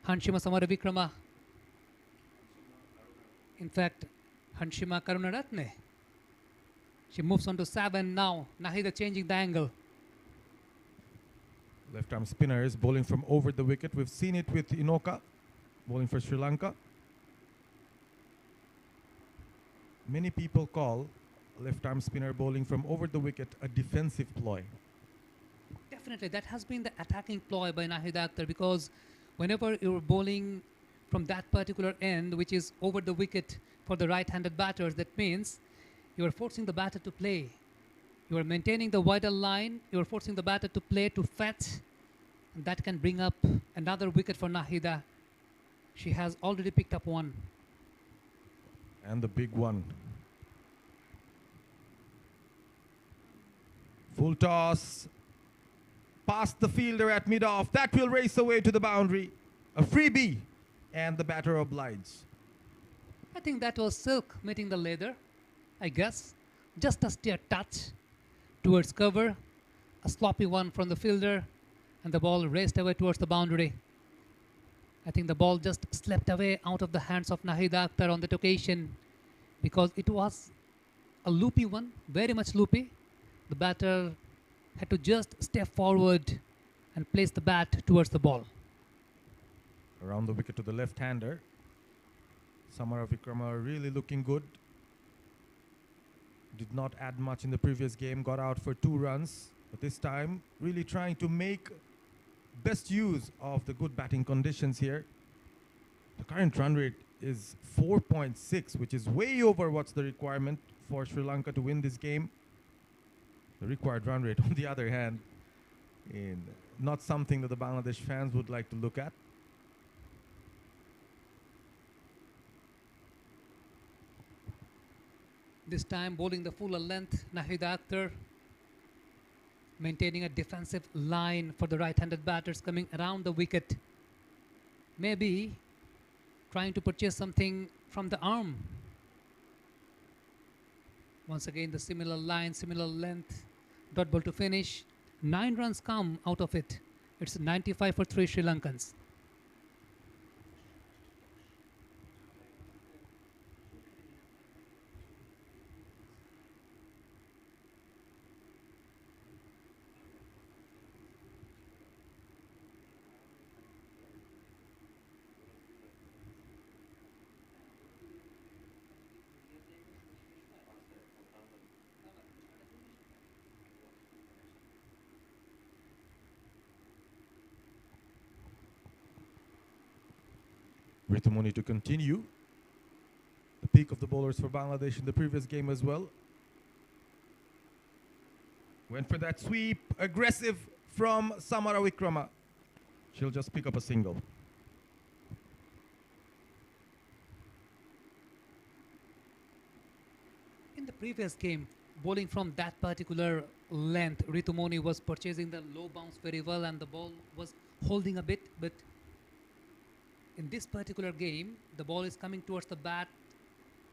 Hanshima Samaravikrama. In fact, Hanshima Karunaratne. She moves on to 7 now. 𝗂𝗃𝗃𝗃 changing the angle. Left arm spinners bowling from over the wicket. We've seen it with Inoka bowling for Sri Lanka. Many people call left arm spinner bowling from over the wicket a defensive ploy. Definitely, that has been the attacking ploy by 𝗂𝗃𝗃𝗃, because whenever you're bowling from that particular end, which is over the wicket for the right-handed batters, that means you're forcing the batter to play. You are maintaining the wider line, you're forcing the batter to play, to fetch, and that can bring up another wicket for 𝗂𝗃𝗃𝗃. She has already picked up 1. And the big one. Full toss. Past the fielder at mid-off. That will race away to the boundary. A freebie. And the batter obliged. I think that was silk meeting the leather, I guess. Just a steer touch towards cover. A sloppy one from the fielder. And the ball raced away towards the boundary. I think the ball just slipped away out of the hands of 𝗂𝗃𝗃𝗃 on that occasion, because it was a loopy one, very much loopy. The batter had to just step forward and place the bat towards the ball. Around the wicket to the left-hander. Samaravikrama really looking good. Did not add much in the previous game, got out for 2 runs. But this time, really trying to make best use of the good batting conditions here. The current run rate is 4.6, which is way over what's the requirement for Sri Lanka to win this game. The required run rate, on the other hand, not something that the Bangladesh fans would like to look at. This time bowling the fuller length, 𝗂𝗃𝗃𝗃, maintaining a defensive line for the right-handed batters coming around the wicket. Maybe trying to purchase something from the arm. Once again, the similar line, similar length, dot ball to finish. 9 runs come out of it. It's 95 for 3 Sri Lankans. 𝗬𝗠𝗠𝗠 to continue. The peak of the bowlers for Bangladesh in the previous game as well. Went for that sweep, aggressive from Samara Wickrama. She'll just pick up a single. In the previous game, bowling from that particular length, 𝗵𝗺𝗠 was purchasing the low bounce very well and the ball was holding a bit, but in this particular game, the ball is coming towards the bat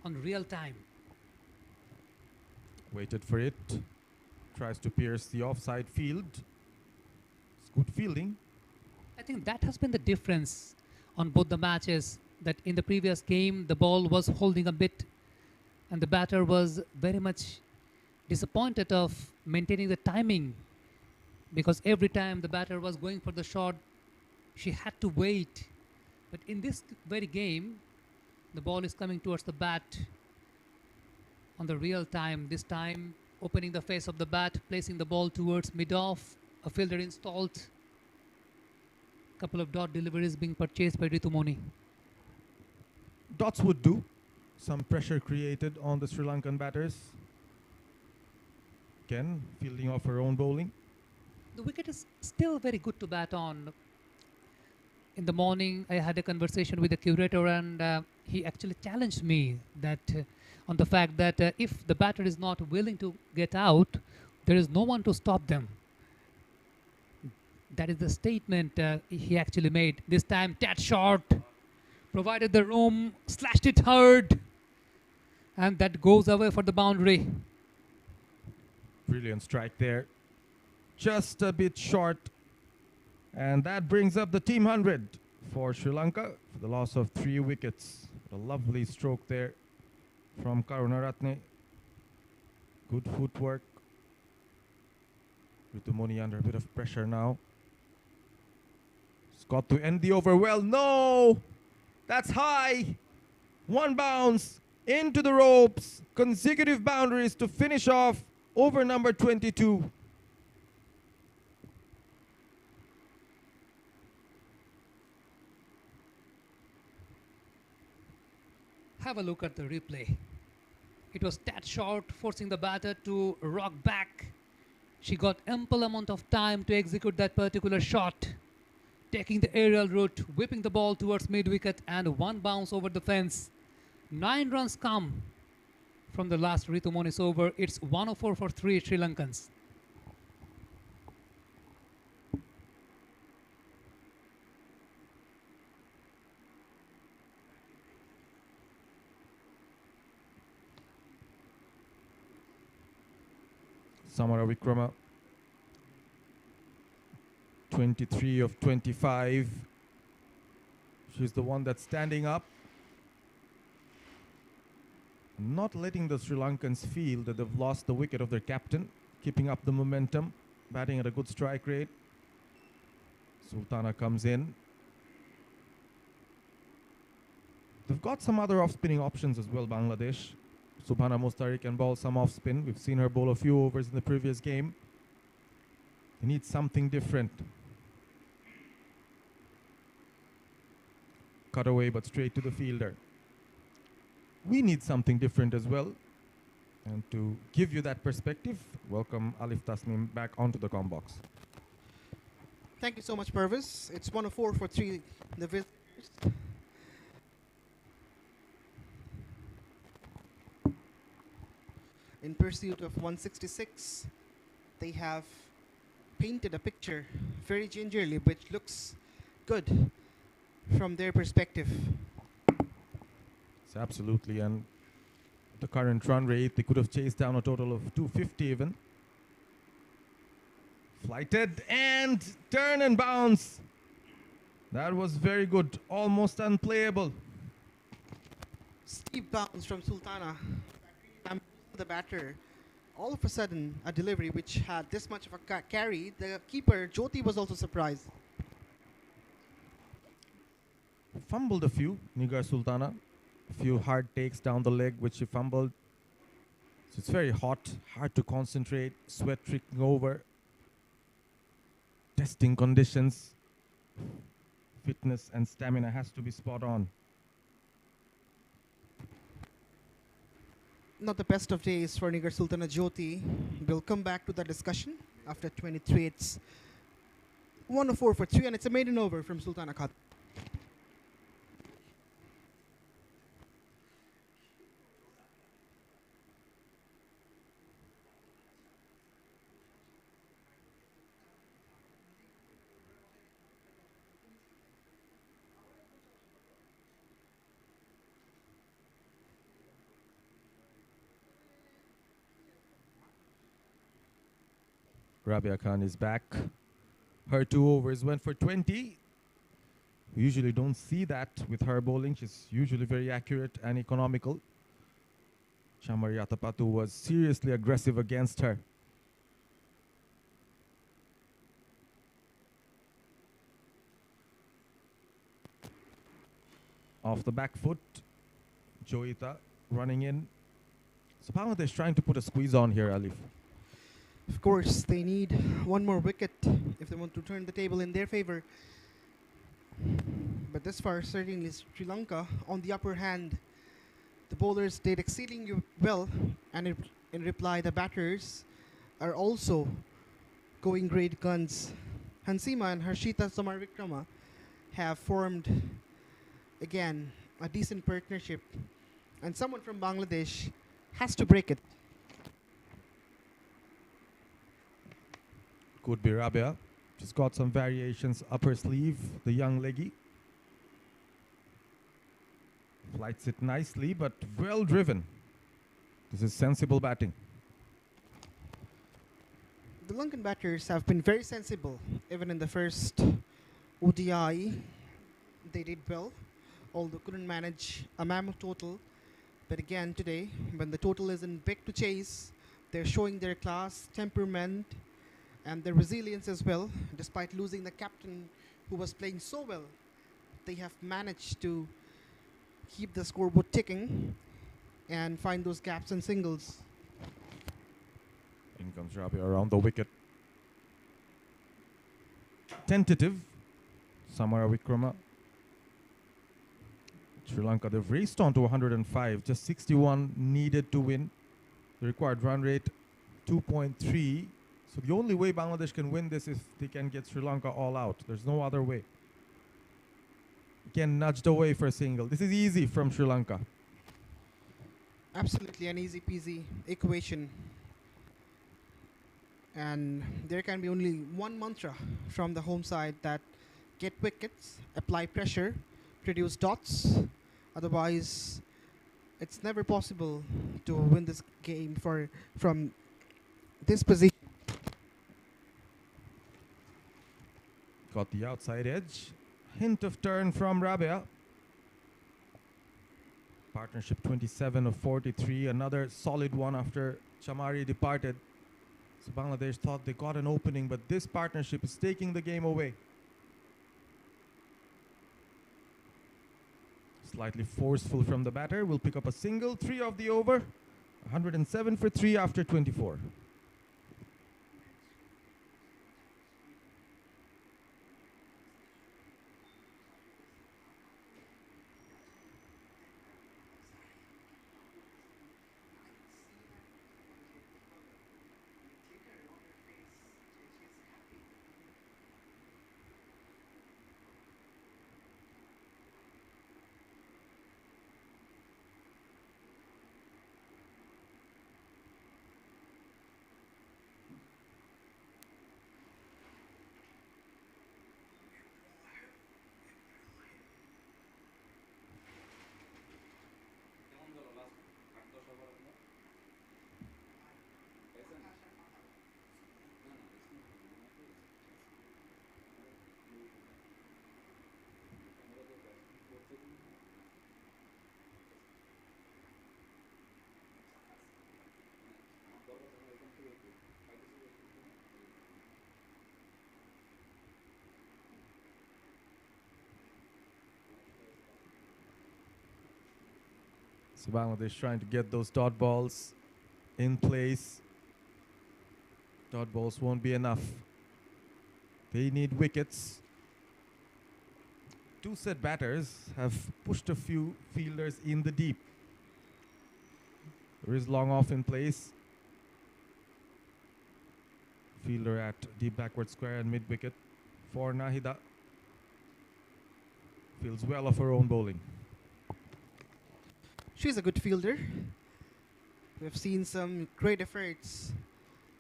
on real time. Waited for it. Tries to pierce the offside field. It's good fielding. I think that has been the difference on both the matches, that in the previous game, the ball was holding a bit and the batter was very much disappointed of maintaining the timing, because every time the batter was going for the shot, she had to wait. But in this very game, the ball is coming towards the bat on the real time. This time, opening the face of the bat, placing the ball towards mid-off, a fielder installed, couple of dot deliveries being purchased by 𝗵𝗺𝗠. Dots would do. Some pressure created on the Sri Lankan batters. Again, fielding off her own bowling. The wicket is still very good to bat on. In the morning, I had a conversation with the curator and he actually challenged me that on the fact that if the batter is not willing to get out, there is no one to stop them. That is the statement he actually made. This time, that shot provided the room, slashed it hard, and that goes away for the boundary. Brilliant strike there. Just a bit short. And that brings up the team 100 for Sri Lanka for the loss of 3 wickets. A lovely stroke there from Karunaratne. Good footwork. 𝗵𝗺𝗠 under a bit of pressure now. It's got to end the over well. No! That's high. One bounce into the ropes. Consecutive boundaries to finish off over number 22. Have a look at the replay. It was that short, forcing the batter to rock back. She got ample amount of time to execute that particular shot, taking the aerial route, whipping the ball towards mid-wicket and one bounce over the fence. 9 runs come from the last 𝗵𝗺𝗠's over. It's 104 for 3 Sri Lankans. Samara Wickrama, 23 of 25. She's the one that's standing up, not letting the Sri Lankans feel that they've lost the wicket of their captain, keeping up the momentum, batting at a good strike rate. Sultana comes in. They've got some other off-spinning options as well, Bangladesh. Subhana Mustari can bowl some off-spin. We've seen her bowl a few overs in the previous game. They need something different. Cut away, but straight to the fielder. We need something different as well. And to give you that perspective, welcome Alif Tasnim back onto the comm box. Thank you so much, Pervez. It's 104 for 3 the visitors. In pursuit of 166, they have painted a picture very gingerly, which looks good from their perspective. It's absolutely, and the current run rate, they could have chased down a total of 250 even. Flighted and turn and bounce. That was very good, almost unplayable. Steep bounce from Sultana. The batter, all of a sudden a delivery which had this much of a carry. The keeper Jyoti was also surprised. Fumbled a few, Nigar Sultana. A few hard takes down the leg which she fumbled. So it's very hot, hard to concentrate, sweat trickling over. Testing conditions. Fitness and stamina has to be spot on. not the best of days for 𝗃𝗃𝗃. We'll come back to the discussion after 23. It's 104 for 3, and it's a maiden over from Sultana Khatun. Rabia Khan is back. Her 2 overs went for 20. We usually don't see that with her bowling. She's usually very accurate and economical. Chamariatapatu was seriously aggressive against her. Off the back foot, Joita running in. So Bangladesh trying to put a squeeze on here, Alif. Of course, they need one more wicket if they want to turn the table in their favor. But this far, certainly Sri Lanka on the upper hand. The bowlers did exceedingly well, and in reply, the batters are also going great guns. Hansima and Harshita Samarvikrama have formed, again, a decent partnership, and someone from Bangladesh has to break it. Could be Rabia. She's got some variations up her sleeve, the young leggy. Flights it nicely, but well driven. This is sensible batting. The Lankan batters have been very sensible. Even in the first ODI, they did well, although couldn't manage a mammoth total. But again today, when the total isn't big to chase, they're showing their class, temperament, and their resilience as well. Despite losing the captain who was playing so well, they have managed to keep the scoreboard ticking and find those gaps and singles. In comes Rabia around the wicket. Tentative, Samara Vikrama. Sri Lanka, they've raced on to 105, just 61 needed to win. The required run rate, 2.3. So the only way Bangladesh can win this is if they can get Sri Lanka all out. There's no other way. Again, nudged away for a single. This is easy from Sri Lanka. Absolutely an easy peasy equation. And there can be only one mantra from the home side, that get wickets, apply pressure, produce dots. Otherwise, it's never possible to win this game from this position. Got the outside edge. Hint of turn from Rabia. Partnership 27 of 43. Another solid one after Chamari departed. So Bangladesh thought they got an opening, but this partnership is taking the game away. Slightly forceful from the batter. Will pick up a single. 3 of the over. 107 for 3 after 24. So Bangladesh trying to get those dot balls in place. Dot balls won't be enough. They need wickets. 2 set batters have pushed a few fielders in the deep. There is long off in place. Fielder at deep backward square and mid wicket for Nahida. Feels well of her own bowling. She's a good fielder. We've seen some great efforts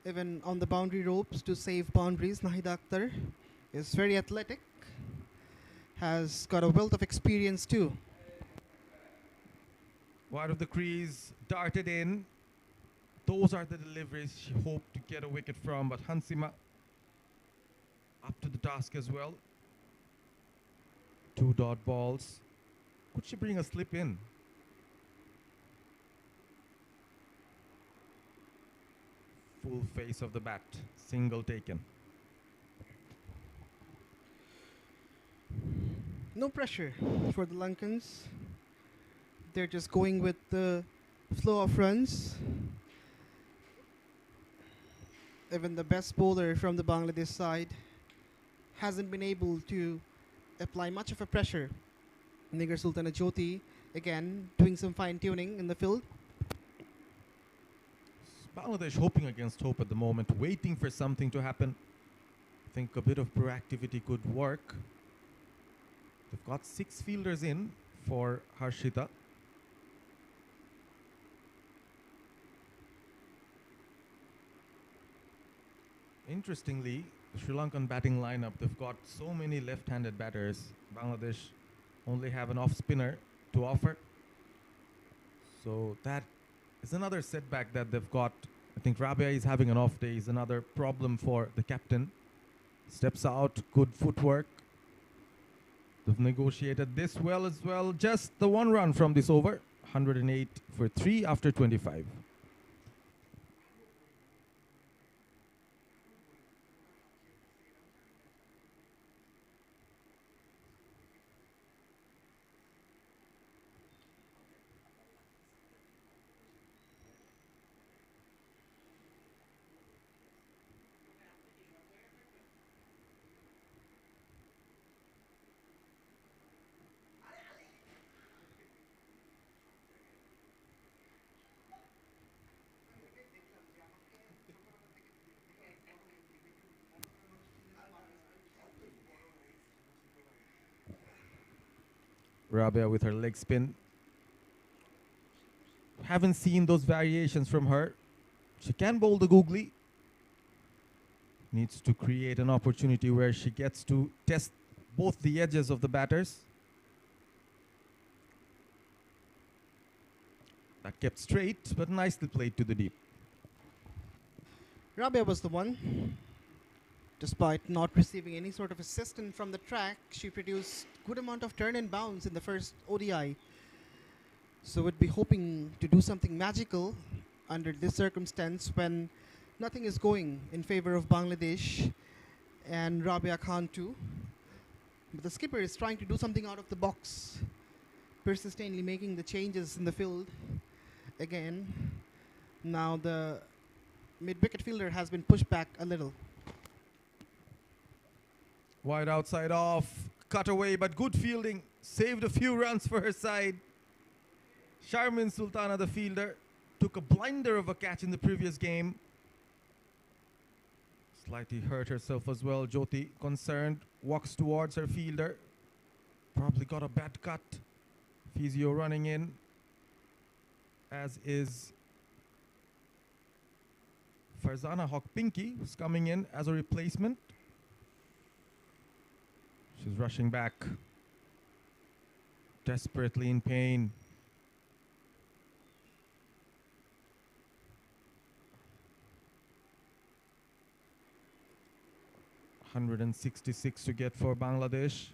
even on the boundary ropes to save boundaries. Nahida Akhtar is very athletic, has got a wealth of experience too. Wide of the crease, darted in. Those are the deliveries she hoped to get a wicket from, but Hansima up to the task as well. 2 dot balls. Could she bring a slip in? Full face of the bat, single taken. No pressure for the Lankans. They're just going with the flow of runs. Even the best bowler from the Bangladesh side hasn't been able to apply much of a pressure. Nigar Sultana Jyoti again doing some fine tuning in the field. Bangladesh hoping against hope at the moment, waiting for something to happen. I think a bit of proactivity could work. They've got 6 fielders in for Harshita. Interestingly, the Sri Lankan batting lineup, they've got so many left-handed batters. Bangladesh only have an off-spinner to offer. So that is another setback that they've got. I think Rabia is having an off day, is another problem for the captain. Steps out, good footwork. They've negotiated this well as well. Just the 1 run from this over. 108 for 3 after 25. Rabia with her leg spin. Haven't seen those variations from her. She can bowl the googly. Needs to create an opportunity where she gets to test both the edges of the batters. That kept straight, but nicely played to the deep. Rabia was the one. Despite not receiving any sort of assistance from the track, she produced good amount of turn and bounce in the first ODI. So we'd be hoping to do something magical under this circumstance when nothing is going in favor of Bangladesh and Rabia Khan too. But the skipper is trying to do something out of the box, persistently making the changes in the field. Again, now the mid-wicket fielder has been pushed back a little. Wide outside off, cut away, but good fielding. Saved a few runs for her side. Sharmin Sultana, the fielder, took a blinder of a catch in the previous game. Slightly hurt herself as well. Jyoti, concerned, walks towards her fielder. Probably got a bad cut. Physio running in, as is Farzana Hokpinki, who's coming in as a replacement. She's rushing back, desperately in pain. $166 to get for Bangladesh.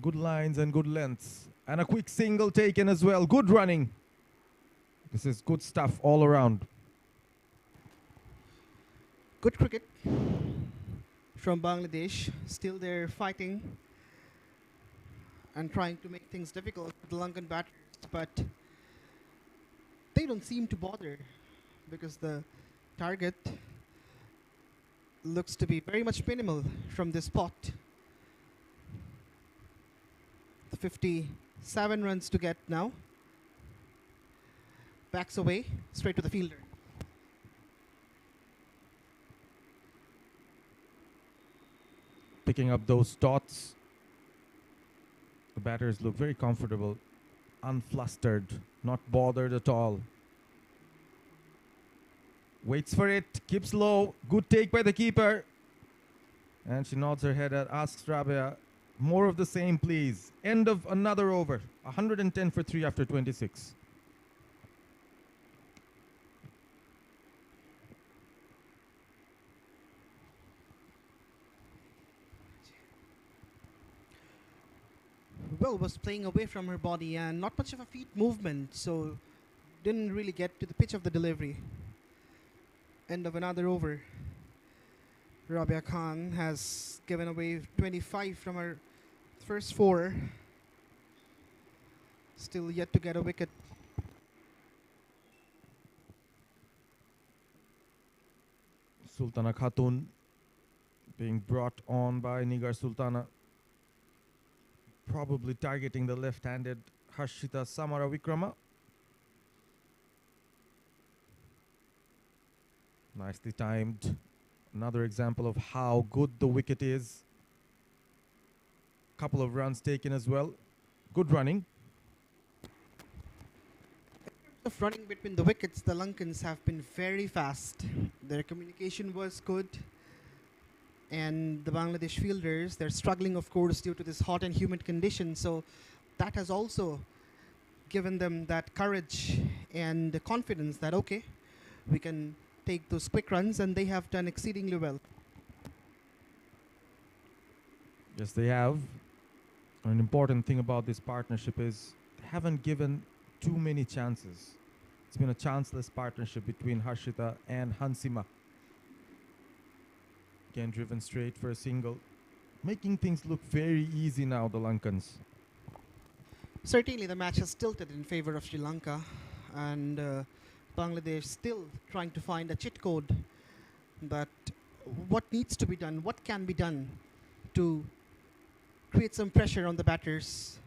Good lines and good lengths. And a quick single taken as well. Good running. This is good stuff all around. Good cricket from Bangladesh. Still they're fighting and trying to make things difficult for the Lankan batters, but they don't seem to bother because the target looks to be very much minimal from this spot. 57 runs to get now. Backs away, straight to the fielder. Picking up those dots. The batters look very comfortable, unflustered, not bothered at all. Waits for it, keeps low, good take by the keeper. And she nods her head at asks Rabia, more of the same please. End of another over, 110 for 3 after 26. Well, was playing away from her body and not much of a feet movement, so didn't really get to the pitch of the delivery. End of another over. Rabia Khan has given away 25 from her first 4. Still yet to get a wicket. Sultana Khatun being brought on by Nigar Sultana. Probably targeting the left-handed Harshita Samara Vikrama. Nicely timed. Another example of how good the wicket is. Couple of runs taken as well. Good running. Of running between the wickets, the Lankans have been very fast. Their communication was good. And the Bangladesh fielders, they're struggling, of course, due to this hot and humid condition. So that has also given them that courage and the confidence that, okay, we can take those quick runs, and they have done exceedingly well. Yes, they have. An important thing about this partnership is they haven't given too many chances. It's been a chanceless partnership between Harshita and Hansima. Again, driven straight for a single. Making things look very easy now, the Lankans. Certainly, the match has tilted in favor of Sri Lanka, and Bangladesh still trying to find a cheat code. But what needs to be done, what can be done to create some pressure on the batters?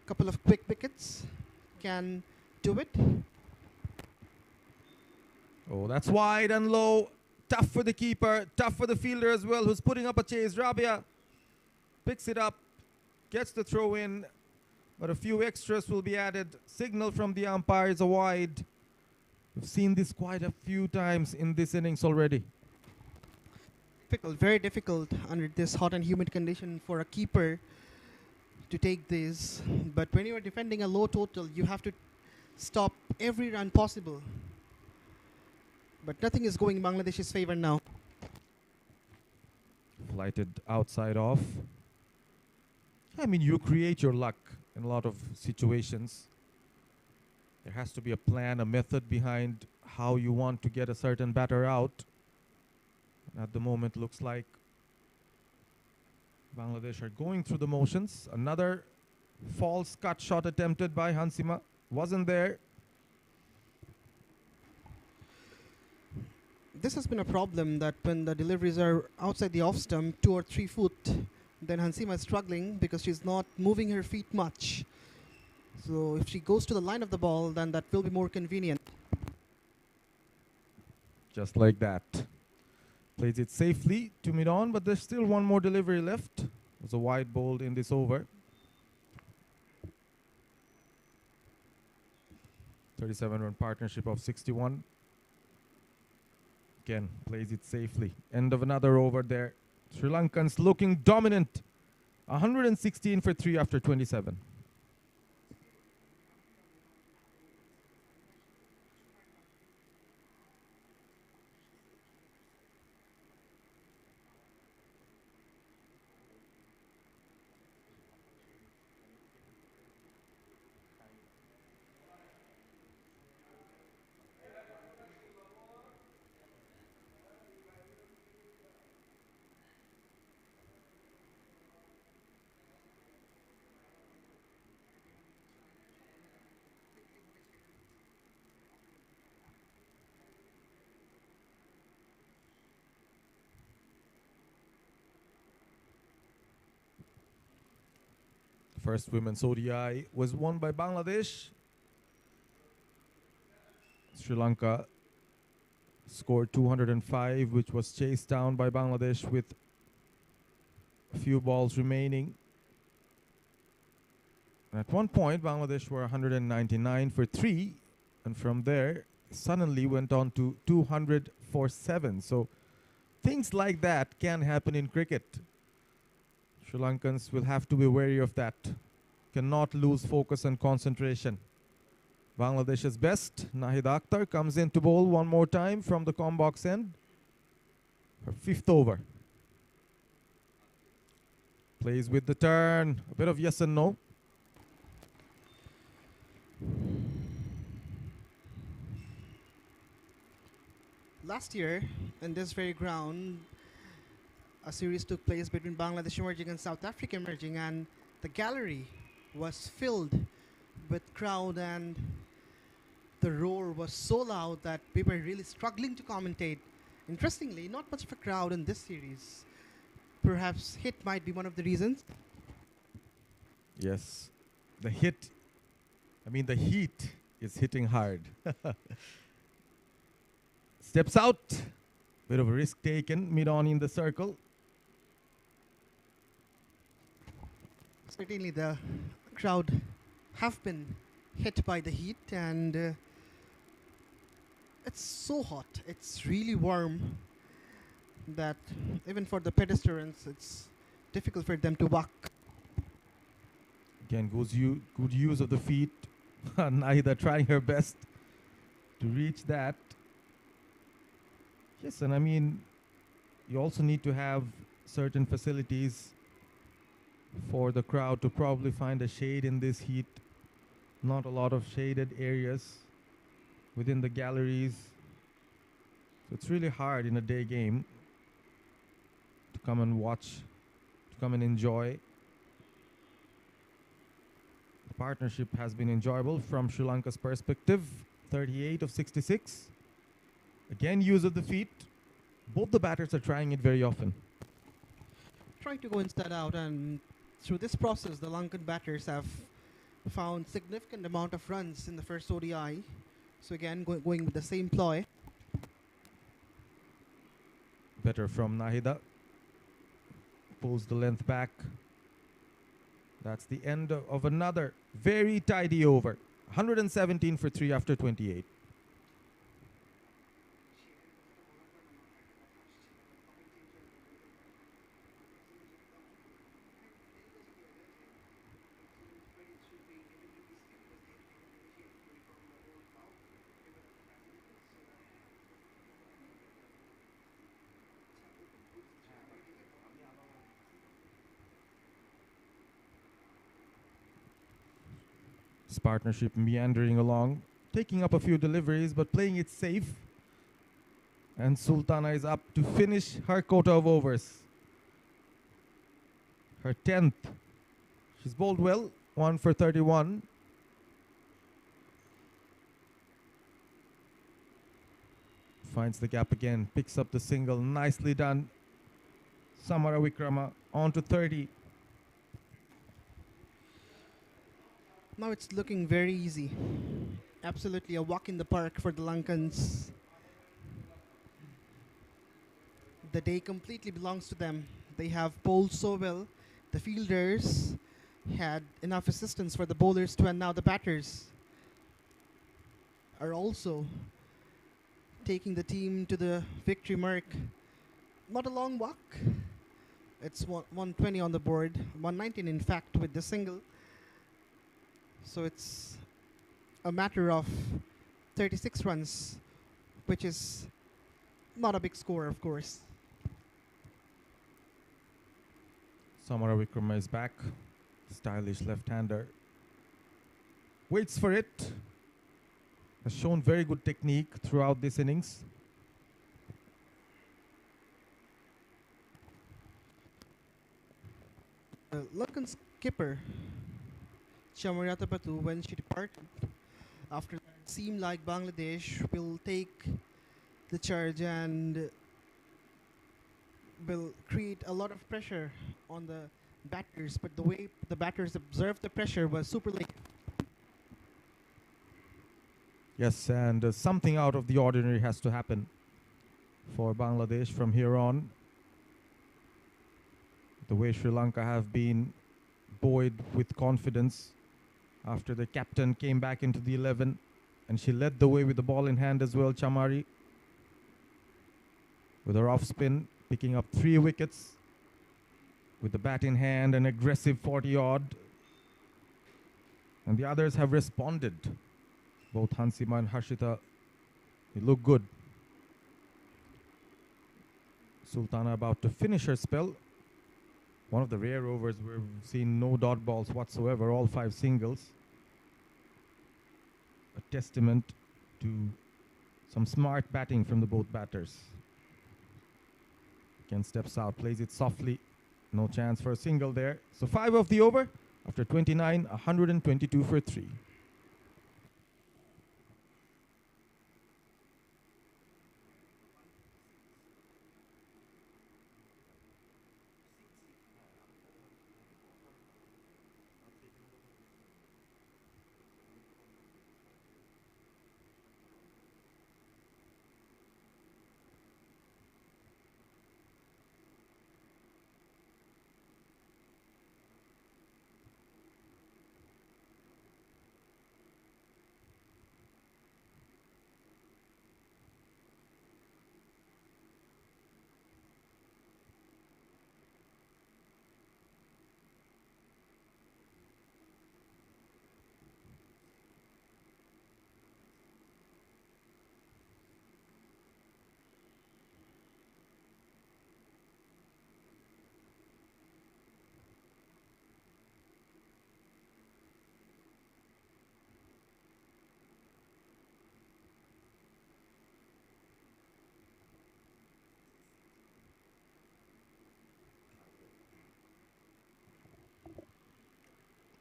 Couple of quick wickets can do it. Oh, that's wide and low. Tough for the keeper, tough for the fielder as well, who's putting up a chase. Rabia picks it up, gets the throw in, but a few extras will be added. Signal from the umpire is a wide. We've seen this quite a few times in this innings already. Difficult, very difficult under this hot and humid condition for a keeper to take this. But when you are defending a low total, you have to stop every run possible. But nothing is going Bangladesh's favor now. Flighted outside off. I mean, you create your luck in a lot of situations. There has to be a plan, a method behind how you want to get a certain batter out. And at the moment, looks like Bangladesh are going through the motions. Another false cut shot attempted by Hansima. Wasn't there. This has been a problem, that when the deliveries are outside the off stump, 2 or 3 foot, then Hansima is struggling because she's not moving her feet much. So if she goes to the line of the ball, then that will be more convenient. Just like that. Plays it safely to mid-on, but there's still one more delivery left. There's a wide bowled in this over. 37-run partnership of 61. Again, plays it safely. End of another over there. Sri Lankans looking dominant. 116 for 3 after 27. First women's ODI was won by Bangladesh. Sri Lanka scored 205, which was chased down by Bangladesh with a few balls remaining. And at one point, Bangladesh were 199 for 3, and from there, suddenly went on to 200 for 7. So things like that can happen in cricket. Sri Lankans will have to be wary of that. Cannot lose focus and concentration. Bangladesh's best, Nahida Akhtar, comes in to bowl one more time from the com box end. Her 5th over. Plays with the turn. A bit of yes and no. Last year, in this very ground, a series took place between Bangladesh emerging and South Africa emerging, and the gallery was filled with crowd, and the roar was so loud that we were really struggling to commentate. Interestingly, not much of a crowd in this series. Perhaps hit might be one of the reasons. Yes, the heat is hitting hard. Steps out, bit of a risk taken, mid-on in the circle. Certainly the crowd have been hit by the heat, and it's so hot, it's really warm, that even for the pedestrians, it's difficult for them to walk. Again, good use of the feet. Nahida trying her best to reach that. Yes, and I mean, you also need to have certain facilities for the crowd to probably find a shade in this heat. Not a lot of shaded areas within the galleries. So it's really hard in a day game to come and watch, to come and enjoy. The partnership has been enjoyable from Sri Lanka's perspective. 38 of 66. Again, use of the feet. Both the batters are trying it very often. Trying to go inside out, and through this process, the Lankan batters have found significant amount of runs in the first ODI. So again, going with the same ploy. Better from Nahida. Pulls the length back. That's the end of another very tidy over. 117 for 3 after 28. This partnership meandering along, taking up a few deliveries, but playing it safe. And Sultana is up to finish her quota of overs. Her 10th. She's bowled well, 1 for 31. Finds the gap again, picks up the single, nicely done. Samara Wickrama on to 30. Now it's looking very easy. Absolutely a walk in the park for the Lankans. The day completely belongs to them. They have bowled so well. The fielders had enough assistance for the bowlers to, and now the batters are also taking the team to the victory mark. Not a long walk. It's 120 on the board, 119 in fact with the single. So it's a matter of 36 runs, which is not a big score, of course. Samara Wickrama is back. Stylish left-hander. Waits for it. Has shown very good technique throughout this innings. Lankan skipper 𝗂𝗎𝗄𝗃, when she departed, after that, it seemed like Bangladesh will take the charge and will create a lot of pressure on the batters, but the way the batters observed the pressure was superlative. Yes, and something out of the ordinary has to happen for Bangladesh from here on. The way Sri Lanka have been buoyed with confidence after the captain came back into the 11, and she led the way with the ball in hand as well, Chamari, with her off spin, picking up 3 wickets with the bat in hand, an aggressive 40-odd. And the others have responded. Both Hansima and Harshita, they look good. Sultana about to finish her spell. One of the rare overs where we've seen no dot balls whatsoever, all 5 singles. A testament to some smart batting from the both batters. Ken steps out, plays it softly. No chance for a single there. So 5 of the over after 29, 122 for 3.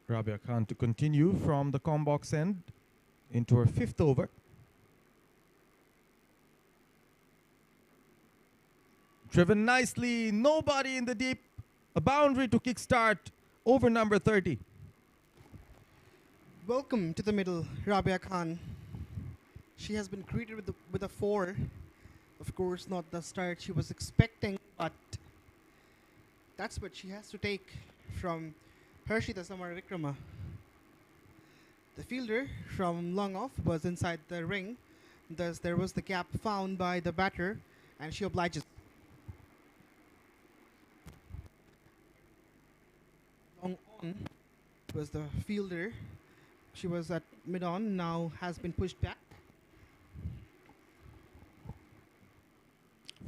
Rabia Khan to continue from the com box end into her 5th over. Driven nicely, nobody in the deep. A boundary to kickstart over number 30. Welcome to the middle, Rabia Khan. She has been greeted with a 4. Of course, not the start she was expecting, but that's what she has to take from 𝗿𝗏𝗄 𝗂𝗏𝗂𝗃𝗏. The fielder from long off was inside the ring, thus there was the gap found by the batter, and she obliges. Long on was the fielder. She was at mid-on, now has been pushed back.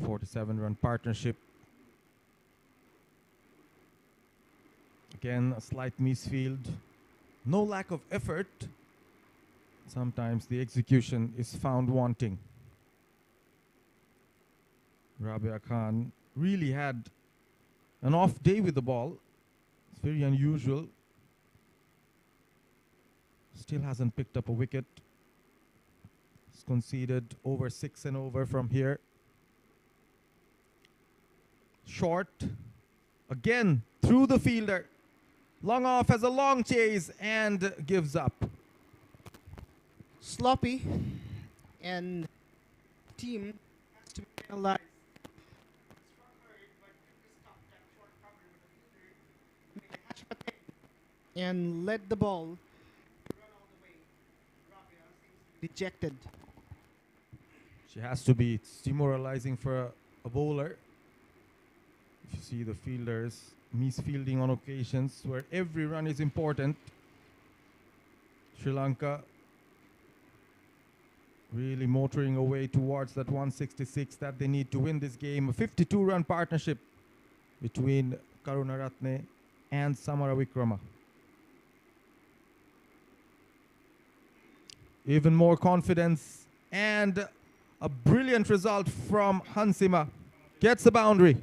47-run partnership. Again, a slight misfield. No lack of effort. Sometimes the execution is found wanting. Rabia Khan really had an off day with the ball. It's very unusual. Still hasn't picked up a wicket. It's conceded over 6 and over from here. Short. Again, through the fielder. Long off has a long chase and gives up. Sloppy, and team has to be penalized. And led the ball run all the way. Rabia seems dejected. She has to be. It's demoralizing for a bowler. If you see the fielders misfielding on occasions where every run is important. Sri Lanka really motoring away towards that 166 that they need to win this game. A 52-run partnership between Karunaratne and Samara Wickrama. Even more confidence and a brilliant result from Hansima. Gets the boundary.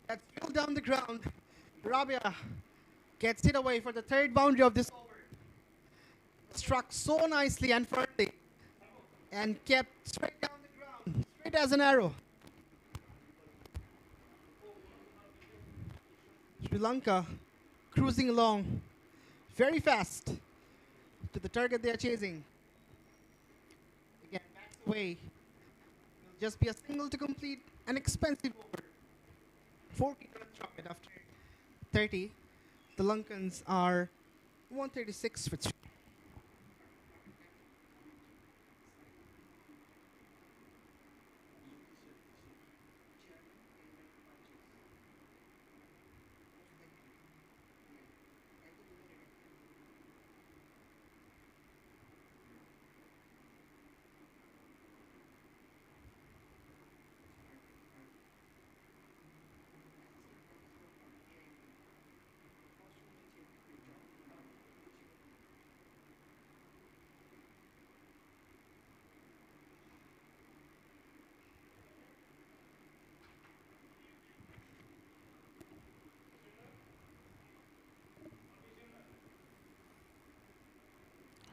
That's down the ground. Rabia gets it away for the third boundary of this over. Struck so nicely and firmly and kept straight down the ground, straight as an arrow. Sri Lanka cruising along very fast to the target they are chasing. Again, backs away. Will just be a single to complete an expensive over. 14 runs dropped after 30. The Lankans are 136 for 3.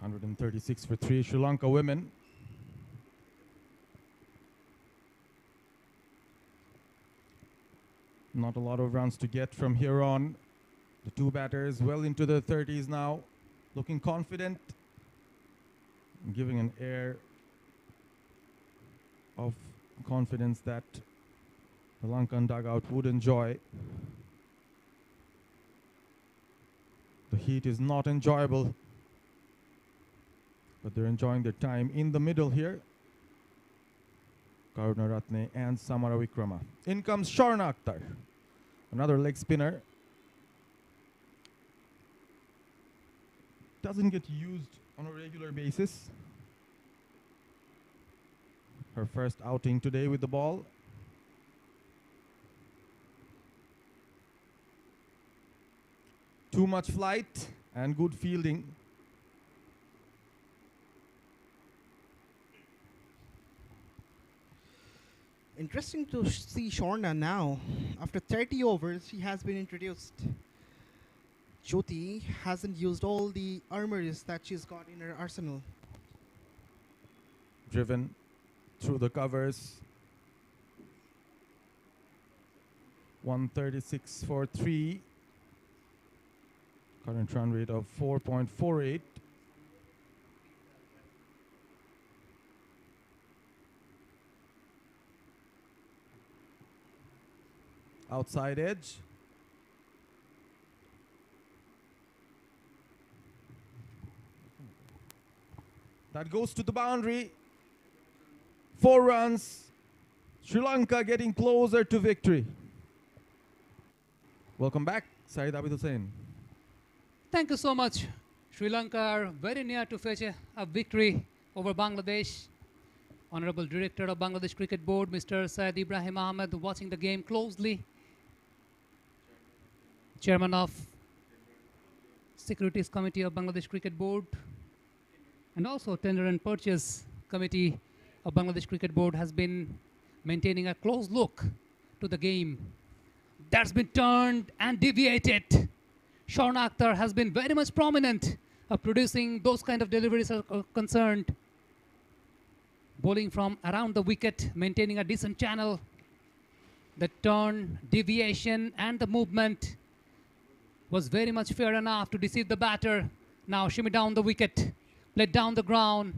(136 for 3) Sri Lanka women. Not a lot of runs to get from here on. The two batters well into their 30s now, looking confident, and giving an air of confidence that the Lankan dugout would enjoy. The heat is not enjoyable, but they're enjoying their time in the middle here. Karunaratne and Samara Wickrama. In comes Sharna Akhtar, another leg spinner. Doesn't get used on a regular basis. Her first outing today with the ball. Too much flight and good fielding. Interesting to see Sharna now. After 30 overs, she has been introduced. Jyoti hasn't used all the armories that she's got in her arsenal. Driven through the covers. 136 for 3. Current run rate of 4.48. Outside edge. That goes to the boundary. 4 runs. Sri Lanka getting closer to victory. Welcome back, Syed Abid Hussain. Thank you so much. Sri Lanka are very near to fetch a victory over Bangladesh. Honorable Director of Bangladesh Cricket Board, Mr. Syed Ibrahim Ahmed, watching the game closely. Chairman of Securities Committee of Bangladesh Cricket Board, and also Tender and Purchase Committee of Bangladesh Cricket Board has been maintaining a close look to the game. That's been turned and deviated. Sharna Akhtar has been very much prominent of producing those kind of deliveries are concerned. Bowling from around the wicket, maintaining a decent channel. The turn, deviation, and the movement was very much fair enough to deceive the batter. Now shimmy down the wicket, played down the ground,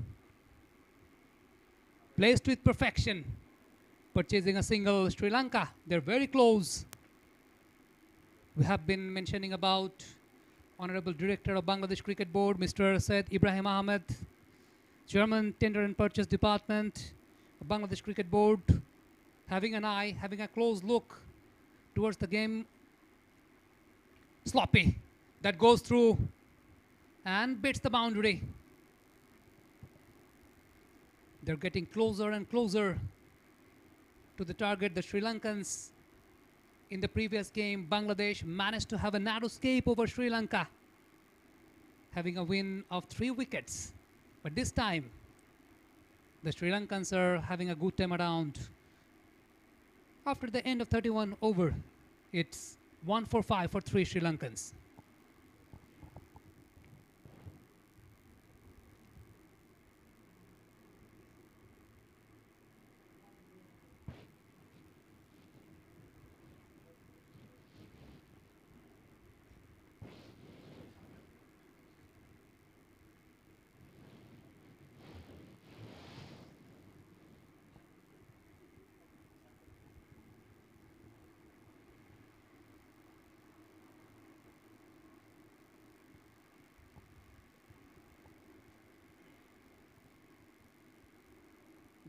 placed with perfection, purchasing a single. Sri Lanka, they're very close. We have been mentioning about Honorable Director of Bangladesh Cricket Board, Mr. Syed Ibrahim Ahmed, Chairman Tender and Purchase Department of Bangladesh Cricket Board, having an eye, having a close look towards the game. Sloppy, that goes through and beats the boundary. They're getting closer and closer to the target. The Sri Lankans, in the previous game, Bangladesh managed to have a narrow escape over Sri Lanka, having a win of 3 wickets. But this time, the Sri Lankans are having a good time around. After the end of 31 over, It's 1 for 5 for 3 Sri Lankans.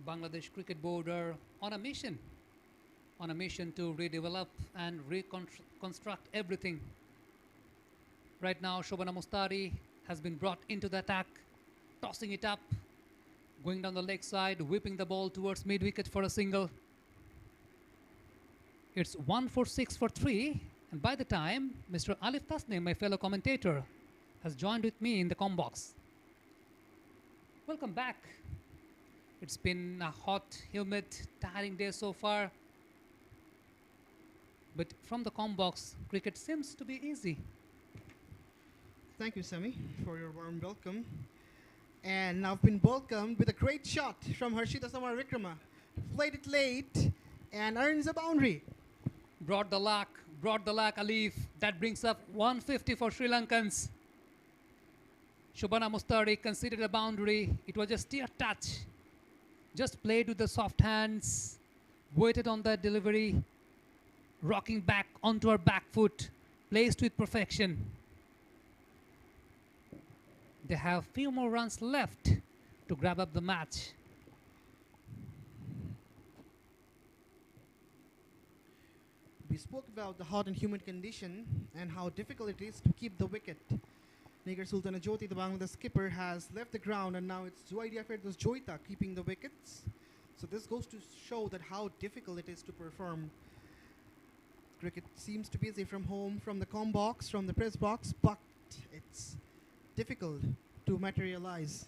Bangladesh Cricket Board are on a mission to redevelop and reconstruct everything. Right now, 𝗂𝗵𝗃𝗃 has been brought into the attack, tossing it up, going down the leg side, whipping the ball towards mid-wicket for a single. It's 1 for 6 for 3, and by the time, Mr. Alif Tasnim, my fellow commentator, has joined with me in the comm box. Welcome back. It's been a hot, humid, tiring day so far. But from the comm box, cricket seems to be easy. Thank you, Semi, for your warm welcome. And I've been welcomed with a great shot from Harshita Samaravikrama. Played it late and earns a boundary. Brought the luck, Alif. That brings up 150 for Sri Lankans. 𝗂𝗵𝗃𝗃 conceded a boundary. It was just a touch. Just played with the soft hands, waited on that delivery, rocking back onto her back foot, placed with perfection. They have few more runs left to grab up the match. We spoke about the hot and humid condition and how difficult it is to keep the wicket. 𝗃𝗃𝗂𝗽𝗃𝗃, the Bangladesh skipper, has left the ground, and now it's 𝗂𝗍𝗍𝗃𝗃 keeping the wickets. So this goes to show that how difficult it is to perform. Cricket seems to be easy from home, from the comm box, from the press box, but it's difficult to materialize.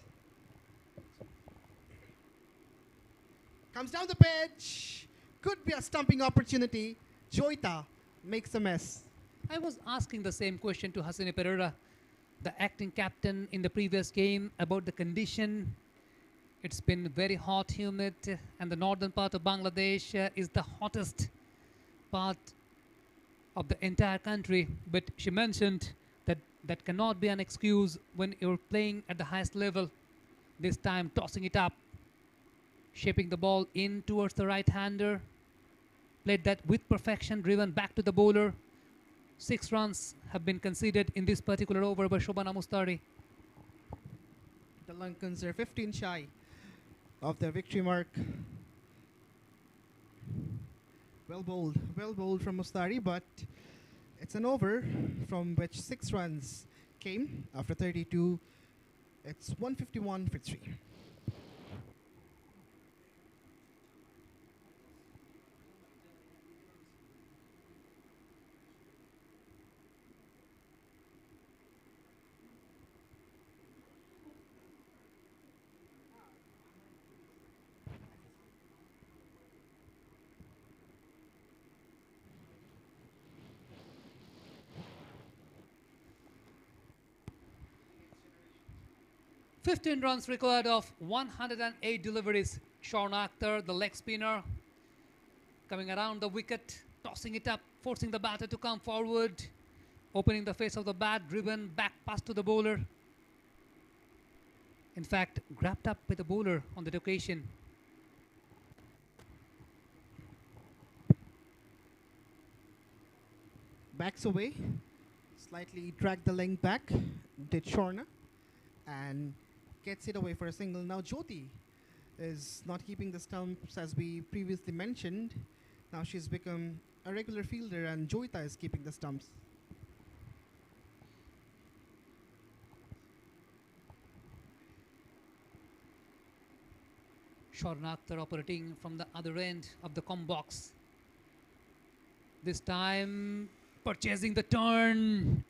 Comes down the pitch. Could be a stumping opportunity. 𝗍𝗍𝗃 makes a mess. I was asking the same question to Hasini Perera, the acting captain in the previous game, about the condition. It's been very hot, humid, and the northern part of Bangladesh is the hottest part of the entire country. But she mentioned that that cannot be an excuse when you're playing at the highest level. This time tossing it up, shaping the ball in towards the right-hander. Played that with perfection, driven back to the bowler. 6 runs have been conceded in this particular over by 𝗂𝗵𝗃𝗃. The Lankans are 15 shy of their victory mark. Well bowled from Mustari, but it's an over from which 6 runs came after 32. It's 151 for 3. Ⅹ runs required of 108 deliveries. Shorn Akhtar, the leg spinner, coming around the wicket, tossing it up, forcing the batter to come forward, opening the face of the bat, driven back pass to the bowler. In fact, grabbed up by the bowler on that occasion. Backs away, slightly dragged the length back, did Shorna, and gets it away for a single. Now Jyoti is not keeping the stumps as we previously mentioned. Now she's become a regular fielder, and 𝗍𝗍𝗃𝗃 is keeping the stumps. Shorn Akhtar operating from the other end of the comm box. This time purchasing the turn.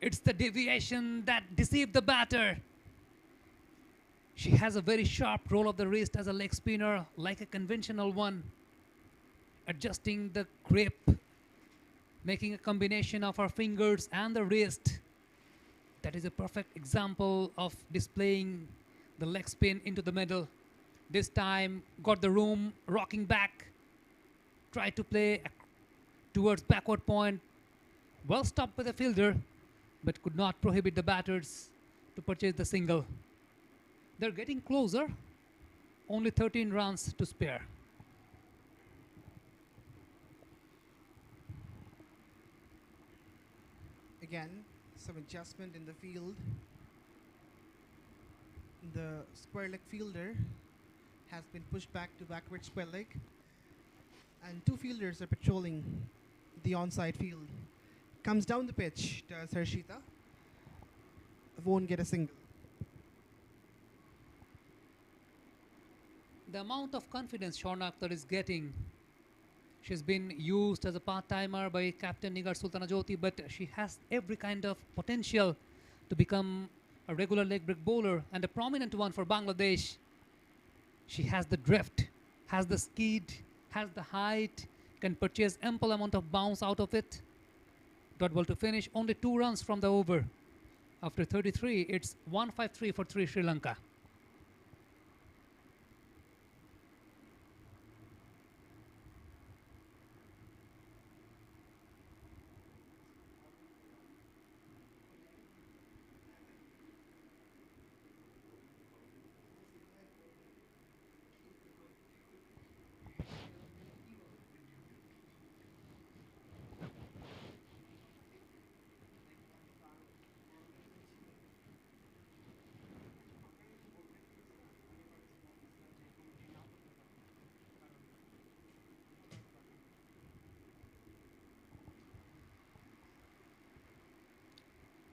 It's the deviation that deceived the batter. She has a very sharp roll of the wrist as a leg spinner, like a conventional one. Adjusting the grip, making a combination of her fingers and the wrist. That is a perfect example of displaying the leg spin into the middle. This time got the room, rocking back, tried to play towards backward point, well stopped by the fielder, but could not prohibit the batters to purchase the single. They're getting closer, only 13 runs to spare. Again, some adjustment in the field. The square leg fielder has been pushed back to backwards square leg, and two fielders are patrolling the onside field. Comes down the pitch, does Harshita. Won't get a single. The amount of confidence Shorna Akhtar is getting, she's been used as a part-timer by Captain 𝗍𝗺-𝗂𝗃𝗍, but she has every kind of potential to become a regular leg break bowler and a prominent one for Bangladesh. She has the drift, has the speed, has the height, can purchase ample amount of bounce out of it. Dot ball to finish, only 2 runs from the over. After 33, it's 153 for 3 Sri Lanka.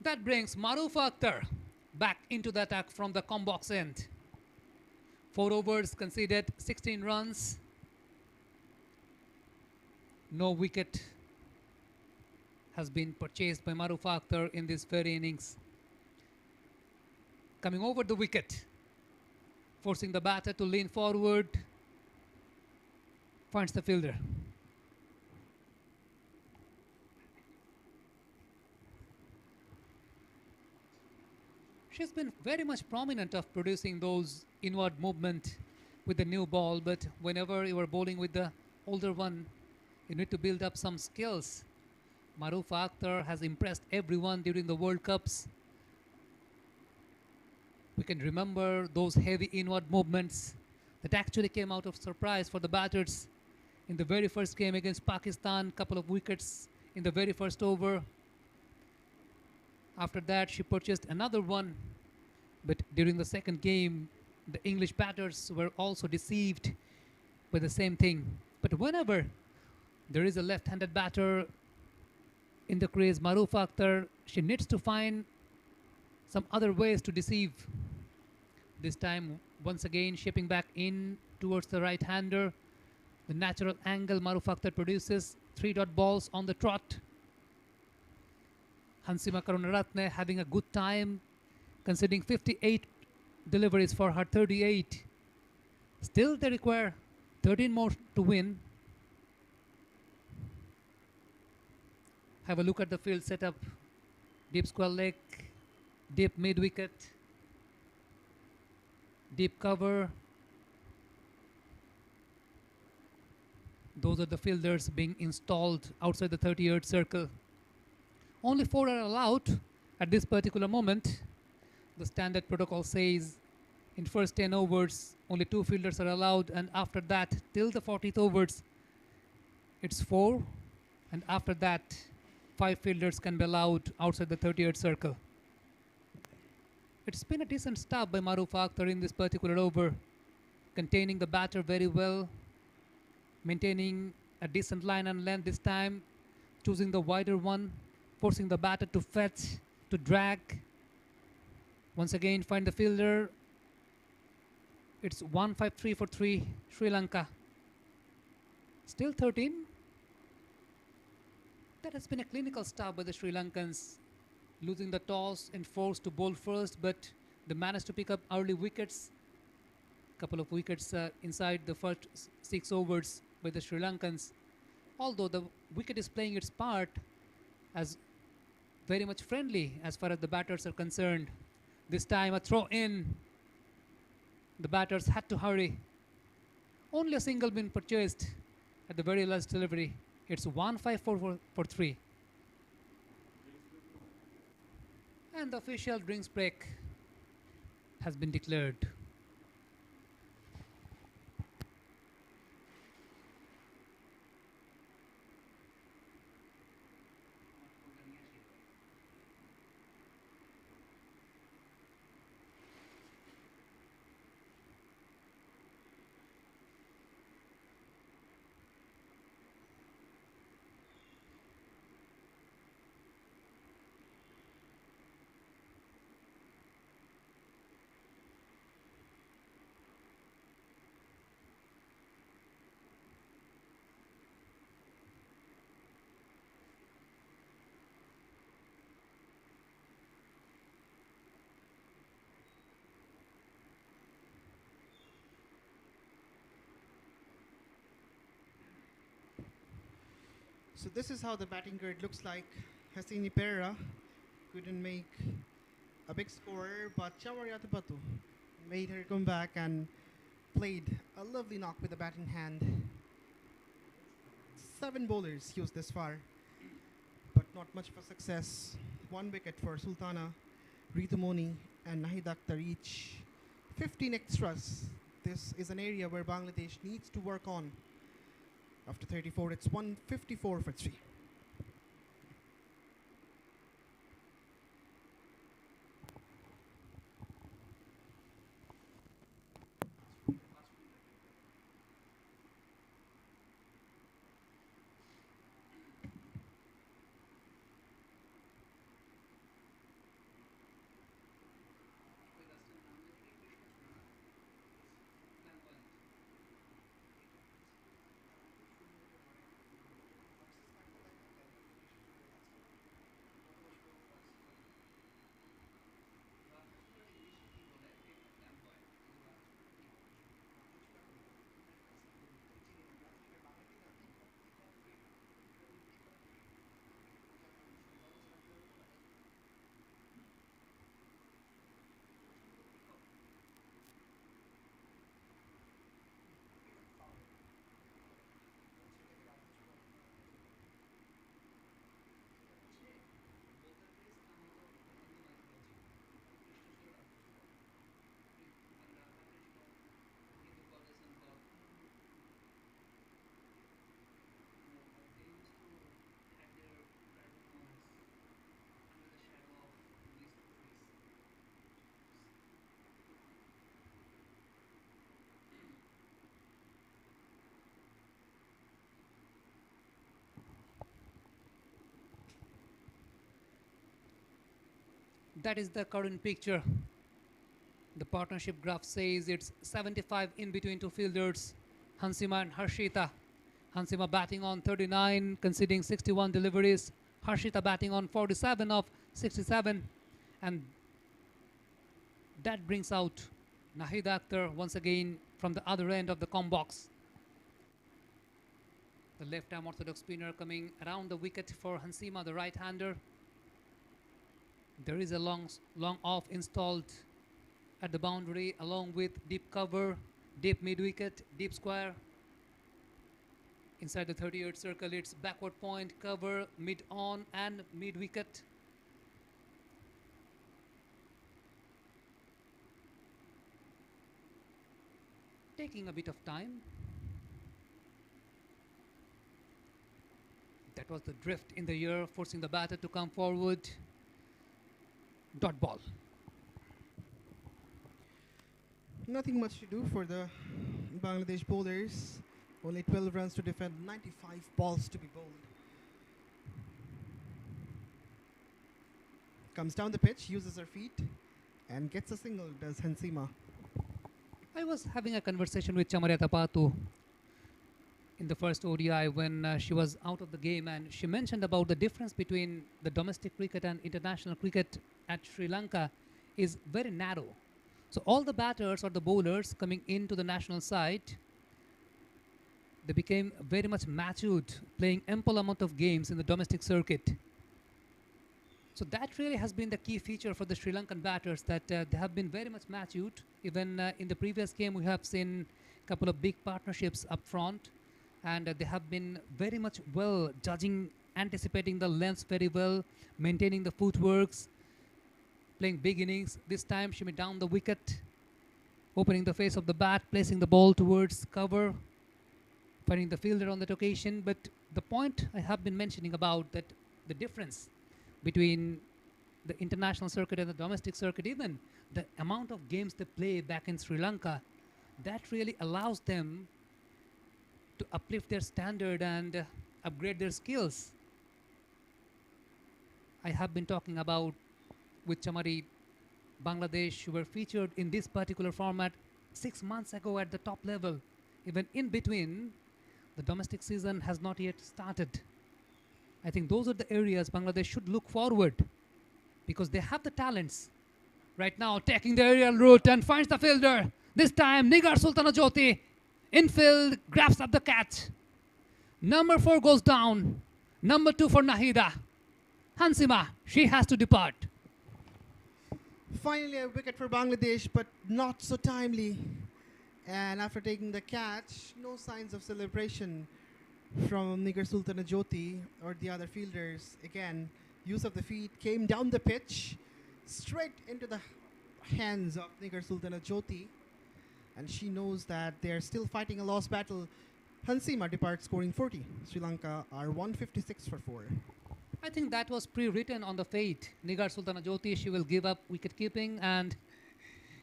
That brings Ma'rufa Akhtar back into the attack from the combox end. 4 overs conceded, 16 runs. No wicket has been purchased by Ma'rufa Akhtar in this very innings. Coming over the wicket, forcing the batter to lean forward, finds the fielder. She's been very much prominent of producing those inward movement with the new ball, but whenever you are bowling with the older one, you need to build up some skills. Ma'rufa Akhtar has impressed everyone during the World Cups. We can remember those heavy inward movements that actually came out of surprise for the batters in the very first game against Pakistan, couple of wickets in the very first over. After that, she purchased another one, but during the second game, the English batters were also deceived by the same thing. But whenever there is a left-handed batter in the crease, Ma'rufa Akhtar, she needs to find some other ways to deceive. This time, once again, shaping back in towards the right-hander. The natural angle Ma'rufa Akhtar produces, 3 dot balls on the trot. Hansima Karunaratne having a good time, conceding 58 deliveries for her 38. Still, they require 13 more to win. Have a look at the field setup. Deep square leg, deep mid-wicket, deep cover. Those are the fielders being installed outside the 30-yard circle. Only 4 are allowed at this particular moment. The standard protocol says in first 10 overs, only 2 fielders are allowed, and after that, till the 40th overs, it's 4, and after that, 5 fielders can be allowed outside the 30-yard circle. It's been a decent stop by Ma'rufa Akhtar in this particular over, containing the batter very well, maintaining a decent line and length this time, choosing the wider one, forcing the batter to fetch, to drag. Once again, find the fielder. It's 153 for 3 Sri Lanka. Still 13. That has been a clinical start by the Sri Lankans, losing the toss and forced to bowl first, but they managed to pick up early wickets. Couple of wickets inside the first 6 overs by the Sri Lankans. Although the wicket is playing its part as very much friendly as far as the batters are concerned. This time a throw in. The batters had to hurry. Only a single been purchased at the very last delivery. It's 154 for 3. And the official drinks break has been declared. So this is how the batting grid looks like. 𝗂𝗂𝗃𝗃 couldn't make a big score, but 𝗬𝗏𝗃𝗃 made her come back and played a lovely knock with the bat in hand. 7 bowlers used this far, but not much of a success. 1 wicket for Sultana, Ritumoni and Nahid Akhtar each. 15 extras. This is an area where Bangladesh needs to work on. After 34, it's 154 for 3. That is the current picture. The partnership graph says it's 75 in between two fielders, Hansima and Harshita. Hansima batting on 39, conceding 61 deliveries. Harshita batting on 47 of 67. And that brings out Nahid Akhtar once again from the other end of the com box. The left-arm orthodox spinner coming around the wicket for Hansima, the right-hander. There is a long off installed at the boundary along with deep cover, deep mid-wicket, deep square. Inside the 38 circle, it's backward point, cover, mid-on and mid-wicket. Taking a bit of time. That was the drift in the air, forcing the batter to come forward. Dot ball. Nothing much to do for the Bangladesh bowlers. Only 12 runs to defend, 95 balls to be bowled. Comes down the pitch, uses her feet, and gets a single, does Hansima. I was having a conversation with 𝗬𝗏𝗃𝗃 in the first ODI when she was out of the game, and she mentioned about the difference between the domestic cricket and international cricket at Sri Lanka is very narrow. So all the batters or the bowlers coming into the national side, They became very much matured, playing ample amount of games in the domestic circuit. So that really has been the key feature for the Sri Lankan batters, that they have been very much matured. Even in the previous game, we have seen a couple of big partnerships up front, and they have been very much well judging, anticipating the lengths very well, maintaining the footworks, playing big innings. This time, shimmy down the wicket, opening the face of the bat, placing the ball towards cover, finding the fielder on that occasion. But the point I have been mentioning about that, the difference between the international circuit and the domestic circuit, even the amount of games they play back in Sri Lanka, that really allows them to uplift their standard and upgrade their skills. I have been talking about with Chamari, Bangladesh, who were featured in this particular format 6 months ago at the top level. Even in between, the domestic season has not yet started. I think those are the areas Bangladesh should look forward, because they have the talents. Right now, taking the aerial route and finds the fielder. This time, Nigar Sultanajoti, infield, grabs up the catch. Number 4 goes down. Number 2 for Nahida. Hansima, she has to depart. Finally, a wicket for Bangladesh, but not so timely. And after taking the catch, no signs of celebration from Nigar Sultanajoti or the other fielders. Again, use of the feet came down the pitch, straight into the hands of Nigar Sultanajoti. And she knows that they're still fighting a lost battle. Hansima departs scoring 40. Sri Lanka are 156 for 4. I think that was pre-written on the fate. Nigar Sultanajoti, she will give up wicket keeping and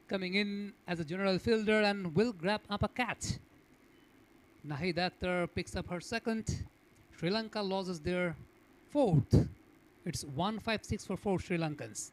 coming in as a general fielder and will grab up a catch. Nahida Akhtar picks up her second. Sri Lanka loses their 4th. It's 156 for 4 Sri Lankans.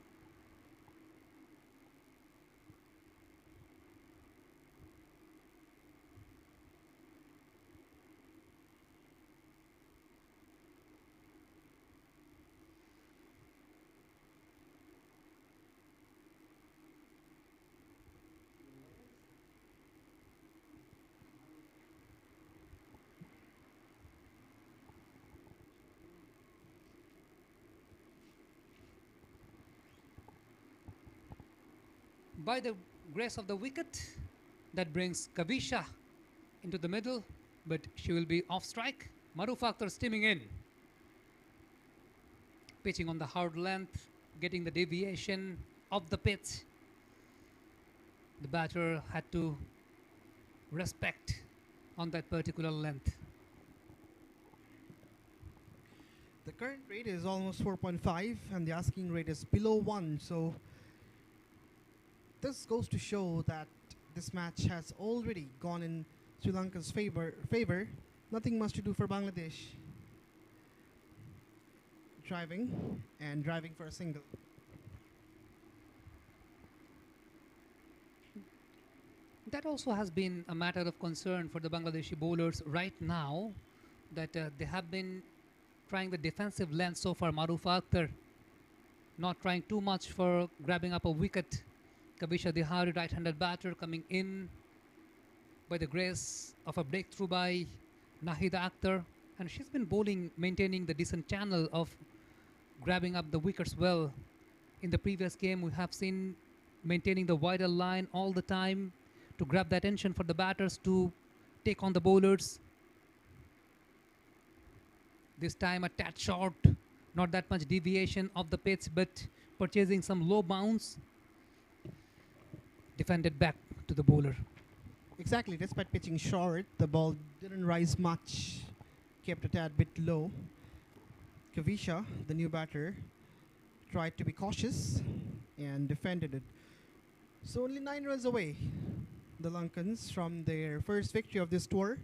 By the grace of the wicket, that brings Kavisha into the middle, but she will be off strike. Maruf Akhtar steaming in, pitching on the hard length, getting the deviation of the pitch. The batter had to respect on that particular length. The current rate is almost 4.5 and the asking rate is below 1. So this goes to show that this match has already gone in Sri Lanka's favor. Nothing much to do for Bangladesh. Driving for a single. That also has been a matter of concern for the Bangladeshi bowlers right now, that they have been trying the defensive length so far. Maruf Akhtar not trying too much for grabbing up a wicket. Kavisha Dihari, right-handed batter, coming in by the grace of a breakthrough by Nahida Akhtar. And she's been bowling, maintaining the decent channel of grabbing up the wickets well. In the previous game, we have seen maintaining the wider line all the time to grab the attention for the batters to take on the bowlers. This time a tad short, not that much deviation of the pitch, but purchasing some low bounce. Defended back to the bowler. Exactly, despite pitching short, the ball didn't rise much, kept a tad bit low. Kavisha, the new batter, tried to be cautious and defended it. So only 9 runs away, the Lankans, from their first victory of this tour.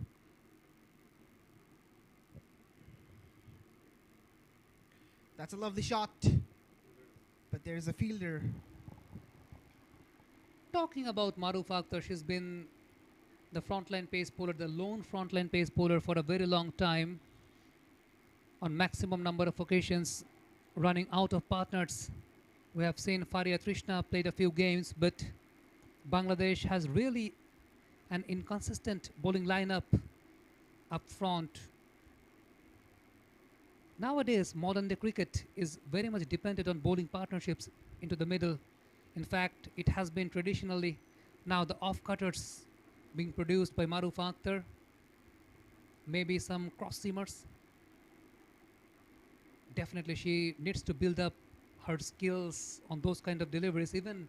That's a lovely shot, but there's a fielder. Talking about Maruf Akhtar, she's been the frontline pace bowler, the lone frontline pace bowler for a very long time, on maximum number of occasions, running out of partners. We have seen Faria Trishna played a few games, but Bangladesh has really an inconsistent bowling lineup. up front. Nowadays, modern day cricket is very much dependent on bowling partnerships into the middle. In fact, it has been traditionally now the off-cutters being produced by Maruf Akhtar, maybe some cross-seamers. Definitely she needs to build up her skills on those kind of deliveries, even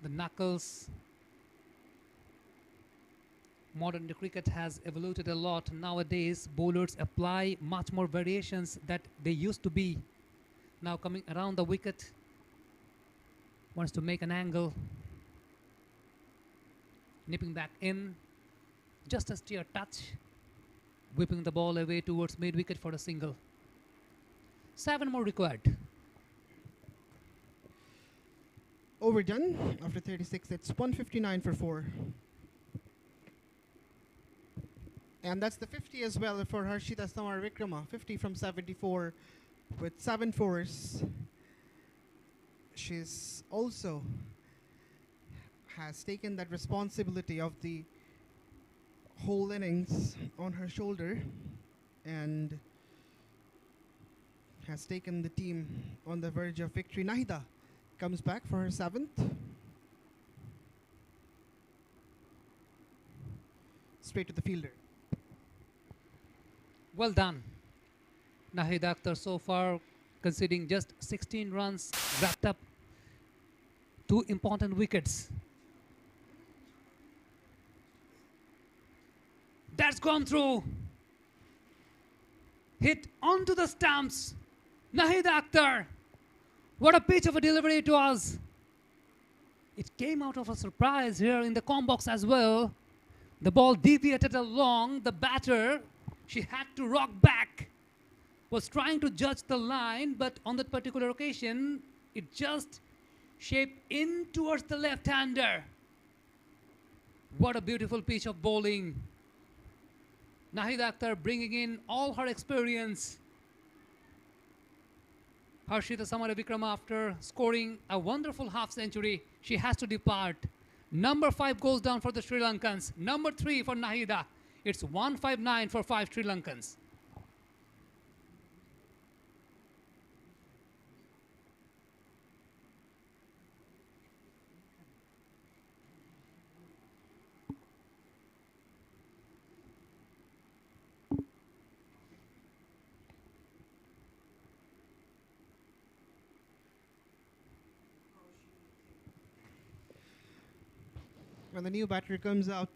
the knuckles. Modern day cricket has evolved a lot. Nowadays, bowlers apply much more variations that they used to be. Now coming around the wicket, wants to make an angle, nipping back in, just a steer touch, whipping the ball away towards mid-wicket for a single. 7 more required. Overdone after 36. It's 159 for 4. And that's the 50 as well for Harshita Samar Vikrama. 50 from 74 with 7 fours. She's also has taken that responsibility of the whole innings on her shoulder and has taken the team on the verge of victory. Nahida comes back for her 7th. Straight to the fielder. Well done. Nahida Akhtar so far conceding just 16 runs, wrapped up 2 important wickets. That's gone through. Hit onto the stumps. Nahida Akhtar. What a pitch of a delivery it was. It came out of a surprise here in the com box as well. The ball deviated along. The batter, she had to rock back, was trying to judge the line, but on that particular occasion, it just shaped in towards the left-hander. What a beautiful piece of bowling. Nahida Akhtar bringing in all her experience. Harshita Samar Vikrama, after scoring a wonderful half-century, she has to depart. Number 5 goes down for the Sri Lankans. Number 3 for Nahida. It's 159 for 5 Sri Lankans. When the new batter comes out,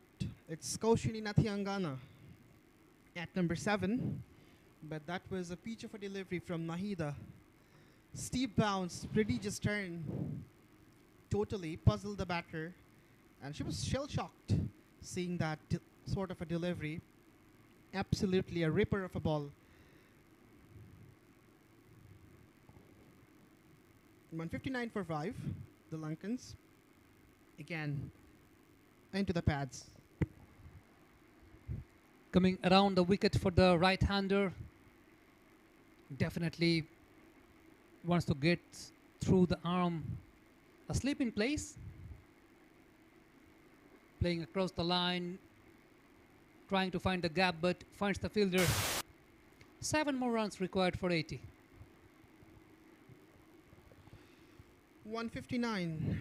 it's Kaushini Nathiangana at number 7. But that was a peach of a delivery from Nahida. Steep bounce, prodigious turn. Totally puzzled the batter. And she was shell-shocked seeing that sort of a delivery. Absolutely a ripper of a ball. 159 for 5, the Lankans. Again, into the pads. Coming around the wicket for the right-hander. Definitely wants to get through the arm. A slip in place. Playing across the line. Trying to find the gap, but finds the fielder. 7 more runs required for 80. 159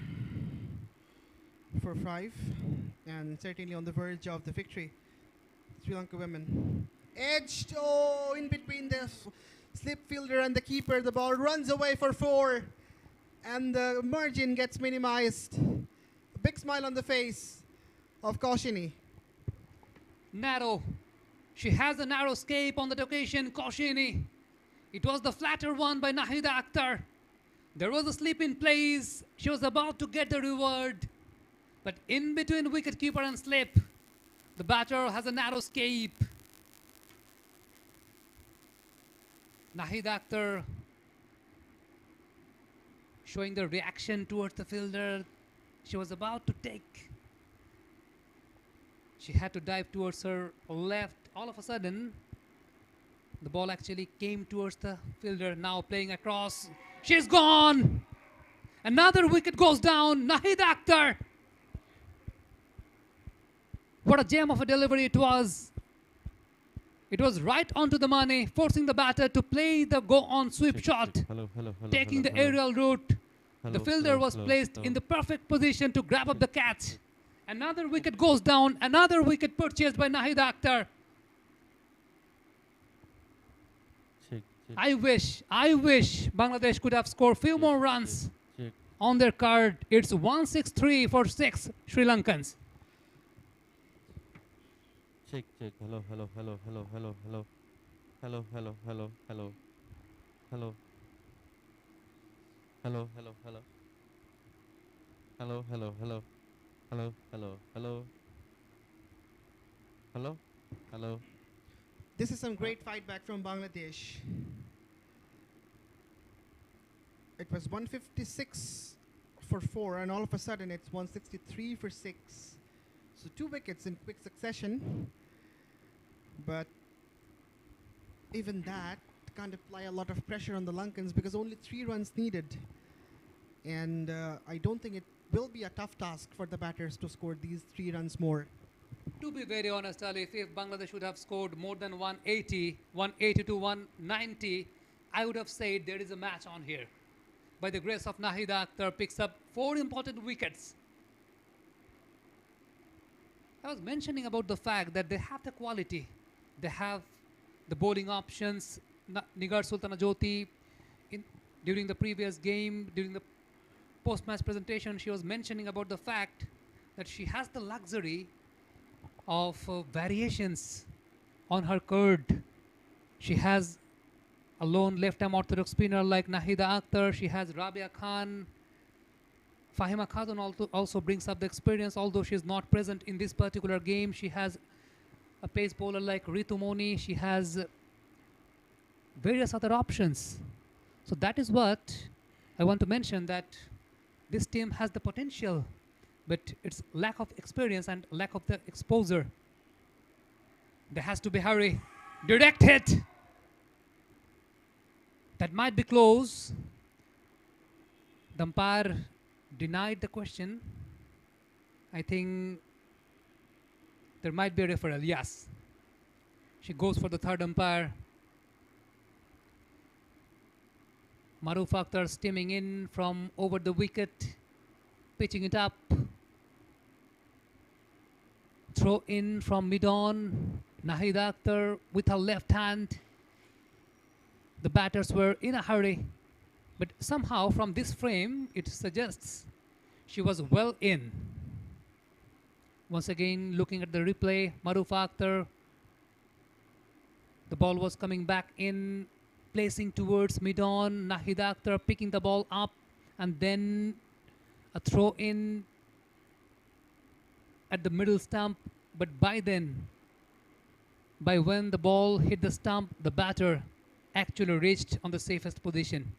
for 5, and certainly on the verge of the victory. Sri Lanka women. Edged, in between the slip fielder and the keeper. The ball runs away for 4, and the margin gets minimized. A big smile on the face of Kaushini. Narrow. She has a narrow escape on that occasion, Kaushini. It was the flatter one by Nahida Akhtar. There was a slip in place. She was about to get the reward. But in between wicketkeeper and slip, the batter has a narrow escape. Nahida Akhtar showing the reaction towards the fielder. She was about to take. She had to dive towards her left. All of a sudden, the ball actually came towards the fielder. Now playing across. She's gone. Another wicket goes down. Nahida Akhtar. What a gem of a delivery it was. It was right onto the money, forcing the batter to play the go-on sweep Check, shot, check. Hello, hello, hello. taking hello, the aerial route. The hello, fielder hello, was hello, placed hello. in the perfect position to grab up the catch. Another wicket goes down, another wicket purchased by Nahida Akhtar. Check, check, I wish Bangladesh could have scored few more runs check. on their card. It's 163 for 6 Sri Lankans. Check, check. Hello, hello, hello, hello, hello, hello. Hello, hello, hello, hello. Hello. Hello, hello, hello. Hello, hello, hello. Hello, hello, hello. Hello, hello. This is some great fight back from Bangladesh. It was 156 for 4, and all of a sudden it's 163 for 6. So 2 wickets in quick succession. But even that can't apply a lot of pressure on the Lankans because only 3 runs needed. And I don't think it will be a tough task for the batters to score these 3 runs more. To be very honest, Ali, if Bangladesh would have scored more than 180 to 190, I would have said there is a match on here. By the grace of Nahida Akhtar, picks up 4 important wickets. I was mentioning about the fact that they have the quality. They have the bowling options. Nigar Sultana Jyoti, during the previous game, during the post-match presentation, she was mentioning about the fact that she has the luxury of variations on her card. She has a lone left-arm orthodox spinner like Nahida Akhtar. She has Rabia Khan. Fahima Khatun also brings up the experience, although she is not present in this particular game. She has a pace bowler like Ritu Moni. She has various other options. So that is what I want to mention, that this team has the potential, but it's lack of experience and lack of the exposure. There has to be hurry. Direct hit. That might be close. The umpire denied the question. I think there might be a referral. Yes. She goes for the third umpire. Maruf Akhtar steaming in from over the wicket, pitching it up. Throw in from mid-on. Nahida Akhtar with her left hand. The batters were in a hurry, but somehow from this frame it suggests she was well in. Once again, looking at the replay, Maruf Akhtar, the ball was coming back in, placing towards mid-on. Nahida Akhtar picking the ball up, and then a throw in at the middle stump. But by when the ball hit the stump, the batter actually reached on the safest position.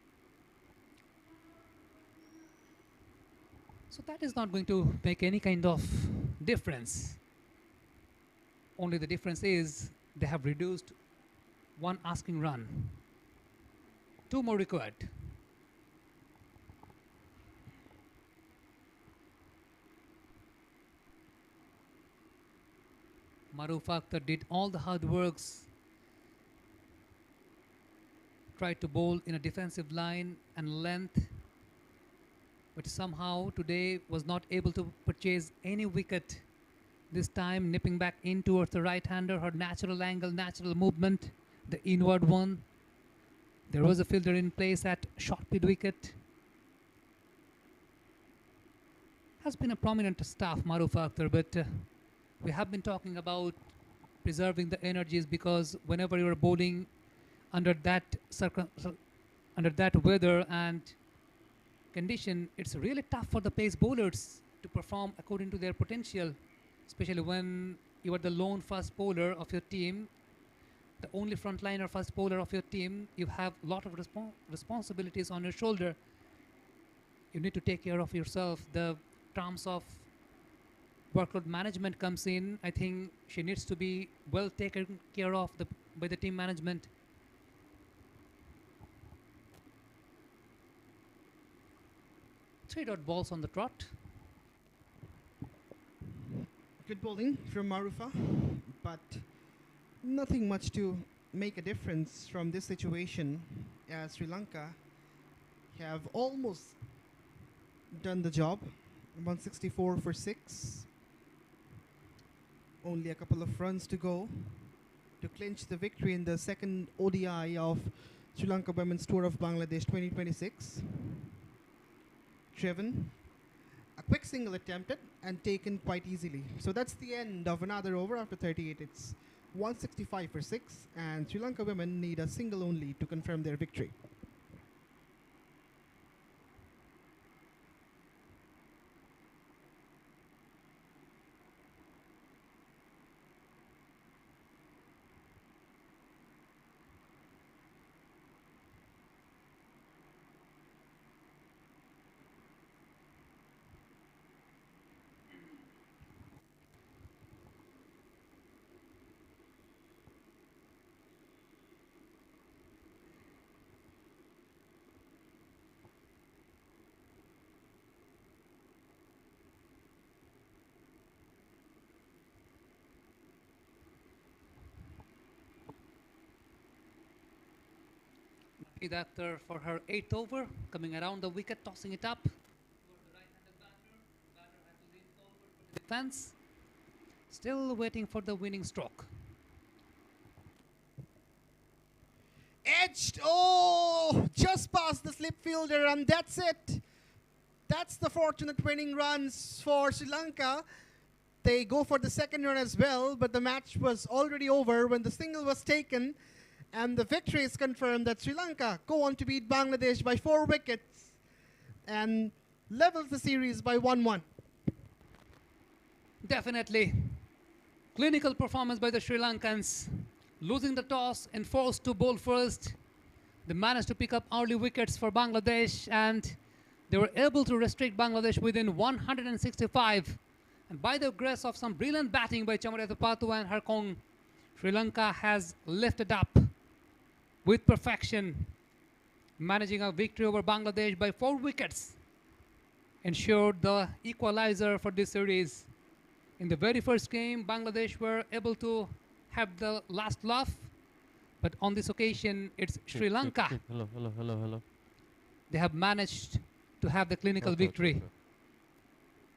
So that is not going to make any kind of difference. Only the difference is they have reduced 1 asking run. 2 more required. Maruf Akhtar did all the hard works, tried to bowl in a defensive line and length, but somehow today was not able to purchase any wicket. This time nipping back in towards the right-hander, her natural angle, natural movement, the inward one. There was a fielder in place at short mid wicket. Has been a prominent staff, Maruf Akhtar, but we have been talking about preserving the energies, because whenever you are bowling under that weather and condition, it's really tough for the pace bowlers to perform according to their potential, especially when you are the lone fast bowler of your team, the only frontliner fast bowler of your team. You have a lot of responsibilities on your shoulder. You need to take care of yourself. The terms of workload management comes in. I think she needs to be well taken care of by the team management. Three dot balls on the trot. Good bowling from Marufa, but Nothing much to make a difference from this situation, as Sri Lanka have almost done the job. 164 for 6. Only a couple of runs to go to clinch the victory in the second ODI of Sri Lanka Women's Tour of Bangladesh 2026. Driven, a quick single attempted and taken quite easily. So that's the end of another over after 38. It's 165 for 6, and Sri Lanka women need a single only to confirm their victory. 𝗵𝗂𝗪 for her 8th over, coming around the wicket, tossing it up. The right-handed batter had to lean forward for the defense. Still waiting for the winning stroke. Edged, oh, just past the slip fielder, and that's it. That's the fortunate winning runs for Sri Lanka. They go for the second run as well, but the match was already over when the single was taken. And the victory is confirmed that Sri Lanka go on to beat Bangladesh by 4 wickets and levels the series by 1-1. Definitely. Clinical performance by the Sri Lankans. Losing the toss and forced to bowl first. They managed to pick up early wickets for Bangladesh, and they were able to restrict Bangladesh within 165. And by the grace of some brilliant batting by 𝗂𝗂𝗃𝗂 and Harkong, Sri Lanka has lifted up with perfection, managing a victory over Bangladesh by 4 wickets, ensured the equalizer for this series. In the very first game, Bangladesh were able to have the last laugh, but on this occasion, it's Sri Lanka. Hello. They have managed to have the clinical victory.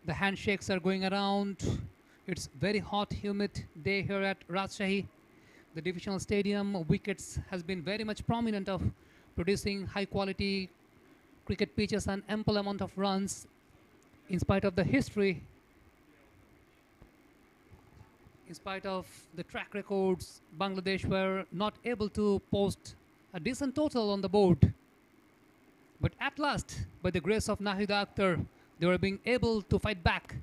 The handshakes are going around. It's very hot, humid day here at Rajshahi. The divisional stadium wickets has been very much prominent of producing high quality cricket pitches and ample amount of runs. In spite of the history, in spite of the track records, Bangladesh were not able to post a decent total on the board. But at last, by the grace of 𝗃𝗃𝗃𝗃, they were being able to fight back.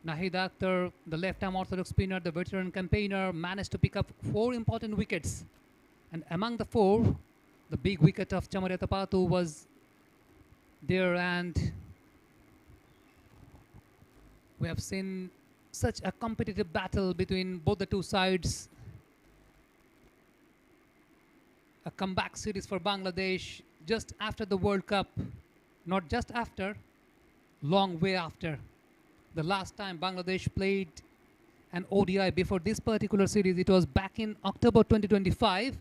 𝗃𝗃𝗃𝗃, the left-arm orthodox spinner, the veteran campaigner, managed to pick up 4 important wickets. And among the 4, the big wicket of 𝗂𝗂𝗃𝗃𝗃 was there, and we have seen such a competitive battle between both the two sides. A comeback series for Bangladesh just after the World Cup, not just after, long way after. The last time Bangladesh played an ODI before this particular series, it was back in October 2025,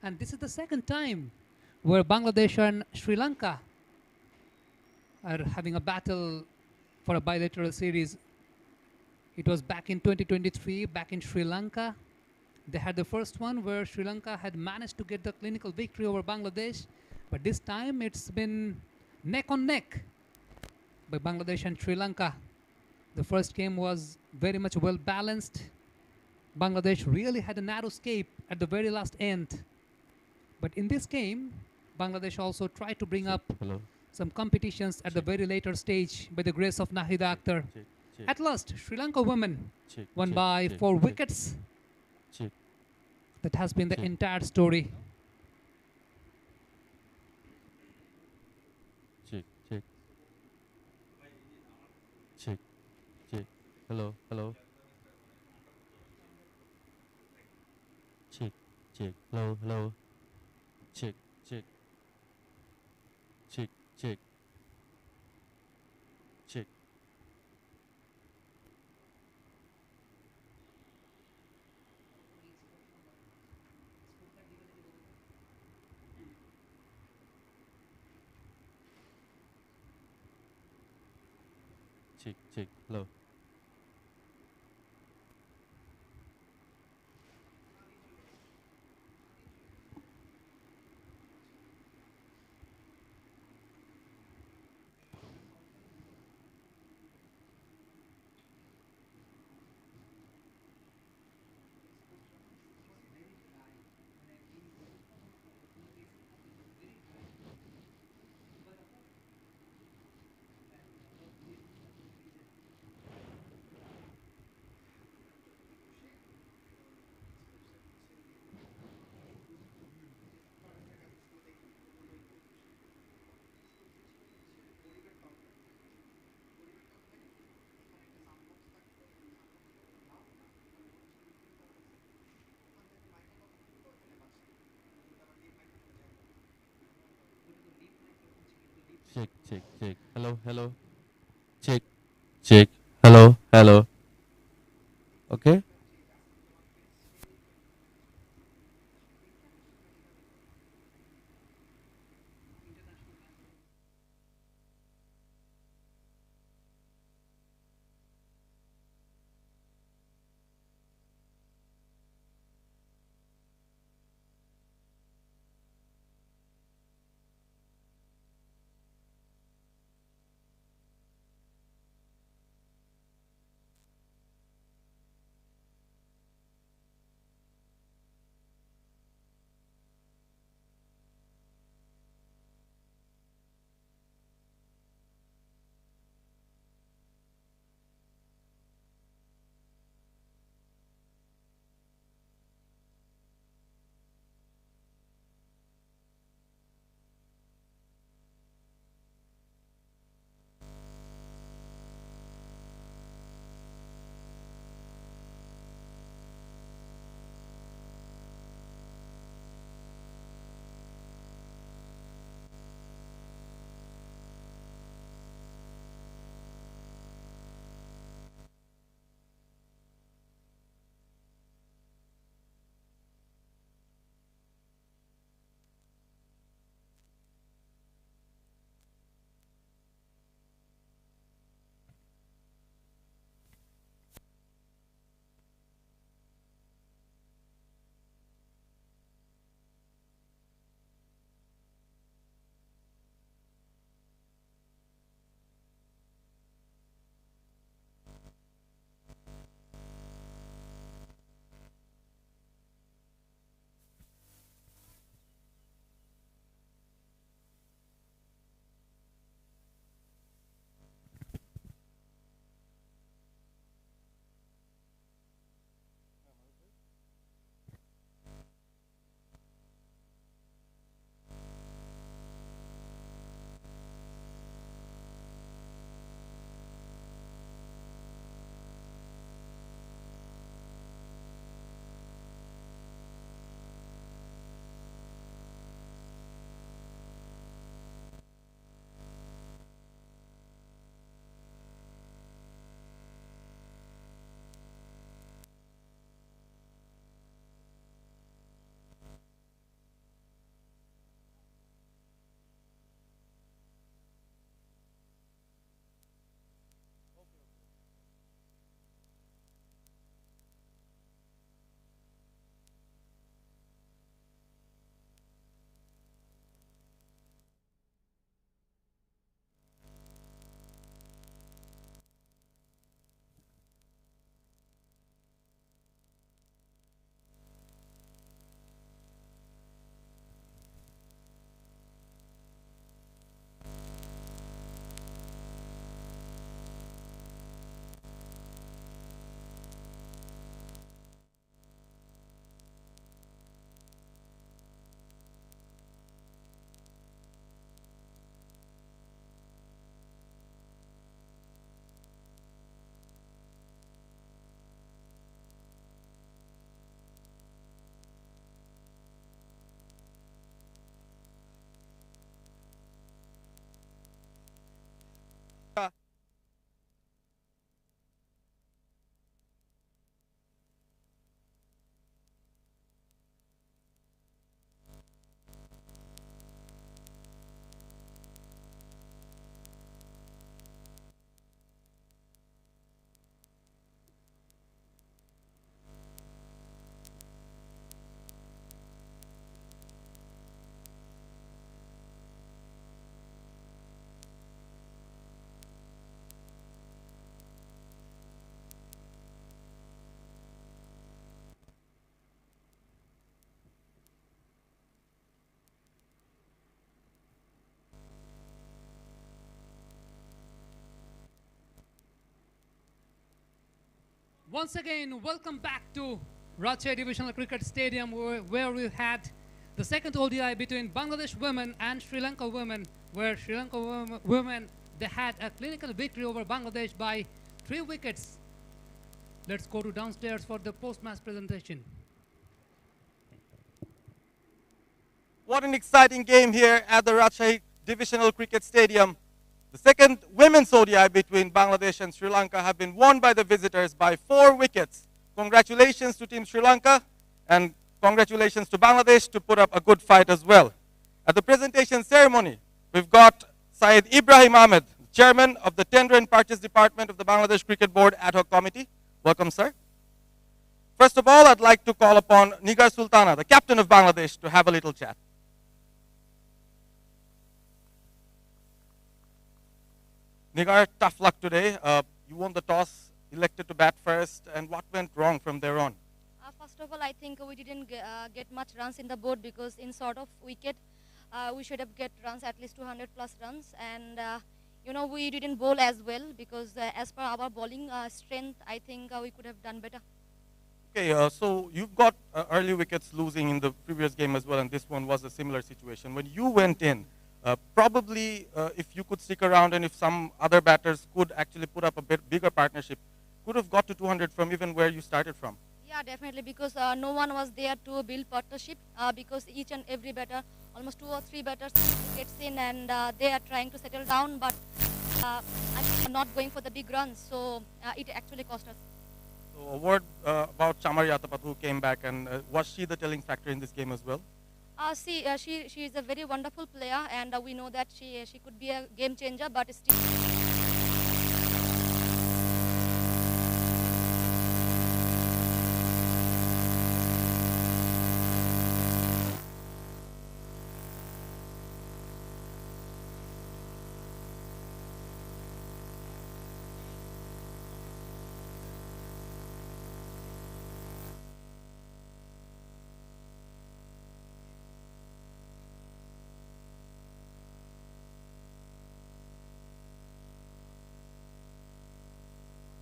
and this is the second time where Bangladesh and Sri Lanka are having a battle for a bilateral series. It was back in 2023, back in Sri Lanka. They had the first one where Sri Lanka had managed to get the clinical victory over Bangladesh, but this time it's been neck on neck by Bangladesh and Sri Lanka. The first game was very much well balanced. Bangladesh really had a narrow escape at the very last end. But in this game, Bangladesh also tried to bring up some competitions at the very later stage by the grace of 𝗃𝗃𝗃𝗃. At last, Sri Lanka women won by 4 wickets. That has been the entire story. Hello. Check. Hello. Check. check, check. Hello. Check, check, check. Hello, hello. Check, check. Hello, hello. Okay. Once again, welcome back to 𝗏𝗂 Divisional Cricket Stadium, where we had the second ODI between Bangladesh women and Sri Lanka women, where Sri Lanka women, they had a clinical victory over Bangladesh by 3 wickets. Let's go to downstairs for the post-match presentation. What an exciting game here at the 𝗏𝗂 Divisional Cricket Stadium. The second women's ODI between Bangladesh and Sri Lanka have been won by the visitors by 4 wickets. Congratulations to Team Sri Lanka and congratulations to Bangladesh to put up a good fight as well. At the presentation ceremony, we've got Syed Ibrahim Ahmed, Chairman of the Tender and Purchase Department of the Bangladesh Cricket Board Ad Hoc Committee. Welcome, sir. First of all, I'd like to call upon Nigar Sultana, the captain of Bangladesh, to have a little chat. Nigar, tough luck today. You won the toss, elected to bat first, and what went wrong from there on? First of all, I think we didn't get much runs in the board because in sort of wicket, we should have get runs, at least 200 plus runs. And, you know, we didn't bowl as well because as per our bowling strength, I think we could have done better. Okay, so you've got early wickets losing in the previous game as well, and this one was a similar situation. When you went in, probably if you could stick around and if some other batters could actually put up a bit bigger partnership, could have got to 200 from even where you started from. Yeah, definitely, because no one was there to build partnership because each and every batter, almost 2 or 3 batters gets in and they are trying to settle down, but I'm not going for the big runs, so it actually cost us. So a word about 𝗂𝗏 𝗂𝗃, who came back, and was she the telling factor in this game as well? She is a very wonderful player, and we know that she could be a game changer, but still.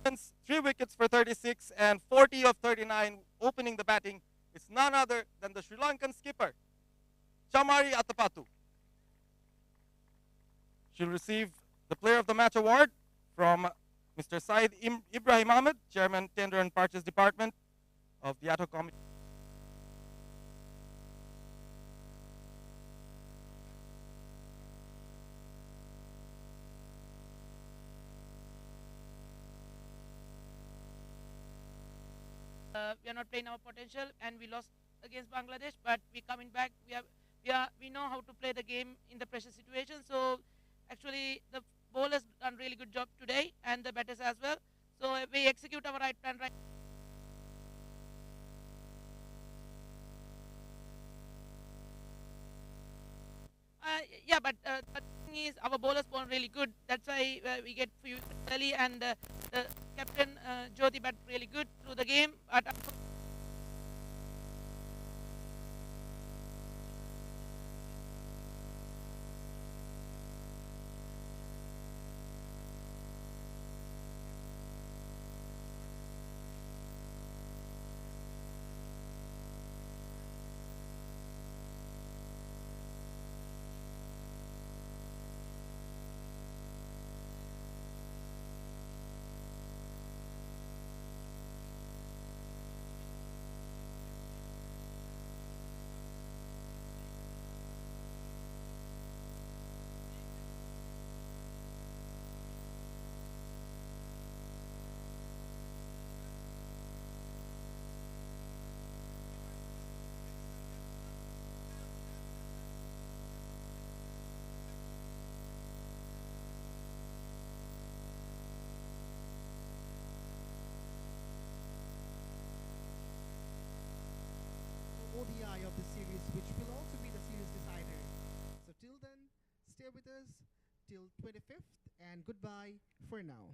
Since 3 wickets for 36 and 40 of 39 opening the batting, it's none other than the Sri Lankan skipper, 𝗂𝗏 𝗂𝗃. She'll receive the Player of the Match award from Mr. Syed Ibrahim Ahmed, Chairman, Tender and Purchase Department of the Ad Hoc Committee. We are not playing our potential, and we lost against Bangladesh. But we're coming back. We know how to play the game in the pressure situation. So actually, the bowlers done really good job today, and the batters as well. So we execute our right plan right. Yeah, but the thing is, our bowlers born really good. That's why we get few early, and the captain Jyoti bat really good through the game. But ODI of the series, which will also be the series decider. So till then, stay with us till 25th, and goodbye for now.